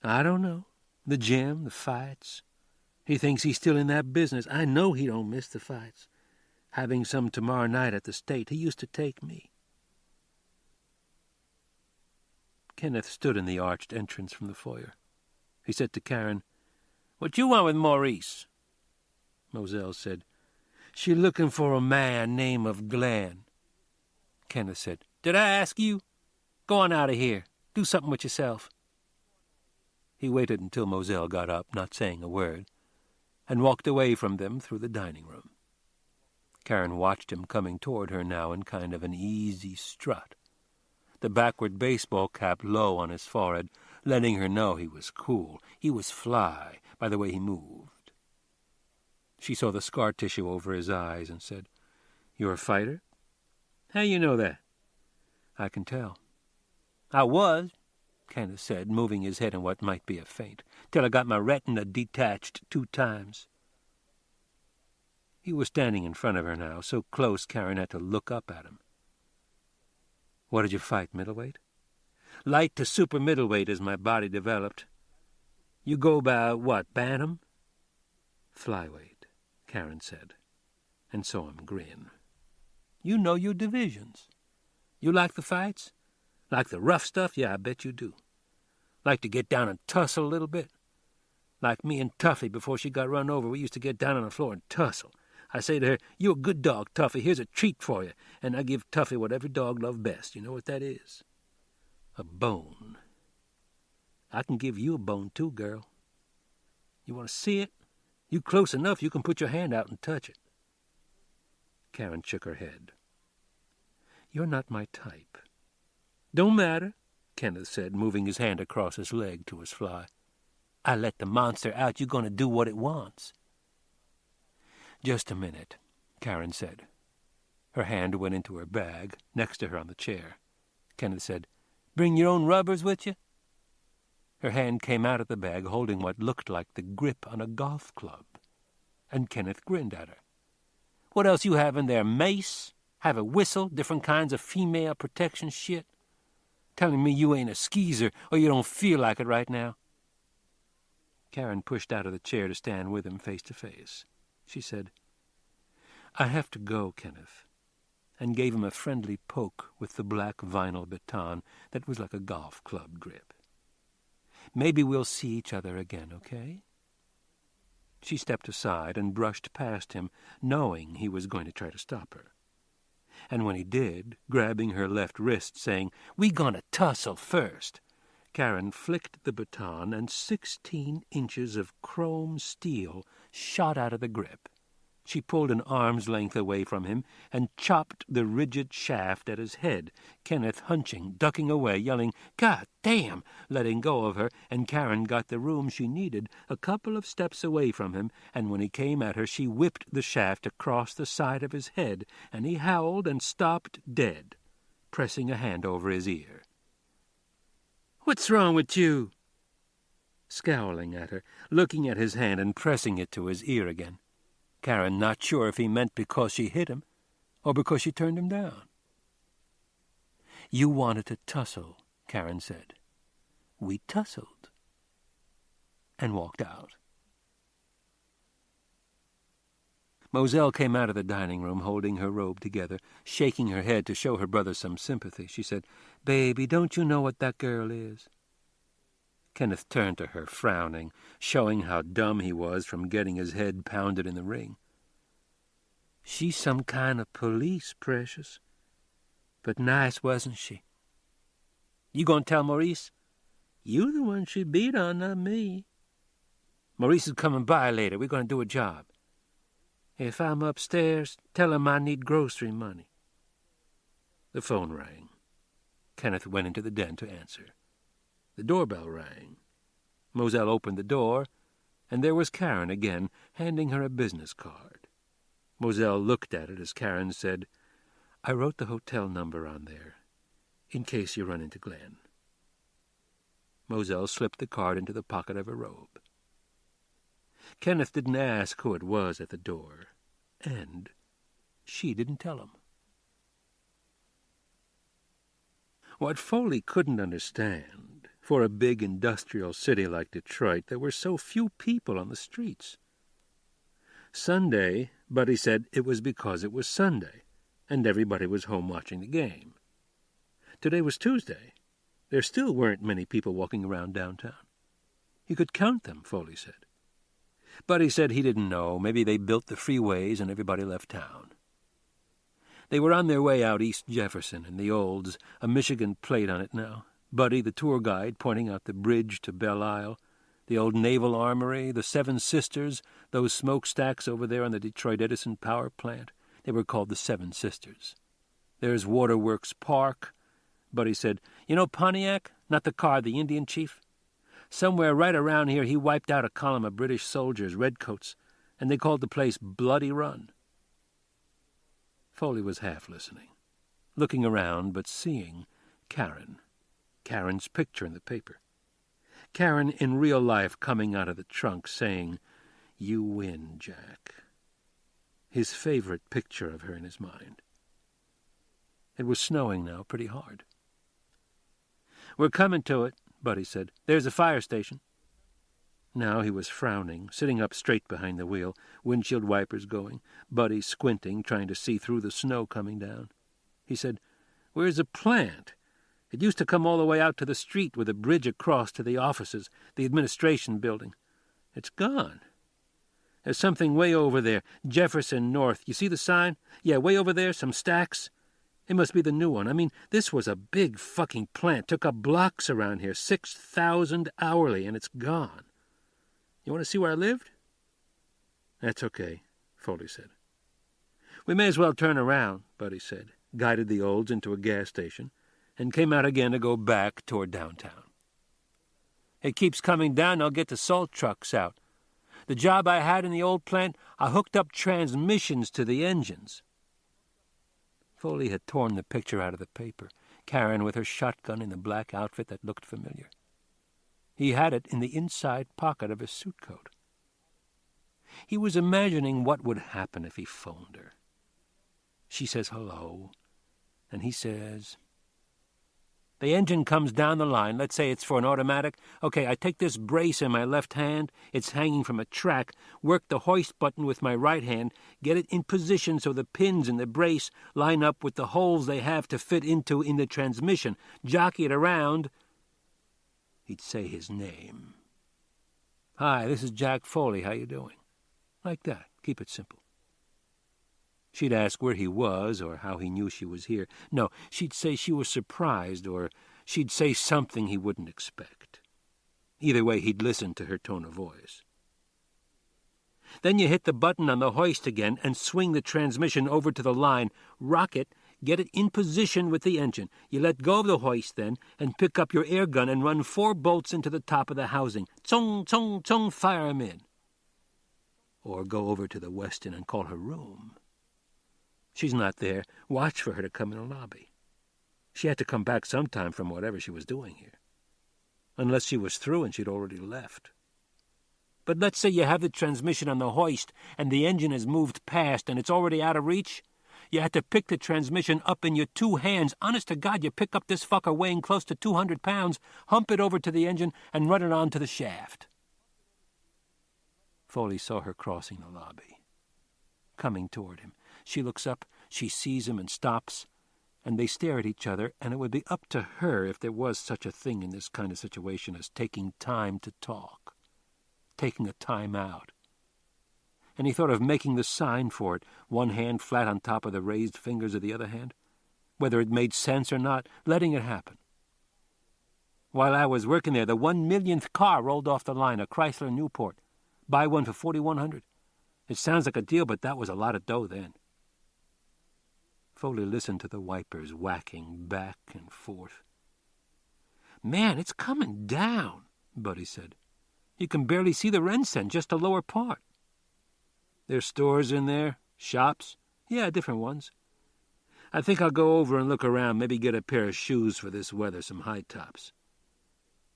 "I don't know. The gym, the fights. He thinks he's still in that business. I know he don't miss the fights. Having some tomorrow night at the State. He used to take me." Kenneth stood in the arched entrance from the foyer. He said to Karen, "What you want with Maurice?" Moselle said, "She looking for a man name of Glenn." Kenneth said, "Did I ask you? Go on out of here. Do something with yourself." He waited until Moselle got up, not saying a word, and walked away from them through the dining room. Karen watched him coming toward her now in kind of an easy strut, the backward baseball cap low on his forehead, letting her know he was cool. He was fly by the way he moved. She saw the scar tissue over his eyes and said, "You're a fighter?" "How you know that?" "I can tell." "I was," Kenneth said, moving his head in what might be a feint, "till I got my retina detached 2 times. He was standing in front of her now, so close Karen had to look up at him. "What did you fight, middleweight?" "Light to super middleweight as my body developed." "You go by what, bantam?" "Flyweight," Karen said, and saw him grin. "You know your divisions. You like the fights? Like the rough stuff? Yeah, I bet you do. Like to get down and tussle a little bit? Like me and Tuffy before she got run over, we used to get down on the floor and tussle. I say to her, 'You're a good dog, Tuffy. Here's a treat for you.' And I give Tuffy what every dog loves best. You know what that is? A bone." I can give you a bone too, girl. You want to see it? You close enough you can put your hand out and touch it. Karen shook her head. You're not my type. Don't matter, Kenneth said, moving his hand across his leg to his fly. I let the monster out. You're going to do what it wants. Just a minute, Karen said. Her hand went into her bag, next to her on the chair. Kenneth said, Bring your own rubbers with you? Her hand came out of the bag holding what looked like the grip on a golf club, and Kenneth grinned at her. What else you have in there, mace? Have a whistle, different kinds of female protection shit? Telling me you ain't a skeezer or you don't feel like it right now? Karen pushed out of the chair to stand with him face to face. She said, I have to go, Kenneth, and gave him a friendly poke with the black vinyl baton that was like a golf club grip. Maybe we'll see each other again, okay? She stepped aside and brushed past him, knowing he was going to try to stop her. And when he did, grabbing her left wrist, saying, We gonna tussle first, Karen flicked the baton and 16 inches of chrome steel shot out of the grip. She pulled an arm's length away from him and chopped the rigid shaft at his head, Kenneth hunching, ducking away, yelling, God damn, letting go of her, and Karen got the room she needed a couple of steps away from him, and when he came at her, she whipped the shaft across the side of his head, and he howled and stopped dead, pressing a hand over his ear. What's wrong with you? Scowling at her, looking at his hand and pressing it to his ear again. Karen not sure if he meant because she hit him or because she turned him down. You wanted to tussle, Karen said. We tussled. And walked out. Moselle came out of the dining room holding her robe together, shaking her head to show her brother some sympathy. She said, Baby, don't you know what that girl is? Kenneth turned to her, frowning, showing how dumb he was from getting his head pounded in the ring. She's some kind of police, Precious. But nice, wasn't she? You gonna tell Maurice? You the one she beat on, not me. Maurice is coming by later. We're gonna do a job. If I'm upstairs, tell him I need grocery money. The phone rang. Kenneth went into the den to answer. The doorbell rang. Moselle opened the door, and there was Karen again, handing her a business card. Moselle looked at it as Karen said, I wrote the hotel number on there, in case you run into Glenn. Moselle slipped the card into the pocket of her robe. Kenneth didn't ask who it was at the door, and she didn't tell him. What Foley couldn't understand, for a big industrial city like Detroit, there were so few people on the streets. Sunday, Buddy said it was because it was Sunday, and everybody was home watching the game. Today was Tuesday. There still weren't many people walking around downtown. He could count them, Foley said. Buddy said he didn't know. Maybe they built the freeways and everybody left town. They were on their way out East Jefferson in the Olds, a Michigan plate on it now. Buddy, the tour guide, pointing out the bridge to Belle Isle, the old Naval Armory, the Seven Sisters, those smokestacks over there on the Detroit Edison power plant. They were called the Seven Sisters. There's Waterworks Park. Buddy said, You know Pontiac? Not the car, the Indian chief? Somewhere right around here he wiped out a column of British soldiers, redcoats, and they called the place Bloody Run. Foley was half listening, looking around but seeing Karen's picture in the paper. Karen in real life coming out of the trunk saying, You win, Jack. His favorite picture of her in his mind. It was snowing now pretty hard. We're coming to it, Buddy said. There's a fire station. Now he was frowning, sitting up straight behind the wheel, windshield wipers going, Buddy squinting, trying to see through the snow coming down. He said, Where's the plant? It used to come all the way out to the street with a bridge across to the offices, the administration building. It's gone. There's something way over there, Jefferson North. You see the sign? Yeah, way over there, some stacks. It must be the new one. I mean, this was a big fucking plant. Took up blocks around here. 6,000 hourly, and it's gone. You want to see where I lived? That's okay, Foley said. We may as well turn around, Buddy said, guided the Olds into a gas station, and came out again to go back toward downtown. It keeps coming down, I'll get the salt trucks out. The job I had in the old plant, I hooked up transmissions to the engines. Foley had torn the picture out of the paper, Karen with her shotgun in the black outfit that looked familiar. He had it in the inside pocket of his suit coat. He was imagining what would happen if he phoned her. She says hello, and he says, the engine comes down the line. Let's say it's for an automatic. Okay, I take this brace in my left hand. It's hanging from a track. Work the hoist button with my right hand. Get it in position so the pins in the brace line up with the holes they have to fit into in the transmission. Jockey it around. He'd say his name. Hi, this is Jack Foley. How you doing? Like that. Keep it simple. She'd ask where he was or how he knew she was here. No, she'd say she was surprised, or she'd say something he wouldn't expect. Either way, he'd listen to her tone of voice. Then you hit the button on the hoist again and swing the transmission over to the line, rock it, get it in position with the engine. You let go of the hoist then and pick up your air gun and run 4 bolts into the top of the housing. Tsong, tsong, tsong, fire 'em in. Or go over to the Westin and call her room. She's not there. Watch for her to come in the lobby. She had to come back sometime from whatever she was doing here. Unless she was through and she'd already left. But let's say you have the transmission on the hoist and the engine has moved past and it's already out of reach. You had to pick the transmission up in your 2 hands. Honest to God, you pick up this fucker weighing close to 200 pounds, hump it over to the engine, and run it onto the shaft. Foley saw her crossing the lobby, coming toward him. She looks up, she sees him and stops, and they stare at each other, and it would be up to her if there was such a thing in this kind of situation as taking time to talk, taking a time out. And he thought of making the sign for it, one hand flat on top of the raised fingers of the other hand. Whether it made sense or not, letting it happen. While I was working there, the 1,000,000th car rolled off the line, a Chrysler Newport. Buy one for $4,100. It sounds like a deal, but that was a lot of dough then. Foley listened to the wipers whacking back and forth. Man, it's coming down, Buddy said. You can barely see the Rensen, just the lower part. There's stores in there, shops. Yeah, different ones. I think I'll go over and look around, maybe get a pair of shoes for this weather, some high tops.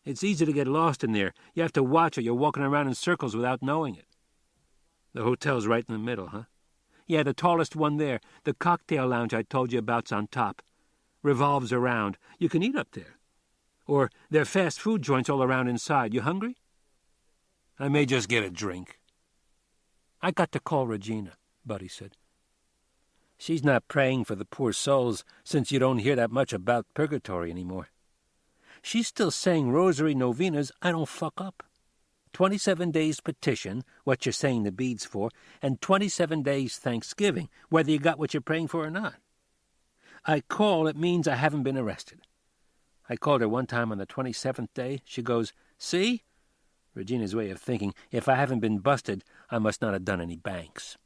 It's easy to get lost in there. You have to watch or you're walking around in circles without knowing it. The hotel's right in the middle, huh? Yeah, the tallest one there. The cocktail lounge I told you about's on top. Revolves around. You can eat up there. Or there are fast food joints all around inside. You hungry? I may just get a drink. I got to call Regina, Buddy said. She's not praying for the poor souls since you don't hear that much about purgatory anymore. She's still saying rosary novenas I don't fuck up. 27 days petition, what you're saying the beads for, and 27 days Thanksgiving, whether you got what you're praying for or not. I call, it means I haven't been arrested. I called her one time on the 27th day. She goes, see? Regina's way of thinking, if I haven't been busted, I must not have done any banks.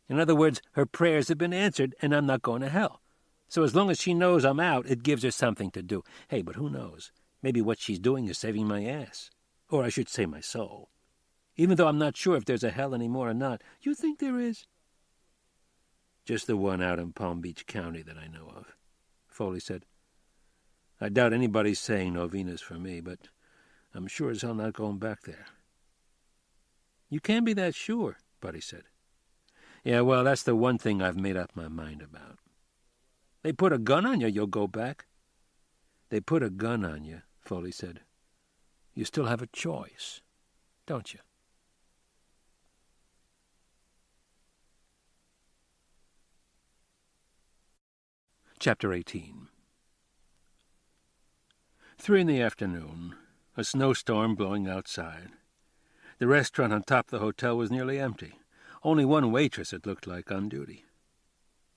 In other words, her prayers have been answered, and I'm not going to hell. So as long as she knows I'm out, it gives her something to do. Hey, but who knows? Maybe what she's doing is saving my ass. Or I should say my soul. Even though I'm not sure if there's a hell anymore or not. You think there is? Just the one out in Palm Beach County that I know of, Foley said. I doubt anybody's saying novenas for me, but I'm sure as hell not going back there. You can't be that sure, Buddy said. Yeah, well, that's the one thing I've made up my mind about. They put a gun on you, you'll go back. They put a gun on you, Foley said. You still have a choice, don't you? Chapter 18. 3 in the afternoon, a snowstorm blowing outside. The restaurant on top of the hotel was nearly empty. Only one waitress, it looked like, on duty.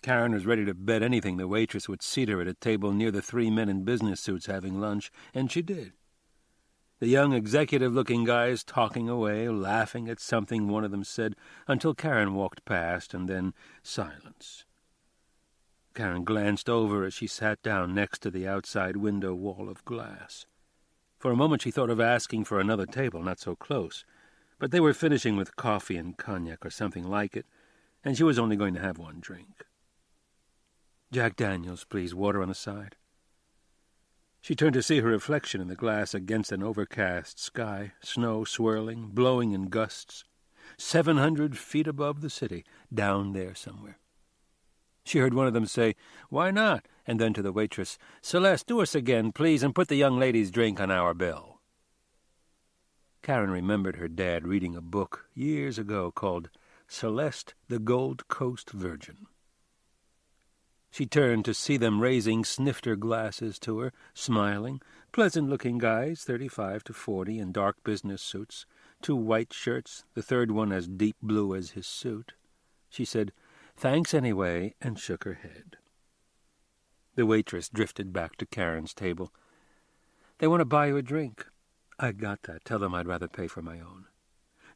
Karen was ready to bet anything the waitress would seat her at a table near the 3 men in business suits having lunch, and she did. The young executive-looking guys talking away, laughing at something one of them said, until Karen walked past, and then silence. Karen glanced over as she sat down next to the outside window wall of glass. For a moment she thought of asking for another table, not so close, but they were finishing with coffee and cognac or something like it, and she was only going to have one drink. "Jack Daniels, please, water on the side." She turned to see her reflection in the glass against an overcast sky, snow swirling, blowing in gusts, 700 feet above the city, down there somewhere. She heard one of them say, "Why not?" and then to the waitress, "Celeste, do us again, please, and put the young lady's drink on our bill." Karen remembered her dad reading a book years ago called Celeste, the Gold Coast Virgin. She turned to see them raising snifter glasses to her, smiling, pleasant-looking guys, 35 to 40, in dark business suits, 2 white shirts, the third one as deep blue as his suit. She said, "Thanks anyway," and shook her head. The waitress drifted back to Karen's table. "They want to buy you a drink." "I got that. Tell them I'd rather pay for my own."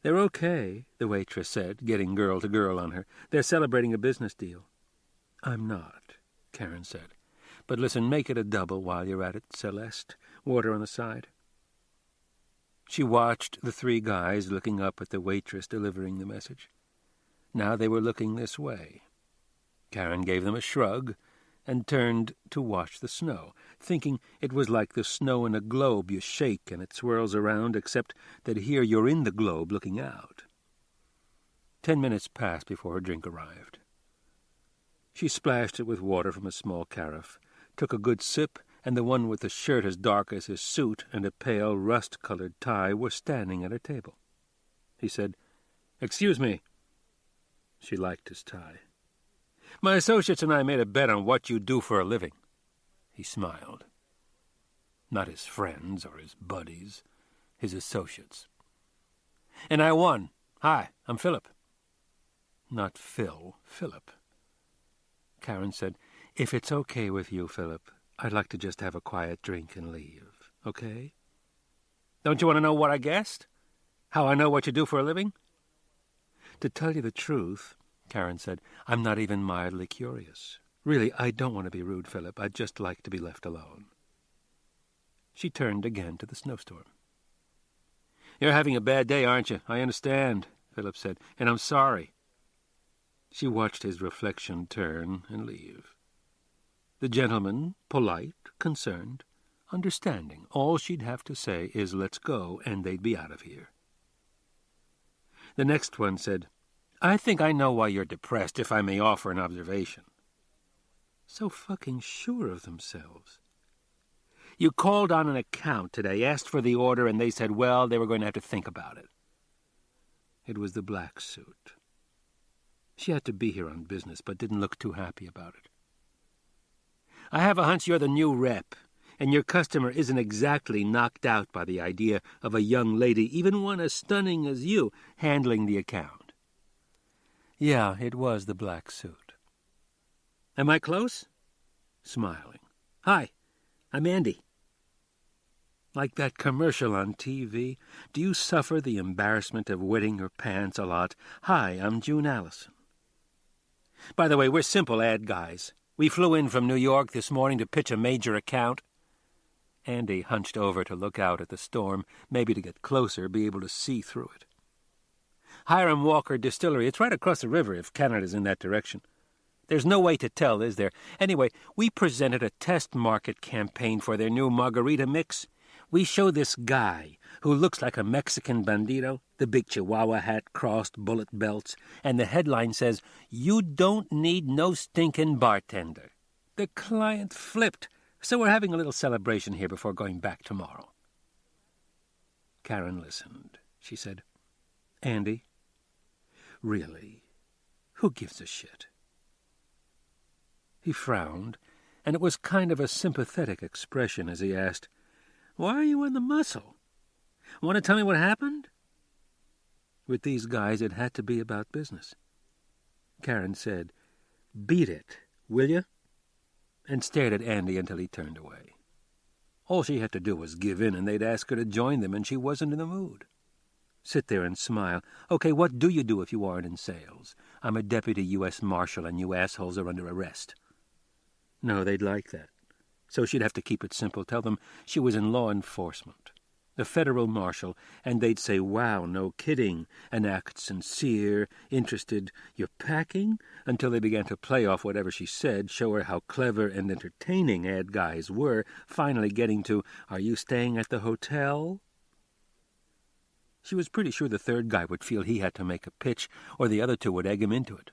"They're okay," the waitress said, getting girl to girl on her. "They're celebrating a business deal." "I'm not," Karen said. "But listen, make it a double while you're at it, Celeste. Water on the side." She watched the 3 guys looking up at the waitress delivering the message. Now they were looking this way. Karen gave them a shrug and turned to watch the snow, thinking it was like the snow in a globe you shake and it swirls around, except that here you're in the globe looking out. 10 minutes passed before her drink arrived. She splashed it with water from a small carafe, took a good sip, and the one with the shirt as dark as his suit and a pale, rust-colored tie were standing at her table. He said, "Excuse me." She liked his tie. "My associates and I made a bet on what you do for a living." He smiled. Not his friends or his buddies, his associates. "And I won. Hi, I'm Philip." Not Phil, Philip. Karen said, "If it's okay with you, Philip, I'd like to just have a quiet drink and leave, okay?" "Don't you want to know what I guessed? How I know what you do for a living?" "To tell you the truth," Karen said, "I'm not even mildly curious. Really, I don't want to be rude, Philip. I'd just like to be left alone." She turned again to the snowstorm. "You're having a bad day, aren't you? I understand," Philip said, "and I'm sorry." She watched his reflection turn and leave. The gentleman, polite, concerned, understanding. All she'd have to say is, "Let's go," and they'd be out of here. The next one said, "I think I know why you're depressed, if I may offer an observation." So fucking sure of themselves. "You called on an account today, asked for the order, and they said, well, they were going to have to think about it." It was the black suit. She had to be here on business, but didn't look too happy about it. "I have a hunch you're the new rep, and your customer isn't exactly knocked out by the idea of a young lady, even one as stunning as you, handling the account." Yeah, it was the black suit. "Am I close?" Smiling. "Hi, I'm Andy." Like that commercial on TV, "Do you suffer the embarrassment of wetting your pants a lot? Hi, I'm June Allison. By the way, we're simple ad guys. We flew in from New York this morning to pitch a major account." Andy hunched over to look out at the storm, maybe to get closer, be able to see through it. "Hiram Walker Distillery. It's right across the river if Canada's in that direction. There's no way to tell, is there? Anyway, we presented a test market campaign for their new margarita mix. We show this guy who looks like a Mexican bandito, the big Chihuahua hat, crossed bullet belts, and the headline says, 'You don't need no stinking bartender.' The client flipped, so we're having a little celebration here before going back tomorrow." Karen listened. She said, "Andy, really, who gives a shit?" He frowned, and it was kind of a sympathetic expression as he asked, "Why are you on the muscle? Want to tell me what happened?" With these guys, it had to be about business. Karen said, Beat it, will you?" and stared at Andy until he turned away. All she had to do was give in, and they'd ask her to join them, and she wasn't in the mood. Sit there and smile. "Okay, what do you do if you aren't in sales? I'm a deputy U.S. marshal, and you assholes are under arrest." No, they'd like that. So she'd have to keep it simple, tell them she was in law enforcement, the federal marshal, and they'd say, "Wow, no kidding," and act sincere, interested. "You're packing?" until they began to play off whatever she said, show her how clever and entertaining ad guys were, finally getting to, "Are you staying at the hotel?" She was pretty sure the third guy would feel he had to make a pitch, or the other two would egg him into it.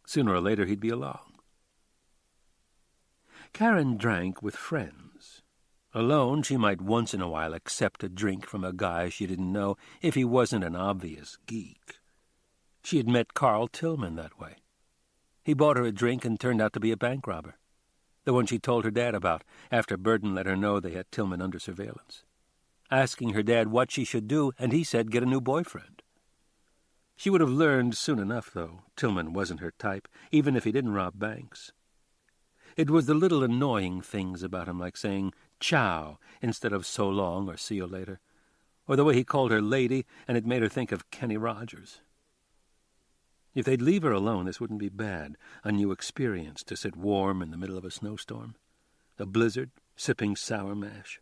Sooner or later he'd be along. Karen drank with friends. Alone, she might once in a while accept a drink from a guy she didn't know if he wasn't an obvious geek. She had met Carl Tillman that way. He bought her a drink and turned out to be a bank robber, the one she told her dad about after Burden let her know they had Tillman under surveillance, asking her dad what she should do, and he said get a new boyfriend. She would have learned soon enough, though. Tillman wasn't her type, even if he didn't rob banks. It was the little annoying things about him, like saying ciao instead of so long or see you later, or the way he called her lady, and it made her think of Kenny Rogers. If they'd leave her alone, this wouldn't be bad, a new experience to sit warm in the middle of a snowstorm, a blizzard, sipping sour mash.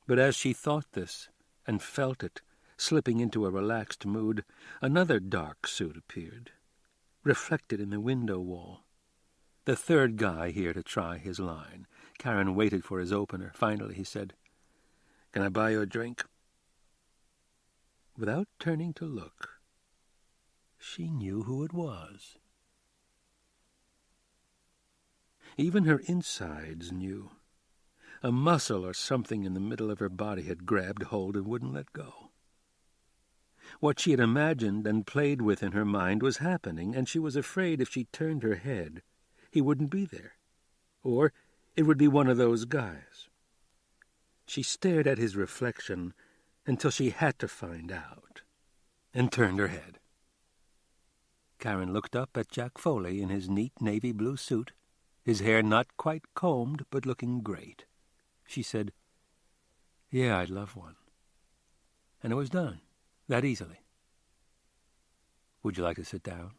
But as she thought this and felt it, slipping into a relaxed mood, another dark suit appeared, reflected in the window wall. The third guy here to try his line. Karen waited for his opener. Finally he said, "Can I buy you a drink?" Without turning to look, she knew who it was. Even her insides knew. A muscle or something in the middle of her body had grabbed hold and wouldn't let go. What she had imagined and played with in her mind was happening, and she was afraid if she turned her head, he wouldn't be there, or it would be one of those guys. She stared at his reflection until she had to find out, and turned her head. Karen looked up at Jack Foley in his neat navy blue suit, his hair not quite combed but looking great. She said, "Yeah, I'd love one." And it was done, that easily. "Would you like to sit down?"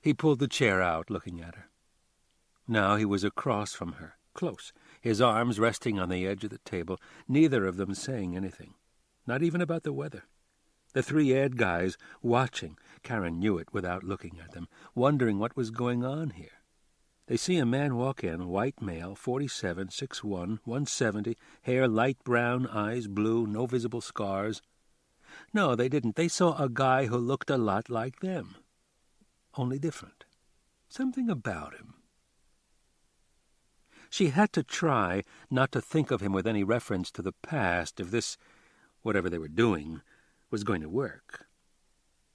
He pulled the chair out, looking at her. Now he was across from her, close, his arms resting on the edge of the table, neither of them saying anything, not even about the weather. The three ad guys watching, Karen knew it without looking at them, wondering what was going on here. They see a man walk in, white male, 47, 6'1", 170, hair light brown, eyes blue, no visible scars. No, they didn't. They saw a guy who looked a lot like them. Only different. Something about him. She had to try not to think of him with any reference to the past if this, whatever they were doing, was going to work.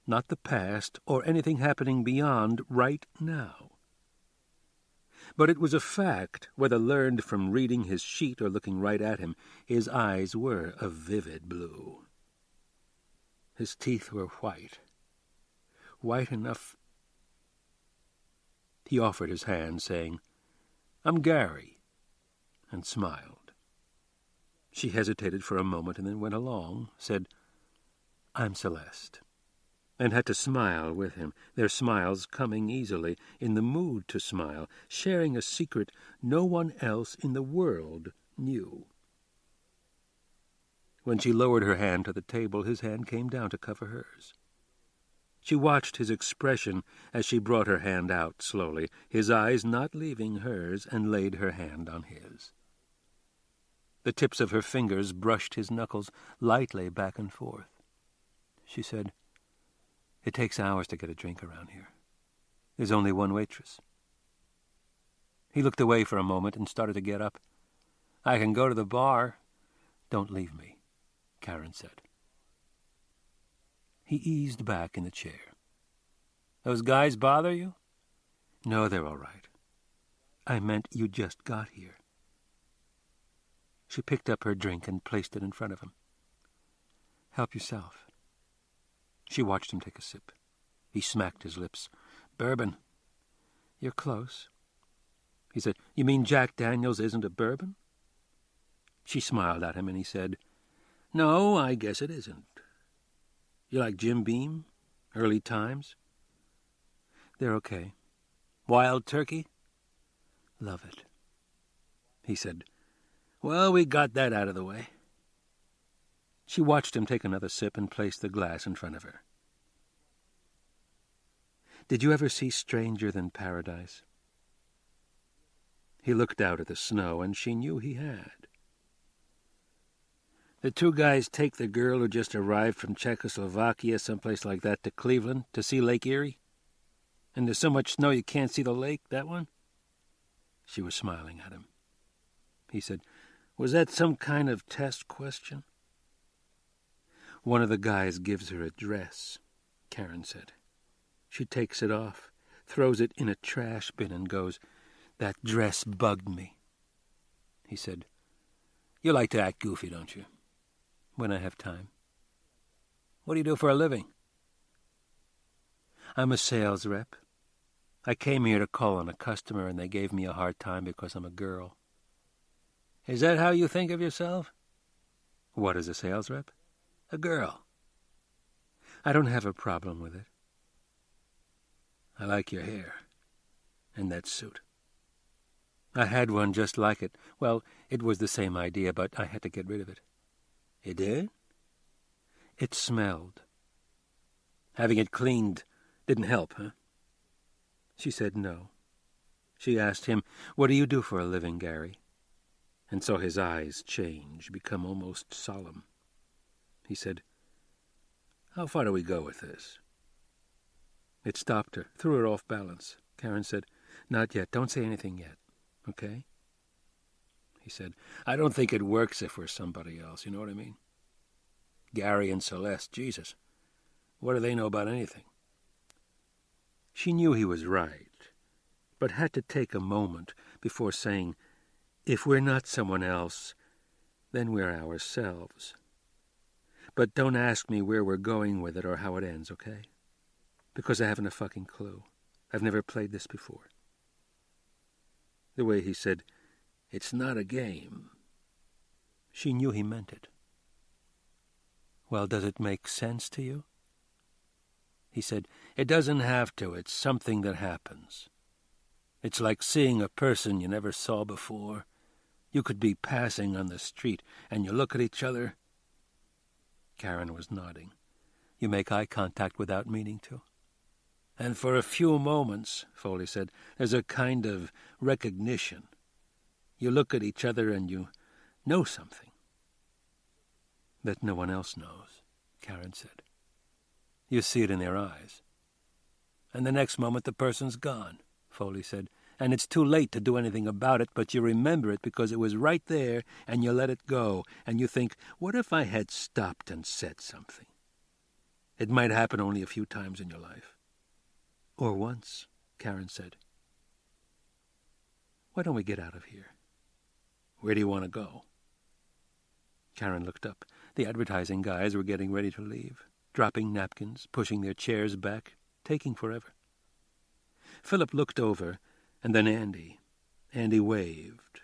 Not the past or anything happening beyond right now. But it was a fact, whether learned from reading his sheet or looking right at him, his eyes were a vivid blue. His teeth were white. White enough. He offered his hand, saying, "I'm Gary," and smiled. She hesitated for a moment and then went along, said, "I'm Celeste," and had to smile with him, their smiles coming easily, in the mood to smile, sharing a secret no one else in the world knew. When she lowered her hand to the table, his hand came down to cover hers. She watched his expression as she brought her hand out slowly, his eyes not leaving hers, and laid her hand on his. The tips of her fingers brushed his knuckles lightly back and forth. She said, "It takes hours to get a drink around here. There's only one waitress." He looked away for a moment and started to get up. "I can go to the bar." "Don't leave me," Karen said. He eased back in the chair. "Those guys bother you?" "No, they're all right. I meant you just got here." She picked up her drink and placed it in front of him. "Help yourself." She watched him take a sip. He smacked his lips. Bourbon. You're close. He said, You mean Jack Daniels isn't a bourbon? She smiled at him and he said, No, I guess it isn't. You like Jim Beam? Early Times? They're okay. Wild Turkey? Love it. He said, Well, we got that out of the way. She watched him take another sip and place the glass in front of her. Did you ever see Stranger Than Paradise? He looked out at the snow, and she knew he had. The two guys take the girl who just arrived from Czechoslovakia, someplace like that, to Cleveland to see Lake Erie? And there's so much snow you can't see the lake, that one? She was smiling at him. He said, Was that some kind of test question? One of the guys gives her a dress, Karen said. She takes it off, throws it in a trash bin and goes, That dress bugged me. He said, You like to act goofy, don't you? When I have time. What do you do for a living? I'm a sales rep. I came here to call on a customer and they gave me a hard time because I'm a girl. Is that how you think of yourself? What is a sales rep? A girl. I don't have a problem with it. I like your hair. And that suit. I had one just like it. Well, it was the same idea, but I had to get rid of it. It did? It smelled. Having it cleaned didn't help, huh? She said no. She asked him, What do you do for a living, Gary? And saw his eyes change, become almost solemn. He said, How far do we go with this? It stopped her, threw her off balance. Karen said, Not yet. Don't say anything yet. Okay? He said, I don't think it works if we're somebody else. You know what I mean? Gary and Celeste, Jesus. What do they know about anything? She knew he was right, but had to take a moment before saying, If we're not someone else, then we're ourselves. But don't ask me where we're going with it or how it ends, okay? Because I haven't a fucking clue. I've never played this before. The way he said, It's not a game. She knew he meant it. Well, does it make sense to you? He said, It doesn't have to. It's something that happens. It's like seeing a person you never saw before. You could be passing on the street, and you look at each other. Karen was nodding. You make eye contact without meaning to. And for a few moments, Foley said, there's a kind of recognition. You look at each other and you know something. That no one else knows, Karen said. You see it in their eyes. And the next moment the person's gone, Foley said, and it's too late to do anything about it, but you remember it because it was right there and you let it go, and you think, what if I had stopped and said something? It might happen only a few times in your life. Or once, Karen said. Why don't we get out of here? Where do you want to go? Karen looked up. The advertising guys were getting ready to leave, dropping napkins, pushing their chairs back, taking forever. Philip looked over, and then Andy. Andy waved.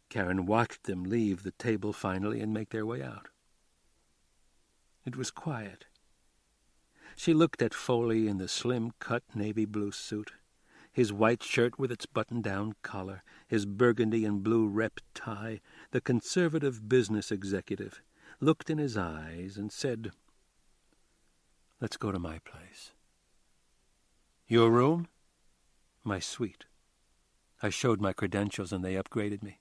Karen watched them leave the table finally and make their way out. It was quiet. She looked at Foley in the slim-cut navy blue suit, his white shirt with its button-down collar, his burgundy and blue rep tie, the conservative business executive, looked in his eyes and said, Let's go to my place. Your room? My suite. I showed my credentials and they upgraded me.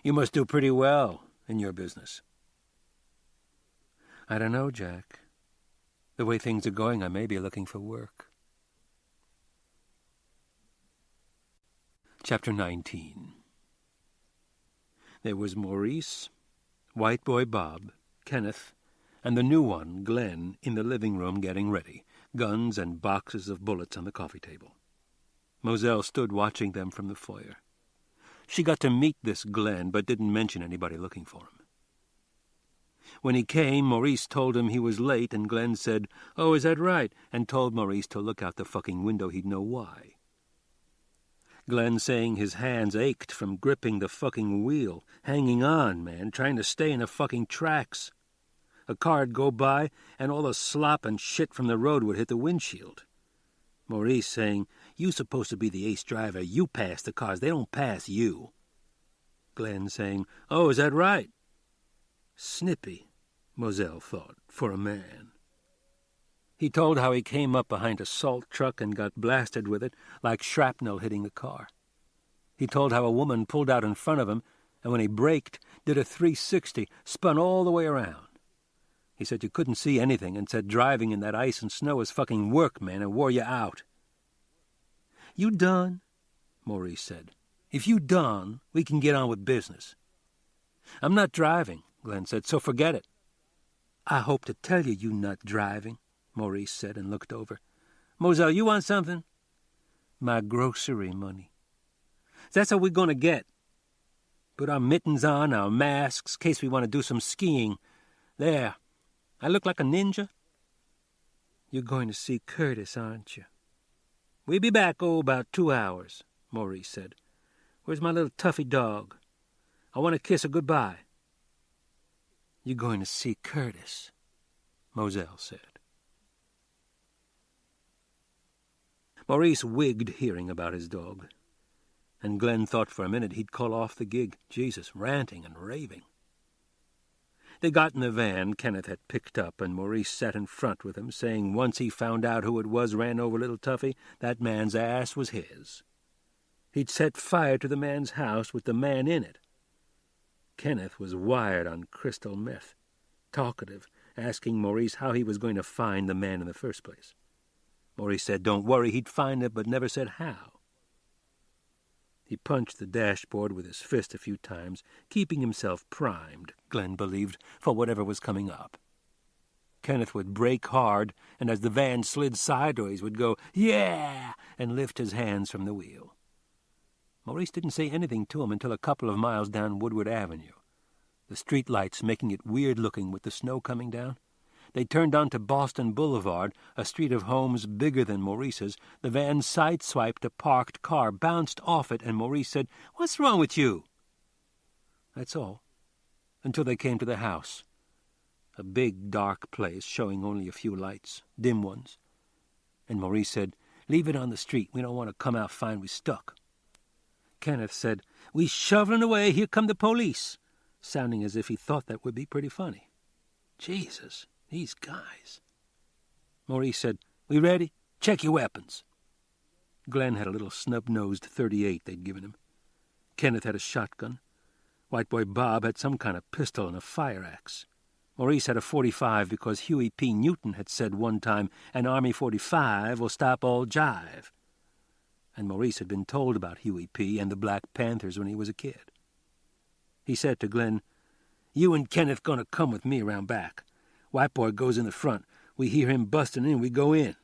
You must do pretty well in your business. I don't know, Jack. The way things are going, I may be looking for work. Chapter 19. There was Maurice, White Boy Bob, Kenneth, and the new one, Glenn, in the living room getting ready, guns and boxes of bullets on the coffee table. Moselle stood watching them from the foyer. She got to meet this Glenn, but didn't mention anybody looking for him. When he came, Maurice told him he was late, and Glenn said, "Oh, is that right?" and told Maurice to look out the fucking window, he'd know why. Glenn saying his hands ached from gripping the fucking wheel, hanging on, man, trying to stay in the fucking tracks. A car'd go by, and all the slop and shit from the road would hit the windshield. Maurice saying, "You supposed to be the ace driver. You pass the cars. They don't pass you." Glenn saying, "Oh, is that right?" Snippy, Moselle thought, for a man. He told how he came up behind a salt truck and got blasted with it, like shrapnel hitting the car. He told how a woman pulled out in front of him, and when he braked, did a 360, spun all the way around. He said you couldn't see anything, and said driving in that ice and snow was fucking work, man, and wore you out. "You done?" Maurice said. "If you done, we can get on with business." "I'm not driving," Glenn said, "so forget it." "I hope to tell you not driving," Maurice said, and looked over. "Moselle, you want something?" "My grocery money." "That's what we're going to get. Put our mittens on, our masks, case we want to do some skiing. There. I look like a ninja?" "You're going to see Curtis, aren't you?" "We'll be back, about 2 hours," Maurice said. "Where's my little Tuffy dog? I want to kiss her goodbye." "You're going to see Curtis," Moselle said. Maurice wigged hearing about his dog, and Glenn thought for a minute he'd call off the gig. Jesus, ranting and raving. They got in the van Kenneth had picked up, and Maurice sat in front with him, saying once he found out who it was ran over little Tuffy, that man's ass was his. He'd set fire to the man's house with the man in it. Kenneth was wired on crystal meth, talkative, asking Maurice how he was going to find the man in the first place. Maurice said don't worry, he'd find it, but never said how. He punched the dashboard with his fist a few times, keeping himself primed, Glenn believed, for whatever was coming up. Kenneth would brake hard, and as the van slid sideways would go, "Yeah!" and lift his hands from the wheel. Maurice didn't say anything to him until a couple of miles down Woodward Avenue, the street lights making it weird-looking with the snow coming down. They turned onto Boston Boulevard, a street of homes bigger than Maurice's. The van sideswiped a parked car, bounced off it, and Maurice said, "What's wrong with you?" That's all, until they came to the house, a big, dark place showing only a few lights, dim ones. And Maurice said, "Leave it on the street. We don't want to come out find we stuck." Kenneth said, "We shoveling away. Here come the police," sounding as if he thought that would be pretty funny. Jesus, these guys. Maurice said, "We ready? Check your weapons." Glenn had a little snub-nosed .38 they'd given him. Kenneth had a shotgun. White boy Bob had some kind of pistol and a fire axe. Maurice had a .45 because Huey P. Newton had said one time, "An Army .45 will stop all jive." And Maurice had been told about Huey P. and the Black Panthers when he was a kid. He said to Glenn, "You and Kenneth gonna come with me around back. White boy goes in the front. We hear him busting in, we go in."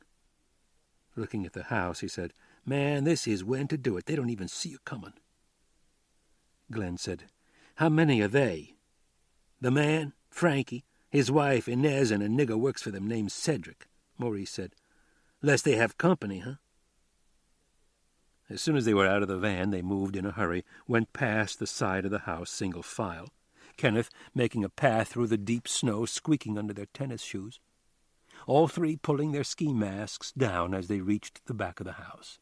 Looking at the house, he said, "Man, this is when to do it. They don't even see you coming." Glenn said, "How many are they?" "The man, Frankie, his wife, Inez, and a nigger works for them named Cedric," Maurice said. "Less they have company, huh?" As soon as they were out of the van, they moved in a hurry, went past the side of the house single file, Kenneth making a path through the deep snow, squeaking under their tennis shoes. All three pulling their ski masks down as they reached the back of the house.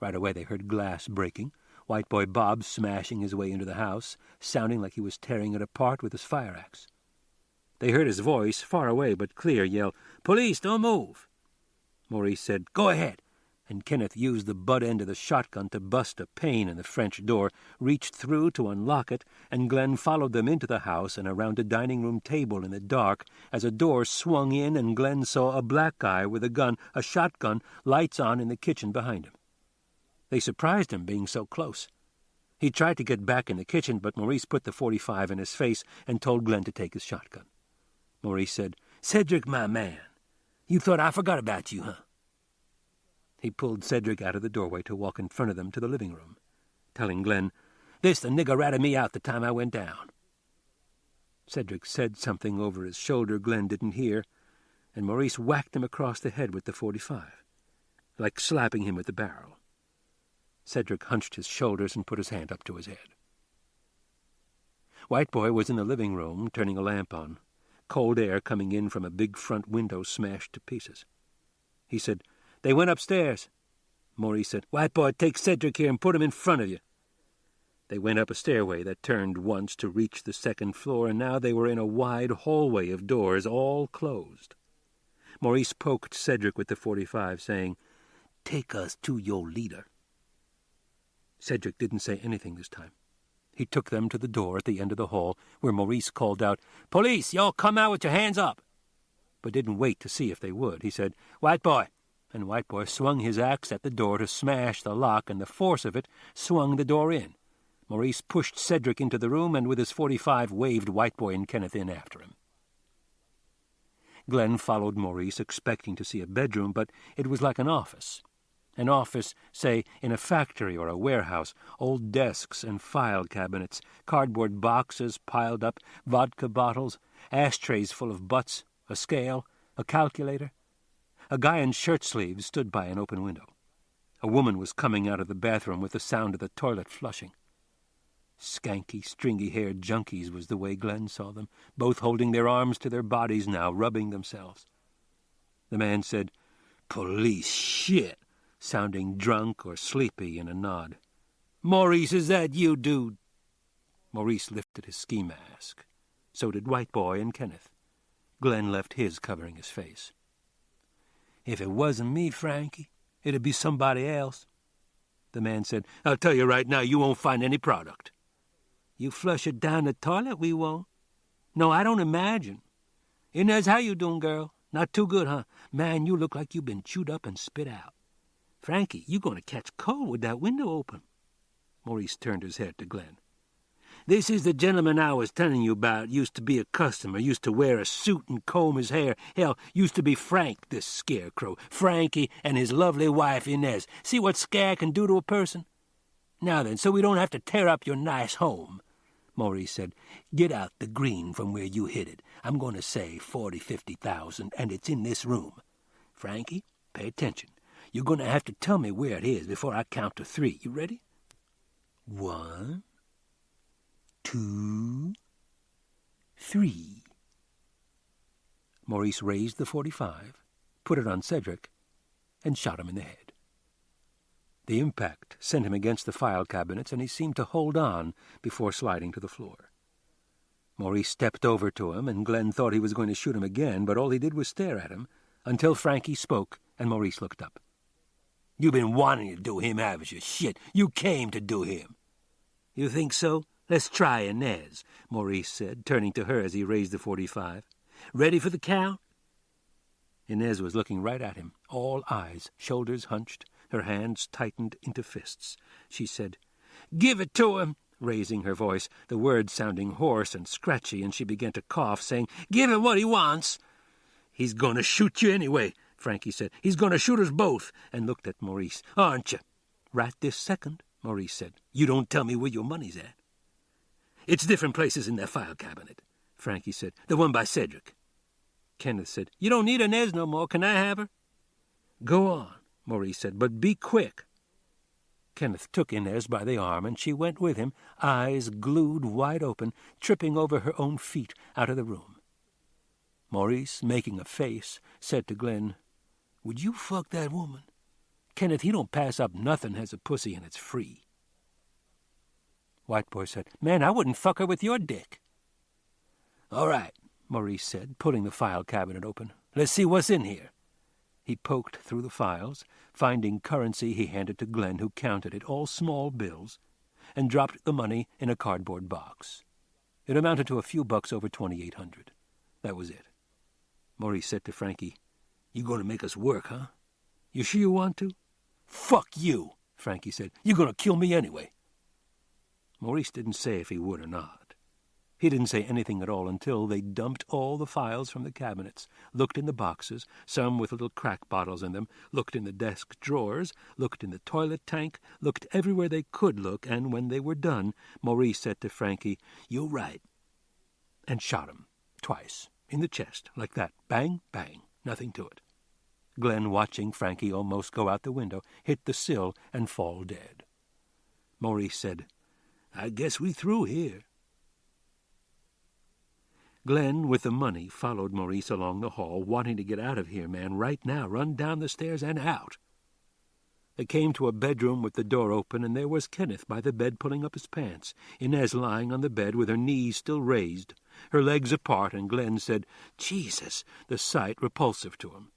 Right away they heard glass breaking, White boy Bob smashing his way into the house, sounding like he was tearing it apart with his fire axe. They heard his voice, far away but clear, yell, "Police, don't move!" Maurice said, "Go ahead," and Kenneth used the butt end of the shotgun to bust a pane in the French door, reached through to unlock it, and Glenn followed them into the house and around a dining-room table in the dark as a door swung in and Glenn saw a black guy with a gun, a shotgun, lights on in the kitchen behind him. They surprised him being so close. He tried to get back in the kitchen, but Maurice put the .45 in his face and told Glenn to take his shotgun. Maurice said, "Cedric, my man, you thought I forgot about you, huh?" He pulled Cedric out of the doorway to walk in front of them to the living room, telling Glenn, "This the nigger ratted me out the time I went down." Cedric said something over his shoulder Glenn didn't hear, and Maurice whacked him across the head with the .45, like slapping him with the barrel. Cedric hunched his shoulders and put his hand up to his head. White Boy was in the living room, turning a lamp on, cold air coming in from a big front window smashed to pieces. He said, "They went upstairs." Maurice said, "White Boy, take Cedric here and put him in front of you." They went up a stairway that turned once to reach the second floor, and now they were in a wide hallway of doors, all closed. Maurice poked Cedric with the .45, saying, "Take us to your leader." Cedric didn't say anything this time. He took them to the door at the end of the hall, where Maurice called out, "Police, y'all come out with your hands up!" but didn't wait to see if they would. He said, "White Boy," and White Boy swung his axe at the door to smash the lock, and the force of it swung the door in. Maurice pushed Cedric into the room and with his .45 waved White Boy and Kenneth in after him. Glenn followed Maurice, expecting to see a bedroom, but it was like an office. An office, say, in a factory or a warehouse, old desks and file cabinets, cardboard boxes piled up, vodka bottles, ashtrays full of butts, a scale, a calculator. A guy in shirt sleeves stood by an open window. A woman was coming out of the bathroom with the sound of the toilet flushing. Skanky, stringy-haired junkies was the way Glenn saw them, both holding their arms to their bodies now, rubbing themselves. The man said, "Police shit," sounding drunk or sleepy in a nod. "Maurice, is that you, dude?" Maurice lifted his ski mask. So did White Boy and Kenneth. Glenn left his covering his face. "If it wasn't me, Frankie, it'd be somebody else." The man said, "I'll tell you right now, you won't find any product." "You flush it down the toilet, we won't." "No, I don't imagine." "Inez, how you doing, girl? Not too good, huh? Man, you look like you've been chewed up and spit out. Frankie, you going to catch cold with that window open." Maurice turned his head to Glenn. "This is the gentleman I was telling you about. Used to be a customer, used to wear a suit and comb his hair. Hell, used to be Frank, this scarecrow. Frankie and his lovely wife, Inez. See what scare can do to a person? Now then, so we don't have to tear up your nice home," Maurice said, "get out the green from where you hid it. I'm going to say 40,000-50,000, and it's in this room. Frankie, pay attention. You're going to have to tell me where it is before I count to 3. You ready? 1, 2, 3. Maurice raised the .45, put it on Cedric, and shot him in the head. The impact sent him against the file cabinets, and he seemed to hold on before sliding to the floor. Maurice stepped over to him, and Glenn thought he was going to shoot him again, but all he did was stare at him, until Frankie spoke, and Maurice looked up. "You've been wanting to do him, haven't you? Shit, you came to do him." "You think so? Let's try Inez," Maurice said, turning to her as he raised the .45. "Ready for the count?" Inez was looking right at him, all eyes, shoulders hunched, her hands tightened into fists. She said, "Give it to him," raising her voice, the words sounding hoarse and scratchy, and she began to cough, saying, "Give him what he wants." "He's going to shoot you anyway," Frankie said. "He's going to shoot us both," and looked at Maurice. "Aren't you?" "Right this second," Maurice said. "You don't tell me where your money's at." "It's different places in that file cabinet," Frankie said. "The one by Cedric." Kenneth said, "You don't need Inez no more. Can I have her?" "Go on," Maurice said, "but be quick." Kenneth took Inez by the arm, and she went with him, eyes glued wide open, tripping over her own feet out of the room. Maurice, making a face, said to Glenn, "Would you fuck that woman? Kenneth, he don't pass up nothing has a pussy and it's free." White Boy said, "Man, I wouldn't fuck her with your dick." "All right," Maurice said, pulling the file cabinet open. "Let's see what's in here." He poked through the files. Finding currency, he handed to Glenn, who counted it, all small bills, and dropped the money in a cardboard box. It amounted to a few bucks over 2,800. That was it. Maurice said to Frankie, "You going to make us work, huh? You sure you want to?" "Fuck you," Frankie said. "You're going to kill me anyway." Maurice didn't say if he would or not. He didn't say anything at all until they dumped all the files from the cabinets, looked in the boxes, some with little crack bottles in them, looked in the desk drawers, looked in the toilet tank, looked everywhere they could look, and when they were done, Maurice said to Frankie, "You're right. and shot him, twice, in the chest, like that. Bang, bang, nothing to it. Glenn, watching Frankie almost go out the window, hit the sill and fall dead. Maurice said, "I guess we through here." Glenn, with the money, followed Maurice along the hall, wanting to get out of here, man, right now, run down the stairs and out. They came to a bedroom with the door open, and there was Kenneth by the bed pulling up his pants, Inez lying on the bed with her knees still raised, her legs apart, and Glenn said, "Jesus," the sight repulsive to him.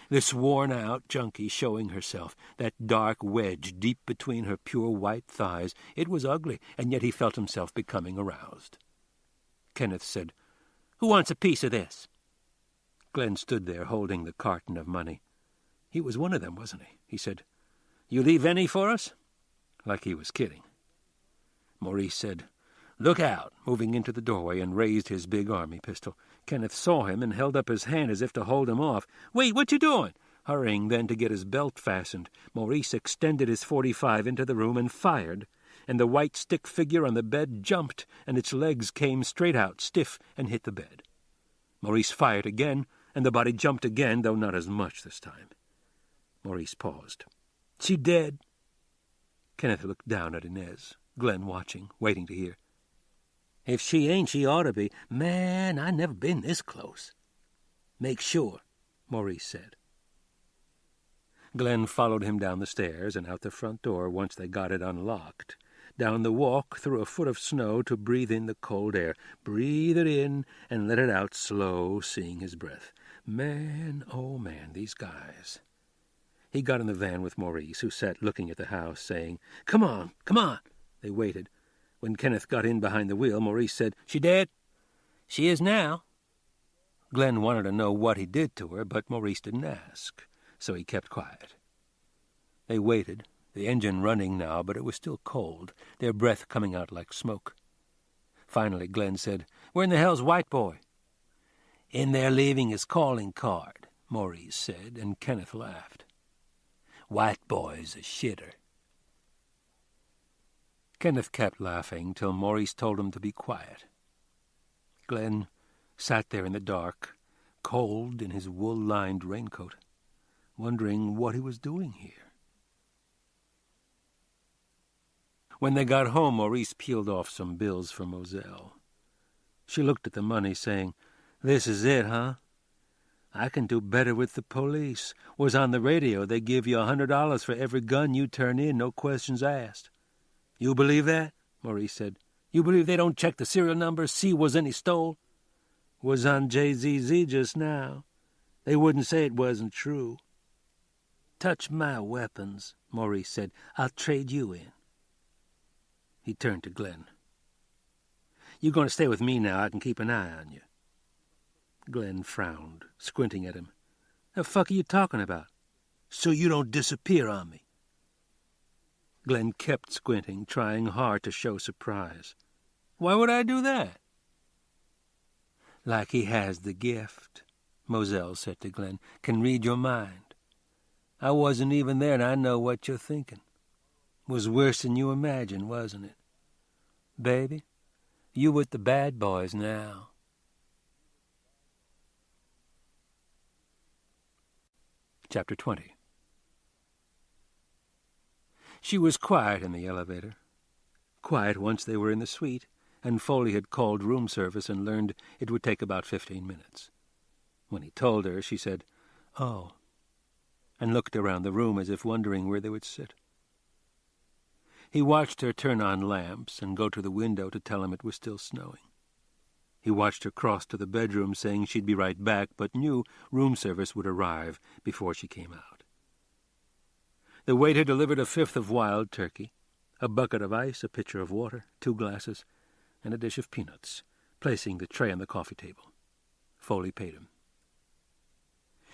This worn-out junkie showing herself, that dark wedge deep between her pure white thighs, it was ugly, and yet he felt himself becoming aroused. Kenneth said, "Who wants a piece of this?" Glenn stood there holding the carton of money. He was one of them, wasn't he? He said, "You leave any for us?" Like he was kidding. Maurice said, "Look out," moving into the doorway, and raised his big army pistol. Kenneth saw him and held up his hand as if to hold him off. "Wait, what you doing?" Hurrying then to get his belt fastened, Maurice extended his .45 into the room and fired, and the white stick figure on the bed jumped, and its legs came straight out, stiff, and hit the bed. Maurice fired again, and the body jumped again, though not as much this time. Maurice paused. "She dead?" Kenneth looked down at Inez, Glenn watching, waiting to hear. "If she ain't, she ought to be. Man, I never been this close." "Make sure," Maurice said. Glenn followed him down the stairs and out the front door once they got it unlocked, down the walk through a foot of snow to breathe in the cold air. Breathe it in and let it out slow, seeing his breath. Man, oh man, these guys. He got in the van with Maurice, who sat looking at the house, saying, "Come on, come on." They waited. When Kenneth got in behind the wheel, Maurice said, "She dead?" "She is now." Glenn wanted to know what he did to her, but Maurice didn't ask, so he kept quiet. They waited, the engine running now, but it was still cold, their breath coming out like smoke. Finally Glenn said, "Where in the hell's White Boy?" "In there leaving his calling card," Maurice said, and Kenneth laughed. "White Boy's a shitter." Kenneth kept laughing till Maurice told him to be quiet. Glenn sat there in the dark, cold in his wool-lined raincoat, wondering what he was doing here. When they got home, Maurice peeled off some bills for Moselle. She looked at the money, saying, "This is it, huh? I can do better with the police. Was on the radio. They give you $100 for every gun you turn in, no questions asked." "You believe that?" Maurice said. "You believe they don't check the serial number, see was any stole?" "Was on JZZ just now. They wouldn't say it wasn't true." "Touch my weapons," Maurice said. "I'll trade you in." He turned to Glenn. "You going to stay with me now? I can keep an eye on you." Glenn frowned, squinting at him. "The fuck are you talking about?" "So you don't disappear on me." Glenn kept squinting, trying hard to show surprise. "Why would I do that?" "Like he has the gift," Moselle said to Glenn. "Can read your mind. I wasn't even there, and I know what you're thinking. Was worse than you imagined, wasn't it? Baby, you with the bad boys now." Chapter 20. She was quiet in the elevator. Quiet once they were in the suite, and Foley had called room service and learned it would take about 15 minutes. When he told her, she said, "Oh," and looked around the room as if wondering where they would sit. He watched her turn on lamps and go to the window to tell him it was still snowing. He watched her cross to the bedroom, saying she'd be right back, but knew room service would arrive before she came out. The waiter delivered a fifth of wild turkey, a bucket of ice, a pitcher of water, 2 glasses, and a dish of peanuts, placing the tray on the coffee table. Foley paid him.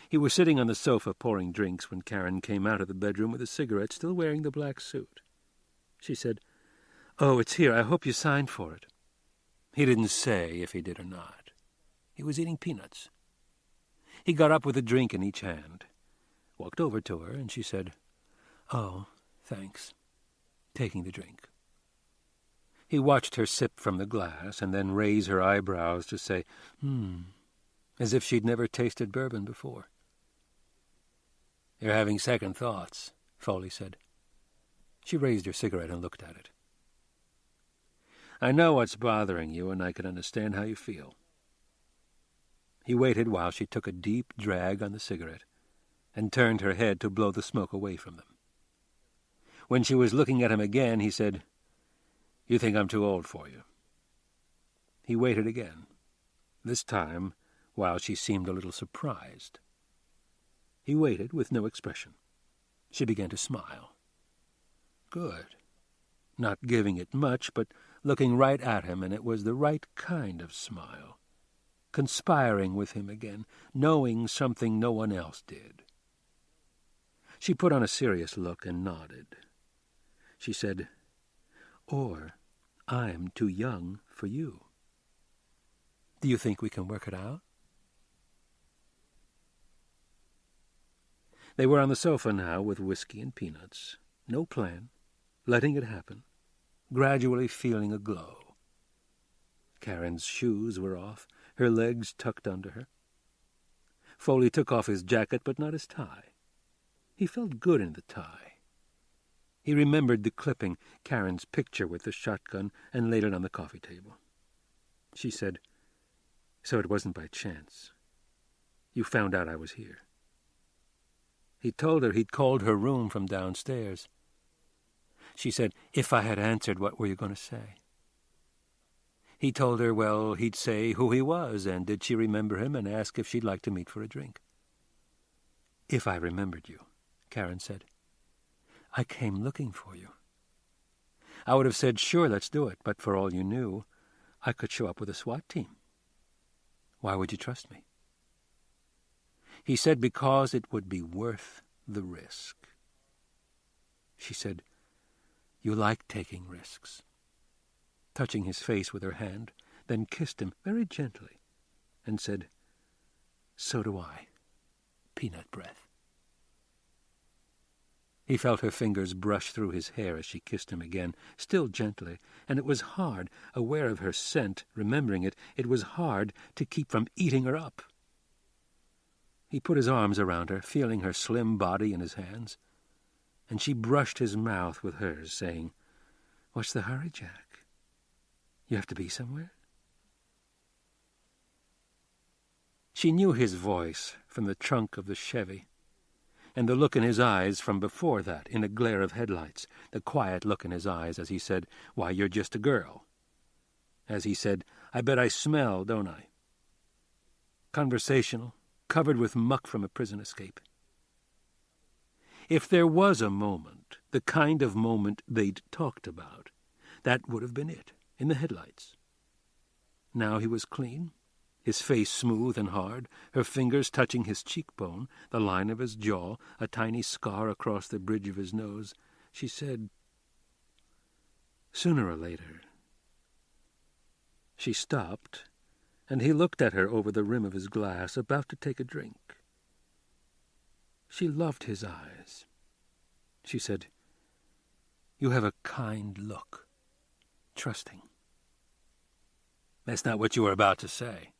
He was sitting on the sofa pouring drinks when Karen came out of the bedroom with a cigarette, still wearing the black suit. She said, "Oh, it's here. I hope you signed for it." He didn't say if he did or not. He was eating peanuts. He got up with a drink in each hand, walked over to her, and she said, "Oh, thanks," taking the drink. He watched her sip from the glass and then raise her eyebrows to say, as if she'd never tasted bourbon before. "You're having second thoughts," Foley said. She raised her cigarette and looked at it. "I know what's bothering you, and I can understand how you feel." He waited while she took a deep drag on the cigarette and turned her head to blow the smoke away from them. When she was looking at him again, he said, "You think I'm too old for you." He waited again, this time while she seemed a little surprised. He waited with no expression. She began to smile. Good. Not giving it much, but looking right at him, and it was the right kind of smile. Conspiring with him again, knowing something no one else did. She put on a serious look and nodded. She said, "Or I'm too young for you. Do you think we can work it out?" They were on the sofa now with whiskey and peanuts. No plan. Letting it happen. Gradually feeling a glow. Karen's shoes were off, her legs tucked under her. Foley took off his jacket, but not his tie. He felt good in the tie. He remembered the clipping, Karen's picture with the shotgun, and laid it on the coffee table. She said, "So it wasn't by chance. You found out I was here." He told her he'd called her room from downstairs. She said, "If I had answered, what were you going to say?" He told her, well, he'd say who he was, and did she remember him, and ask if she'd like to meet for a drink. "If I remembered you," Karen said. "I came looking for you. I would have said, sure, let's do it, but for all you knew, I could show up with a SWAT team. Why would you trust me?" He said because it would be worth the risk. She said, "You like taking risks," touching his face with her hand, then kissed him very gently and said, "So do I, peanut breath." He felt her fingers brush through his hair as she kissed him again, still gently, and it was hard, aware of her scent, remembering it, it was hard to keep from eating her up. He put his arms around her, feeling her slim body in his hands, and she brushed his mouth with hers, saying, "What's the hurry, Jack? You have to be somewhere?" She knew his voice from the trunk of the Chevy, and the look in his eyes from before that, in a glare of headlights, the quiet look in his eyes as he said, "Why, you're just a girl." As he said, "I bet I smell, don't I?" Conversational, covered with muck from a prison escape. If there was a moment, the kind of moment they'd talked about, that would have been it, in the headlights. Now he was clean, his face smooth and hard, her fingers touching his cheekbone, the line of his jaw, a tiny scar across the bridge of his nose. She said, "Sooner or later." She stopped, and he looked at her over the rim of his glass, about to take a drink. She loved his eyes. She said, "You have a kind look, trusting." "That's not what you were about to say."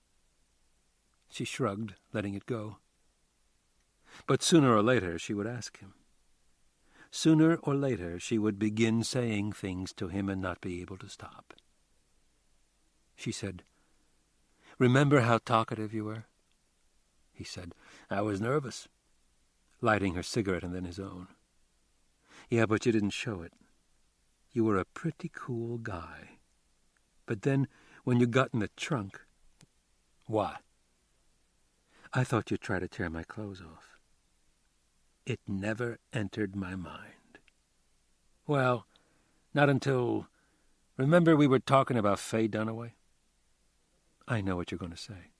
She shrugged, letting it go. But sooner or later she would ask him. Sooner or later she would begin saying things to him and not be able to stop. She said, "Remember how talkative you were?" He said, "I was nervous," lighting her cigarette and then his own. "Yeah, but you didn't show it. You were a pretty cool guy. But then, when you got in the trunk..." "What?" "I thought you'd try to tear my clothes off." "It never entered my mind." "Well, not until... Remember we were talking about Faye Dunaway?" "I know what you're going to say."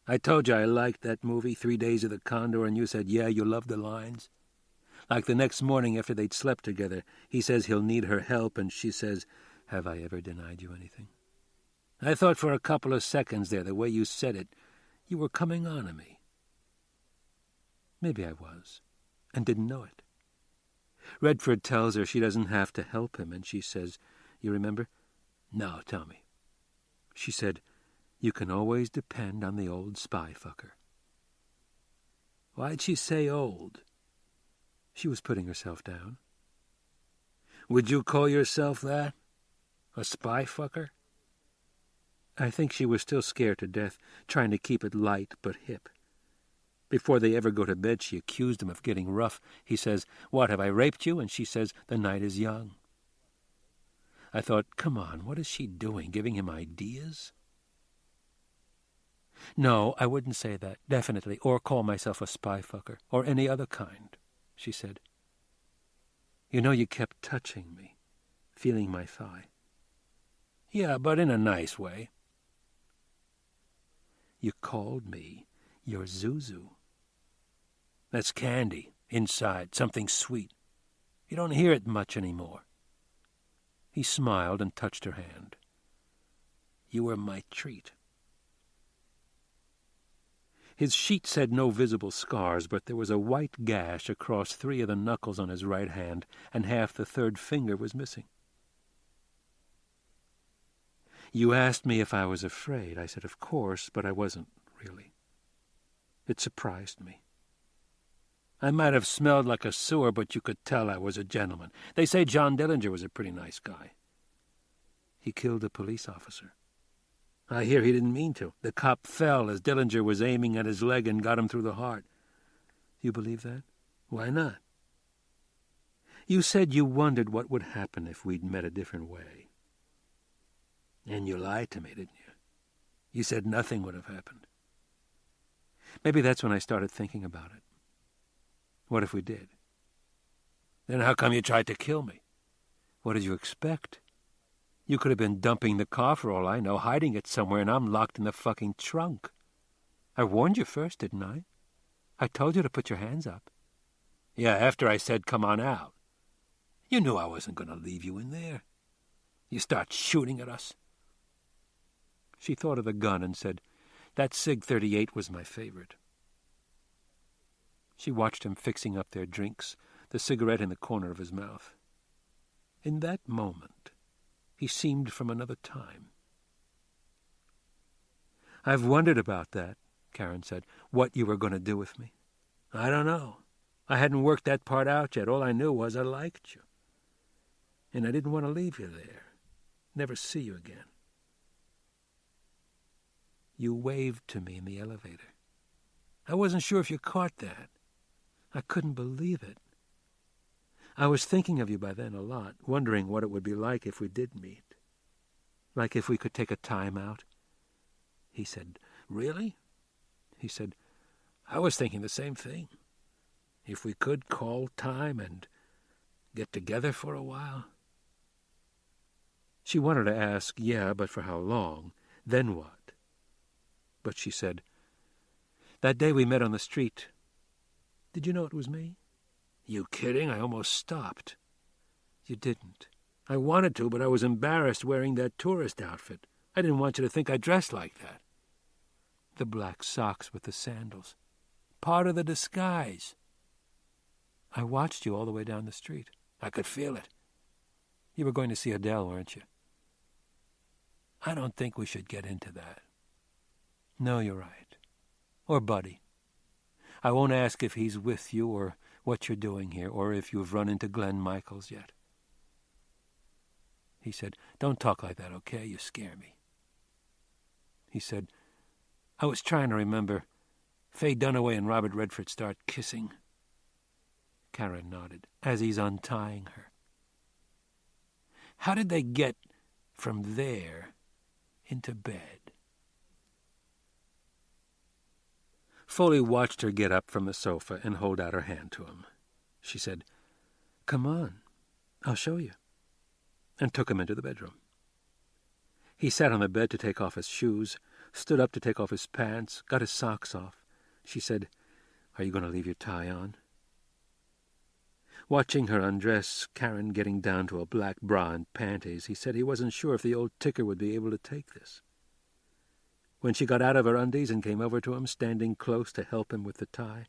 "I told you I liked that movie, 3 Days of the Condor, and you said, yeah, you loved the lines. Like the next morning after they'd slept together, he says he'll need her help, and she says, 'Have I ever denied you anything?' I thought for a couple of seconds there, the way you said it, you were coming on to me." "Maybe I was, and didn't know it. Redford tells her she doesn't have to help him, and she says, you remember, Now tell me. She said, you can always depend on the old spy fucker. Why'd she say old? She was putting herself down. Would you call yourself that? A spy fucker? I think she was still scared to death, trying to keep it light but hip. Before they ever go to bed, she accused him of getting rough. He says, what, have I raped you? And she says, the night is young. I thought, come on, what is she doing, giving him ideas? No, I wouldn't say that, definitely, or call myself a spy fucker, or any other kind, she said. You know, you kept touching me, feeling my thigh. Yeah, but in a nice way. You called me your Zuzu. That's candy, inside, something sweet. You don't hear it much anymore. He smiled and touched her hand. You were my treat. His sheet said no visible scars, but there was a white gash across 3 of the knuckles on his right hand, and half the 3rd finger was missing. You asked me if I was afraid. I said, of course, but I wasn't, really. It surprised me. I might have smelled like a sewer, but you could tell I was a gentleman. They say John Dillinger was a pretty nice guy. He killed a police officer. I hear he didn't mean to. The cop fell as Dillinger was aiming at his leg and got him through the heart. Do you believe that? Why not? You said you wondered what would happen if we'd met a different way. And you lied to me, didn't you? You said nothing would have happened. Maybe that's when I started thinking about it. What if we did? Then how come you tried to kill me? What did you expect? You could have been dumping the car for all I know, hiding it somewhere, and I'm locked in the fucking trunk. I warned you first, didn't I? I told you to put your hands up. Yeah, after I said come on out. You knew I wasn't going to leave you in there. You start shooting at us. She thought of the gun and said, that Sig 38 was my favorite. She watched him fixing up their drinks, the cigarette in the corner of his mouth. In that moment, he seemed from another time. I've wondered about that, Karen said, what you were going to do with me. I don't know. I hadn't worked that part out yet. All I knew was I liked you. And I didn't want to leave you there, never see you again. You waved to me in the elevator. I wasn't sure if you caught that. I couldn't believe it. I was thinking of you by then a lot, wondering what it would be like if we did meet. Like if we could take a time out. He said, really? He said, I was thinking the same thing. If we could call time and get together for a while. She wanted to ask, yeah, but for how long? Then what? But she said, that day we met on the street, did you know it was me? You kidding? I almost stopped. You didn't. I wanted to, but I was embarrassed wearing that tourist outfit. I didn't want you to think I dressed like that. The black socks with the sandals. Part of the disguise. I watched you all the way down the street. I could feel it. You were going to see Adele, weren't you? I don't think we should get into that. No, you're right. Or Buddy. I won't ask if he's with you or what you're doing here, or if you've run into Glenn Michaels yet. He said, don't talk like that, okay? You scare me. He said, I was trying to remember. Faye Dunaway and Robert Redford start kissing. Karen nodded, as he's untying her. How did they get from there into bed? Foley watched her get up from the sofa and hold out her hand to him. She said, come on, I'll show you, and took him into the bedroom. He sat on the bed to take off his shoes, stood up to take off his pants, got his socks off. She said, are you going to leave your tie on? Watching her undress, Karen getting down to a black bra and panties, he said he wasn't sure if the old ticker would be able to take this. When she got out of her undies and came over to him, standing close to help him with the tie,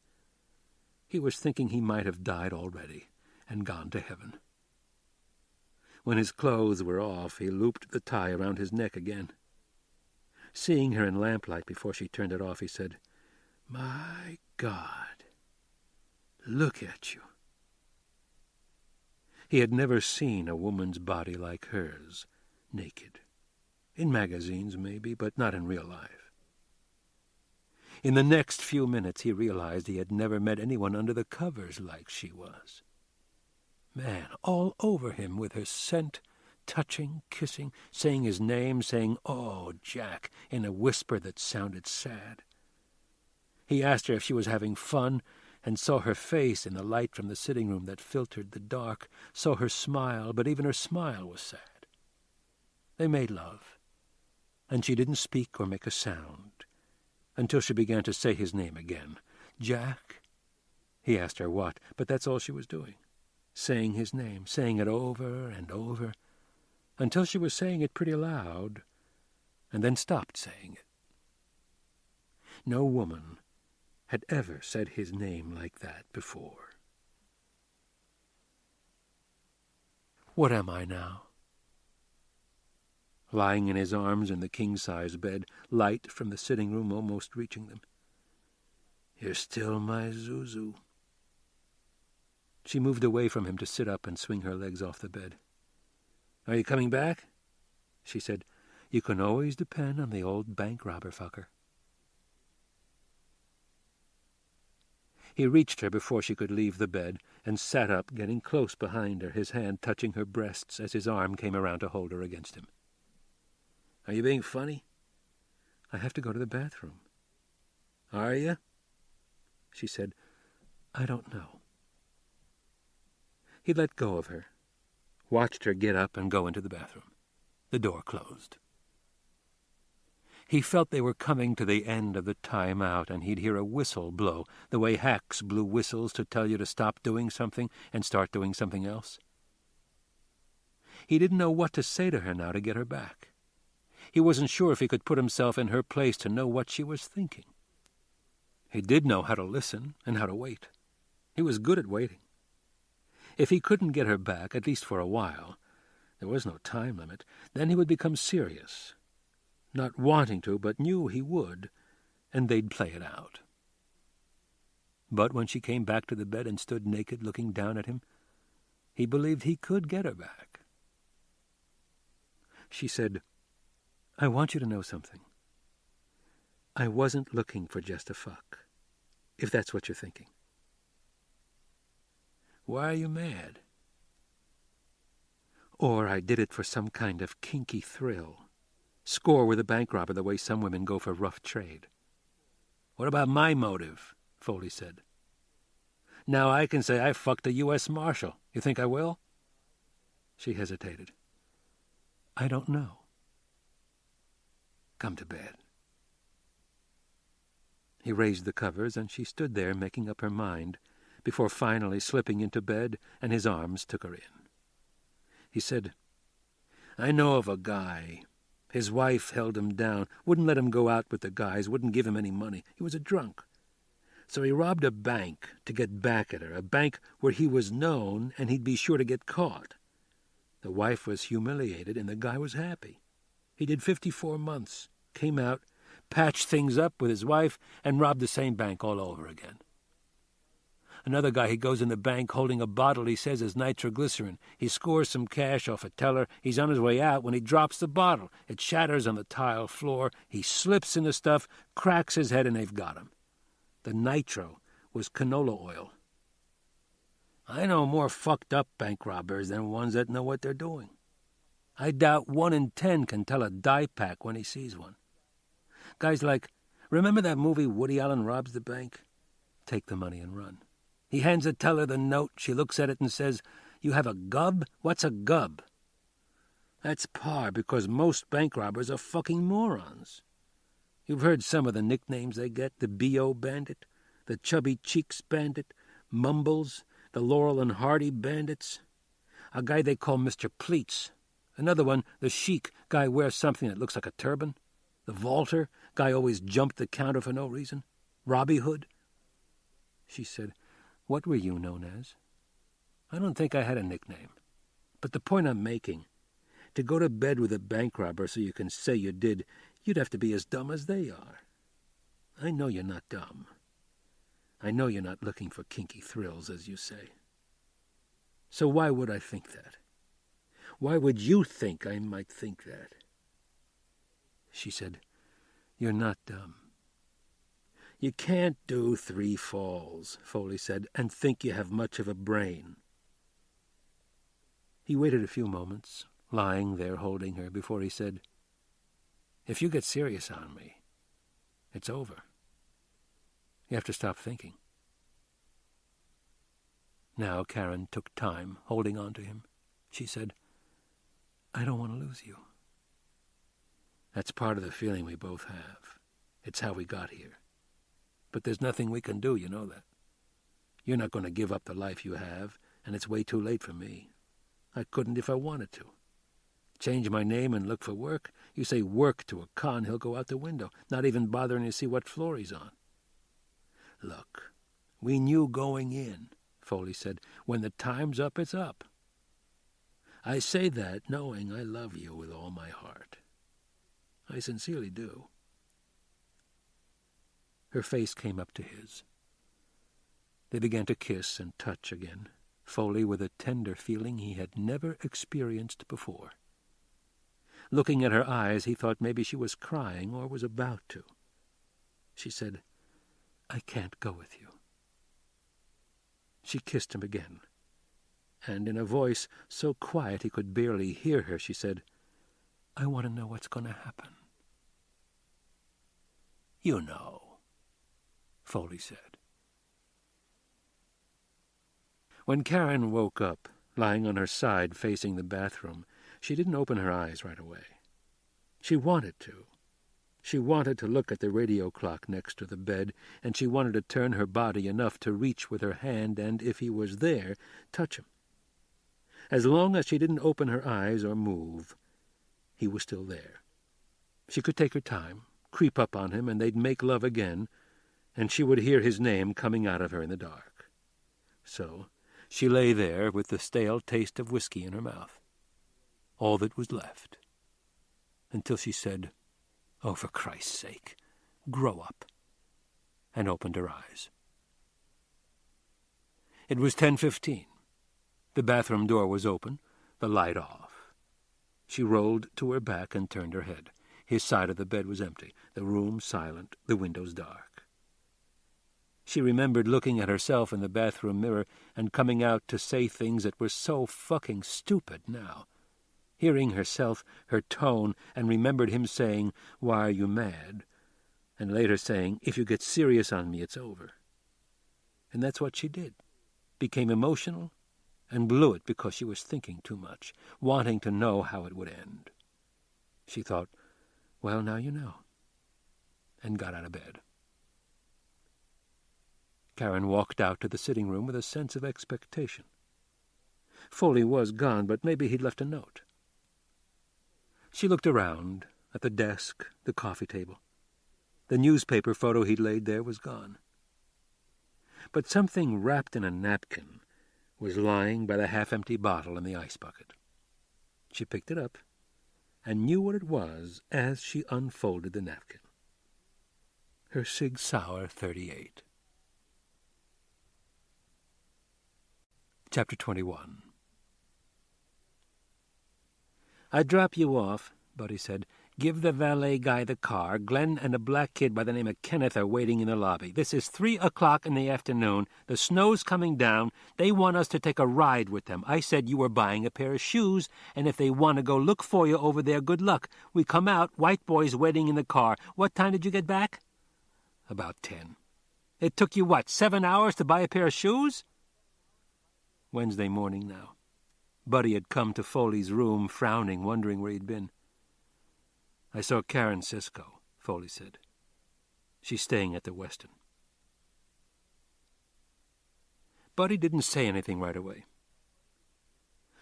he was thinking he might have died already and gone to heaven. When his clothes were off, he looped the tie around his neck again. Seeing her in lamplight before she turned it off, he said, "My God, look at you." He had never seen a woman's body like hers, naked. In magazines, maybe, but not in real life. In the next few minutes, he realized he had never met anyone under the covers like she was. Man, all over him with her scent, touching, kissing, saying his name, saying, "Oh, Jack," in a whisper that sounded sad. He asked her if she was having fun, and saw her face in the light from the sitting room that filtered the dark, saw her smile, but even her smile was sad. They made love, and she didn't speak or make a sound, until she began to say his name again. "Jack?" He asked her what, but that's all she was doing, saying his name, saying it over and over, until she was saying it pretty loud, and then stopped saying it. No woman had ever said his name like that before. What am I now? Lying in his arms in the king-size bed, light from the sitting room almost reaching them. "You're still my Zuzu." She moved away from him to sit up and swing her legs off the bed. "Are you coming back?" She said, "You can always depend on the old bank robber fucker." He reached her before she could leave the bed and sat up, getting close behind her, his hand touching her breasts as his arm came around to hold her against him. "Are you being funny?" "I have to go to the bathroom." "Are you?" She said, "I don't know." He let go of her, watched her get up and go into the bathroom. The door closed. He felt they were coming to the end of the time out, and he'd hear a whistle blow, the way hacks blew whistles to tell you to stop doing something and start doing something else. He didn't know what to say to her now to get her back. He wasn't sure if he could put himself in her place to know what she was thinking. He did know how to listen and how to wait. He was good at waiting. If he couldn't get her back, at least for a while, there was no time limit, then he would become serious. Not wanting to, but knew he would, and they'd play it out. But when she came back to the bed and stood naked looking down at him, he believed he could get her back. She said, "I want you to know something. I wasn't looking for just a fuck, if that's what you're thinking." "Why are you mad?" "Or I did it for some kind of kinky thrill. Score with a bank robber the way some women go for rough trade." "What about my motive?" Foley said. "Now I can say I fucked a U.S. marshal. You think I will?" She hesitated. "I don't know." "Come to bed." He raised the covers, and she stood there making up her mind, before finally slipping into bed, and his arms took her in. He said, "I know of a guy. His wife held him down, wouldn't let him go out with the guys, wouldn't give him any money. He was a drunk. So he robbed a bank to get back at her, a bank where he was known and he'd be sure to get caught. The wife was humiliated and the guy was happy. He did 54 months, came out, patched things up with his wife, and robbed the same bank all over again. Another guy, he goes in the bank holding a bottle he says is nitroglycerin. He scores some cash off a teller. He's on his way out when he drops the bottle. It shatters on the tile floor. He slips in the stuff, cracks his head, and they've got him. The nitro was canola oil. I know more fucked up bank robbers than ones that know what they're doing. I doubt 1 in 10 can tell a dye pack when he sees one. Guys like, remember that movie Woody Allen Robs the Bank? Take the money and run. He hands the teller the note. She looks at it and says, "You have a gub? What's a gub?" That's par, because most bank robbers are fucking morons. You've heard some of the nicknames they get: the B.O. Bandit, the Chubby Cheeks Bandit, Mumbles, the Laurel and Hardy Bandits. A guy they call Mr. Pleats. Another one, the Sheik, guy wears something that looks like a turban. The Vaulter, guy always jumped the counter for no reason. Robbie Hood. She said, "What were you known as?" "I don't think I had a nickname. But the point I'm making, to go to bed with a bank robber so you can say you did, you'd have to be as dumb as they are. I know you're not dumb. I know you're not looking for kinky thrills, as you say. So why would I think that? Why would you think I might think that? She said, "You're not dumb." "You can't do 3 falls," Foley said, "and think you have much of a brain." He waited a few moments, lying there holding her, before he said, "If you get serious on me, it's over. You have to stop thinking." Now Karen took time, holding on to him. She said, "I don't want to lose you." "That's part of the feeling we both have. It's how we got here. But there's nothing we can do, you know that. You're not going to give up the life you have, and it's way too late for me. I couldn't if I wanted to. Change my name and look for work? You say work to a con, he'll go out the window, not even bothering to see what floor he's on." "Look, we knew going in," Foley said. "When the time's up, it's up. I say that knowing I love you with all my heart. I sincerely do." Her face came up to his. They began to kiss and touch again, Foley with a tender feeling he had never experienced before. Looking at her eyes, he thought maybe she was crying or was about to. She said, "I can't go with you." She kissed him again, and in a voice so quiet he could barely hear her, she said, "I want to know what's going to happen." "You know," Foley said. When Karen woke up, lying on her side facing the bathroom, she didn't open her eyes right away. She wanted to. She wanted to look at the radio clock next to the bed, and she wanted to turn her body enough to reach with her hand and, if he was there, touch him. As long as she didn't open her eyes or move, he was still there. She could take her time, creep up on him, and they'd make love again, and she would hear his name coming out of her in the dark. So she lay there with the stale taste of whiskey in her mouth, all that was left, until she said, "Oh, for Christ's sake, grow up," and opened her eyes. It was 10:15. The bathroom door was open, the light off. She rolled to her back and turned her head. His side of the bed was empty, the room silent, the windows dark. She remembered looking at herself in the bathroom mirror and coming out to say things that were so fucking stupid now. Hearing herself, her tone, and remembered him saying, "Why are you mad?" and later saying, "If you get serious on me, it's over." And that's what she did. Became emotional and blew it because she was thinking too much, wanting to know how it would end. She thought, "Well, now you know," and got out of bed. Karen walked out to the sitting room with a sense of expectation. Foley was gone, but maybe he'd left a note. She looked around, at the desk, the coffee table. The newspaper photo he'd laid there was gone. But something wrapped in a napkin was lying by the half-empty bottle in the ice bucket. She picked it up and knew what it was as she unfolded the napkin. Her Sig Sauer 38. Chapter 21. "I'd drop you off," Buddy said. "Give the valet guy the car. Glenn and a black kid by the name of Kenneth are waiting in the lobby. This is 3:00 in the afternoon. The snow's coming down. They want us to take a ride with them. I said you were buying a pair of shoes, and if they want to go look for you over there, good luck. We come out, white boys waiting in the car. What time did you get back?" "About 10. "It took you, 7 hours to buy a pair of shoes?" Wednesday morning now. Buddy had come to Foley's room, frowning, wondering where he'd been. "I saw Karen Sisko," Foley said. "She's staying at the Westin." Buddy didn't say anything right away.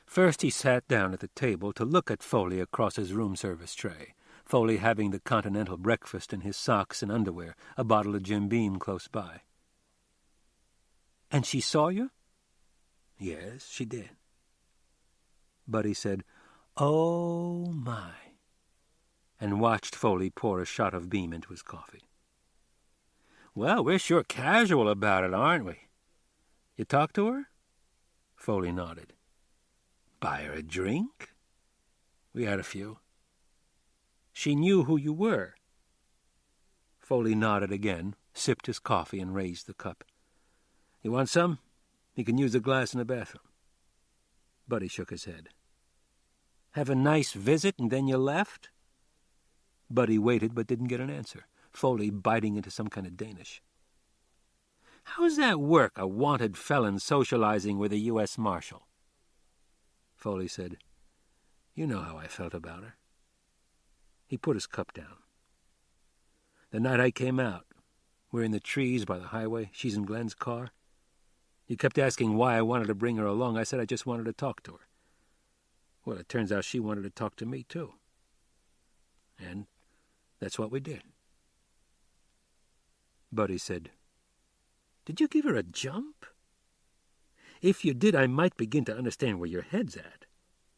First he sat down at the table to look at Foley across his room service tray, Foley having the continental breakfast in his socks and underwear, a bottle of Jim Beam close by. "And she saw you?" "Yes, she did." Buddy said, "Oh, my," and watched Foley pour a shot of Beam into his coffee. "Well, we're sure casual about it, aren't we? You talk to her?" Foley nodded. "Buy her a drink?" "We had a few." "She knew who you were?" Foley nodded again, sipped his coffee, and raised the cup. "You want some? You can use a glass in the bathroom." Buddy shook his head. "Have a nice visit and then you left?" Buddy waited but didn't get an answer, Foley biting into some kind of Danish. "How's that work, a wanted felon socializing with a U.S. marshal?" Foley said, "You know how I felt about her." He put his cup down. "The night I came out, we're in the trees by the highway. She's in Glenn's car. You kept asking why I wanted to bring her along. I said I just wanted to talk to her. Well, it turns out she wanted to talk to me, too. And that's what we did." Buddy said, "Did you give her a jump?" "If you did, I might begin to understand where your head's at.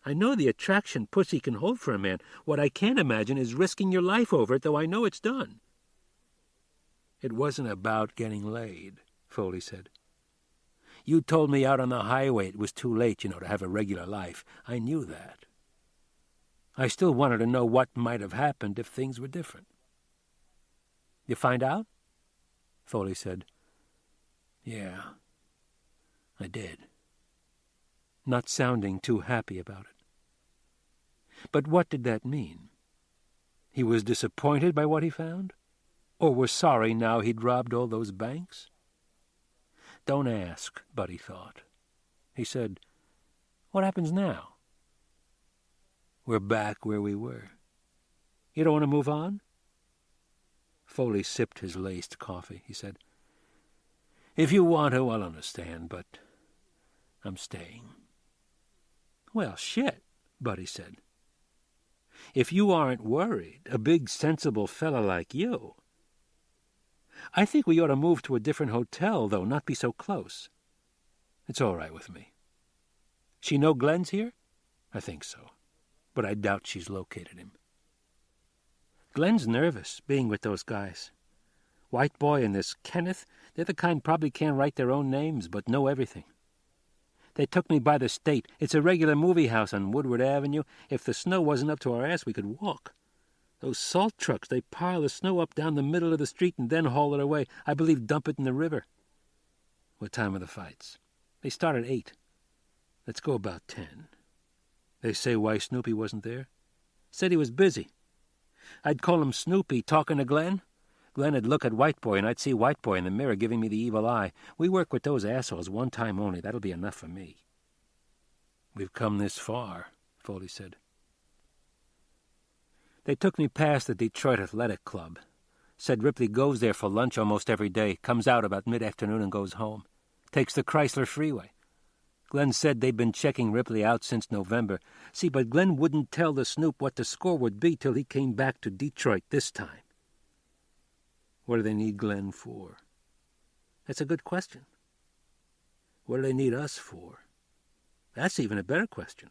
I know the attraction pussy can hold for a man. What I can't imagine is risking your life over it, though I know it's done." "It wasn't about getting laid," Foley said. "You told me out on the highway it was too late, to have a regular life. I knew that. I still wanted to know what might have happened if things were different." "You find out?" Foley said, "Yeah, I did," not sounding too happy about it. But what did that mean? He was disappointed by what he found? Or was sorry now he'd robbed all those banks? Don't ask, Buddy thought. He said, "What happens now?" "We're back where we were. You don't want to move on?" Foley sipped his laced coffee. He said, "If you want to, I'll understand, but I'm staying." "Well, shit," Buddy said. "If you aren't worried, a big, sensible fella like you. I think we ought to move to a different hotel, though, not be so close." "It's all right with me." "She know Glenn's here?" "I think so, but I doubt she's located him." "Glenn's nervous, being with those guys. White Boy and this Kenneth, they're the kind probably can't write their own names, but know everything. They took me by the state. It's a regular movie house on Woodward Avenue. If the snow wasn't up to our ass, we could walk. Those salt trucks, they pile the snow up down the middle of the street and then haul it away. I believe dump it in the river." "What time are the fights?" "They start at 8. Let's go about 10. They say why Snoopy wasn't there?" "Said he was busy. I'd call him Snoopy talking to Glenn. Glenn'd look at White Boy, and I'd see White Boy in the mirror giving me the evil eye. We work with those assholes one time only. That'll be enough for me." "We've come this far," Foley said. "They took me past the Detroit Athletic Club. Said Ripley goes there for lunch almost every day, comes out about mid-afternoon and goes home. Takes the Chrysler Freeway. Glenn said they'd been checking Ripley out since November. See, but Glenn wouldn't tell the Snoop what the score would be till he came back to Detroit this time." "What do they need Glenn for?" "That's a good question." "What do they need us for?" "That's even a better question."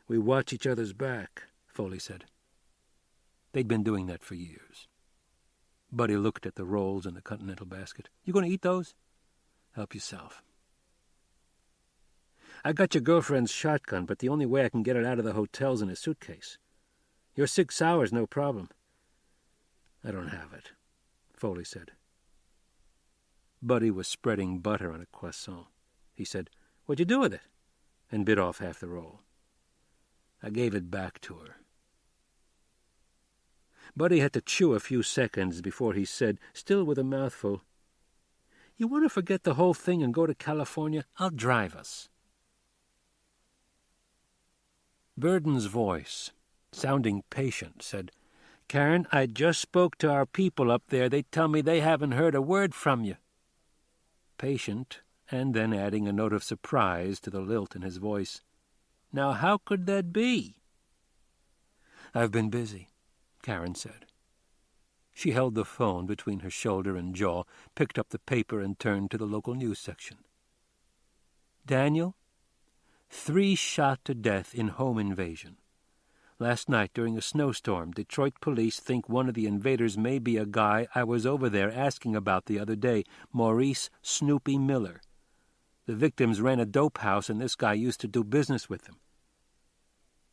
"We watch each other's back," Foley said. They'd been doing that for years. Buddy looked at the rolls in the continental basket. "You going to eat those?" "Help yourself." "I got your girlfriend's shotgun, but the only way I can get it out of the hotel's in a suitcase. Your 6 hours, no problem." "I don't have it," Foley said. Buddy was spreading butter on a croissant. He said, "What'd you do with it?" and bit off half the roll. "I gave it back to her." Buddy had to chew a few seconds before he said, still with a mouthful, "You want to forget the whole thing and go to California? I'll drive us." Burden's voice, sounding patient, said, "Karen, I just spoke to our people up there. They tell me they haven't heard a word from you." Patient, and then adding a note of surprise to the lilt in his voice. "Now how could that be?" "I've been busy," Karen said. She held the phone between her shoulder and jaw, picked up the paper and turned to the local news section. "Daniel, 3 shot to death in home invasion. Last night, during a snowstorm, Detroit police think one of the invaders may be a guy I was over there asking about the other day, Maurice Snoopy Miller. The victims ran a dope house, and this guy used to do business with them.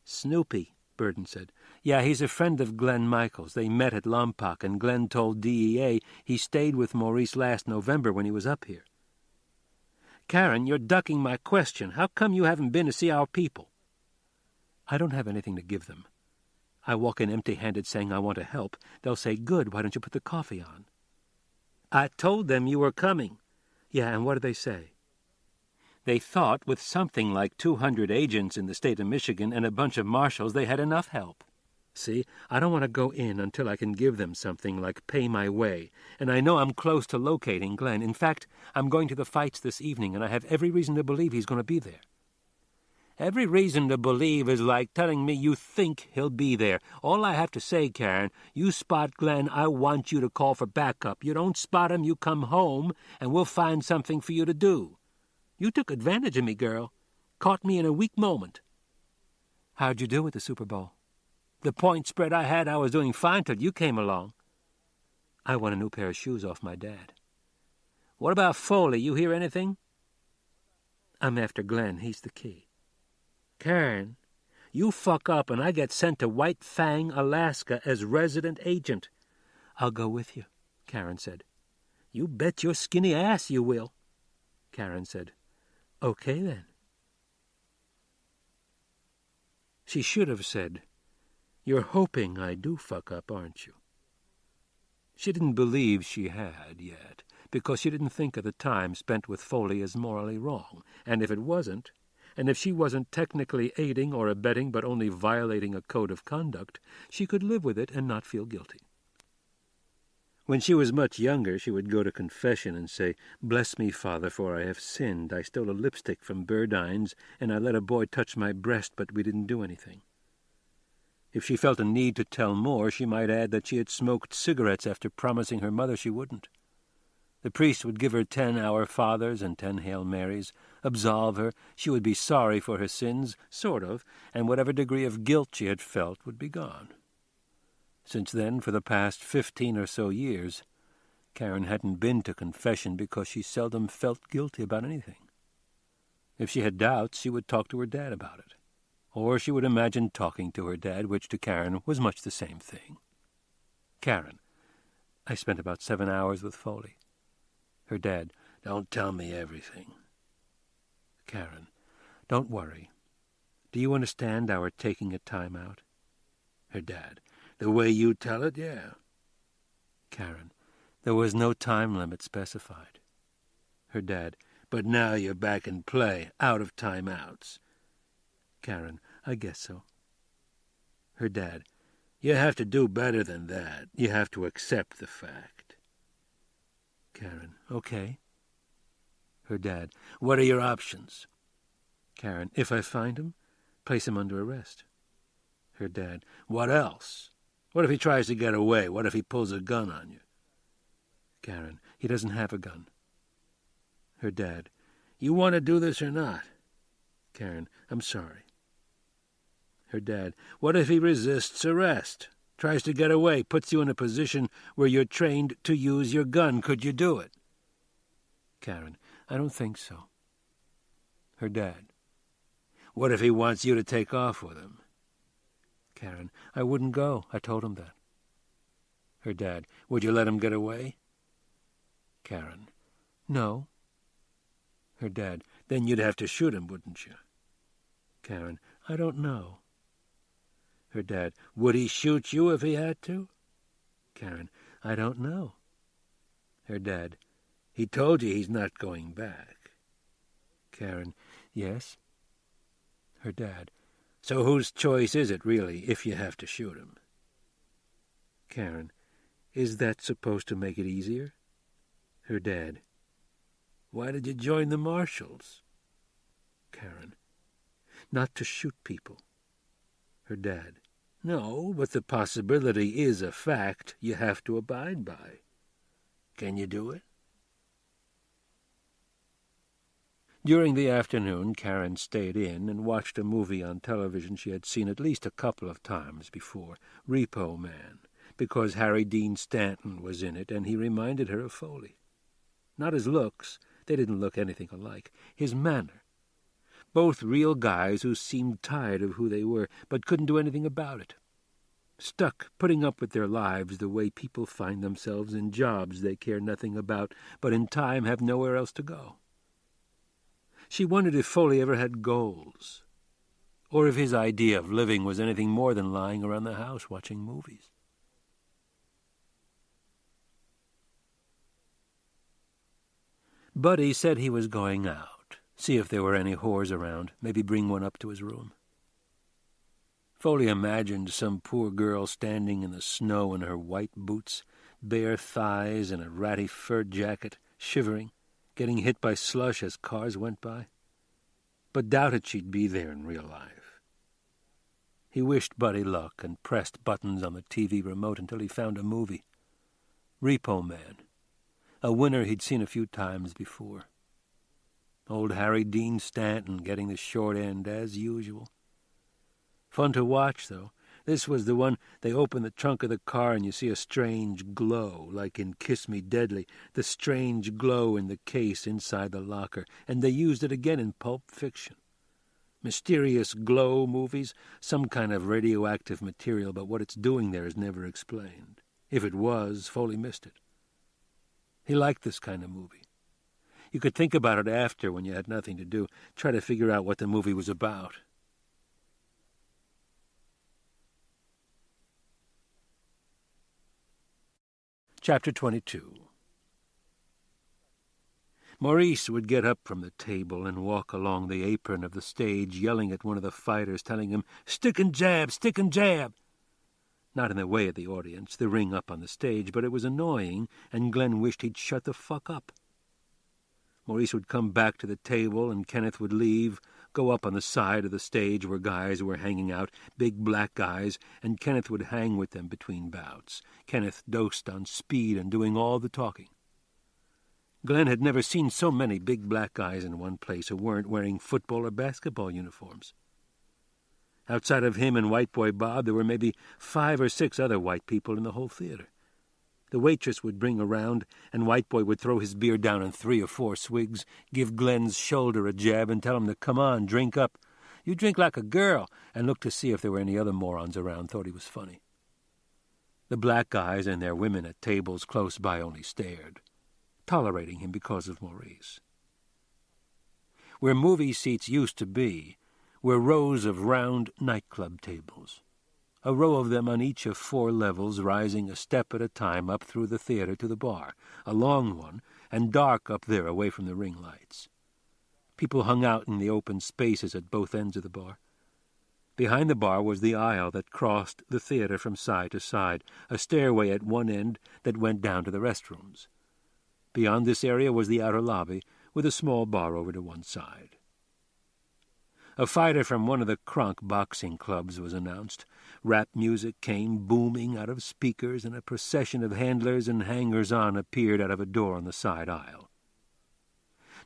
Snoopy, Burden said. Yeah, he's a friend of Glenn Michaels. They met at Lompoc, and Glenn told DEA he stayed with Maurice last November when he was up here. Karen, you're ducking my question. How come you haven't been to see our people? I don't have anything to give them. I walk in empty-handed saying I want to help. They'll say, good, why don't you put the coffee on? I told them you were coming. Yeah, and what did they say? They thought with something like 200 agents in the state of Michigan and a bunch of marshals, they had enough help. See, I don't want to go in until I can give them something like pay my way, and I know I'm close to locating Glenn. In fact, I'm going to the fights this evening, and I have every reason to believe he's going to be there. Every reason to believe is like telling me you think he'll be there. All I have to say, Karen, you spot Glenn, I want you to call for backup. You don't spot him, you come home, and we'll find something for you to do. You took advantage of me, girl. Caught me in a weak moment. How'd you do with the Super Bowl? The point spread I had, I was doing fine till you came along. I want a new pair of shoes off my dad. What about Foley? You hear anything? I'm after Glenn. He's the key. Karen, you fuck up and I get sent to White Fang, Alaska as resident agent. I'll go with you, Karen said. You bet your skinny ass you will, Karen said. Okay, then. She should have said, you're hoping I do fuck up, aren't you? She didn't believe she had yet, because she didn't think of the time spent with Foley as morally wrong, and if it wasn't, and if she wasn't technically aiding or abetting but only violating a code of conduct, she could live with it and not feel guilty. When she was much younger, she would go to confession and say, "Bless me, Father, for I have sinned. I stole a lipstick from Burdine's, and I let a boy touch my breast, but we didn't do anything." If she felt a need to tell more, she might add that she had smoked cigarettes after promising her mother she wouldn't. The priest would give her 10 Our Fathers and 10 Hail Marys, absolve her, she would be sorry for her sins, sort of, and whatever degree of guilt she had felt would be gone. Since then, for the past 15 or so years, Karen hadn't been to confession because she seldom felt guilty about anything. If she had doubts, she would talk to her dad about it. Or she would imagine talking to her dad, which to Karen was much the same thing. Karen, I spent about 7 hours with Foley. Her dad, don't tell me everything. Karen, don't worry. Do you understand our taking a time out? Her dad, the way you tell it, yeah. Karen, there was no time limit specified. Her dad, but now you're back in play, out of timeouts. Karen, I guess so. Her dad, you have to do better than that. You have to accept the fact. Karen, okay. Her dad, what are your options? Karen, if I find him, place him under arrest. Her dad, what else? What if he tries to get away? What if he pulls a gun on you? Karen, he doesn't have a gun. Her dad, you want to do this or not? Karen, I'm sorry. Her dad, what if he resists arrest? Tries to get away, puts you in a position where you're trained to use your gun. Could you do it? Karen, I don't think so. Her dad, what if he wants you to take off with him? Karen, I wouldn't go. I told him that. Her dad, would you let him get away? Karen, no. Her dad, then you'd have to shoot him, wouldn't you? Karen, I don't know. Her dad, would he shoot you if he had to? Karen, I don't know. Her dad, he told you he's not going back. Karen, yes. Her dad, so whose choice is it, really, if you have to shoot him? Karen, is that supposed to make it easier? Her dad, why did you join the marshals? Karen, not to shoot people. Her dad, no, but the possibility is a fact you have to abide by. Can you do it? During the afternoon, Karen stayed in and watched a movie on television she had seen at least a couple of times before, Repo Man, because Harry Dean Stanton was in it and he reminded her of Foley. Not his looks, they didn't look anything alike, his manner. Both real guys who seemed tired of who they were, but couldn't do anything about it. Stuck, putting up with their lives the way people find themselves in jobs they care nothing about, but in time have nowhere else to go. She wondered if Foley ever had goals, or if his idea of living was anything more than lying around the house watching movies. Buddy said he was going out, see if there were any whores around, maybe bring one up to his room. Foley imagined some poor girl standing in the snow in her white boots, bare thighs and a ratty fur jacket, shivering, getting hit by slush as cars went by, but doubted she'd be there in real life. He wished Buddy luck and pressed buttons on the TV remote until he found a movie. Repo Man, a winner he'd seen a few times before. Old Harry Dean Stanton getting the short end as usual. Fun to watch, though. This was the one they open the trunk of the car and you see a strange glow, like in Kiss Me Deadly, the strange glow in the case inside the locker, and they used it again in Pulp Fiction. Mysterious glow movies, some kind of radioactive material, but what it's doing there is never explained. If it was, Foley missed it. He liked this kind of movie. You could think about it after when you had nothing to do, try to figure out what the movie was about. Chapter 22. Maurice would get up from the table and walk along the apron of the stage, yelling at one of the fighters, telling him, "Stick and jab, stick and jab!" Not in the way of the audience, the ring up on the stage, but it was annoying, and Glenn wished he'd shut the fuck up. Maurice would come back to the table, and Kenneth would leave, go up on the side of the stage where guys were hanging out, big black guys, and Kenneth would hang with them between bouts. Kenneth dosed on speed and doing all the talking. Glenn had never seen so many big black guys in one place who weren't wearing football or basketball uniforms. Outside of him and White Boy Bob, there were maybe 5 or 6 other white people in the whole theater. The waitress would bring a round, and White Boy would throw his beer down in 3 or 4 swigs, give Glenn's shoulder a jab, and tell him to come on, drink up. You drink like a girl, and look to see if there were any other morons around, thought he was funny. The black guys and their women at tables close by only stared, tolerating him because of Maurice. Where movie seats used to be were rows of round nightclub tables, a row of them on each of 4 levels, rising a step at a time up through the theater to the bar, a long one, and dark up there away from the ring lights. People hung out in the open spaces at both ends of the bar. Behind the bar was the aisle that crossed the theater from side to side, a stairway at one end that went down to the restrooms. Beyond this area was the outer lobby, with a small bar over to one side. A fighter from one of the Kronk boxing clubs was announced. Rap music came booming out of speakers, and a procession of handlers and hangers-on appeared out of a door on the side aisle.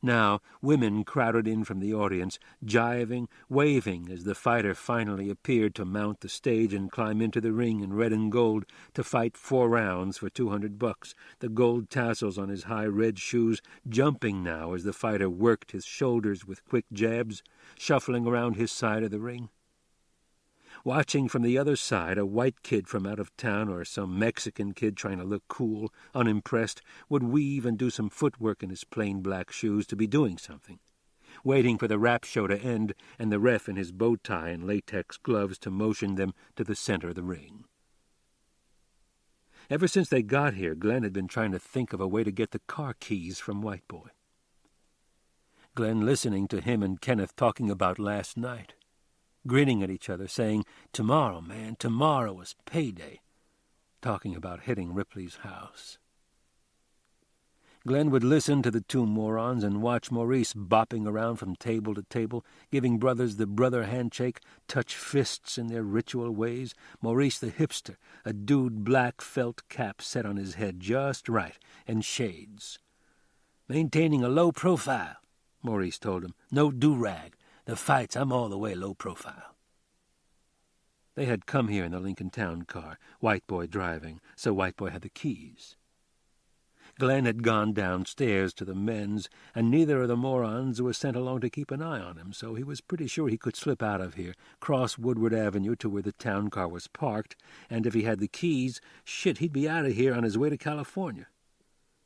Now women crowded in from the audience, jiving, waving as the fighter finally appeared to mount the stage and climb into the ring in red and gold to fight 4 rounds for $200, the gold tassels on his high red shoes jumping now as the fighter worked his shoulders with quick jabs, shuffling around his side of the ring. Watching from the other side, a white kid from out of town or some Mexican kid trying to look cool, unimpressed, would weave and do some footwork in his plain black shoes to be doing something, waiting for the rap show to end and the ref in his bow tie and latex gloves to motion them to the center of the ring. Ever since they got here, Glenn had been trying to think of a way to get the car keys from White Boy. Glenn listening to him and Kenneth talking about last night, grinning at each other, saying, "Tomorrow, man, tomorrow is payday," talking about hitting Ripley's house. Glenn would listen to the 2 morons and watch Maurice bopping around from table to table, giving brothers the brother handshake, touch fists in their ritual ways. Maurice the hipster, a dude black felt cap set on his head just right, and shades. Maintaining a low profile, Maurice told him. "No do-rag. The fights, I'm all the way low profile." They had come here in the Lincoln Town car, White Boy driving, so White Boy had the keys. Glenn had gone downstairs to the men's, and neither of the morons was sent along to keep an eye on him, so he was pretty sure he could slip out of here, cross Woodward Avenue to where the town car was parked, and if he had the keys, shit, he'd be out of here on his way to California.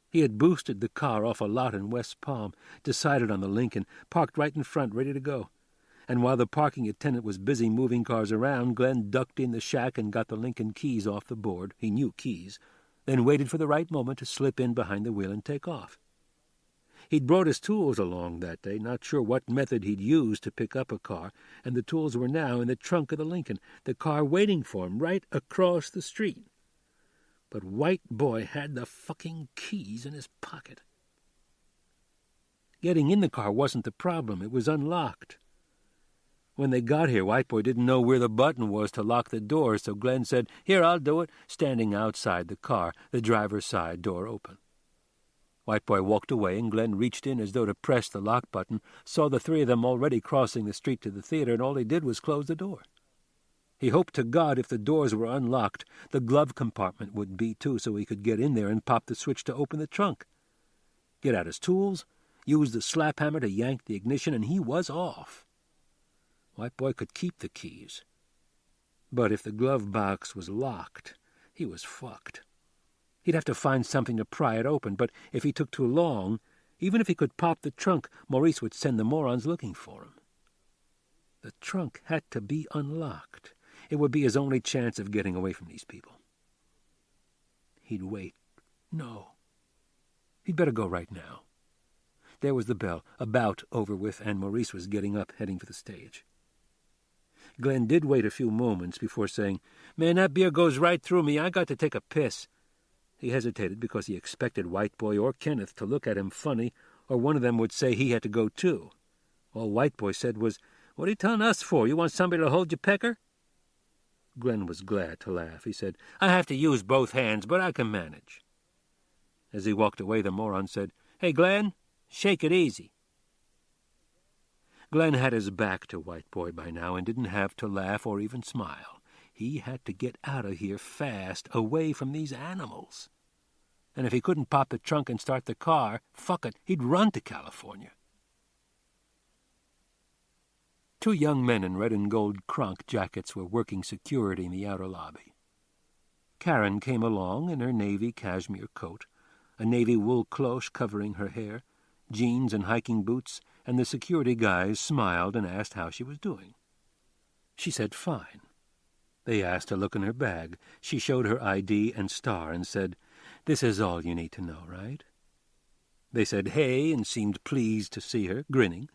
He had boosted the car off a lot in West Palm, decided on the Lincoln, parked right in front, ready to go. And while the parking attendant was busy moving cars around, Glenn ducked in the shack and got the Lincoln keys off the board. He knew keys. Then waited for the right moment to slip in behind the wheel and take off. He'd brought his tools along that day, not sure what method he'd use to pick up a car, and the tools were now in the trunk of the Lincoln, the car waiting for him right across the street. But White Boy had the fucking keys in his pocket. Getting in the car wasn't the problem. It was unlocked. When they got here, White Boy didn't know where the button was to lock the door, so Glenn said, "Here, I'll do it," standing outside the car, the driver's side door open. White Boy walked away, and Glenn reached in as though to press the lock button, saw the three of them already crossing the street to the theater, and all he did was close the door. He hoped to God if the doors were unlocked, the glove compartment would be too, so he could get in there and pop the switch to open the trunk. Get out his tools, use the slap hammer to yank the ignition, and he was off. White Boy could keep the keys. But if the glove box was locked, he was fucked. He'd have to find something to pry it open, but if he took too long, even if he could pop the trunk, Maurice would send the morons looking for him. The trunk had to be unlocked. It would be his only chance of getting away from these people. He'd wait. No. He'd better go right now. There was the bell, about over with, and Maurice was getting up, heading for the stage. Glenn did wait a few moments before saying, "Man, that beer goes right through me. I got to take a piss." He hesitated because he expected White Boy or Kenneth to look at him funny, or one of them would say he had to go too. All White Boy said was, "What are you telling us for? You want somebody to hold your pecker?" Glenn was glad to laugh. He said, "I have to use both hands, but I can manage." As he walked away, the moron said, "Hey, Glenn, shake it easy." Glenn had his back to White Boy by now and didn't have to laugh or even smile. He had to get out of here fast, away from these animals. And if he couldn't pop the trunk and start the car, fuck it, he'd run to California. Two young men in red and gold Kronk jackets were working security in the outer lobby. Karen came along in her navy cashmere coat, a navy wool cloche covering her hair, jeans and hiking boots, and the security guys smiled and asked how she was doing. She said fine. They asked to look in her bag. She showed her ID and star and said, "This is all you need to know, right?" They said hey and seemed pleased to see her, grinning,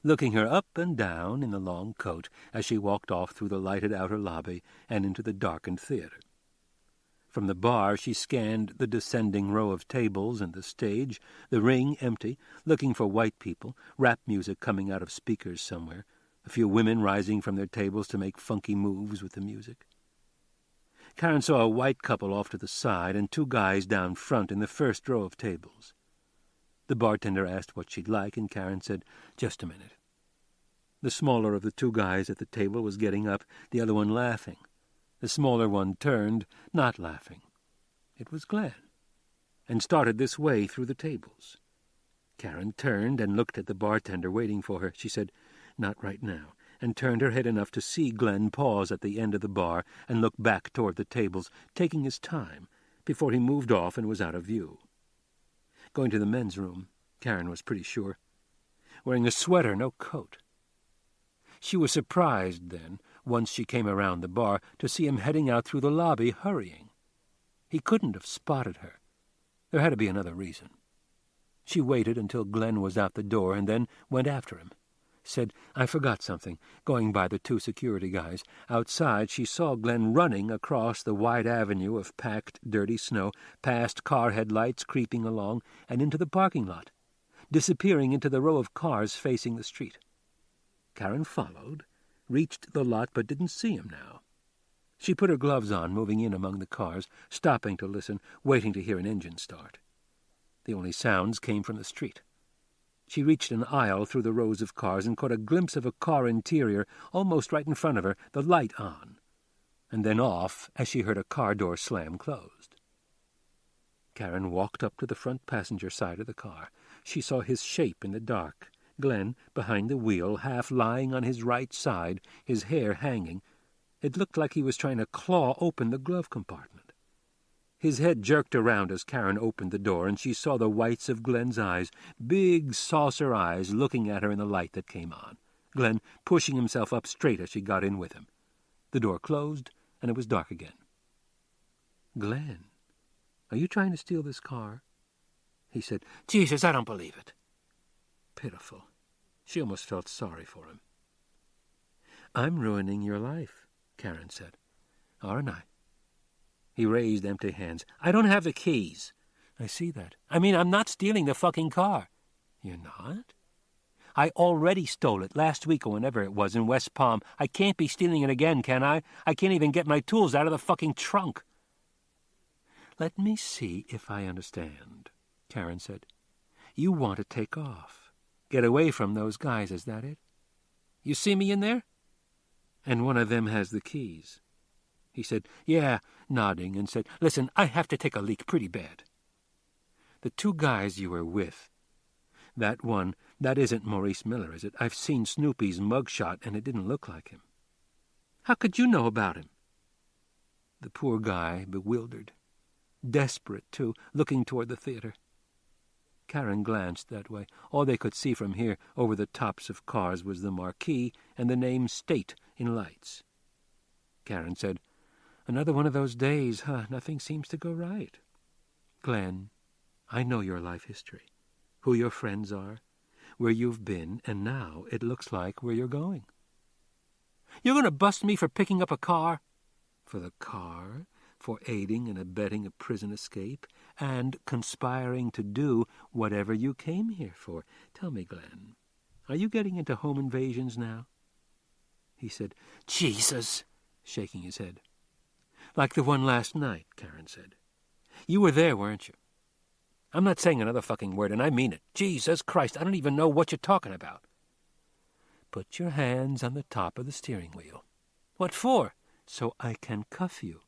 looking her up and down in the long coat as she walked off through the lighted outer lobby and into the darkened theater. From the bar she scanned the descending row of tables and the stage, the ring empty, looking for white people, rap music coming out of speakers somewhere, a few women rising from their tables to make funky moves with the music. Karen saw a white couple off to the side and two guys down front in the first row of tables. The bartender asked what she'd like, and Karen said, "Just a minute." The smaller of the two guys at the table was getting up, the other one laughing. The smaller one turned, not laughing. It was Glenn, and started this way through the tables. Karen turned and looked at the bartender waiting for her. She said, "Not right now," and turned her head enough to see Glenn pause at the end of the bar and look back toward the tables, taking his time, before he moved off and was out of view. Going to the men's room, Karen was pretty sure. Wearing a sweater, no coat. She was surprised then, once she came around the bar, to see him heading out through the lobby, hurrying. He couldn't have spotted her. There had to be another reason. She waited until Glenn was out the door and then went after him. Said, "I forgot something," going by the two security guys. Outside, she saw Glenn running across the wide avenue of packed, dirty snow, past car headlights creeping along, and into the parking lot, disappearing into the row of cars facing the street. Karen followed, reached the lot, but didn't see him now. She put her gloves on, moving in among the cars, stopping to listen, waiting to hear an engine start. The only sounds came from the street. She reached an aisle through the rows of cars and caught a glimpse of a car interior almost right in front of her, the light on, and then off as she heard a car door slam closed. Karen walked up to the front passenger side of the car. She saw his shape in the dark, Glenn behind the wheel, half lying on his right side, his hair hanging. It looked like he was trying to claw open the glove compartment. His head jerked around as Karen opened the door, and she saw the whites of Glenn's eyes, big saucer eyes looking at her in the light that came on, Glenn pushing himself up straight as she got in with him. The door closed, and it was dark again. "Glenn, are you trying to steal this car?" He said. "Jesus, I don't believe it." Pitiful. She almost felt sorry for him. "I'm ruining your life," Karen said. "Aren't I?" He raised empty hands. "I don't have the keys." "I see that. I mean, I'm not stealing the fucking car." "You're not?" "I already stole it last week or whenever it was in West Palm. I can't be stealing it again, can I? I can't even get my tools out of the fucking trunk." "Let me see if I understand," Karen said. "You want to take off. Get away from those guys, is that it? You see me in there?" "And one of them has the keys." He said, "Yeah," nodding, and said, "Listen, I have to take a leak pretty bad. The two guys you were with, that one, that isn't Maurice Miller, is it? I've seen Snoopy's mugshot, and it didn't look like him." "How could you know about him?" The poor guy, bewildered, desperate, too, looking toward the theater. Karen glanced that way. All they could see from here over the tops of cars was the marquee and the name State in lights. Karen said, "Another one of those days, huh? Nothing seems to go right. Glenn, I know your life history, who your friends are, where you've been, and now it looks like where you're going." "You're going to bust me for picking up a car?" "For the car, for aiding and abetting a prison escape, and conspiring to do whatever you came here for. Tell me, Glenn, are you getting into home invasions now?" He said, "Jesus," shaking his head. "Like the one last night," Karen said. "You were there, weren't you? I'm not saying another fucking word, and I mean it. Jesus Christ, I don't even know what you're talking about." "Put your hands on the top of the steering wheel." "What for?" "So I can cuff you."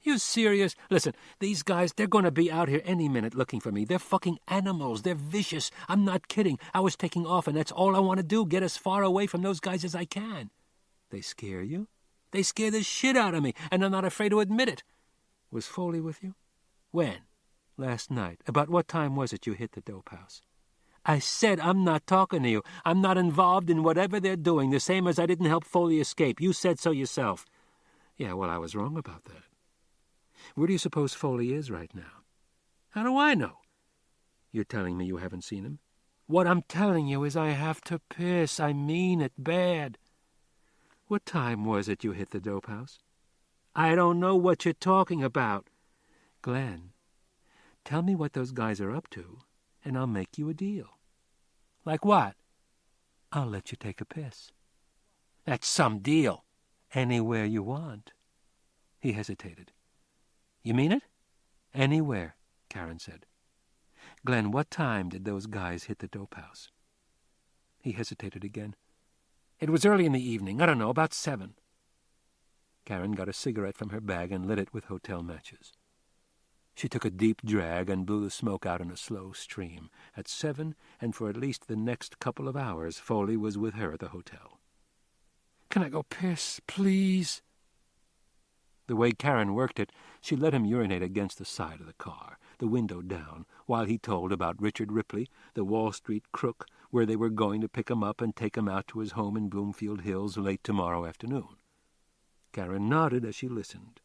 "You serious? Listen, these guys, they're going to be out here any minute looking for me. They're fucking animals. They're vicious. I'm not kidding. I was taking off, and that's all I want to do, get as far away from those guys as I can." "They scare you?" "They scare the shit out of me, and I'm not afraid to admit it." "Was Foley with you?" "When?" "Last night. About what time was it you hit the dope house?" "I said I'm not talking to you. I'm not involved in whatever they're doing, the same as I didn't help Foley escape. You said so yourself." "Yeah, well, I was wrong about that. Where do you suppose Foley is right now?" "How do I know?" "You're telling me you haven't seen him?" "What I'm telling you is I have to piss. I mean it bad." "What time was it you hit the dope house?" "I don't know what you're talking about." "Glenn, tell me what those guys are up to, and I'll make you a deal." "Like what?" "I'll let you take a piss." "That's some deal." "Anywhere you want." He hesitated. "You mean it?" "Anywhere," Karen said. "Glenn, what time did those guys hit the dope house?" He hesitated again. "It was early in the evening. I don't know, about 7. Karen got a cigarette from her bag and lit it with hotel matches. She took a deep drag and blew the smoke out in a slow stream. At 7, and for at least the next couple of hours, Foley was with her at the hotel. "Can I go piss, please?" The way Karen worked it, she let him urinate against the side of the car, the window down, while he told about Richard Ripley, the Wall Street crook, where they were going to pick him up and take him out to his home in Bloomfield Hills late tomorrow afternoon. Karen nodded as she listened.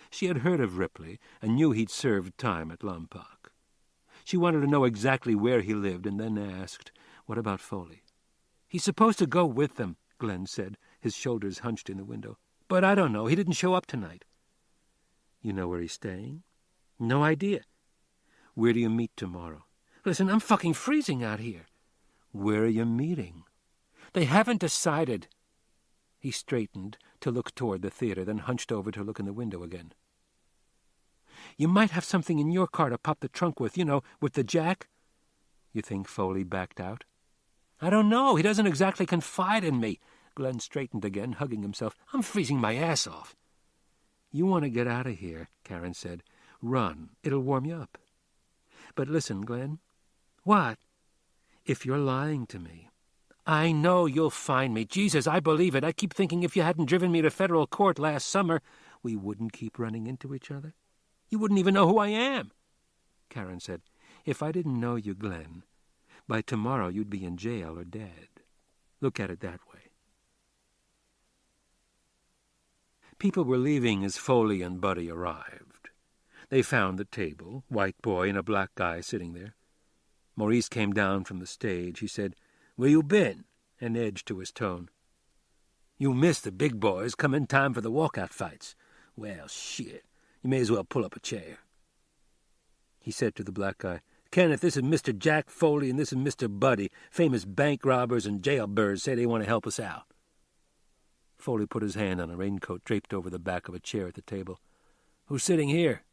She had heard of Ripley and knew he'd served time at Lompoc. She wanted to know exactly where he lived and then asked, "What about Foley?" "He's supposed to go with them," Glenn said, his shoulders hunched in the window. "But I don't know. He didn't show up tonight." "You know where he's staying?" "No idea." "Where do you meet tomorrow?" "Listen, I'm fucking freezing out here." "Where are you meeting?" "They haven't decided." He straightened to look toward the theater, then hunched over to look in the window again. "You might have something in your car to pop the trunk with, you know, with the jack." You think Foley backed out? I don't know. He doesn't exactly confide in me. Glenn straightened again, hugging himself. I'm freezing my ass off. You want to get out of here, Karen said. Run. It'll warm you up. But listen, Glenn. What? If you're lying to me. I know you'll find me. Jesus, I believe it. I keep thinking if you hadn't driven me to federal court last summer, we wouldn't keep running into each other. You wouldn't even know who I am. Karen said, if I didn't know you, Glenn, by tomorrow you'd be in jail or dead. Look at it that way. People were leaving as Foley and Buddy arrived. They found the table, white boy and a black guy sitting there. Maurice came down from the stage. He said, Where you been? An edge to his tone. You missed the big boys. Come in time for the walkout fights. Well, shit. You may as well pull up a chair. He said to the black guy, Kenneth, this is Mr. Jack Foley and this is Mr. Buddy. Famous bank robbers and jailbirds say they want to help us out. Foley put his hand on a raincoat draped over the back of a chair at the table. Who's sitting here?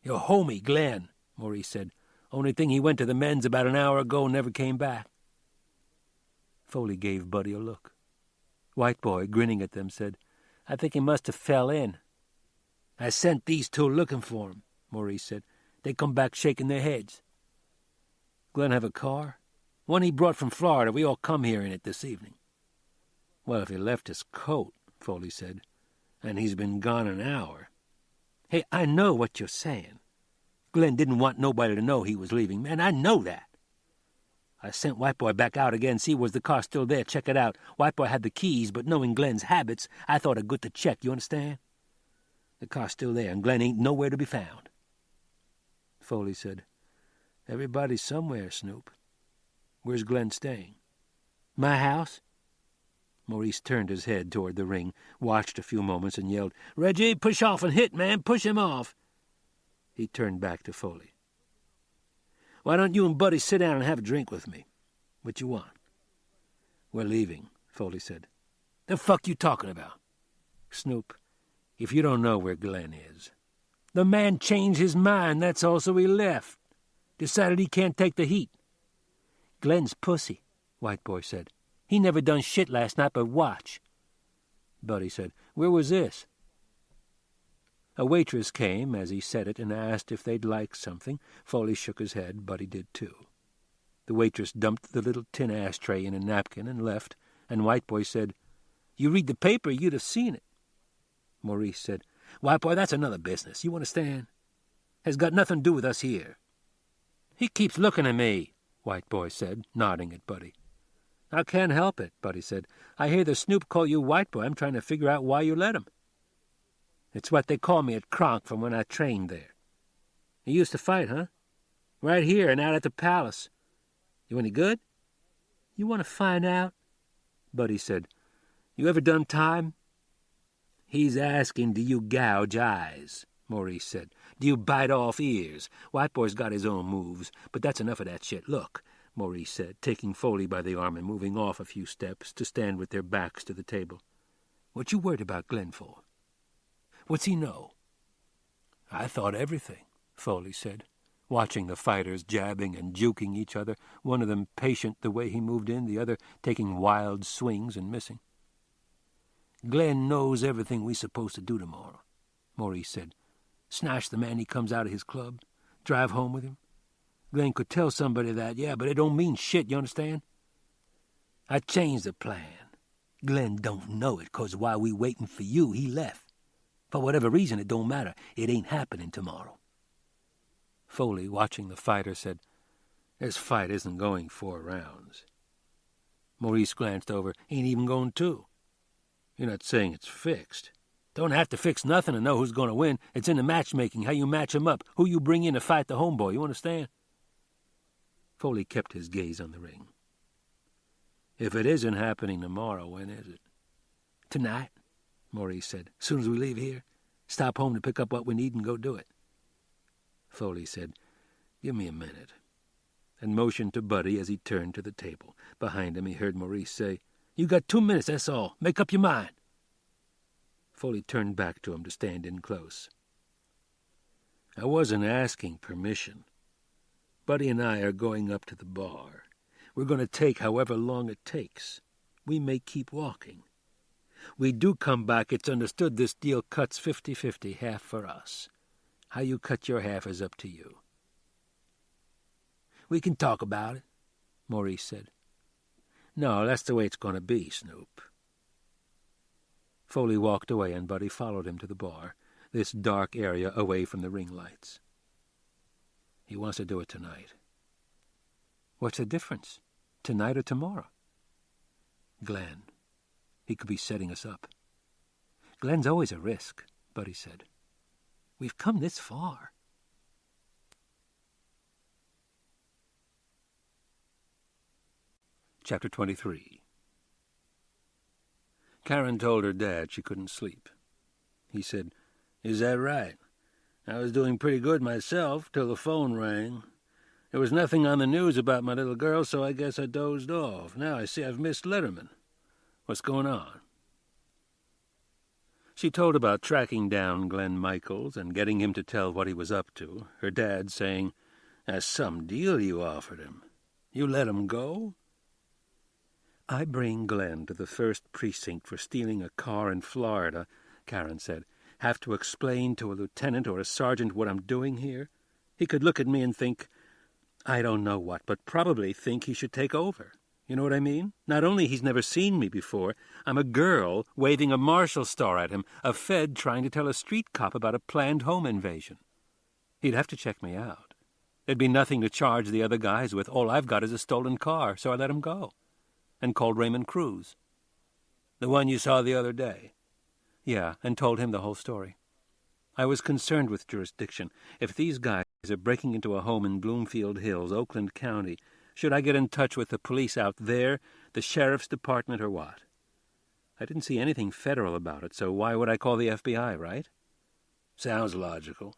Your homie, Glenn, Maurice said. Only thing he went to the men's about an hour ago and never came back. Foley gave Buddy a look. White boy, grinning at them, said, I think he must have fell in. I sent these two looking for him, Maurice said. They come back shaking their heads. Glenn have a car? One he brought from Florida. We all come here in it this evening. Well, if he left his coat, Foley said, and he's been gone an hour. Hey, I know what you're saying. Glenn didn't want nobody to know he was leaving, man. I know that. I sent White Boy back out again, see was the car still there, check it out. White Boy had the keys, but knowing Glenn's habits, I thought it good to check, you understand? The car's still there, and Glenn ain't nowhere to be found. Foley said, Everybody's somewhere, Snoop. Where's Glenn staying? My house? Maurice turned his head toward the ring, watched a few moments, and yelled, Reggie, push off and hit, man, push him off. He turned back to Foley. Why don't you and Buddy sit down and have a drink with me? What you want? We're leaving, Foley said. The fuck you talking about? Snoop, if you don't know where Glenn is. The man changed his mind, that's all, so he left. Decided he can't take the heat. Glenn's pussy, White Boy said. He never done shit last night but watch. Buddy said, Where was this? A waitress came as he said it and asked if they'd like something. Foley shook his head. Buddy did too. The waitress dumped the little tin ashtray in a napkin and left, and White Boy said, You read the paper, you'd have seen it. Maurice said, White Boy, that's another business. You understand? Has got nothing to do with us here. He keeps looking at me, White Boy said, nodding at Buddy. I can't help it, Buddy said. I hear the Snoop call you White Boy. I'm trying to figure out why you let him. It's what they call me at Kronk from when I trained there. You used to fight, huh? Right here and out at the palace. You any good? You want to find out? Buddy said. You ever done time? He's asking, do you gouge eyes? Maurice said. Do you bite off ears? White Boy's got his own moves, but that's enough of that shit. Look, Maurice said, taking Foley by the arm and moving off a few steps to stand with their backs to the table. What you worried about Glenn for? What's he know? I thought everything, Foley said, watching the fighters jabbing and juking each other, one of them patient the way he moved in, the other taking wild swings and missing. Glenn knows everything we supposed to do tomorrow, Maurice said. Snatch the man he comes out of his club, drive home with him. Glenn could tell somebody that, yeah, but it don't mean shit, you understand? I changed the plan. Glenn don't know it, 'cause while we waiting for you, he left. For whatever reason, it don't matter. It ain't happening tomorrow. Foley, watching the fighter, said, This fight isn't going 4 rounds. Maurice glanced over. Ain't even going 2. You're not saying it's fixed. Don't have to fix nothing to know who's going to win. It's in the matchmaking, how you match 'em up, who you bring in to fight the homeboy, you understand? Foley kept his gaze on the ring. If it isn't happening tomorrow, when is it? Tonight, Maurice said. As soon as we leave here, stop home to pick up what we need and go do it. Foley said, Give me a minute, and motioned to Buddy as he turned to the table. Behind him he heard Maurice say, You got 2 minutes, that's all. Make up your mind. Foley turned back to him to stand in close. I wasn't asking permission. Buddy and I are going up to the bar. We're going to take however long it takes. We may keep walking. We do come back, it's understood this deal cuts 50-50, half for us. How you cut your half is up to you. We can talk about it, Maurice said. No, that's the way it's going to be, Snoop. Foley walked away and Buddy followed him to the bar, this dark area away from the ring lights. He wants to do it tonight. What's the difference? Tonight or tomorrow? Glenn. He could be setting us up. Glenn's always a risk, Buddy said. We've come this far. Chapter 23. Karen told her dad she couldn't sleep. He said, "Is that right? I was doing pretty good myself till the phone rang. There was nothing on the news about my little girl, so I guess I dozed off. Now I see I've missed Letterman. What's going on?" She told about tracking down Glenn Michaels and getting him to tell what he was up to, her dad saying, "That's some deal you offered him. You let him go?" "I bring Glenn to the 1st Precinct for stealing a car in Florida," Karen said. "Have to explain to a lieutenant or a sergeant what I'm doing here? He could look at me and think, I don't know what, but probably think he should take over. You know what I mean? Not only he's never seen me before, I'm a girl waving a marshal star at him, a Fed trying to tell a street cop about a planned home invasion. He'd have to check me out. There'd be nothing to charge the other guys with. All I've got is a stolen car, so I let him go. And called Raymond Cruz." "The one you saw the other day?" "Yeah, and told him the whole story. I was concerned with jurisdiction. If these guys are breaking into a home in Bloomfield Hills, Oakland County, should I get in touch with the police out there, the sheriff's department, or what? I didn't see anything federal about it, so why would I call the FBI, right?" "Sounds logical."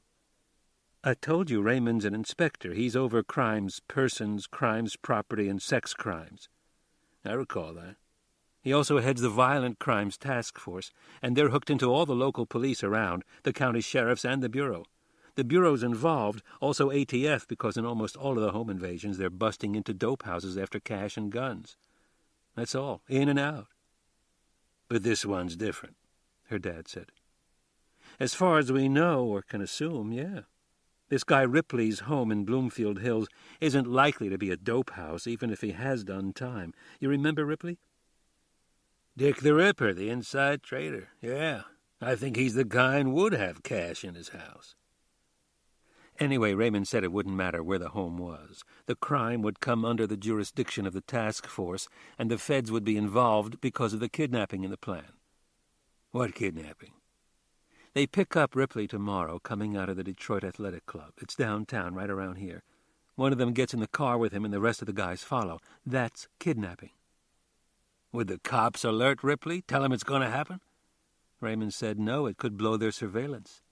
"I told you Raymond's an inspector. He's over crimes, persons, crimes, property, and sex crimes." "I recall that." "He also heads the Violent Crimes Task Force, and they're hooked into all the local police around, the county sheriffs and the Bureau. The Bureau's involved, also ATF, because in almost all of the home invasions they're busting into dope houses after cash and guns. That's all, in and out." "But this one's different," her dad said. "As far as we know or can assume, yeah. This guy Ripley's home in Bloomfield Hills isn't likely to be a dope house, even if he has done time. You remember Ripley?" "Dick the Ripper, the inside trader. Yeah, I think he's the kind would have cash in his house." Anyway, Raymond said it wouldn't matter where the home was. The crime would come under the jurisdiction of the task force, and the feds would be involved because of the kidnapping in the plan. "What kidnapping?" "They pick up Ripley tomorrow, coming out of the Detroit Athletic Club. It's downtown, right around here. One of them gets in the car with him, and the rest of the guys follow. That's kidnapping." "Would the cops alert Ripley? Tell him it's going to happen?" Raymond said no, it could blow their surveillance.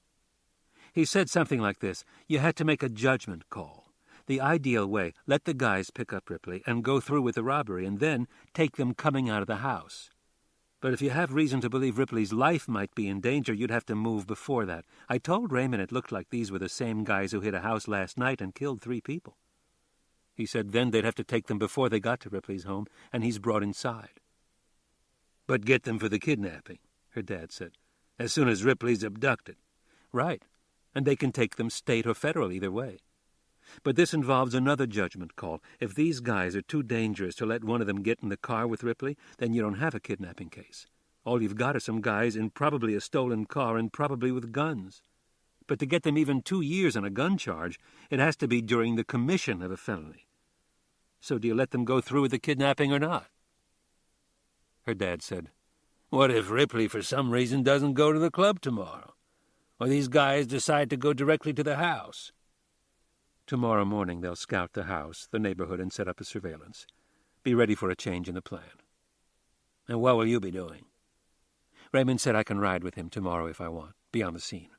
He said something like this: you had to make a judgment call. The ideal way, let the guys pick up Ripley and go through with the robbery, and then take them coming out of the house. But if you have reason to believe Ripley's life might be in danger, you'd have to move before that. I told Raymond it looked like these were the same guys who hit a house last night and killed 3 people. He said then they'd have to take them before they got to Ripley's home, and he's brought inside. "But get them for the kidnapping," her dad said, "as soon as Ripley's abducted." "Right, and they can take them state or federal either way. But this involves another judgment call. If these guys are too dangerous to let one of them get in the car with Ripley, then you don't have a kidnapping case. All you've got are some guys in probably a stolen car and probably with guns. But to get them even 2 years on a gun charge, it has to be during the commission of a felony. So do you let them go through with the kidnapping or not?" Her dad said, "What if Ripley for some reason doesn't go to the club tomorrow? Or these guys decide to go directly to the house?" "Tomorrow morning they'll scout the house, the neighborhood, and set up a surveillance. Be ready for a change in the plan." "And what will you be doing?" Raymond said I can ride with him tomorrow if I want, be on the scene.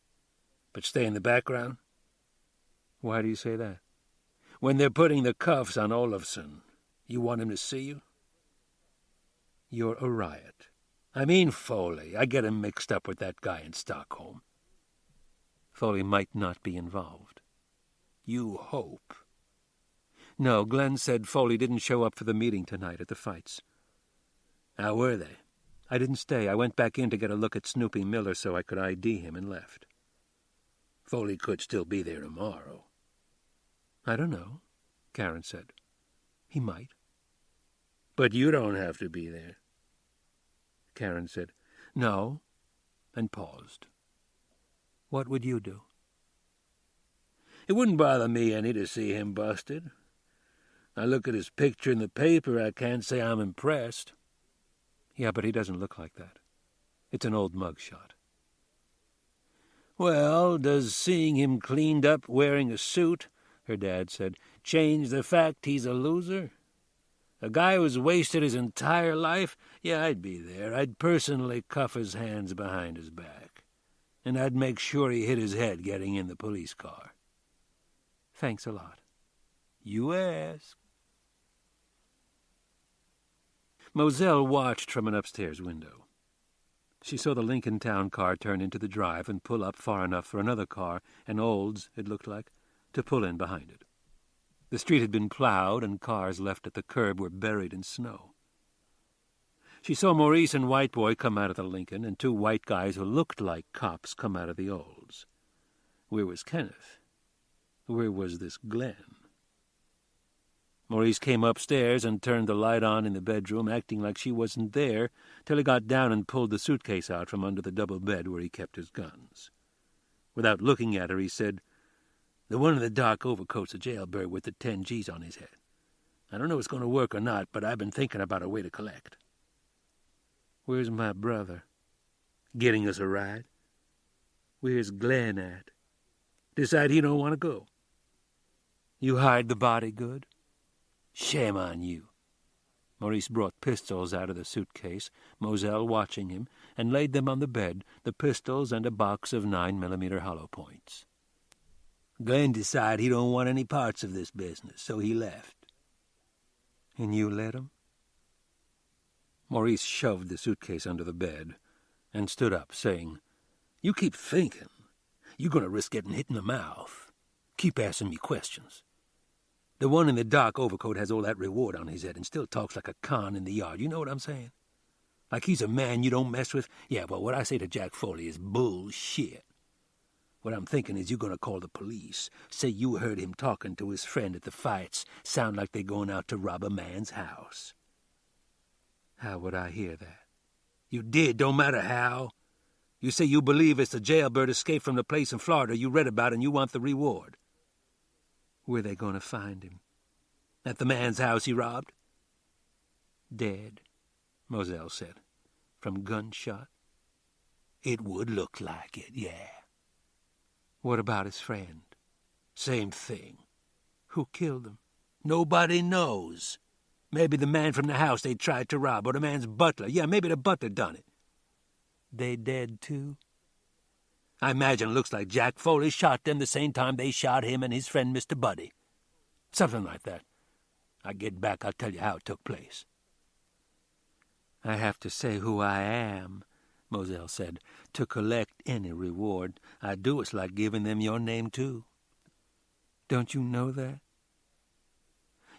"But stay in the background?" "Why do you say that?" "When they're putting the cuffs on Olafson, you want him to see you?" "You're a riot." "I mean Foley. I get him mixed up with that guy in Stockholm." "Foley might not be involved." "You hope." No, Glenn said Foley didn't show up for the meeting tonight at the fights. How were they? I didn't stay. I went back in to get a look at Snoopy Miller so I could ID him and left. Foley could still be there tomorrow. I don't know, Karen said. He might. But you don't have to be there. Karen said, No, and paused. What would you do? It wouldn't bother me any to see him busted. I look at his picture in the paper, I can't say I'm impressed. Yeah, but he doesn't look like that. It's an old mugshot. Well, does seeing him cleaned up wearing a suit, her dad said, change the fact he's a loser? A guy who's wasted his entire life? Yeah, I'd be there. I'd personally cuff his hands behind his back. And I'd make sure he hit his head getting in the police car. Thanks a lot. You ask. Moselle watched from an upstairs window. She saw the Lincoln Town car turn into the drive and pull up far enough for another car, an Olds, it looked like, to pull in behind it. The street had been plowed, and cars left at the curb were buried in snow. She saw Maurice and White Boy come out of the Lincoln, and two white guys who looked like cops come out of the Olds. Where was Kenneth? Where was this Glenn? Maurice came upstairs and turned the light on in the bedroom, acting like she wasn't there, till he got down and pulled the suitcase out from under the double bed where he kept his guns. Without looking at her, he said, The one in the dark overcoat's a jailbird with the 10 G's on his head. I don't know if it's going to work or not, but I've been thinking about a way to collect. Where's my brother? Getting us a ride? Where's Glenn at? Decide he don't want to go. You hired the body good? Shame on you. Maurice brought pistols out of the suitcase, Moselle watching him, and laid them on the bed, the pistols and a box of 9mm hollow points. Glenn decided he don't want any parts of this business, so he left. And you let him? Maurice shoved the suitcase under the bed and stood up, saying, You keep thinking. You're going to risk getting hit in the mouth. Keep asking me questions. The one in the dark overcoat has all that reward on his head and still talks like a con in the yard. You know what I'm saying? Like he's a man you don't mess with? Yeah, well, what I say to Jack Foley is bullshit. What I'm thinking is you're going to call the police. Say you heard him talking to his friend at the fights. Sound like they're going out to rob a man's house. How would I hear that? You did, don't matter how. You say you believe it's a jailbird escaped from the place in Florida you read about and you want the reward. Where they going to find him? At the man's house he robbed? Dead, Moselle said. From gunshot? It would look like it, yeah. What about his friend? Same thing. Who killed him? Nobody knows. Maybe the man from the house they tried to rob, or the man's butler. Yeah, maybe the butler done it. They dead, too? I imagine it looks like Jack Foley shot them the same time they shot him and his friend Mr. Buddy. Something like that. I get back, I'll tell you how it took place. I have to say who I am, Moselle said. To collect any reward I do, it's like giving them your name, too. Don't you know that?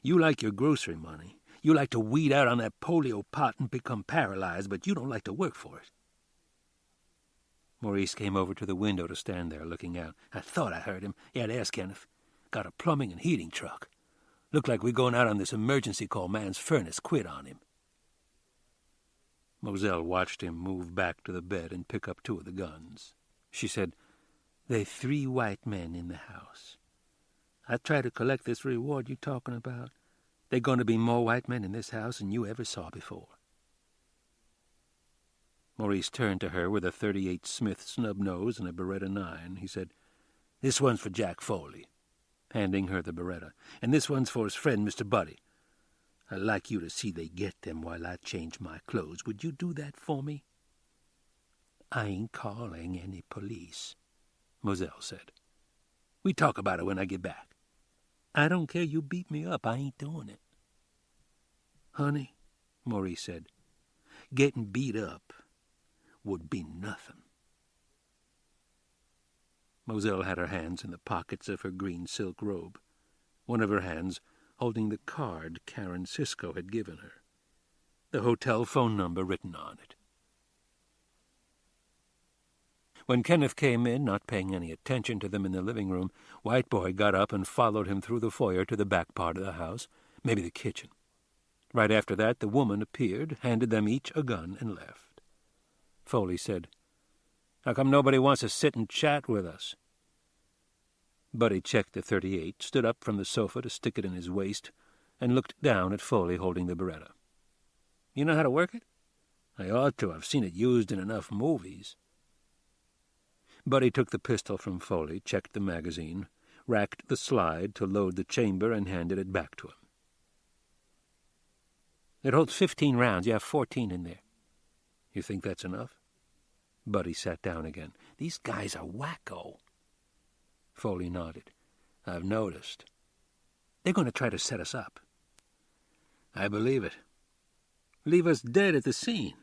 You like your grocery money. You like to weed out on that polio pot and become paralyzed, but you don't like to work for it. Maurice came over to the window to stand there looking out. I thought I heard him. Yeah, there's Kenneth. Got a plumbing and heating truck. Looked like we're going out on this emergency call. Man's furnace quit on him. Moselle watched him move back to the bed and pick up two of the guns. She said, They 3 white men in the house. I try to collect this reward you talking about. They're going to be more white men in this house than you ever saw before. Maurice turned to her with a .38 Smith snub nose and a Beretta 9. He said, This one's for Jack Foley, handing her the Beretta, and this one's for his friend, Mr. Buddy. I'd like you to see they get them while I change my clothes. Would you do that for me? I ain't calling any police, Moselle said. We talk about it when I get back. I don't care you beat me up. I ain't doing it. Honey, Maurice said, getting beat up would be nothing. Moselle had her hands in the pockets of her green silk robe. One of her hands, holding the card Karen Cisco had given her, the hotel phone number written on it. When Kenneth came in, not paying any attention to them in the living room, White Boy got up and followed him through the foyer to the back part of the house, maybe the kitchen. Right after that, the woman appeared, handed them each a gun, and left. Foley said, "How come nobody wants to sit and chat with us?" Buddy checked the .38, stood up from the sofa to stick it in his waist, and looked down at Foley holding the Beretta. "You know how to work it?" "I ought to. I've seen it used in enough movies." Buddy took the pistol from Foley, checked the magazine, racked the slide to load the chamber, and handed it back to him. "It holds 15 rounds. You have 14 in there." "You think that's enough?" Buddy sat down again. "These guys are wacko." Foley nodded. "I've noticed. They're going to try to set us up." "I believe it. Leave us dead at the scene.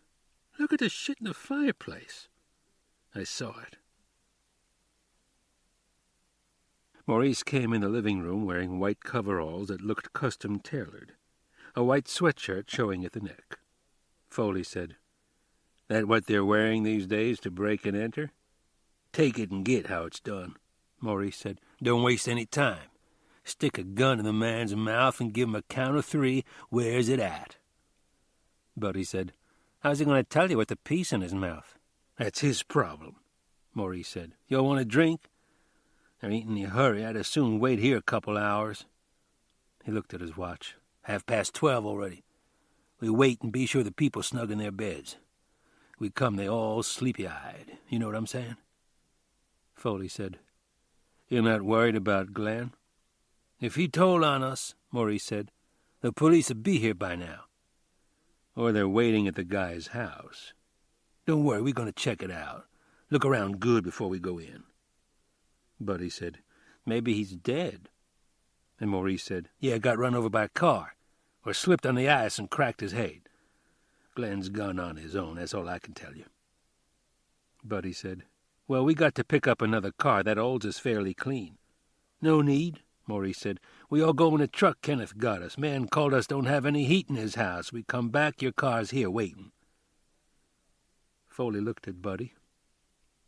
Look at the shit in the fireplace." "I saw it." Maurice came in the living room wearing white coveralls that looked custom-tailored, a white sweatshirt showing at the neck. Foley said, "That what they're wearing these days to break and enter?" "Take it and get how it's done," Maurice said. "Don't waste any time. Stick a gun in the man's mouth and give him a count of 3. Where's it at?" Buddy said, "How's he going to tell you with the piece in his mouth?" "That's his problem," Maurice said. "You'll want a drink?" "There ain't any hurry. I'd as soon wait here a couple hours." He looked at his watch. 12:30 already. We wait and be sure the people snug in their beds. We come, they all sleepy-eyed. You know what I'm saying?" Foley said, "You're not worried about Glenn?" "If he told on us," Maurice said, "the police would be here by now." "Or they're waiting at the guy's house." "Don't worry, we're going to check it out. Look around good before we go in." Buddy said, "Maybe he's dead." And Maurice said, "Yeah, got run over by a car, or slipped on the ice and cracked his head. Glenn's gone on his own, that's all I can tell you." Buddy said, "Well, we got to pick up another car. That old's is fairly clean." "No need," Maurice said. "We all go in a truck Kenneth got us. Man called us don't have any heat in his house. We come back, your car's here waiting." Foley looked at Buddy.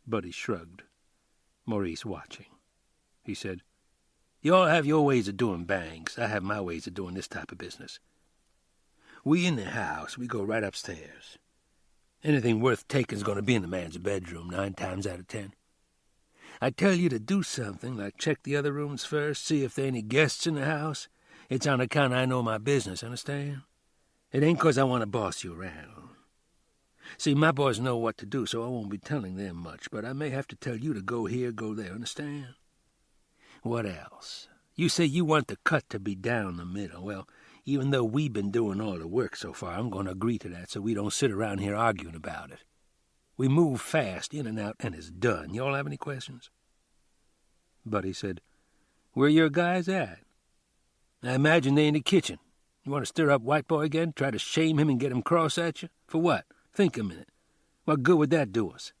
Buddy shrugged. Maurice watching. He said, "You all have your ways of doing banks. I have my ways of doing this type of business. We in the house, we go right upstairs. Anything worth taking's going to be in the man's bedroom 9 times out of 10. I tell you to do something, like check the other rooms first, see if there any guests in the house. It's on account I know my business, understand? It ain't 'cause I want to boss you around. See, my boys know what to do, so I won't be telling them much, but I may have to tell you to go here, go there, understand? What else? You say you want the cut to be down the middle. Well, even though we've been doing all the work so far, I'm going to agree to that so we don't sit around here arguing about it. We move fast, in and out, and it's done. You all have any questions?" Buddy said, "Where your guys at?" "I imagine they in the kitchen. You want to stir up White Boy again? Try to shame him and get him cross at you? For what? Think a minute. What good would that do us?"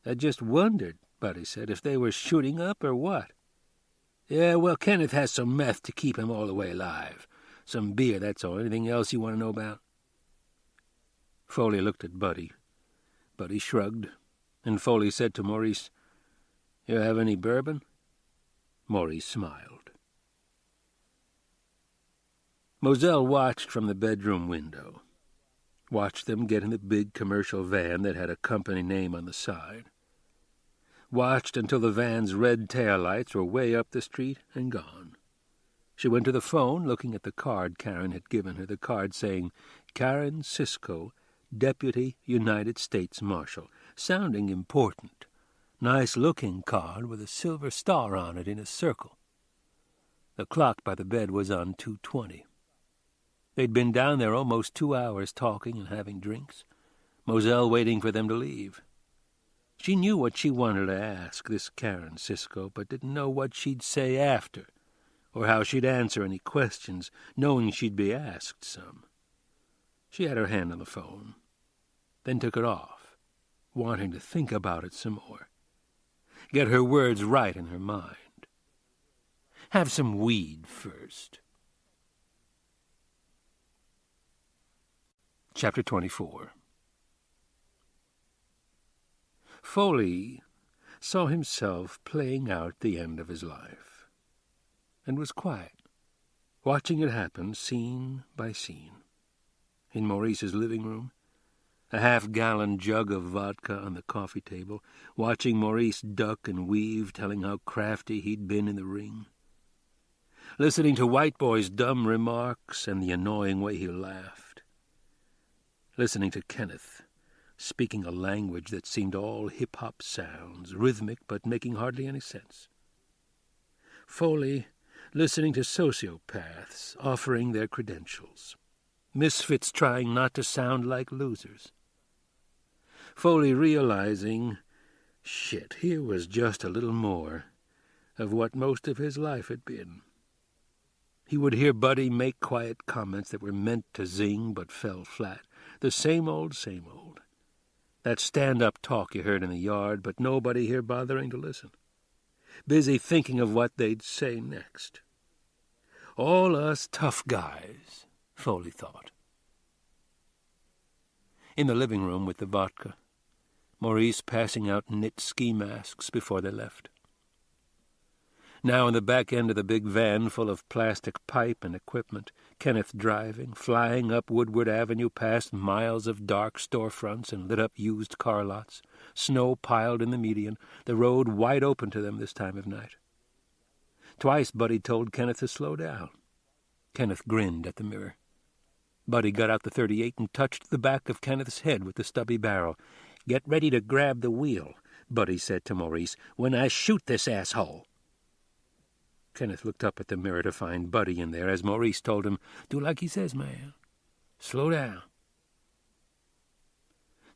"I just wondered," Buddy said, "if they were shooting up or what." "Yeah, well, Kenneth has some meth to keep him all the way alive. Some beer, that's all. Anything else you want to know about?" Foley looked at Buddy. Buddy shrugged, and Foley said to Maurice, "You have any bourbon?" Maurice smiled. Moselle watched from the bedroom window. Watched them get in the big commercial van that had a company name on the side. Watched until the van's red taillights were way up the street and gone. She went to the phone, looking at the card Karen had given her, the card saying, "Karen Cisco, Deputy United States Marshal," sounding important. Nice-looking card with a silver star on it in a circle. The clock by the bed was on 2:20. They'd been down there almost 2 hours talking and having drinks, Moselle waiting for them to leave. She knew what she wanted to ask, this Karen Cisco, but didn't know what she'd say after, or how she'd answer any questions, knowing she'd be asked some. She had her hand on the phone, then took it off, wanting to think about it some more, get her words right in her mind. Have some weed first. Chapter 24. Foley saw himself playing out the end of his life, and was quiet, watching it happen scene by scene. In Maurice's living room, a half-gallon jug of vodka on the coffee table, watching Maurice duck and weave, telling how crafty he'd been in the ring. Listening to White Boy's dumb remarks and the annoying way he laughed. Listening to Kenneth, speaking a language that seemed all hip-hop sounds, rhythmic but making hardly any sense. Foley listening to sociopaths offering their credentials. Misfits trying not to sound like losers. Foley realizing, shit, here was just a little more of what most of his life had been. He would hear Buddy make quiet comments that were meant to zing but fell flat. The same old, same old. That stand-up talk you heard in the yard, but nobody here bothering to listen. Busy thinking of what they'd say next. All us tough guys, Foley thought. In the living room with the vodka, Maurice passing out knit ski masks before they left. Now in the back end of the big van full of plastic pipe and equipment, Kenneth driving, flying up Woodward Avenue past miles of dark storefronts and lit-up used car lots, snow piled in the median, the road wide open to them this time of night. Twice Buddy told Kenneth to slow down. Kenneth grinned at the mirror. Buddy got out the .38 and touched the back of Kenneth's head with the stubby barrel. "Get ready to grab the wheel," Buddy said to Maurice, "when I shoot this asshole." Kenneth looked up at the mirror to find Buddy in there, as Maurice told him, "Do like he says, man. Slow down."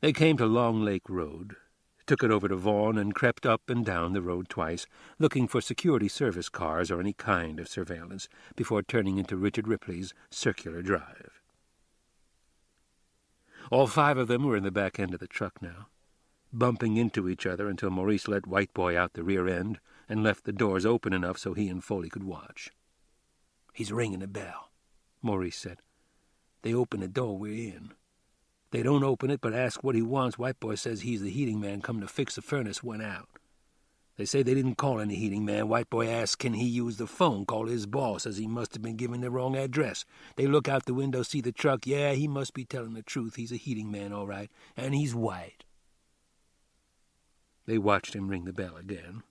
They came to Long Lake Road, took it over to Vaughan, and crept up and down the road twice, looking for security service cars or any kind of surveillance, before turning into Richard Ripley's circular drive. All five of them were in the back end of the truck now, bumping into each other until Maurice let White Boy out the rear end and left the doors open enough so he and Foley could watch. "He's ringing a bell," Maurice said. "They open the door we're in. They don't open it but ask what he wants. White Boy says he's the heating man come to fix the furnace went out. They say they didn't call any heating man. White Boy asks can he use the phone, call his boss, says he must have been given the wrong address. They look out the window, see the truck. Yeah, he must be telling the truth. He's a heating man, all right, and he's white." They watched him ring the bell again.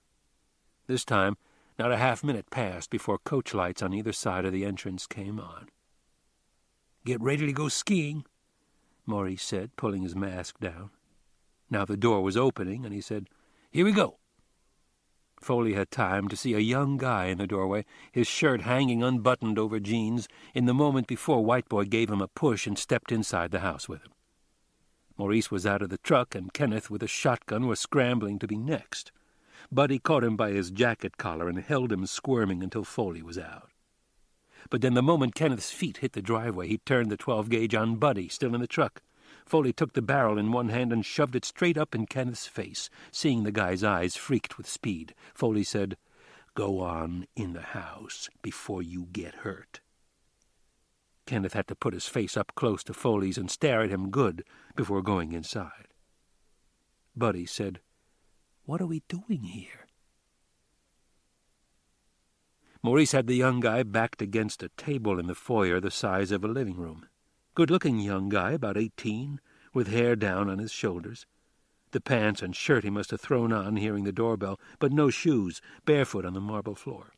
This time, not a half-minute passed before coach lights on either side of the entrance came on. "Get ready to go skiing," Maurice said, pulling his mask down. Now the door was opening, and he said, "Here we go." Foley had time to see a young guy in the doorway, his shirt hanging unbuttoned over jeans, in the moment before White Boy gave him a push and stepped inside the house with him. Maurice was out of the truck, and Kenneth with a shotgun was scrambling to be next. Buddy caught him by his jacket collar and held him squirming until Foley was out. But then the moment Kenneth's feet hit the driveway, he turned the 12-gauge on Buddy, still in the truck. Foley took the barrel in one hand and shoved it straight up in Kenneth's face. Seeing the guy's eyes freaked with speed, Foley said, "Go on in the house before you get hurt." Kenneth had to put his face up close to Foley's and stare at him good before going inside. Buddy said, "What are we doing here?" Maurice had the young guy backed against a table in the foyer the size of a living room. Good-looking young guy, about 18, with hair down on his shoulders. The pants and shirt he must have thrown on hearing the doorbell, but no shoes, barefoot on the marble floor.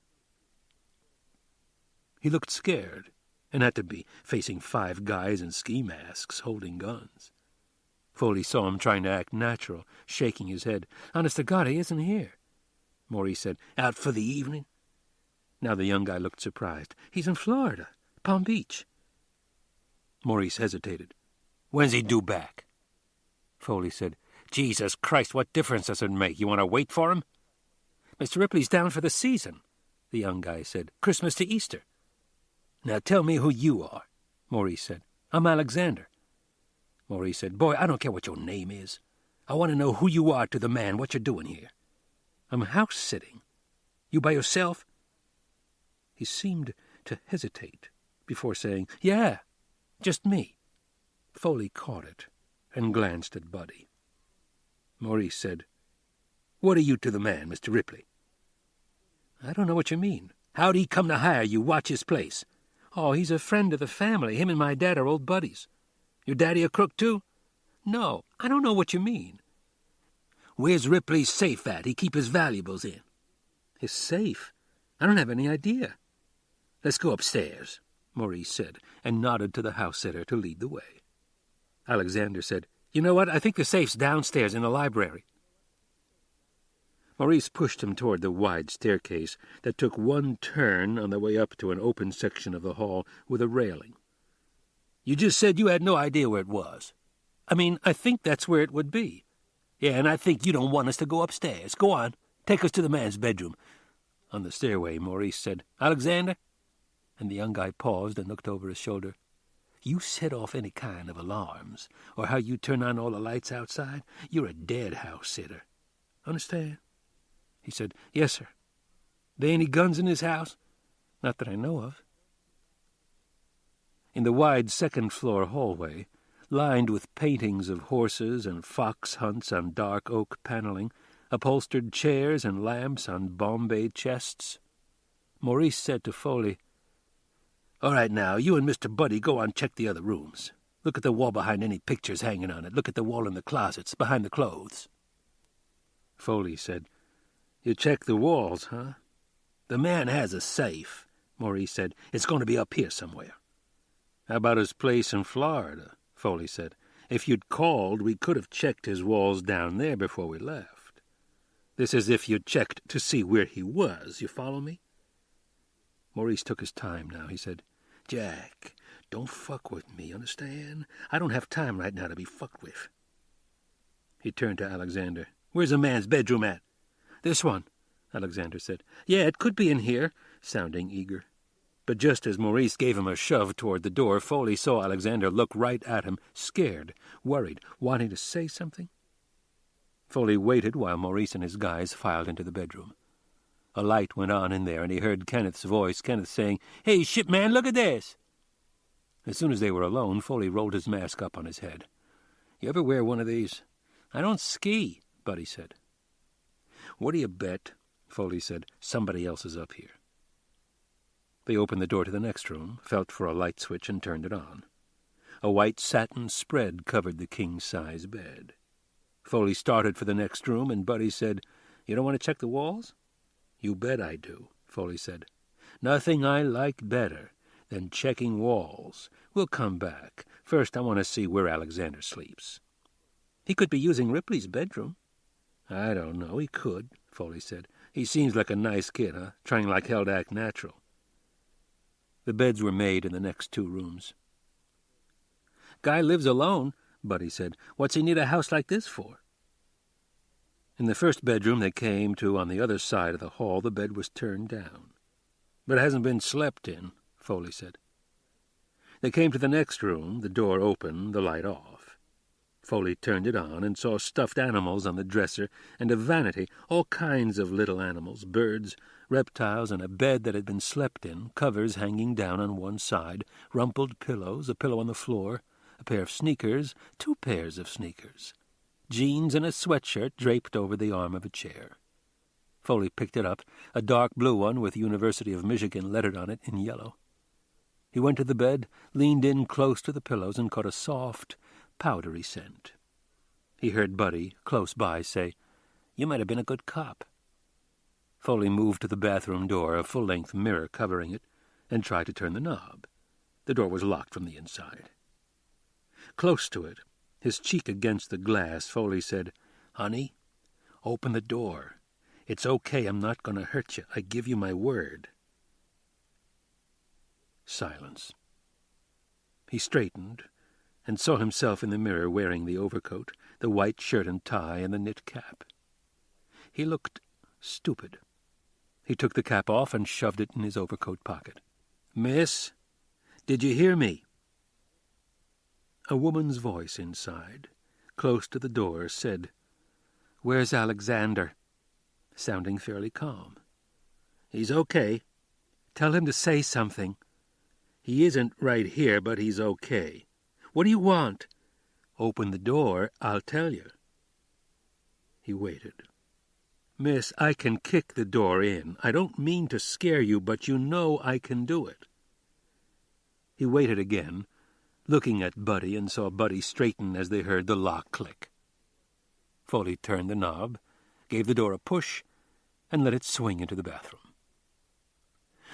He looked scared, and had to be, facing 5 guys in ski masks holding guns. Foley saw him trying to act natural, shaking his head. "Honest to God, he isn't here," Maurice said. "Out for the evening?" Now the young guy looked surprised. "He's in Florida, Palm Beach." Maurice hesitated. "When's he due back?" Foley said, "Jesus Christ, what difference does it make? You want to wait for him?" "Mr. Ripley's down for the season," the young guy said. "Christmas to Easter." "Now tell me who you are," Maurice said. "I'm Alexander." Maurice said, "Boy, I don't care what your name is. I want to know who you are to the man, what you're doing here." "I'm house-sitting." "You by yourself?" He seemed to hesitate before saying, "Yeah, just me." Foley caught it and glanced at Buddy. Maurice said, "What are you to the man, Mr. Ripley?" "I don't know what you mean. How'd he come to hire you watch his place?" "Oh, he's a friend of the family. Him and my dad are old buddies." "Your daddy a crook, too?" "No, I don't know what you mean." "Where's Ripley's safe at he keep his valuables in?" "His safe? I don't have any idea." "Let's go upstairs," Maurice said, and nodded to the house-sitter to lead the way. Alexander said, "You know what? I think the safe's downstairs in the library." Maurice pushed him toward the wide staircase that took one turn on the way up to an open section of the hall with a railing. "You just said you had no idea where it was." "I mean, I think that's where it would be." "Yeah, and I think you don't want us to go upstairs. Go on, take us to the man's bedroom." On the stairway, Maurice said, "Alexander?" And the young guy paused and looked over his shoulder. "You set off any kind of alarms, or how you turn on all the lights outside, you're a dead house-sitter. Understand?" He said, "Yes, sir." "There any guns in this house?" "Not that I know of." In the wide second-floor hallway, lined with paintings of horses and fox hunts on dark oak paneling, upholstered chairs and lamps on Bombay chests, Maurice said to Foley, "All right, now, you and Mr. Buddy go on check the other rooms. Look at the wall behind any pictures hanging on it. Look at the wall in the closets, behind the clothes." Foley said, "You check the walls, huh?" "The man has a safe," Maurice said. "It's going to be up here somewhere." "How about his place in Florida?" Foley said. "If you'd called, we could have checked his walls down there before we left. This is if you'd checked to see where he was. You follow me?" Maurice took his time now. He said, "Jack, don't fuck with me, understand? I don't have time right now to be fucked with." He turned to Alexander. "Where's the man's bedroom at?" "This one," Alexander said. "Yeah, it could be in here," sounding eager. But just as Maurice gave him a shove toward the door, Foley saw Alexander look right at him, scared, worried, wanting to say something. Foley waited while Maurice and his guys filed into the bedroom. A light went on in there, and he heard Kenneth's voice, Kenneth saying, "Hey, shit, man, look at this." As soon as they were alone, Foley rolled his mask up on his head. "You ever wear one of these?" "I don't ski," Buddy said. "What do you bet," Foley said, "somebody else is up here?" They opened the door to the next room, felt for a light switch, and turned it on. A white satin spread covered the king-size bed. Foley started for the next room, and Buddy said, "You don't want to check the walls?" "You bet I do," Foley said. "Nothing I like better than checking walls. We'll come back. First, I want to see where Alexander sleeps." "He could be using Ripley's bedroom." "I don't know. He could," Foley said. "He seems like a nice kid, huh? Trying like hell to act natural." The beds were made in the next two rooms. "Guy lives alone," Buddy said. "What's he need a house like this for?" In the first bedroom they came to on the other side of the hall, the bed was turned down. "But it hasn't been slept in," Foley said. They came to the next room, the door open, the light off. Foley turned it on and saw stuffed animals on the dresser and a vanity, all kinds of little animals, birds, reptiles, and a bed that had been slept in, covers hanging down on one side, rumpled pillows, a pillow on the floor, a pair of sneakers, two pairs of sneakers, jeans and a sweatshirt draped over the arm of a chair. Foley picked it up, a dark blue one with University of Michigan lettered on it in yellow. He went to the bed, leaned in close to the pillows, and caught a soft, powdery scent. He heard Buddy, close by, say, "You might have been a good cop." Foley moved to the bathroom door, a full-length mirror covering it, and tried to turn the knob. The door was locked from the inside. Close to it, his cheek against the glass, Foley said, "Honey, open the door. It's okay, I'm not going to hurt you. I give you my word." Silence. He straightened and saw himself in the mirror wearing the overcoat, the white shirt and tie, and the knit cap. He looked stupid. He took the cap off and shoved it in his overcoat pocket. "Miss, did you hear me?" A woman's voice inside, close to the door, said, "Where's Alexander?" sounding fairly calm. "He's okay. Tell him to say something. He isn't right here, but he's okay. What do you want?" "Open the door, I'll tell you." He waited. "Miss, I can kick the door in. I don't mean to scare you, but you know I can do it." He waited again, looking at Buddy, and saw Buddy straighten as they heard the lock click. Foley turned the knob, gave the door a push, and let it swing into the bathroom.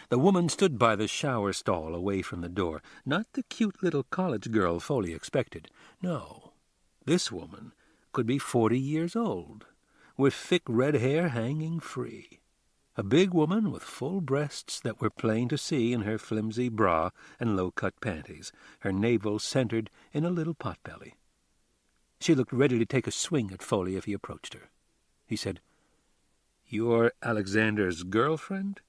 The woman stood by the shower stall away from the door. Not the cute little college girl Foley expected. No, this woman could be 40 years old, with thick red hair hanging free. A big woman with full breasts that were plain to see in her flimsy bra and low-cut panties, her navel centered in a little pot-belly. She looked ready to take a swing at Foley if he approached her. He said, "You're Alexander's girlfriend?"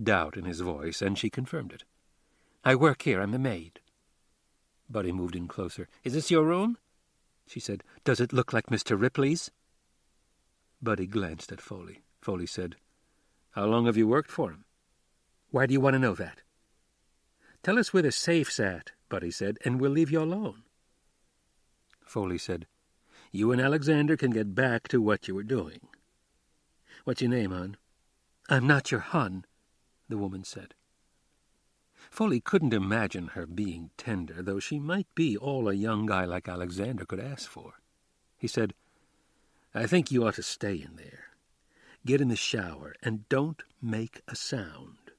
Doubt in his voice, and she confirmed it. "I work here. I'm the maid." Buddy moved in closer. "Is this your room?" She said, "Does it look like Mr. Ripley's?" Buddy glanced at Foley. Foley said, "How long have you worked for him?" "Why do you want to know that?" "Tell us where the safe's at," Buddy said, "and we'll leave you alone." Foley said, "You and Alexander can get back to what you were doing. What's your name, hon?" "I'm not your hon," the woman said. Foley couldn't imagine her being tender, though she might be all a young guy like Alexander could ask for. He said, "I think you ought to stay in there. Get in the shower, and don't make a sound."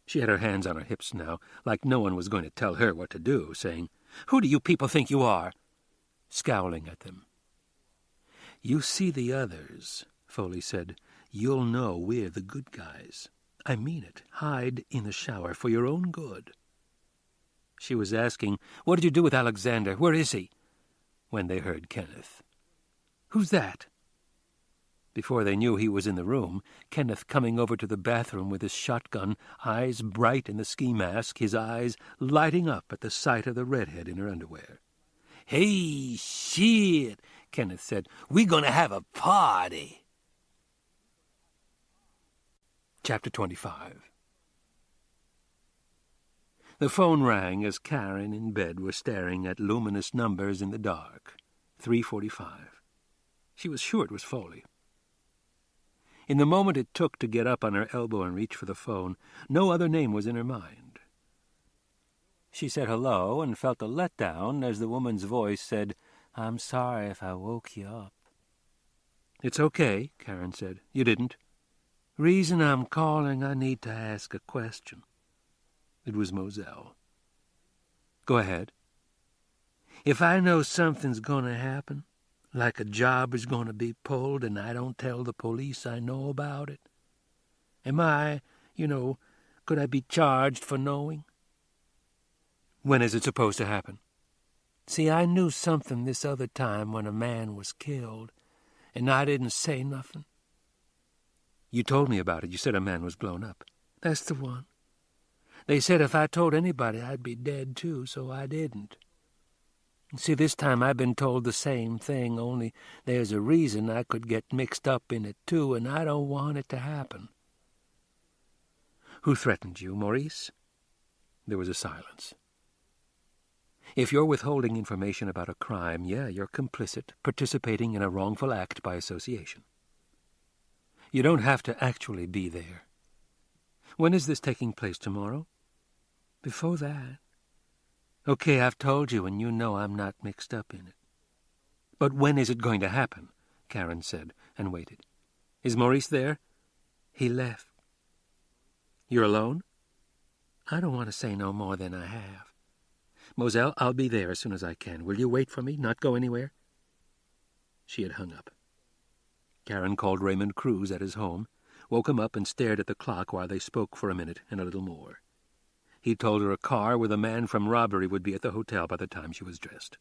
She had her hands on her hips now, like no one was going to tell her what to do, saying, "Who do you people think you are?" Scowling at them. "You see the others," Foley said. "You'll know we're the good guys. I mean it. Hide in the shower for your own good." She was asking, "What did you do with Alexander? Where is he?" when they heard Kenneth. "Who's that?" Before they knew he was in the room, Kenneth coming over to the bathroom with his shotgun, eyes bright in the ski mask, his eyes lighting up at the sight of the redhead in her underwear. "Hey, shit," Kenneth said. "We gonna have a party." Chapter 25. The phone rang as Karen in bed was staring at luminous numbers in the dark. 3:45. She was sure it was Foley. In the moment it took to get up on her elbow and reach for the phone, no other name was in her mind. She said hello and felt a letdown as the woman's voice said, "I'm sorry if I woke you up." "It's okay," Karen said. "You didn't." "Reason I'm calling, I need to ask a question." It was Moselle. "Go ahead." "If I know something's going to happen, like a job is going to be pulled and I don't tell the police I know about it, am I, could I be charged for knowing?" "When is it supposed to happen?" "See, I knew something this other time when a man was killed, and I didn't say nothing." "You told me about it. You said a man was blown up." "That's the one. They said if I told anybody I'd be dead too, so I didn't. See, this time I've been told the same thing, only there's a reason I could get mixed up in it too, and I don't want it to happen." "Who threatened you, Maurice?" There was a silence. "If you're withholding information about a crime, yeah, you're complicit, participating in a wrongful act by association. You don't have to actually be there. When is this taking place, tomorrow?" "Before that." "Okay, I've told you, and you know I'm not mixed up in it." "But when is it going to happen?" Karen said, and waited. "Is Maurice there?" "He left." "You're alone?" "I don't want to say no more than I have." "Moselle, I'll be there as soon as I can. Will you wait for me, not go anywhere?" She had hung up. Karen called Raymond Cruz at his home, woke him up and stared at the clock while they spoke for a minute and a little more. He told her a car with a man from robbery would be at the hotel by the time she was dressed.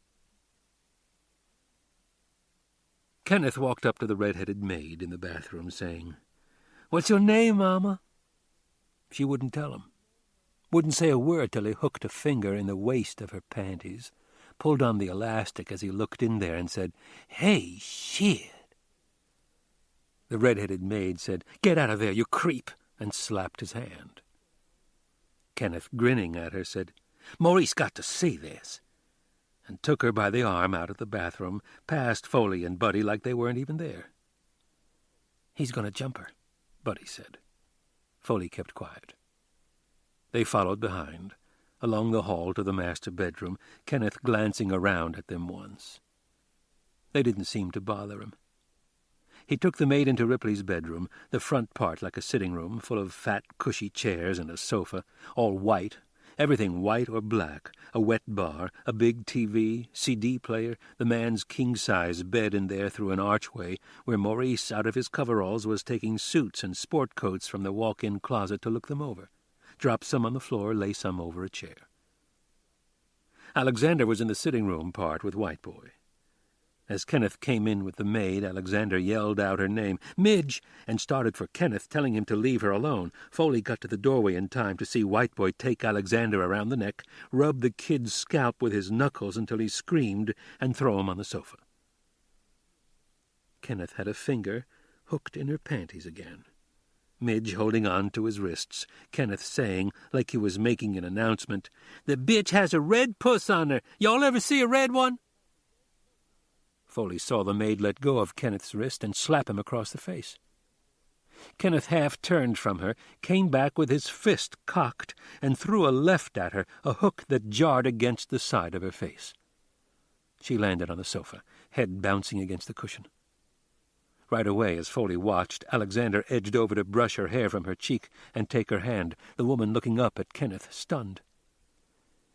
Kenneth walked up to the red-headed maid in the bathroom, saying, "What's your name, Mama?" She wouldn't tell him. Wouldn't say a word till he hooked a finger in the waist of her panties, pulled on the elastic as he looked in there, and said, "Hey, shit." The red-headed maid said, "Get out of there, you creep," and slapped his hand. Kenneth, grinning at her, said, "Maurice got to see this. and took her by the arm out of the bathroom, past Foley and Buddy like they weren't even there. "He's going to jump her," Buddy said. Foley kept quiet. They followed behind, along the hall to the master bedroom, Kenneth glancing around at them once. They didn't seem to bother him. He took the maid into Ripley's bedroom, the front part like a sitting room, full of fat, cushy chairs and a sofa, all white, everything white or black, a wet bar, a big TV, CD player, the man's king-size bed in there through an archway, where Maurice, out of his coveralls, was taking suits and sport coats from the walk-in closet to look them over. Drop some on the floor, lay some over a chair. Alexander was in the sitting-room part with White Boy. As Kenneth came in with the maid, Alexander yelled out her name, "Midge!" and started for Kenneth, telling him to leave her alone. Foley got to the doorway in time to see White Boy take Alexander around the neck, rub the kid's scalp with his knuckles until he screamed, and throw him on the sofa. Kenneth had a finger hooked in her panties again. Midge holding on to his wrists, Kenneth saying, like he was making an announcement, "The bitch has a red puss on her. Y'all ever see a red one?" Foley saw the maid let go of Kenneth's wrist and slap him across the face. Kenneth half turned from her, came back with his fist cocked, and threw a left at her, a hook that jarred against the side of her face. She landed on the sofa, head bouncing against the cushion. Right away, as Foley watched, Alexander edged over to brush her hair from her cheek and take her hand, the woman looking up at Kenneth, stunned.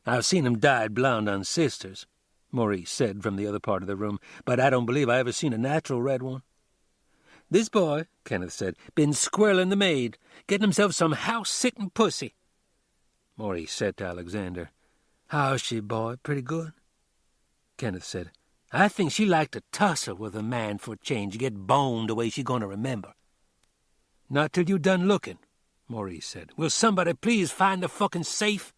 "I've seen 'em dyed blonde on sisters," Maurice said from the other part of the room, "but I don't believe I ever seen a natural red one." "This boy," Kenneth said, "been squirreling the maid, getting himself some house-sitting pussy." Maurice said to Alexander, "How's she, boy? Pretty good?" Kenneth said, "I think she like to tussle with a man for a change, get boned the way she gonna remember." "Not till you done looking," Maurice said. "Will somebody please find the fucking safe?"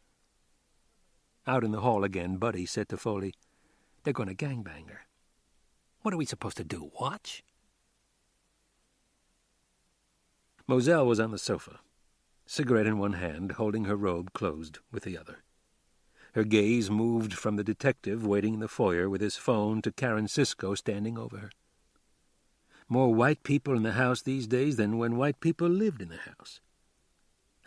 Out in the hall again, Buddy said to Foley, "They're going to gangbang her. What are we supposed to do, watch?" Moselle was on the sofa, cigarette in one hand, holding her robe closed with the other. Her gaze moved from the detective waiting in the foyer with his phone to Karen Cisco standing over her. More white people in the house these days than when white people lived in the house.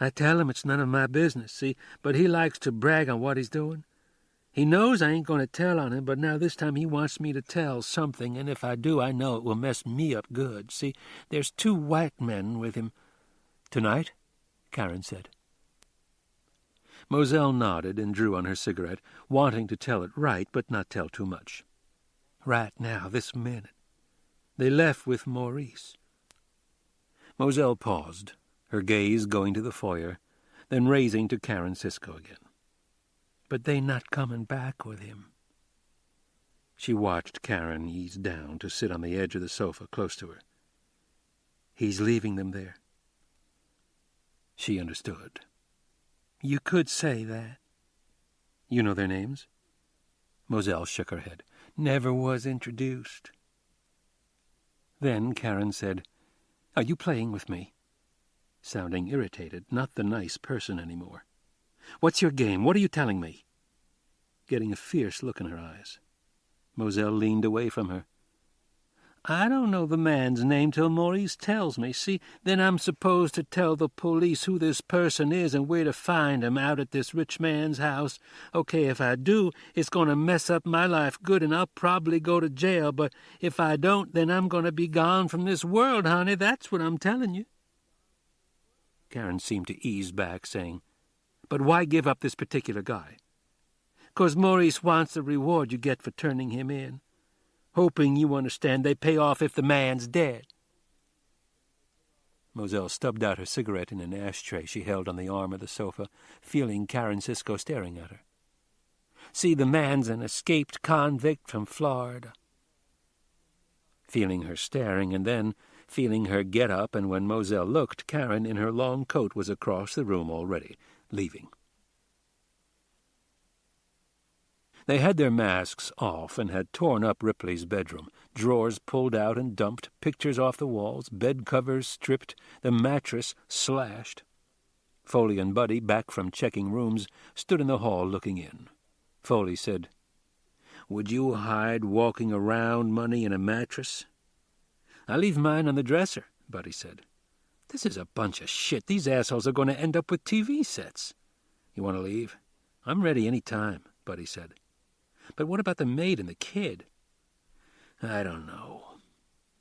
I tell him it's none of my business, see, but he likes to brag on what he's doing. He knows I ain't going to tell on him, but now this time he wants me to tell something, and if I do, I know it will mess me up good. See, there's 2 white men with him. "Tonight?" Karen said. Moselle nodded and drew on her cigarette, wanting to tell it right, but not tell too much. "Right now, this minute. They left with Maurice." Moselle paused, her gaze going to the foyer, then raising to Karen Cisco again. "But they not coming back with him." She watched Karen ease down to sit on the edge of the sofa close to her. "He's leaving them there." She understood. "You could say that." "You know their names?" Moselle shook her head. "Never was introduced." Then Karen said, "Are you playing with me?" Sounding irritated, not the nice person anymore. "What's your game? What are you telling me?" Getting a fierce look in her eyes. Moselle leaned away from her. "I don't know the man's name till Maurice tells me. See, then I'm supposed to tell the police who this person is and where to find him out at this rich man's house. Okay, if I do, it's going to mess up my life good and I'll probably go to jail. But if I don't, then I'm going to be gone from this world, honey. That's what I'm telling you." Karen seemed to ease back, saying, "But why give up this particular guy?" "'Cause Maurice wants the reward you get for turning him in. Hoping you understand they pay off if the man's dead." Moselle stubbed out her cigarette in an ashtray she held on the arm of the sofa, feeling Karen Cisco staring at her. "See, the man's an escaped convict from Florida." Feeling her staring, and then feeling her get up, and when Moselle looked, Karen in her long coat was across the room already, leaving. They had their masks off and had torn up Ripley's bedroom, drawers pulled out and dumped, pictures off the walls, bed covers stripped, the mattress slashed. Foley and Buddy, back from checking rooms, stood in the hall looking in. Foley said, Would you hide walking around money in a mattress? I leave mine on the dresser, Buddy said. This is a bunch of shit. These assholes are going to end up with TV sets. You want to leave? I'm ready any time, Buddy said. But what about the maid and the kid? I don't know,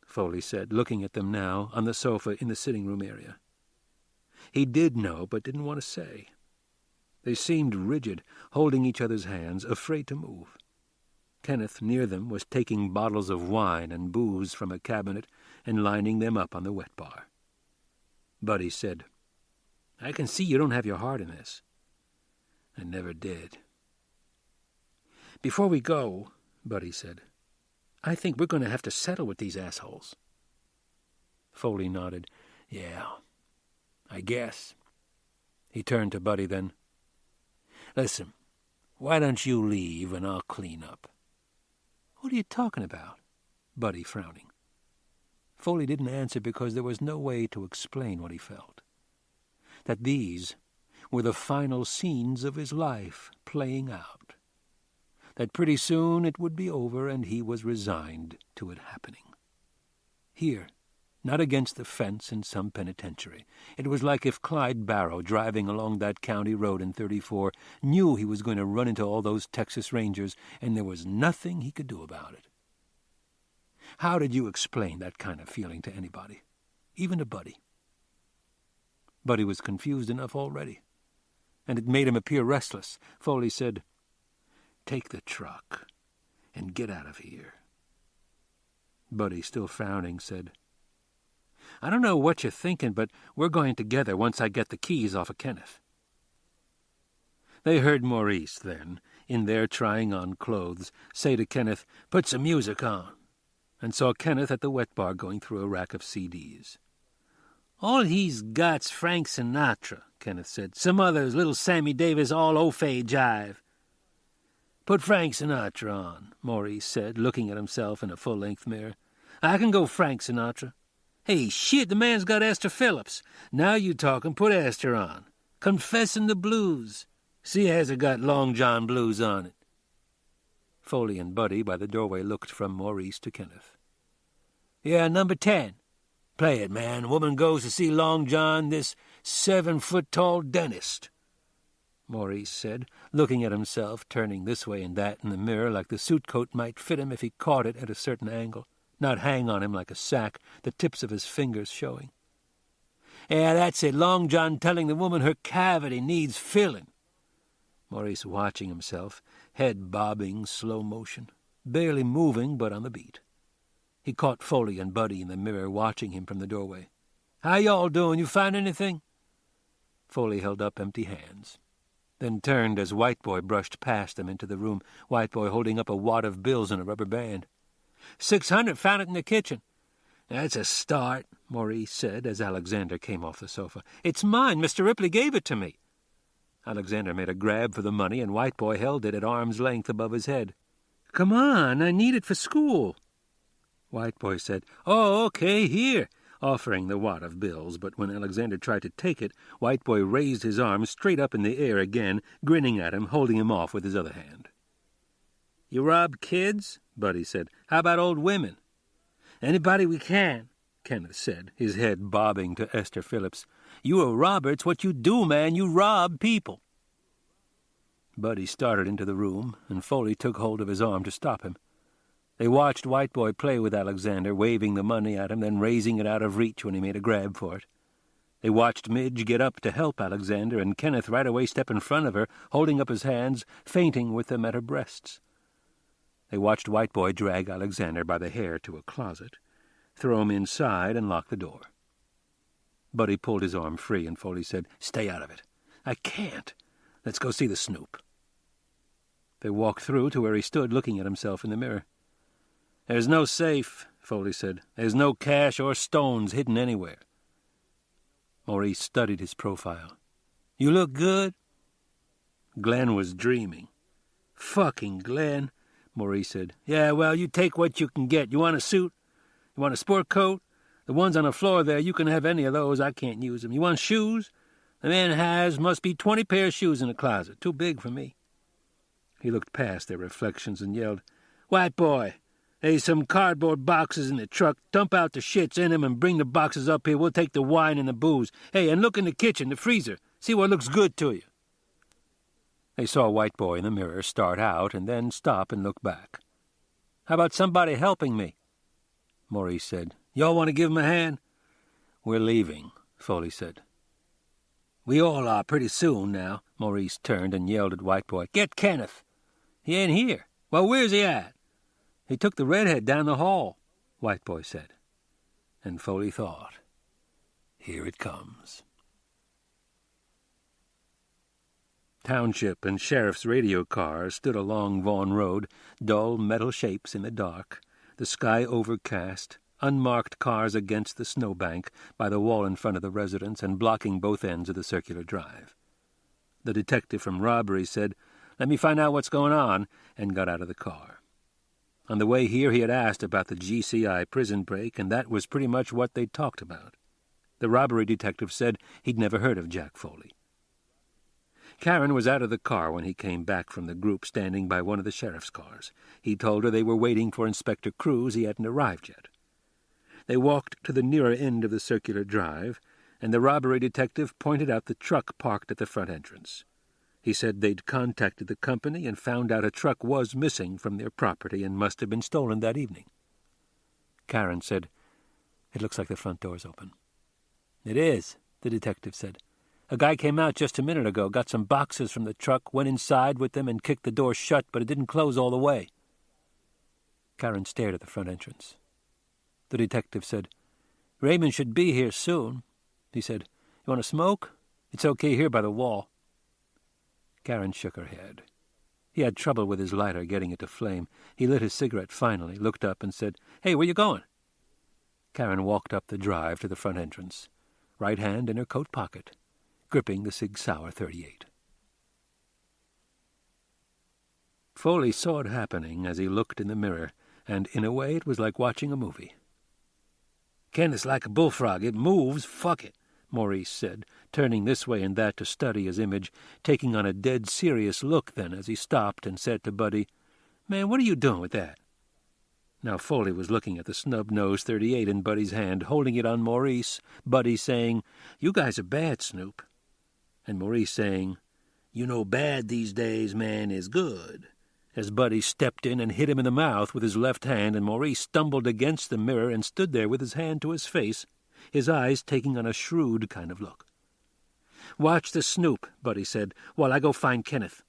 Foley said, looking at them now on the sofa in the sitting room area. He did know, but didn't want to say. They seemed rigid, holding each other's hands, afraid to move. Kenneth, near them, was taking bottles of wine and booze from a cabinet and lining them up on the wet bar. Buddy said, I can see you don't have your heart in this. I never did. Before we go, Buddy said, I think we're going to have to settle with these assholes. Foley nodded. Yeah, I guess. He turned to Buddy then. Listen, why don't you leave and I'll clean up? What are you talking about? Buddy frowning. Foley didn't answer because there was no way to explain what he felt. That these were the final scenes of his life playing out. That pretty soon it would be over and he was resigned to it happening. Here, not against the fence in some penitentiary. It was like if Clyde Barrow, driving along that county road in 34, knew he was going to run into all those Texas Rangers, and there was nothing he could do about it. How did you explain that kind of feeling to anybody, even to Buddy? Buddy was confused enough already, and it made him appear restless. Foley said, Take the truck and get out of here. Buddy, still frowning, said, I don't know what you're thinking, but we're going together once I get the keys off of Kenneth. They heard Maurice then, in there trying on clothes, say to Kenneth, Put some music on, and saw Kenneth at the wet bar going through a rack of CDs. All he's got's Frank Sinatra, Kenneth said. Some others, little Sammy Davis, all au-fait jive. Put Frank Sinatra on, Maurice said, looking at himself in a full-length mirror. I can go Frank Sinatra. Hey, shit, the man's got Esther Phillips. Now you talking, put Esther on. Confessing the Blues. See, has it got Long John Blues on it? Foley and Buddy by the doorway looked from Maurice to Kenneth. Yeah, number 10. Play it, man. Woman goes to see Long John, this 7-foot-tall dentist. Maurice said, looking at himself, turning this way and that in the mirror like the suit coat might fit him if he caught it at a certain angle, not hang on him like a sack, the tips of his fingers showing. Yeah, that's it. Long John telling the woman her cavity needs filling. Maurice watching himself, head bobbing, slow motion, barely moving but on the beat. He caught Foley and Buddy in the mirror watching him from the doorway. How y'all doing? You find anything? Foley held up empty hands, then turned as White Boy brushed past them into the room, White Boy holding up a wad of bills and a rubber band. 600, found it in the kitchen. That's a start, Maurice said as Alexander came off the sofa. It's mine. Mr. Ripley gave it to me. Alexander made a grab for the money, and White Boy held it at arm's length above his head. Come on, I need it for school. White Boy said, Oh, okay, here, offering the wad of bills, but when Alexander tried to take it, White Boy raised his arm straight up in the air again, grinning at him, holding him off with his other hand. You rob kids? Buddy said. How about old women? Anybody we can, Kenneth said, his head bobbing to Esther Phillips. You a robber, it's what you do, man. You rob people. Buddy started into the room, and Foley took hold of his arm to stop him. They watched White Boy play with Alexander, waving the money at him, then raising it out of reach when he made a grab for it. They watched Midge get up to help Alexander, and Kenneth right away step in front of her, holding up his hands, fainting with them at her breasts. They watched White Boy drag Alexander by the hair to a closet, throw him inside, and lock the door. Buddy pulled his arm free, and Foley said, Stay out of it. I can't. Let's go see the snoop. They walked through to where he stood looking at himself in the mirror. There's no safe, Foley said. There's no cash or stones hidden anywhere. Maurice studied his profile. You look good. Glenn was dreaming. Fucking Glenn, Maurice said. Yeah, well, you take what you can get. You want a suit? You want a sport coat? The ones on the floor there, you can have any of those. I can't use them. You want shoes? The man must be 20 pair of shoes in the closet. Too big for me. He looked past their reflections and yelled, "White boy, there's some cardboard boxes in the truck. Dump out the shits in them and bring the boxes up here. We'll take the wine and the booze. Hey, and look in the kitchen, the freezer. See what looks good to you." They saw White Boy in the mirror start out and then stop and look back. "How about somebody helping me?" Maurice said. "Y'all want to give him a hand?" "We're leaving," Foley said. "We all are pretty soon now." Maurice turned and yelled at White Boy. "Get Kenneth." "He ain't here." "Well, where's he at?" "He took the redhead down the hall," White Boy said. And Foley thought, here it comes. Township and sheriff's radio cars stood along Vaughan Road, dull metal shapes in the dark, the sky overcast, unmarked cars against the snowbank by the wall in front of the residence and blocking both ends of the circular drive. The detective from robbery said, "Let me find out what's going on," and got out of the car. On the way here he had asked about the GCI prison break, and that was pretty much what they'd talked about. The robbery detective said he'd never heard of Jack Foley. Karen was out of the car when he came back from the group standing by one of the sheriff's cars. He told her they were waiting for Inspector Cruz. He hadn't arrived yet. They walked to the nearer end of the circular drive, and the robbery detective pointed out the truck parked at the front entrance. He said they'd contacted the company and found out a truck was missing from their property and must have been stolen that evening. Karen said, "It looks like the front door's open." "It is," the detective said. "A guy came out just a minute ago, got some boxes from the truck, went inside with them and kicked the door shut, but it didn't close all the way." Karen stared at the front entrance. The detective said, "Raymond should be here soon." He said, "You want to smoke? It's okay here by the wall." Karen shook her head. He had trouble with his lighter getting it to flame. He lit his cigarette finally, looked up and said, "Hey, where you going?" Karen walked up the drive to the front entrance, right hand in her coat pocket, gripping the Sig Sauer .38. Foley saw it happening as he looked in the mirror, and in a way it was like watching a movie. "Kenneth's like a bullfrog. It moves. Fuck it," Maurice said, turning this way and that to study his image, taking on a dead serious look then as he stopped and said to Buddy, "Man, what are you doing with that?" Now Foley was looking at the snub-nosed .38 in Buddy's hand, holding it on Maurice, Buddy saying, "You guys are bad, Snoop," and Maurice saying, "You know bad these days, man, is good," as Buddy stepped in and hit him in the mouth with his left hand, and Maurice stumbled against the mirror and stood there with his hand to his face, his eyes taking on a shrewd kind of look. "Watch the Snoop," Buddy said, "while I go find Kenneth."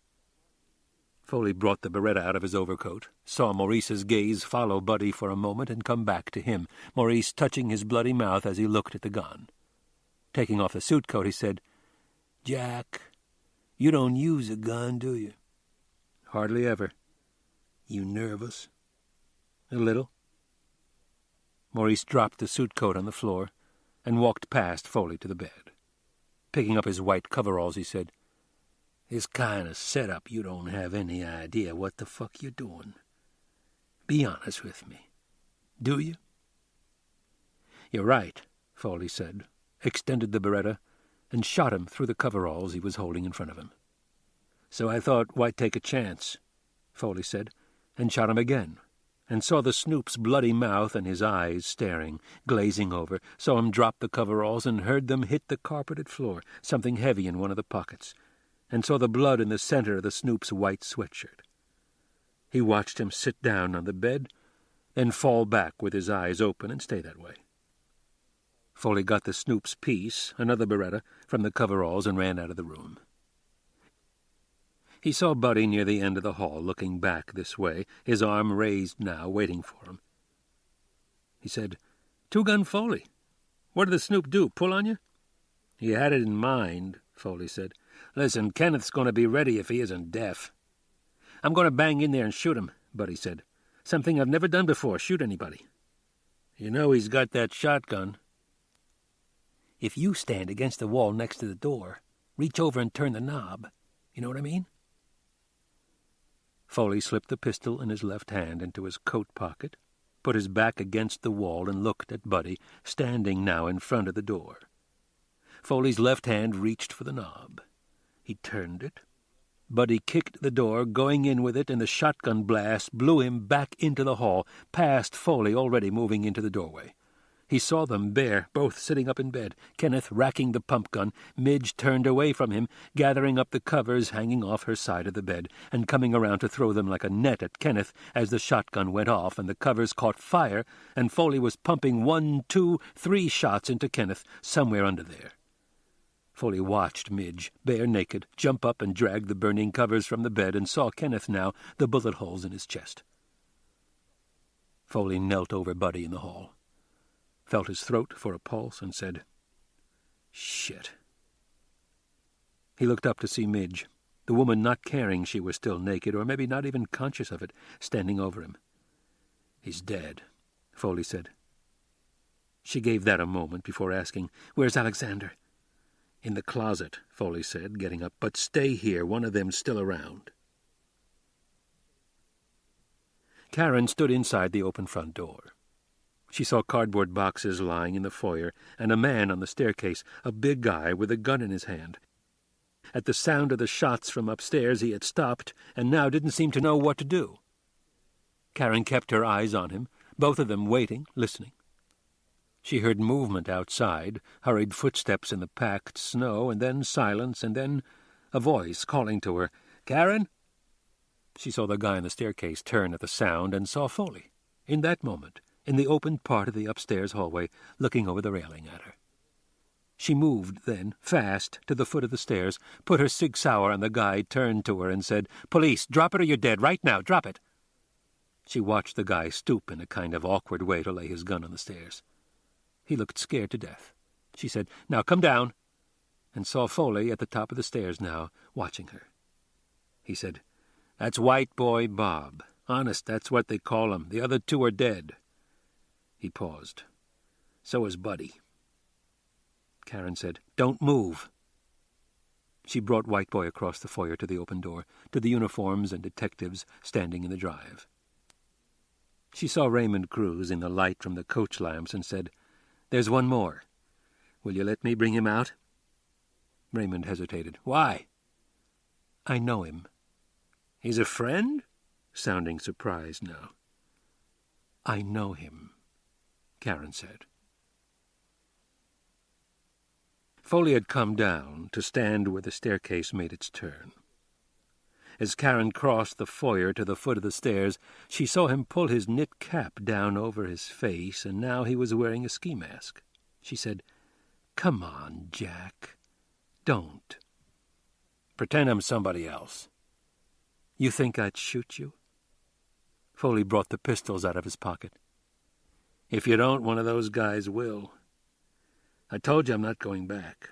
Foley brought the Beretta out of his overcoat, saw Maurice's gaze follow Buddy for a moment and come back to him, Maurice touching his bloody mouth as he looked at the gun. Taking off the suit coat, he said, "Jack, you don't use a gun, do you?" "Hardly ever." "You nervous?" "A little." Maurice dropped the suit coat on the floor and walked past Foley to the bed. Picking up his white coveralls, he said, "This kind of setup, you don't have any idea what the fuck you're doing. Be honest with me. Do you?" "You're right," Foley said, extended the Beretta, and shot him through the coveralls he was holding in front of him. "So I thought, why take a chance?" Foley said, and shot him again, and saw the Snoop's bloody mouth and his eyes staring, glazing over, saw him drop the coveralls and heard them hit the carpeted floor, something heavy in one of the pockets, and saw the blood in the center of the Snoop's white sweatshirt. He watched him sit down on the bed, then fall back with his eyes open and stay that way. Foley got the Snoop's piece, another Beretta, from the coveralls and ran out of the room. He saw Buddy near the end of the hall, looking back this way, his arm raised now, waiting for him. He said, "Two-Gun Foley, what did the Snoop do, pull on you?" "He had it in mind," Foley said. "Listen, Kenneth's going to be ready if he isn't deaf." "I'm going to bang in there and shoot him," Buddy said. "Something I've never done before, shoot anybody." "You know he's got that shotgun." "If you stand against the wall next to the door, reach over and turn the knob. You know what I mean?" Foley slipped the pistol in his left hand into his coat pocket, put his back against the wall and looked at Buddy, standing now in front of the door. Foley's left hand reached for the knob. He turned it. Buddy kicked the door, going in with it, and the shotgun blast blew him back into the hall, past Foley already moving into the doorway. He saw them there, both sitting up in bed, Kenneth racking the pump gun, Midge turned away from him, gathering up the covers hanging off her side of the bed, and coming around to throw them like a net at Kenneth as the shotgun went off and the covers caught fire, and Foley was pumping 1, 2, 3 shots into Kenneth somewhere under there. Foley watched Midge, bare naked, jump up and drag the burning covers from the bed, and saw Kenneth now, the bullet holes in his chest. Foley knelt over Buddy in the hall, felt his throat for a pulse, and said, "Shit." He looked up to see Midge, the woman not caring she was still naked, or maybe not even conscious of it, standing over him. "He's dead," Foley said. She gave that a moment before asking, "Where's Alexander?" "In the closet," Foley said, getting up. "But stay here. One of them's still around." Karen stood inside the open front door. She saw cardboard boxes lying in the foyer and a man on the staircase, a big guy with a gun in his hand. At the sound of the shots from upstairs he had stopped and now didn't seem to know what to do. Karen kept her eyes on him, both of them waiting, listening. She heard movement outside, hurried footsteps in the packed snow, and then silence, and then a voice calling to her, "Karen?" She saw the guy on the staircase turn at the sound and saw Foley, in that moment, in the open part of the upstairs hallway, looking over the railing at her. She moved then, fast, to the foot of the stairs, put her Sig Sauer on the guy, turned to her and said, "Police, drop it or you're dead, right now, drop it." She watched the guy stoop in a kind of awkward way to lay his gun on the stairs. He looked scared to death. She said, "Now come down," and saw Foley at the top of the stairs now, watching her. He said, "That's White Boy Bob. Honest, that's what they call him. The other 2 are dead." He paused. "So is Buddy." Karen said, "Don't move." She brought White Boy across the foyer to the open door, to the uniforms and detectives standing in the drive. She saw Raymond Cruz in the light from the coach lamps and said, "There's one more. Will you let me bring him out?" Raymond hesitated. "Why?" "I know him." "He's a friend?" Sounding surprised now. "I know him," Karen said. Foley had come down to stand where the staircase made its turn. As Karen crossed the foyer to the foot of the stairs, she saw him pull his knit cap down over his face, and now he was wearing a ski mask. She said, "Come on, Jack. Don't. Pretend I'm somebody else." "You think I'd shoot you?" Foley brought the pistols out of his pocket. "If you don't, one of those guys will. I told you I'm not going back."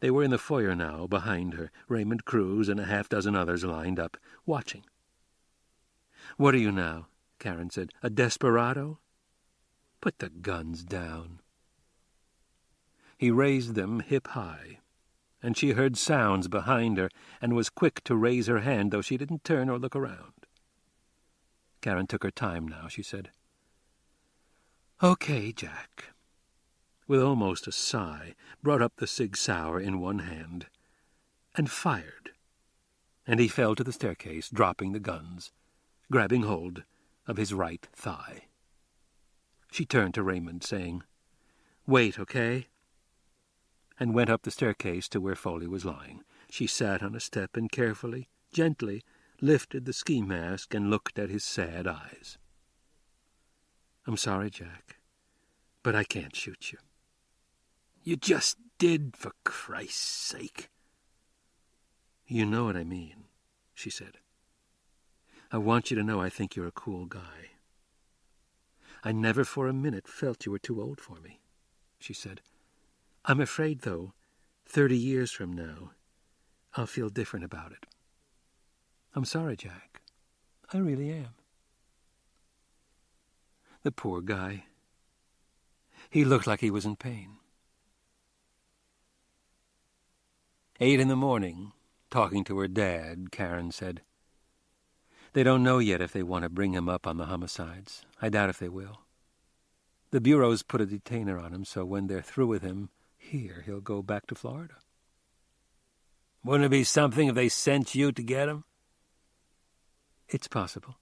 They were in the foyer now, behind her, Raymond Cruz and a half-dozen others lined up, watching. "What are you now?" Karen said. "A desperado?" "Put the guns down." He raised them hip-high, and she heard sounds behind her and was quick to raise her hand, though she didn't turn or look around. Karen took her time now. She said, "Okay, Jack," with almost a sigh, brought up the Sig Sauer in one hand, and fired, and he fell to the staircase, dropping the guns, grabbing hold of his right thigh. She turned to Raymond, saying, "Wait, okay?" and went up the staircase to where Foley was lying. She sat on a step and carefully, gently, lifted the ski mask and looked at his sad eyes. "I'm sorry, Jack, but I can't shoot you." "You just did, for Christ's sake." "You know what I mean," she said. "I want you to know I think you're a cool guy." "I never for a minute felt you were too old for me," she said. "I'm afraid, though, 30 years from now, I'll feel different about it. I'm sorry, Jack. I really am." The poor guy. He looked like he was in pain. 8 a.m, talking to her dad, Karen said, "They don't know yet if they want to bring him up on the homicides. I doubt if they will. The bureau's put a detainer on him, so when they're through with him here, he'll go back to Florida." Wouldn't it be something if they sent you to get him? It's possible.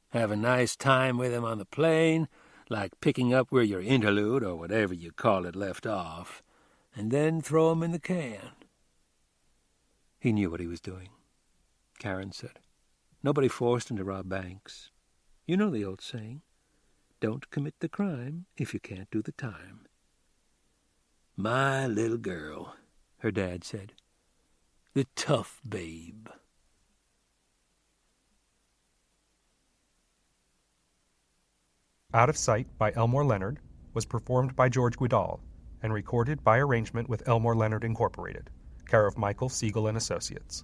Have a nice time with him on the plane, like picking up where your interlude, or whatever you call it, left off, and then throw him in the can. He knew what he was doing, Karen said. Nobody forced him to rob banks. You know the old saying, don't commit the crime if you can't do the time. My little girl, her dad said. The tough babe. Out of Sight by Elmore Leonard was performed by George Guidall and recorded by arrangement with Elmore Leonard Incorporated, care of Michael Siegel and Associates.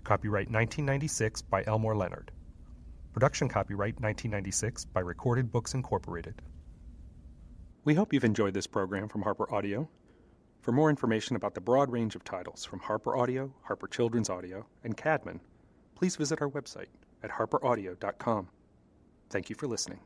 Copyright 1996 by Elmore Leonard. Production copyright 1996 by Recorded Books Incorporated. We hope you've enjoyed this program from Harper Audio. For more information about the broad range of titles from Harper Audio, Harper Children's Audio, and Cadman, please visit our website at harperaudio.com. Thank you for listening.